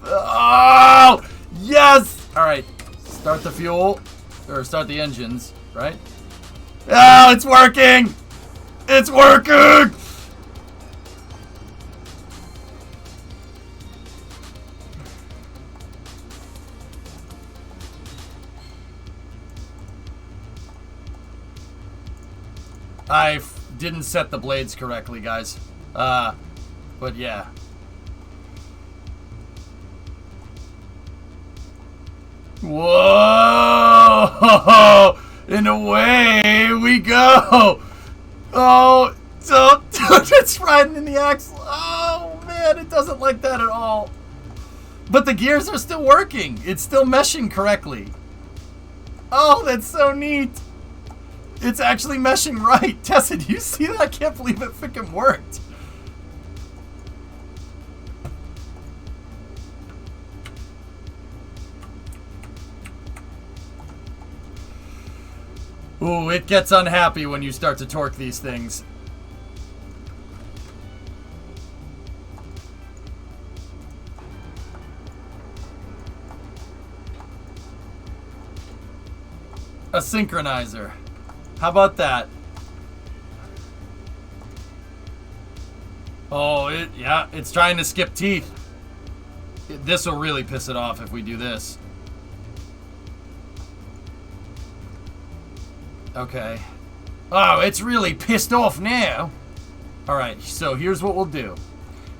Oh! Yes! Alright. Start the fuel. Or start the engines, right? Oh, it's working! It's working! I didn't set the blades correctly, guys. But yeah. Whoa! And away we go! Oh, it's riding in the axle. Oh, man, it doesn't like that at all. But the gears are still working. It's still meshing correctly. Oh, that's so neat. It's actually meshing right. Tessa, do you see that? I can't believe it freaking worked. Ooh, it gets unhappy when you start to torque these things. A synchronizer. How about that? Oh, yeah, it's trying to skip teeth. This will really piss it off if we do this. Okay. Oh, it's really pissed off now. Alright, so here's what we'll do.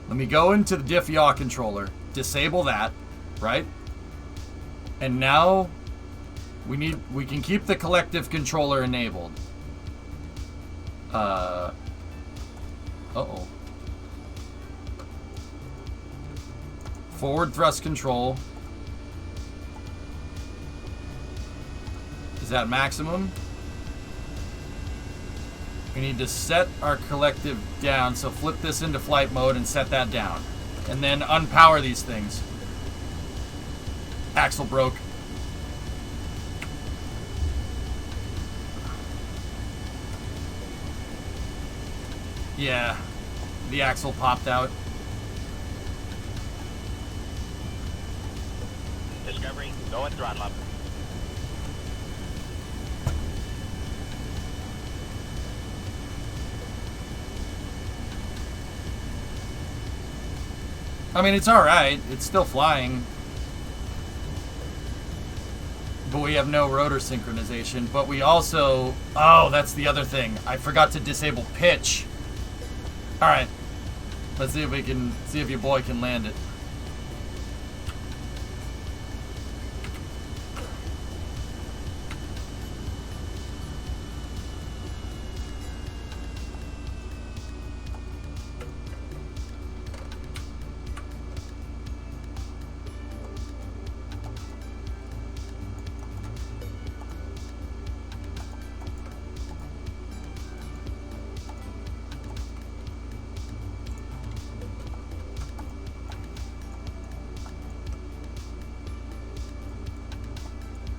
Let me go into the diff yaw controller, disable that, right? And now we can keep the collective controller enabled. Uh-oh. Forward thrust control. Is that maximum? We need to set our collective down, so flip this into flight mode and set that down. And then unpower these things. Axle broke. Yeah, the axle popped out.
Discovery, go and throttle up.
I mean, it's alright. It's still flying. But we have no rotor synchronization. But we also... Oh, that's the other thing. I forgot to disable pitch. Alright. Let's see if we can... See if your boy can land it.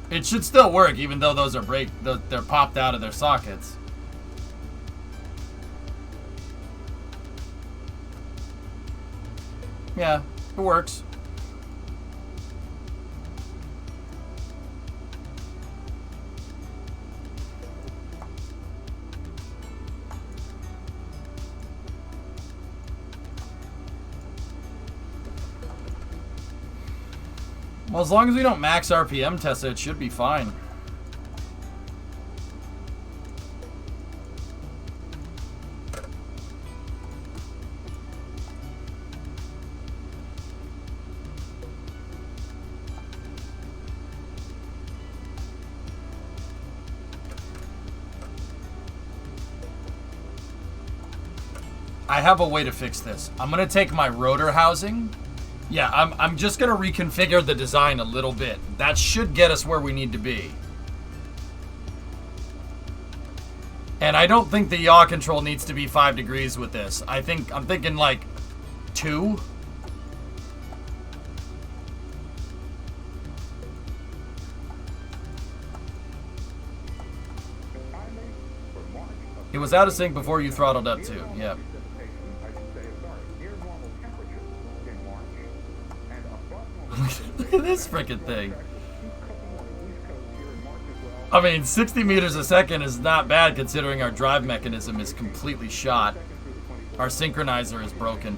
It should still work, even though those are they're popped out of their sockets. Yeah, it works. Well, as long as we don't max RPM test it, should be fine. I have a way to fix this. I'm gonna take my rotor housing. Yeah, I'm just gonna reconfigure the design a little bit. That should get us where we need to be. And I don't think the yaw control needs to be 5 degrees with this. I'm thinking like 2. It was out of sync before you throttled up too. Yep. Look at this freaking thing. I mean, 60 meters a second is not bad considering our drive mechanism is completely shot. Our synchronizer is broken.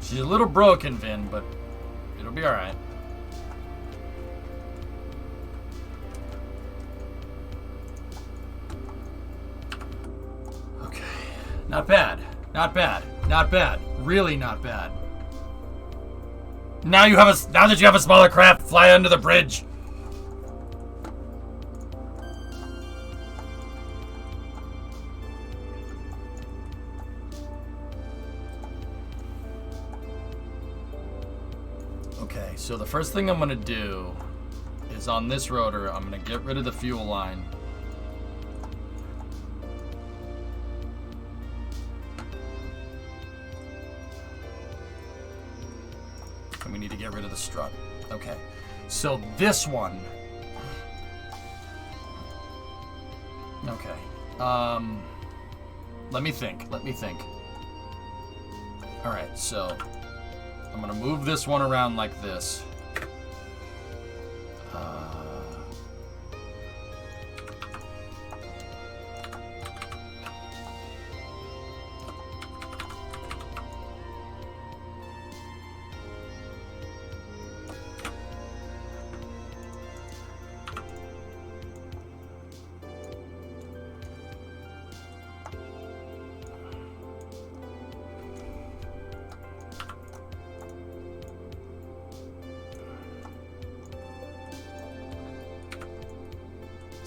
She's a little broken, Vin, but it'll be alright. Okay. Not bad. Not bad. Not bad. Really not bad. Now that you have a smaller craft, fly under the bridge. Okay, so the first thing I'm going to do is on this rotor, I'm going to get rid of the fuel line. And we need to get rid of the strut. Okay, so this one. Okay, let me think. All right, so I'm gonna move this one around like this.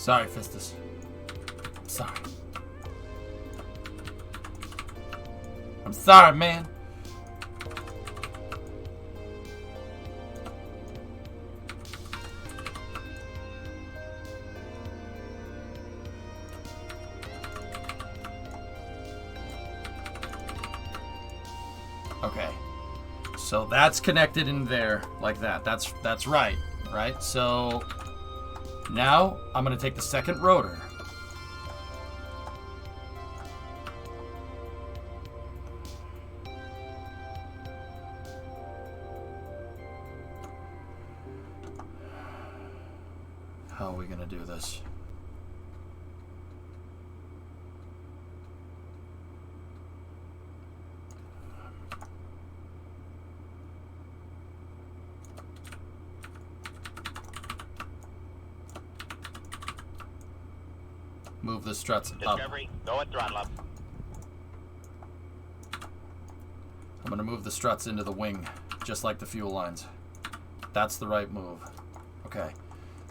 Sorry, Fistus. Sorry. I'm sorry, man. Okay. So that's connected in there like that. That's right, right? So now, I'm going to take the second rotor. How are we going to do this? Move the struts up.
Discovery, go at throttle up.
I'm going to move the struts into the wing, just like the fuel lines. That's the right move. Okay.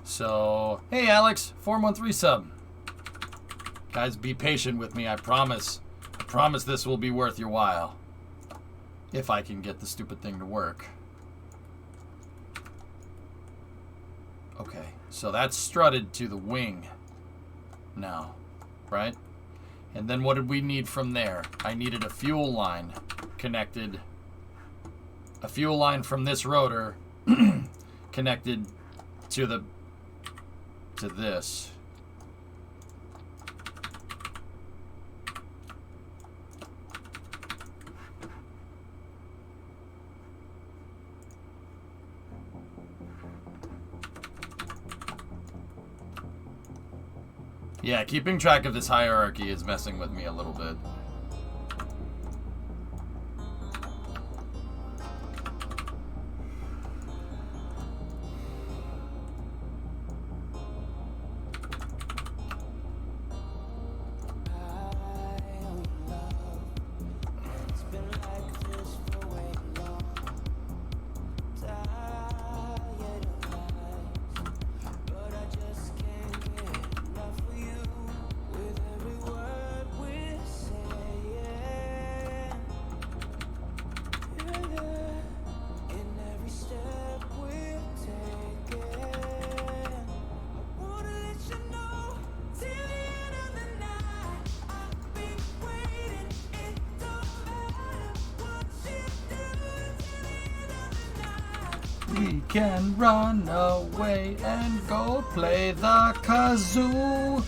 So, hey Alex, 413 sub. Guys, be patient with me, I promise. I promise this will be worth your while. If I can get the stupid thing to work. Okay, so that's strutted to the wing. Now, right? And then what did we need from there? I needed a fuel line connected. A fuel line from this rotor connected to this. Yeah, keeping track of this hierarchy is messing with me a little bit. We can run away and go play the kazoo.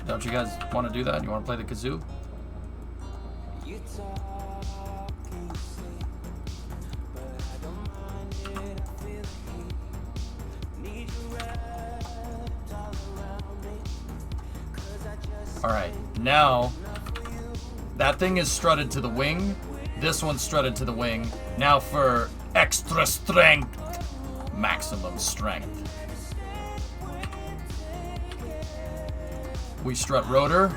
Don't you guys want to do that? You want to play the kazoo? Alright, now that thing is strutted to the wing. This one's strutted to the wing. Now for extra strength. Maximum strength. We strut rotor.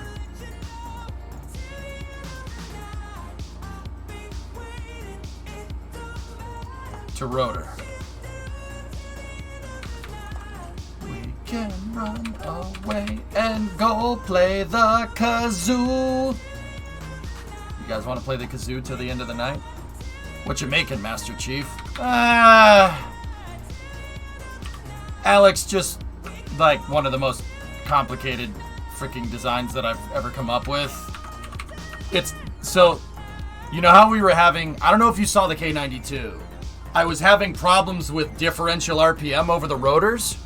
To rotor. We can run away and go play the kazoo. You guys want to play the kazoo till the end of the night? What you making, Master Chief? Alex, just like one of the most complicated freaking designs that I've ever come up with. It's so, you know how we were having, I don't know if you saw the K92. I was having problems with differential RPM over the rotors.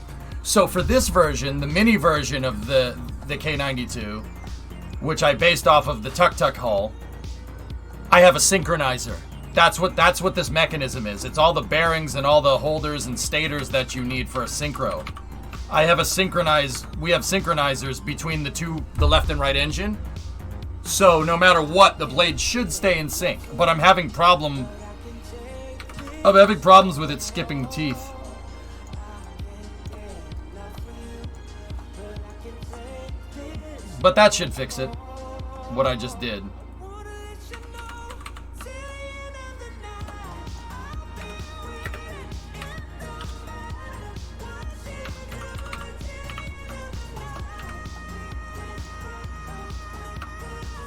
So for this version, the mini version of the K92, which I based off of the tuk-tuk hull, I have a synchronizer. That's what this mechanism is. It's all the bearings and all the holders and stators that you need for a synchro. We have synchronizers between the left and right engine. So no matter what, the blade should stay in sync. But I'm having problems with it skipping teeth. But that should fix it. What I just did.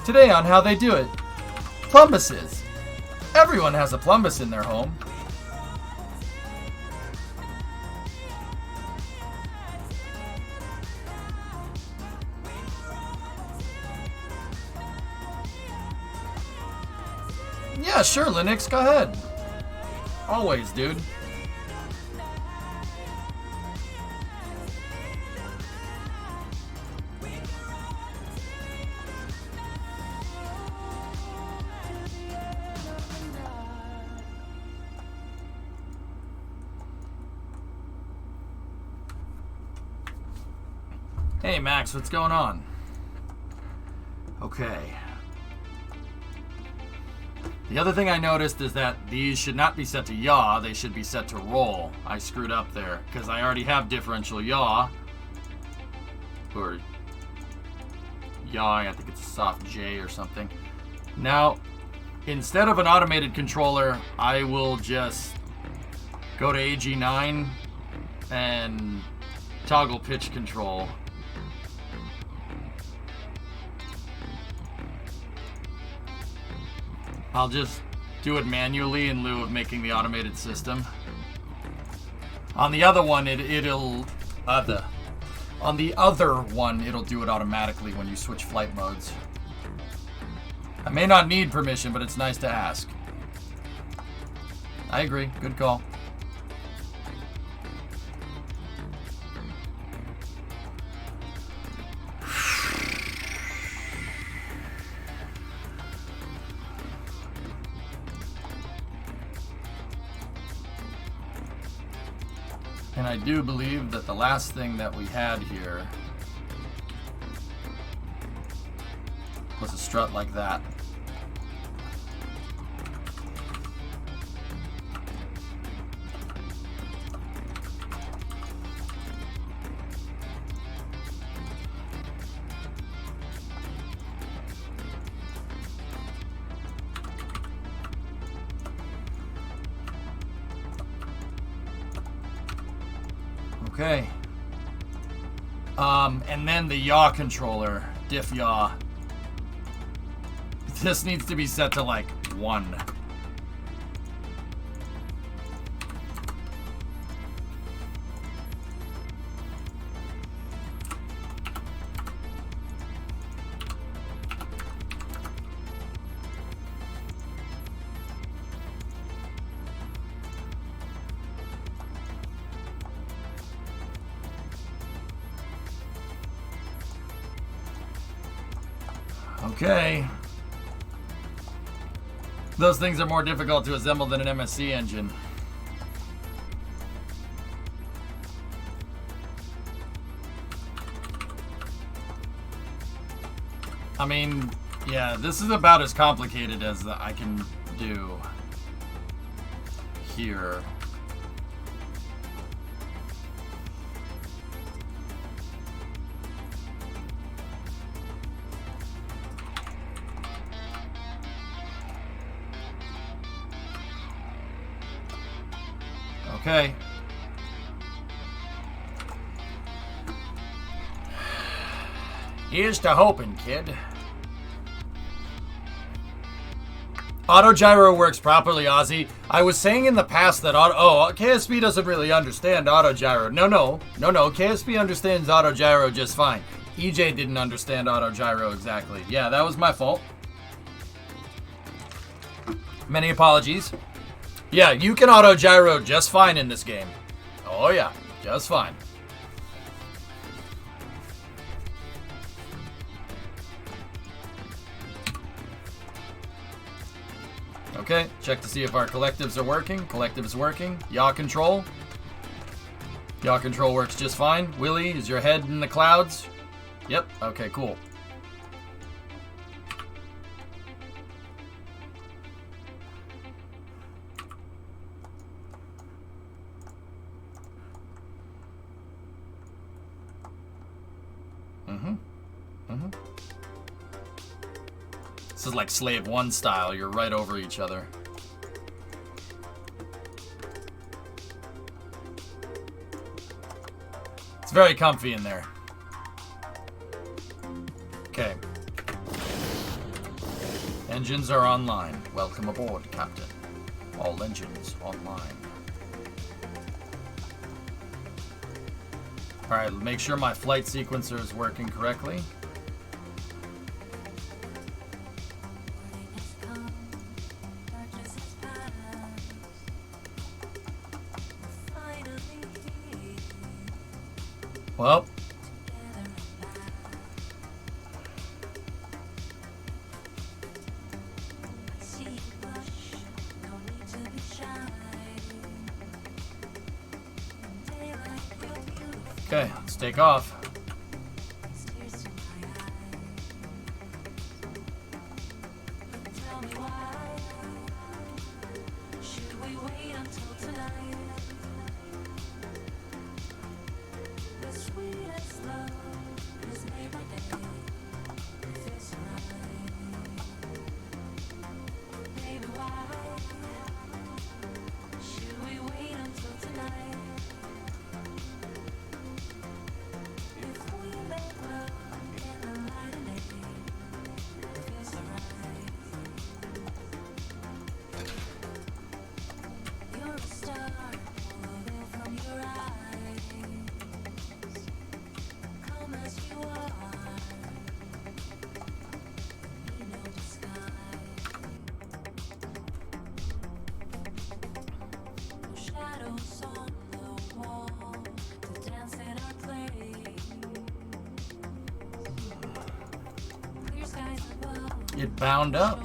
Today on How They Do It, plumbuses. Everyone has a plumbus in their home. Yeah, sure, Linux, go ahead. Always, dude. Hey Max, what's going on? Okay. The other thing I noticed is that these should not be set to yaw, they should be set to roll. I screwed up there, because I already have differential yaw. Or yaw, I think it's a soft J or something. Now, instead of an automated controller, I will just go to AG9 and toggle pitch control. I'll just do it manually in lieu of making the automated system. On the other one, it'll do it automatically when you switch flight modes. I may not need permission, but it's nice to ask. I agree. Good call. And I do believe that the last thing that we had here was a strut like that. Okay. And then the yaw controller, diff yaw. This needs to be set to like 1. Okay. Those things are more difficult to assemble than an MSC engine. I mean, yeah, this is about as complicated as I can do here. Okay. Here's to hoping, kid. Auto gyro works properly, Ozzy. I was saying in the past that KSP doesn't really understand auto gyro. No. KSP understands auto gyro just fine. EJ didn't understand auto gyro exactly. Yeah, that was my fault. Many apologies. Yeah, you can auto gyro just fine in this game. Oh yeah, just fine. Okay, check to see if our collectives are working. Collective's working. Yaw control. Yaw control works just fine. Willie, is your head in the clouds? Yep, okay, cool. This is like Slave 1 style. You're right over each other. It's very comfy in there. Okay. Engines are online. Welcome aboard, Captain. All engines online. Alright, make sure my flight sequencer is working correctly. Well, okay, let's take off. It bound up.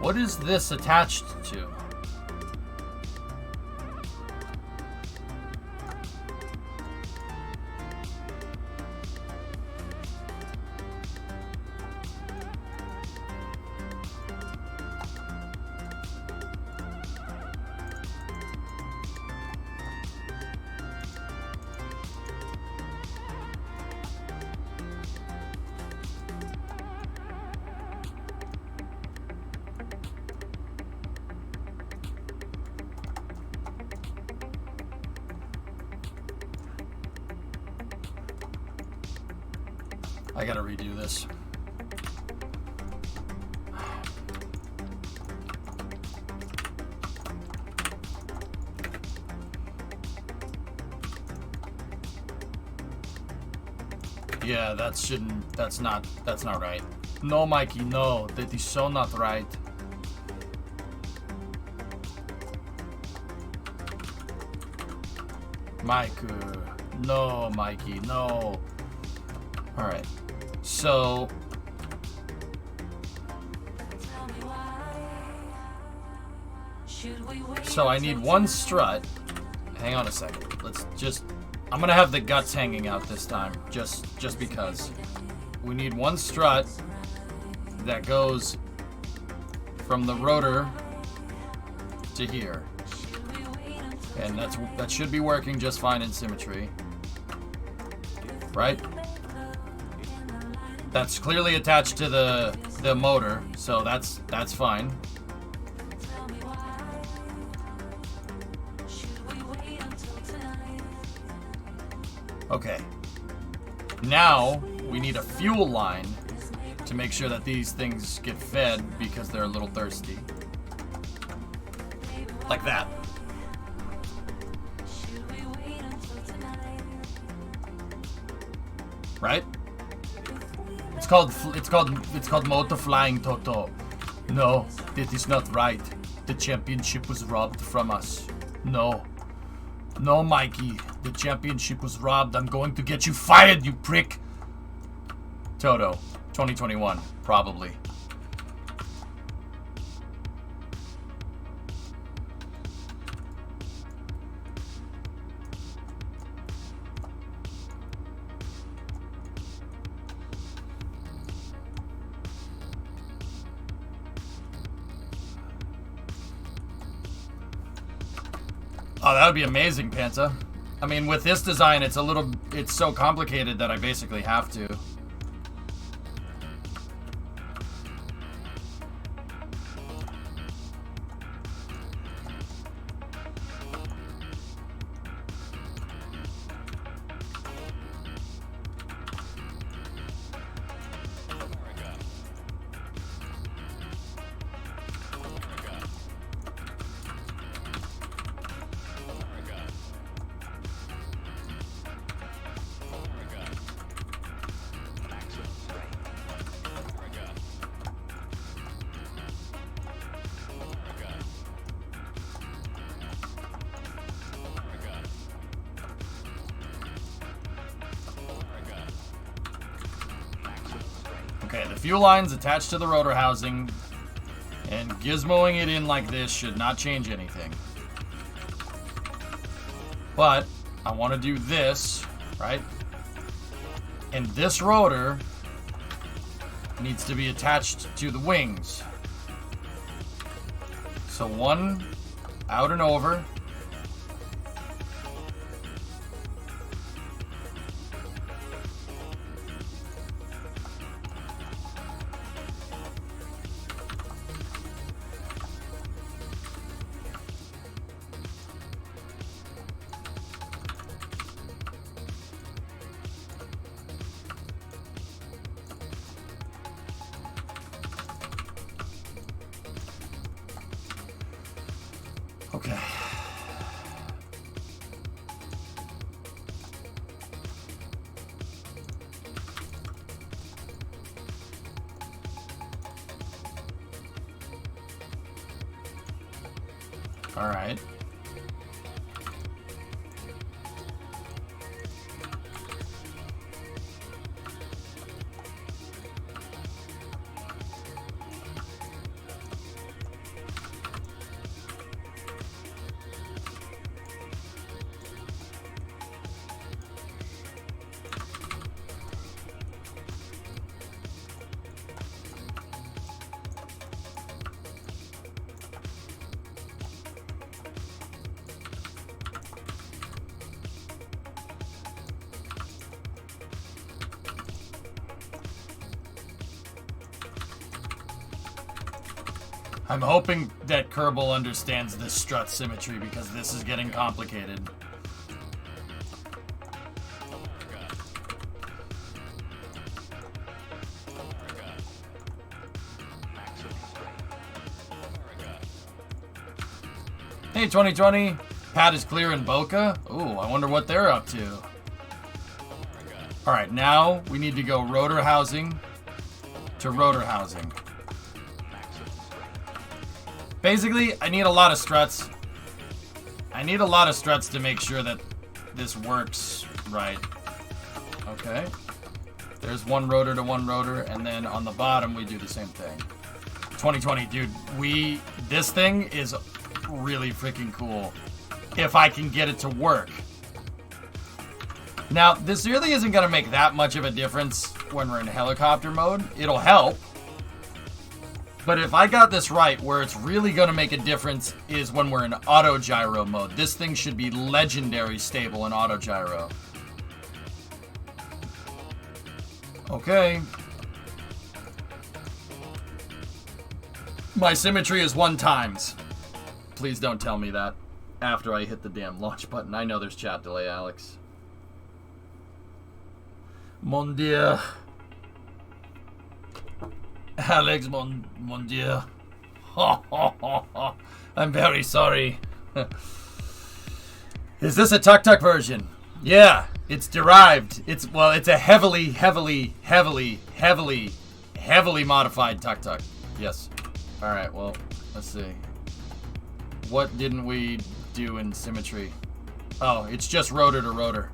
What is this attached to? I gotta redo this. Yeah, that's not right. No, Mikey, no, that is so not right. Mike, no, Mikey, no. All right. So I need one strut. Hang on a second. I'm gonna have the guts hanging out this time, just because. We need one strut that goes from the rotor to here. And that should be working just fine in symmetry. Right? That's clearly attached to the motor, so that's fine. Okay. Now we need a fuel line to make sure that these things get fed because they're a little thirsty. Like that. Right? It's called motor flying, Toto. No, that is not right. The championship was robbed from us. No. No, Mikey. The championship was robbed. I'm going to get you fired, you prick. Toto, 2021, probably. Oh, that would be amazing, Panta. I mean, with this design, it's so complicated that I basically have to. Okay, the fuel line's attached to the rotor housing, and gizmoing it in like this should not change anything. But I want to do this, right? And this rotor needs to be attached to the wings. So one out and over. Okay. All right. I'm hoping that Kerbal understands this strut symmetry because this is getting complicated. Hey, 2020. Pad is clear in Boca. Ooh, I wonder what they're up to. Alright, now we need to go rotor housing to rotor housing. Basically, I need a lot of struts. I need a lot of struts to make sure that this works right. Okay. There's one rotor to one rotor, and then on the bottom we do the same thing. 2020, dude, this thing is really freaking cool if I can get it to work. Now, this really isn't going to make that much of a difference when we're in helicopter mode. It'll help. But if I got this right, where it's really going to make a difference is when we're in auto gyro mode. This thing should be legendary stable in auto gyro. Okay. My symmetry is 1 times. Please don't tell me that after I hit the damn launch button. I know there's chat delay, Alex. Mon Dieu. Alex, mon Dieu. I'm very sorry. Is this a tuk-tuk version? Yeah, it's derived. It's a heavily modified tuk-tuk. Yes. Alright, well, let's see. What didn't we do in symmetry? Oh, it's just rotor to rotor.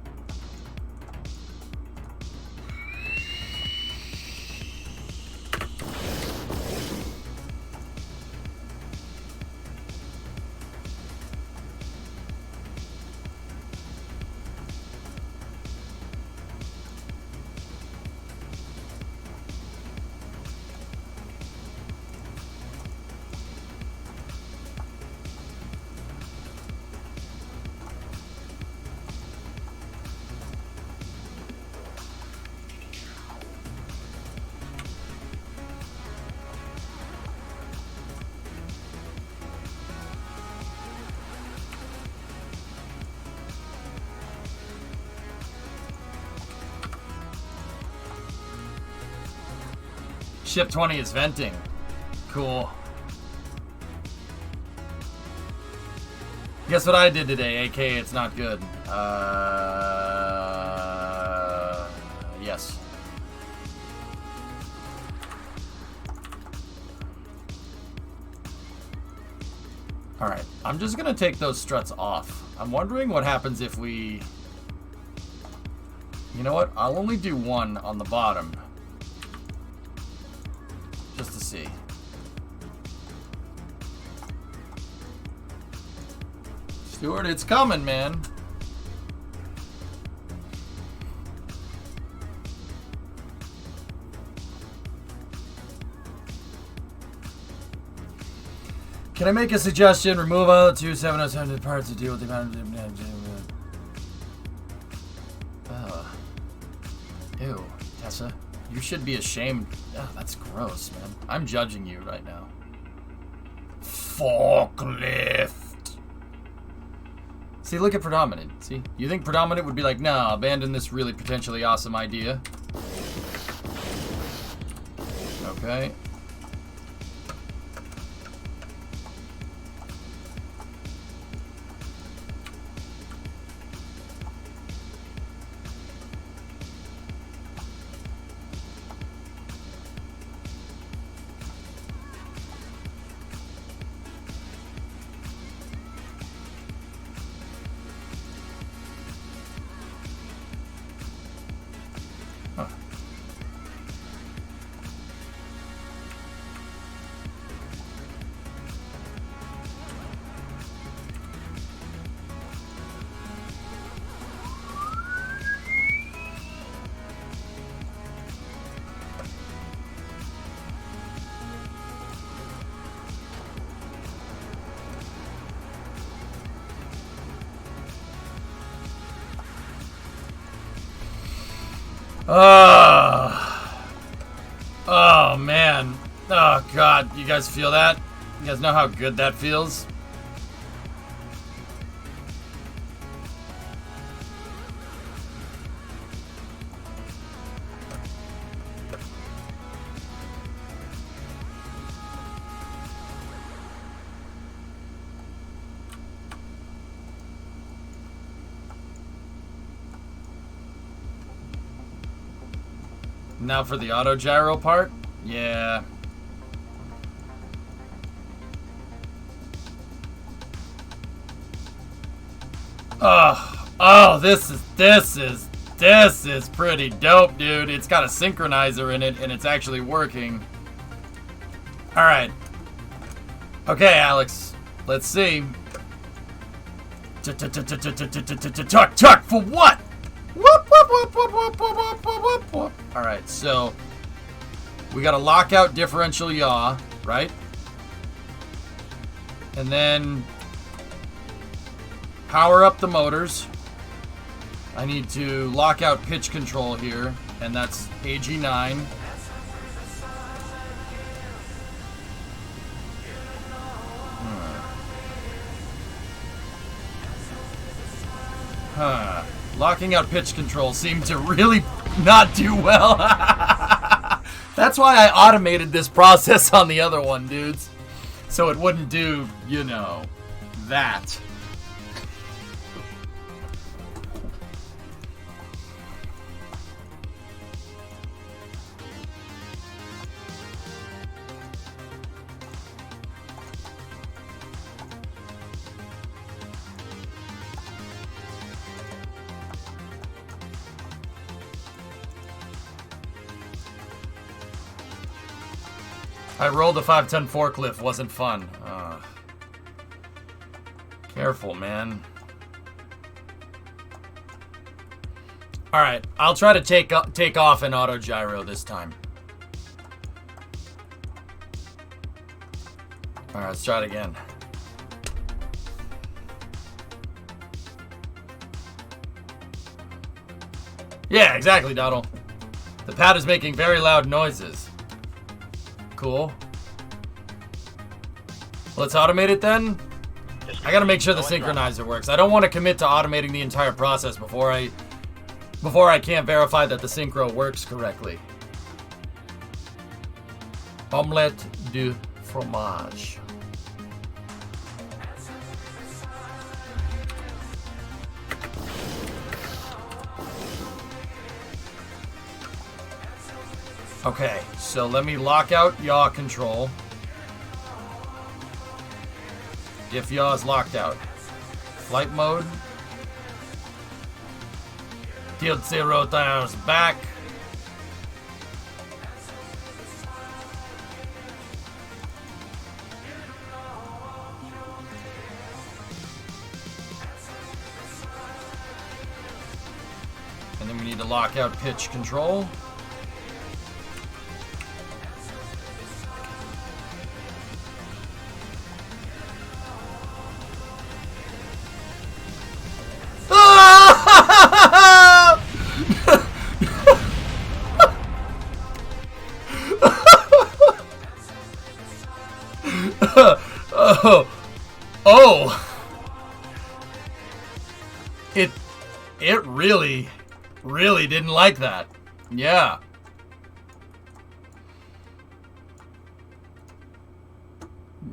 Ship 20 is venting. Cool. Guess what I did today, aka it's not good. Yes. Alright, I'm just gonna take those struts off. I'm wondering what happens if we... You know what? I'll only do 1 on the bottom. Just to see. Stuart, it's coming, man. Can I make a suggestion? Remove all the 2707 parts to deal with the amount of... Ew, Tessa. You should be ashamed. Oh, that's gross, man. I'm judging you right now. Forklift. See, look at Predominant. See? You think Predominant would be like, nah, abandon this really potentially awesome idea. Okay. Oh man. Oh god, you guys feel that? You guys know how good that feels? Now for the auto gyro part? Yeah. Oh, this is pretty dope, dude. It's got a synchronizer in it and it's actually working. All right. Okay, Alex. Let's see. Tuck for what? Alright, so we got a lockout differential yaw, right? And then power up the motors. I need to lock out pitch control here, and that's AG9. Locking out pitch control seemed to really not do well. That's why I automated this process on the other one, dudes. So it wouldn't do, you know, that. I rolled a 5-ton forklift, wasn't fun. Careful, man. Alright, I'll try to take off an auto gyro this time. Alright, let's try it again. Yeah, exactly, Doddle. The pad is making very loud noises. Cool. Let's automate it then. I gotta make sure the synchronizer works. I don't want to commit to automating the entire process before I can't verify that the synchro works correctly. Omelette du fromage. Okay, so let me lock out yaw control. If yaw is locked out. Flight mode. Tilt 0 tires back. And then we need to lock out pitch control. It really didn't like that. Yeah.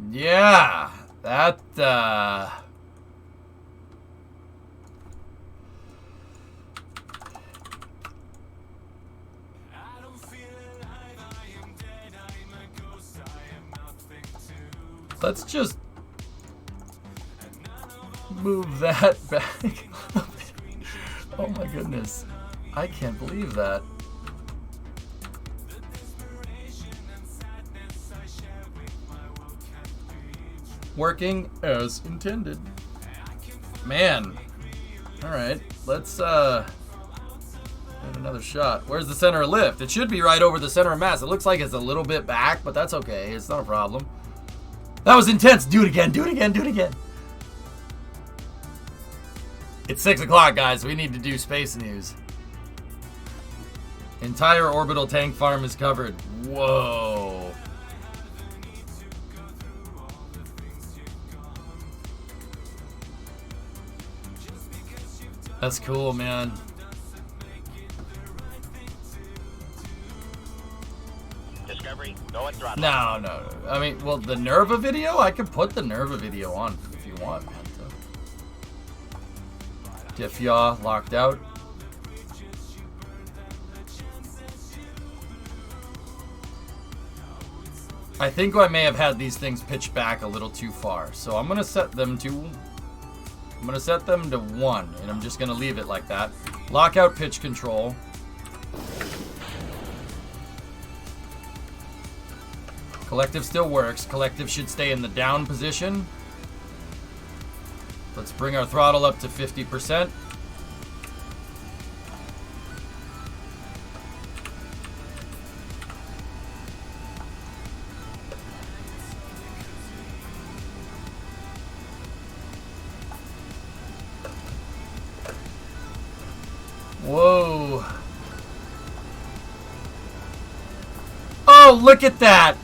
Yeah. That, let's just move that back. Oh my goodness. I can't believe that. Working as intended. Man. Alright, let's give it another shot. Where's the center of lift? It should be right over the center of mass. It looks like it's a little bit back, but that's okay. It's not a problem. That was intense. Do it again, do it again, do it again. It's 6 o'clock, guys. We need to do space news. Entire orbital tank farm is covered. Whoa. That's cool, man.
Discovery, go and throttle.
No. I mean, well, the Nerva video? I can put the Nerva video on if you want, man. Diff yaw, locked out. I think I may have had these things pitched back a little too far. So I'm gonna set them to 1, and I'm just gonna leave it like that. Lockout pitch control. Collective still works. Collective should stay in the down position. Let's bring our throttle up to 50%. Whoa. Oh, look at that.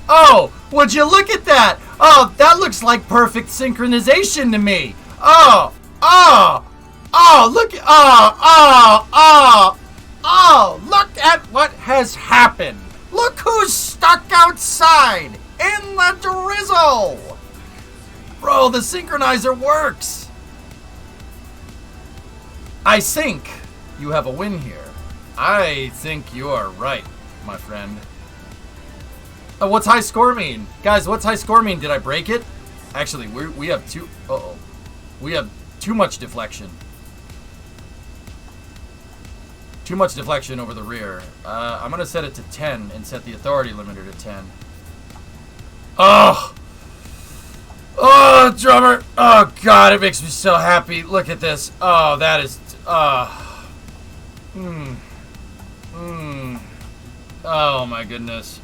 Oh, would you look at that? Oh, that looks like perfect synchronization to me. Oh, look at, look at what has happened. Look who's stuck outside in the drizzle. Bro, the synchronizer works. I think you have a win here. I think you are right, my friend. What's high score mean? Guys, what's high score mean? Did I break it? Actually, we have two... Uh-oh. We have too much deflection. Too much deflection over the rear. I'm going to set it to 10 and set the authority limiter to 10. Oh! Oh, drummer! Oh, God, it makes me so happy. Look at this. Oh, that is... Oh, my goodness.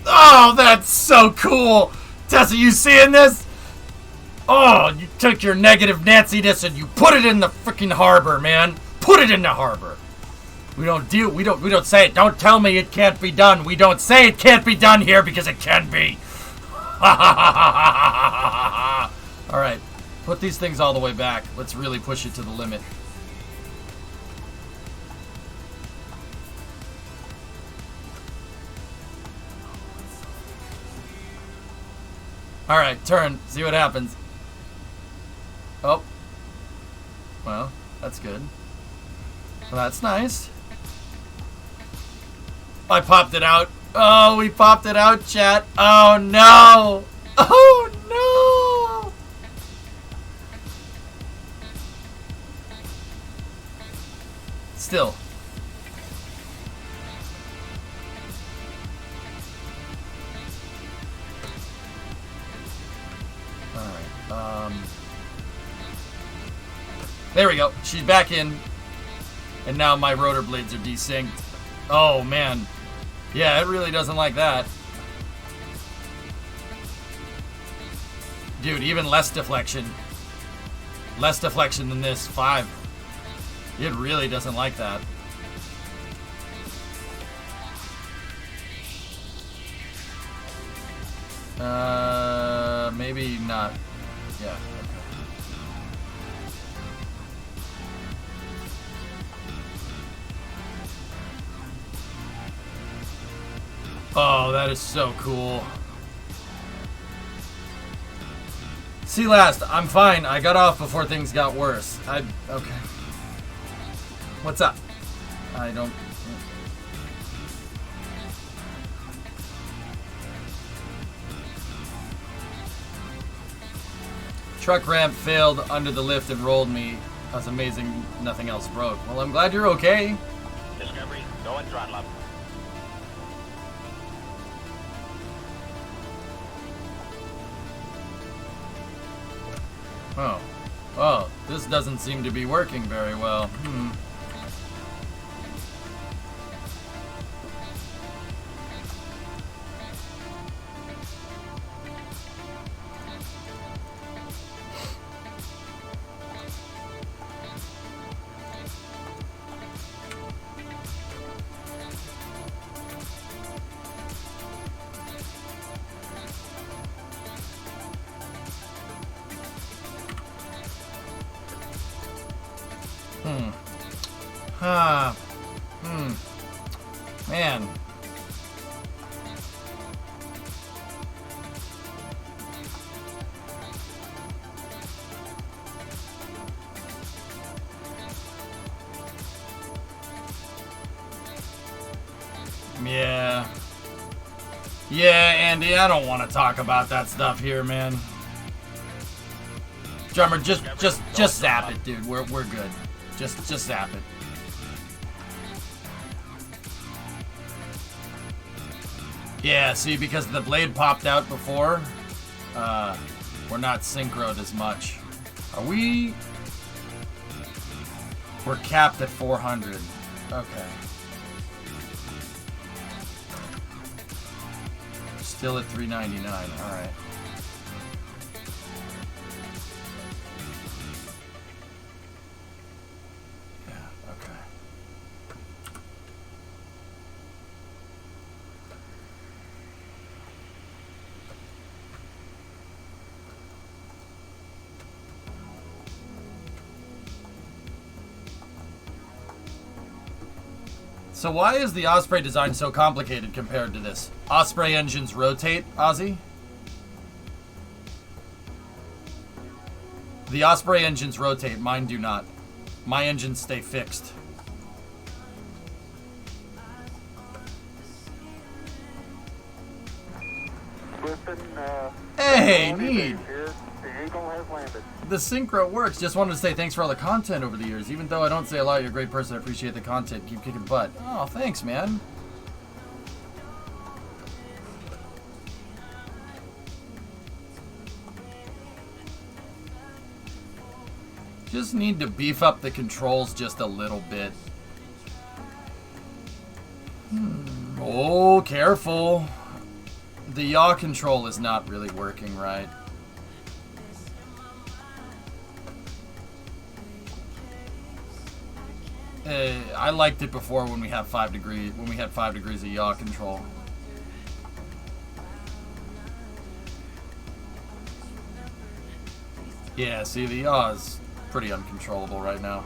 Oh, that's so cool! Tessa, you seeing this? Oh, you took your negative Nancy-ness and you put it in the freaking harbor, man. Put it in the harbor. We don't say it. Don't tell me it can't be done. We don't say it can't be done here because it can be. Alright, put these things all the way back. Let's really push it to the limit. Alright, turn. See what happens. Oh. Well, that's good. Well, that's nice. I popped it out. Oh, we popped it out, chat. Oh, no. Oh, no. Still. There we go. She's back in. And now my rotor blades are desynced. Oh, man. Yeah, it really doesn't like that. Dude, even less deflection. Less deflection than this. 5. It really doesn't like that. Maybe not. Yeah. Oh, that is so cool. See, last, I'm fine. I got off before things got worse. Okay. What's up? I don't... Truck ramp failed under the lift and rolled me. That's amazing. Nothing else broke. Well, I'm glad you're okay.
Discovery, go and throttle up.
Oh. Oh, This doesn't seem to be working very well. Man. Yeah. Yeah, Andy, I don't want to talk about that stuff here, man. Drummer, just zap it, dude. We're good. Just zap it. Yeah, see, because the blade popped out before, we're not synchroed as much. Are we? We're capped at 400. Okay. Still at 399. All right. Yeah, okay. So why is the Osprey design so complicated compared to this? Osprey engines rotate, Ozzy? The Osprey engines rotate, mine do not. My engines stay fixed. Hey, neat!
The Eagle has landed.
The synchro works. Just wanted to say thanks for all the content over the years. Even though I don't say a lot, you're a great person. I appreciate the content. Keep kicking butt. Oh, thanks, man. Just need to beef up the controls just a little bit. Oh, careful. The yaw control is not really working right. I liked it before when we had 5 degrees of yaw control. Yeah, see, the yaw is pretty uncontrollable right now.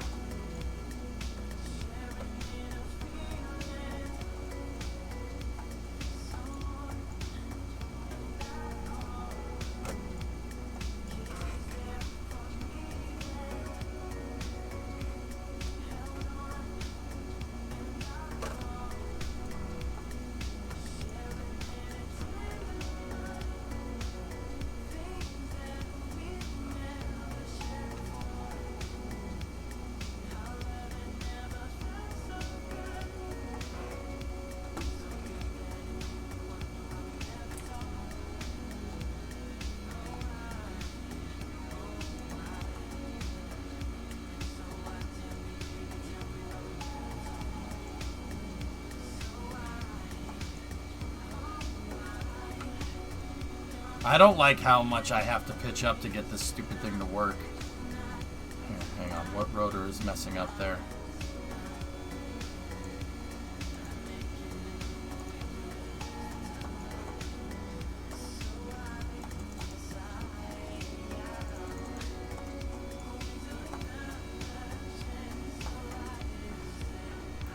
I don't like how much I have to pitch up to get this stupid thing to work. Here, hang on, what rotor is messing up there?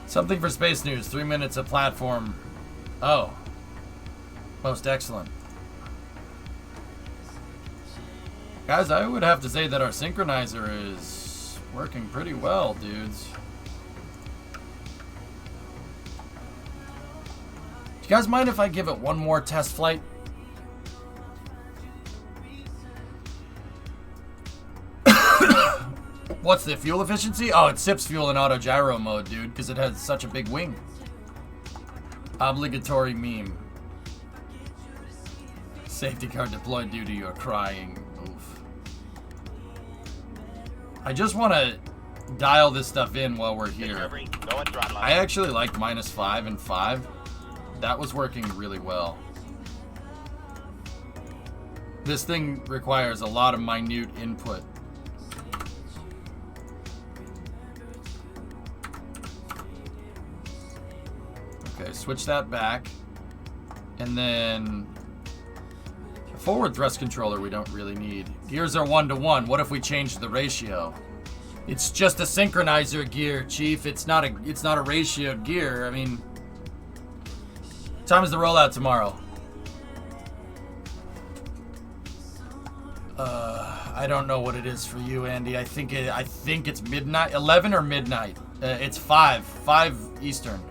Something for Space News, 3 minutes of platform. Oh. Most excellent. Guys, I would have to say that our synchronizer is working pretty well, dudes. Do you guys mind if I give it one more test flight? What's the fuel efficiency? Oh, it sips fuel in auto gyro mode, dude, because it has such a big wing. Obligatory meme. Safety car deployed due to your crying. Oof. I just want to dial this stuff in while we're here.
Discovery, go and throttle up.
I actually like -5 and 5. That was working really well. This thing requires a lot of minute input. Okay, switch that back. And then a forward thrust controller we don't really need. Gears are 1-to-1. What if we change the ratio? It's just a synchronizer gear, Chief. It's not a ratioed gear. I mean, time is the rollout tomorrow. I don't know what it is for you, Andy. I think it's midnight, 11 or midnight. It's 5 Eastern.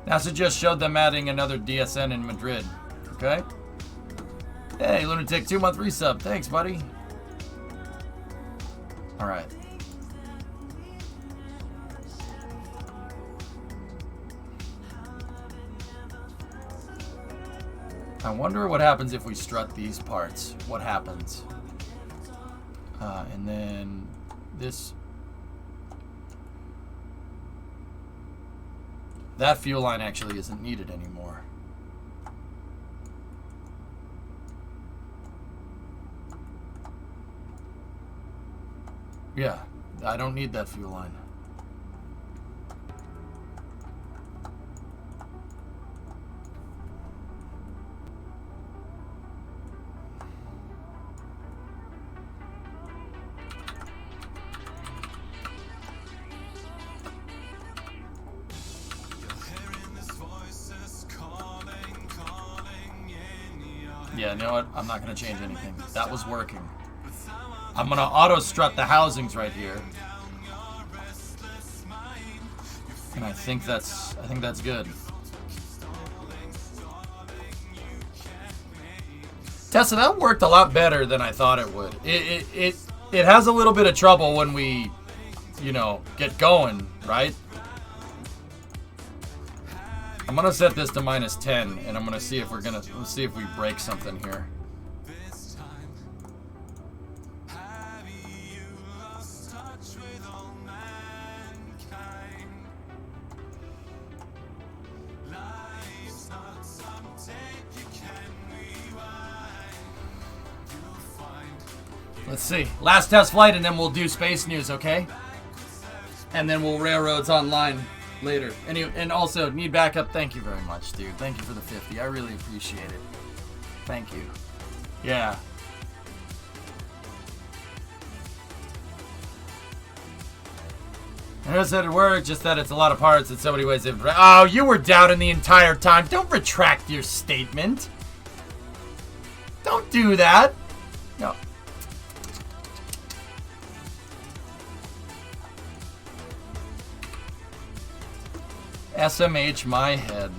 NASA just showed them adding another DSN in Madrid. Okay. Hey, Lunatic, 2-month resub. Thanks, buddy. All right. I wonder what happens if we strut these parts. What happens? And then this. That fuel line actually isn't needed anymore. Yeah, I don't need that fuel line. Yeah, you know what? I'm not going to change anything. That was working. I'm going to auto strut the housings right here. And I think that's good. Tessa, that worked a lot better than I thought it would. It has a little bit of trouble when we, you know, get going, right? I'm gonna set this to -10, and I'm gonna see if let's see if we break something here. Let's see. Last test flight, and then we'll do space news, okay? And then we'll railroads online later. And also, need backup. Thank you very much, dude. Thank you for the 50. I really appreciate it. Thank you. Yeah. I never said it worked, just that it's a lot of parts in so many ways. Oh, you were doubting the entire time. Don't retract your statement. Don't do that. No. SMH my head.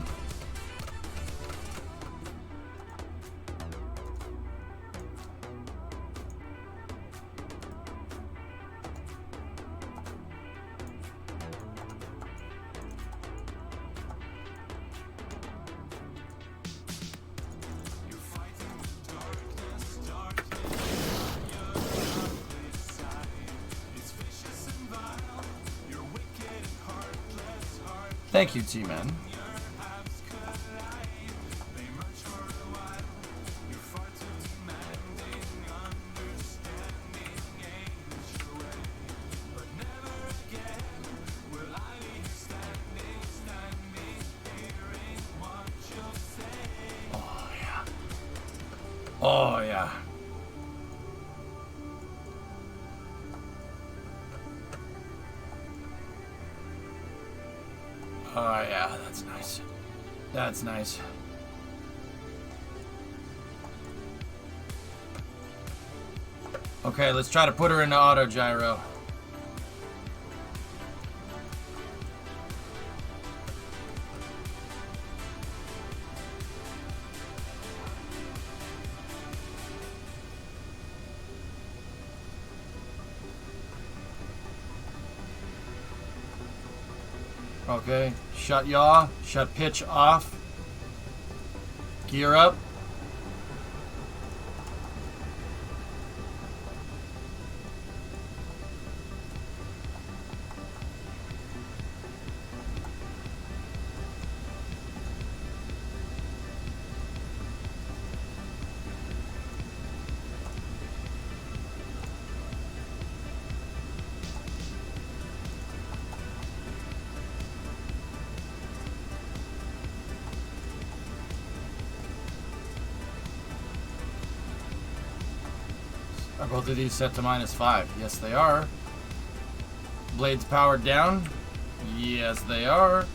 Thank you, T-Man. Oh, yeah. Oh, yeah. Oh, yeah, that's nice. That's nice. Okay, let's try to put her into auto gyro. Okay, shut yaw, shut pitch off, gear up. Are both of these set to -5? Yes, they are. Blades powered down? Yes, they are.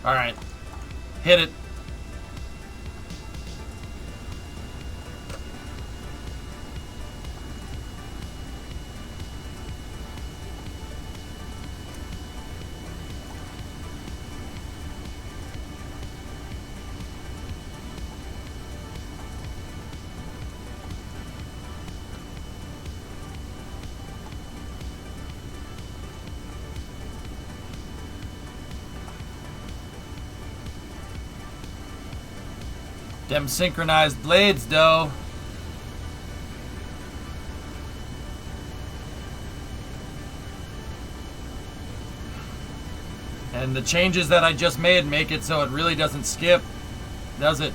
Alright. Hit it. Them synchronized blades, though. And the changes that I just made make it so it really doesn't skip, does it?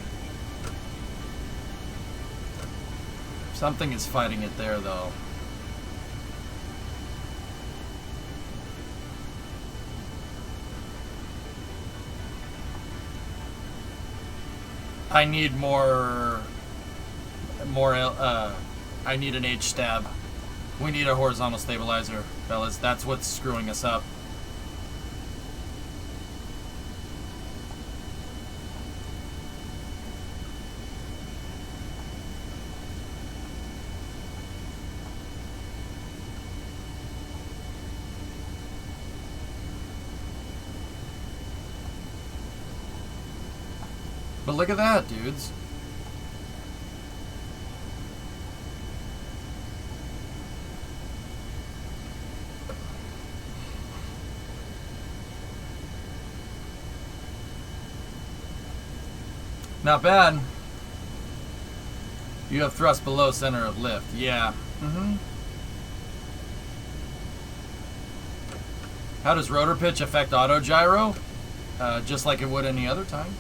Something is fighting it there, though. I need I need an H stab. We need a horizontal stabilizer, fellas. That's what's screwing us up. But look at that, dudes. Not bad. You have thrust below center of lift. Yeah. How does rotor pitch affect auto gyro? Just like it would any other time.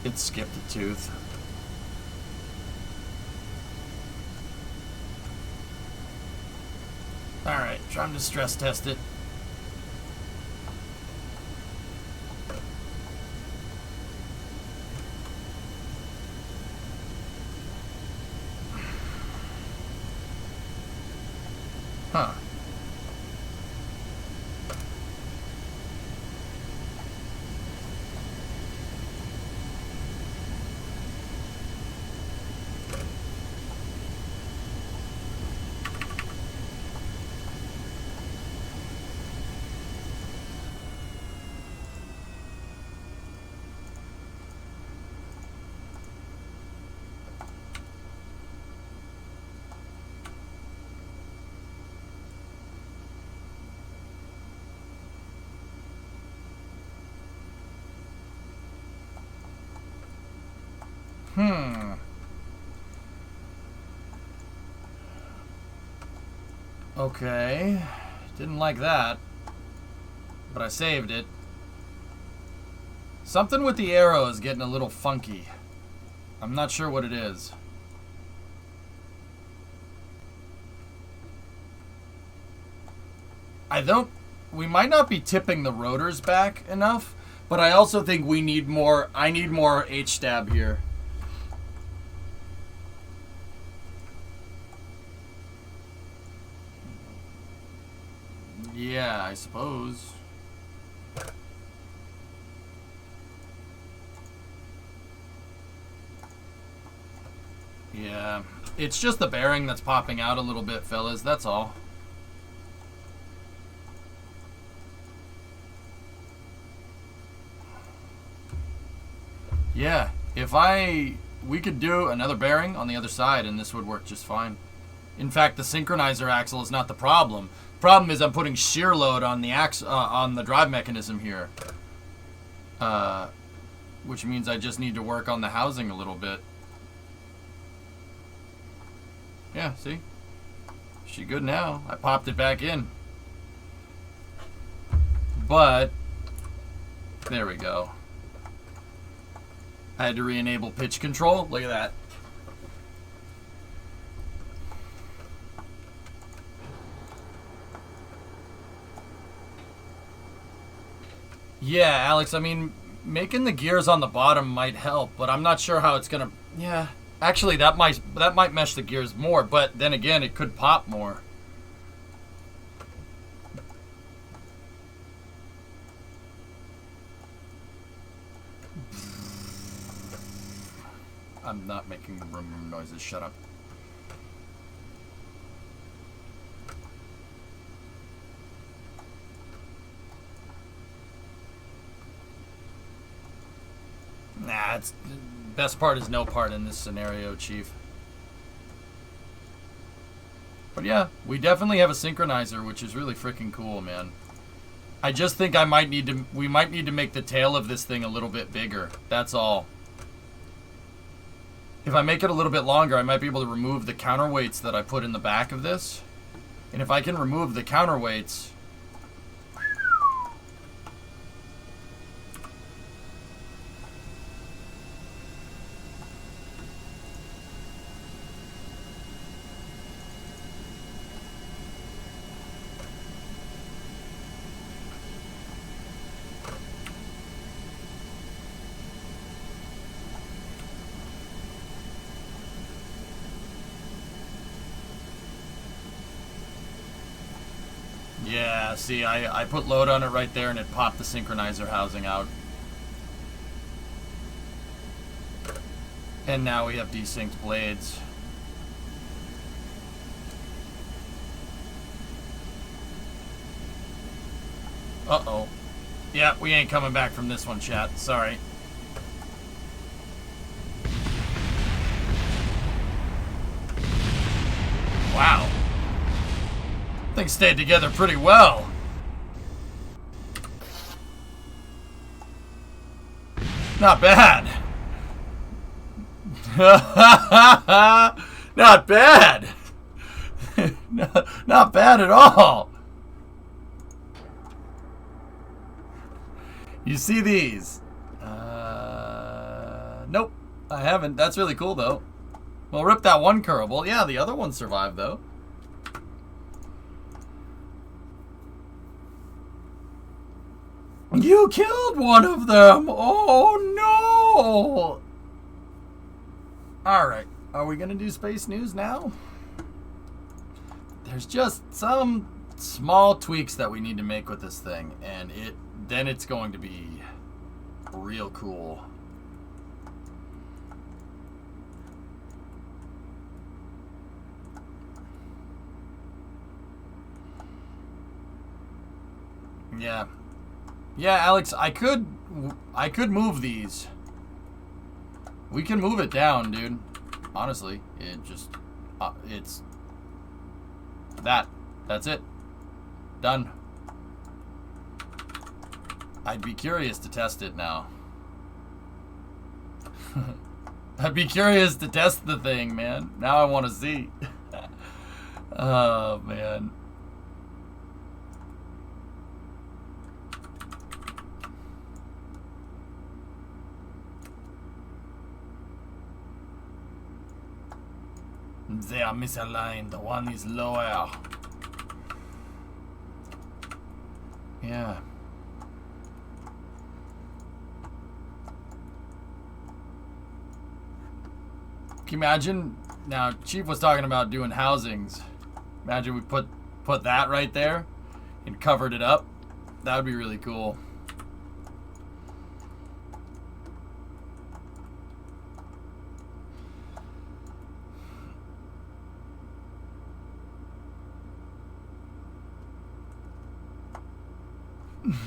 It skipped a tooth. Alright, trying to stress test it. Huh. Okay. Didn't like that. But I saved it. Something with the arrow is getting a little funky. I'm not sure what it is. We might not be tipping the rotors back enough, but I also think we need more, I need more H-stab here. Yeah, I suppose. Yeah, it's just the bearing that's popping out a little bit, fellas, that's all. Yeah, if we could do another bearing on the other side and this would work just fine. In fact, the synchronizer axle is not the problem. Problem is I'm putting shear load on the on the drive mechanism here. Which means I just need to work on the housing a little bit. Yeah, see? She good now. I popped it back in. But there we go. I had to re-enable pitch control. Look at that. Yeah, Alex, I mean, making the gears on the bottom might help, but I'm not sure how it's gonna... Yeah, actually, that might mesh the gears more, but then again, it could pop more. I'm not making room noises. Shut up. Nah, it's best part is no part in this scenario, Chief. But yeah, we definitely have a synchronizer, which is really freaking cool, man. I just think we might need to make the tail of this thing a little bit bigger. That's all. If I make it a little bit longer, I might be able to remove the counterweights that I put in the back of this. And if I can remove the counterweights... Yeah, see, I put load on it right there and it popped the synchronizer housing out. And now we have desynced blades. Uh-oh. Yeah, we ain't coming back from this one, chat. Sorry. Wow. Things stayed together pretty well. Not bad. Not bad. Not bad at all. You see these? Nope. I haven't. That's really cool, though. Well, rip that one curable. Yeah, the other one survived, though. You killed one of them! Oh, no! Alright, are we gonna do space news now? There's just some small tweaks that we need to make with this thing, and then it's going to be real cool. Yeah. Yeah, Alex, I could move these. We can move it down, dude. Honestly, it just, it's that's it. Done. I'd be curious to test it now. I'd be curious to test the thing, man. Now I want to see. Oh, man. They are misaligned. One is lower. Yeah. Can you imagine? Now, Chief was talking about doing housings. Imagine we put that right there and covered it up. That would be really cool.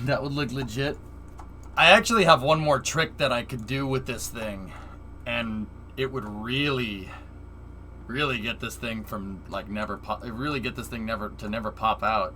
That would look legit. I actually have one more trick that I could do with this thing, and it would really Really get this thing from like never pop. Really get this thing never pop out.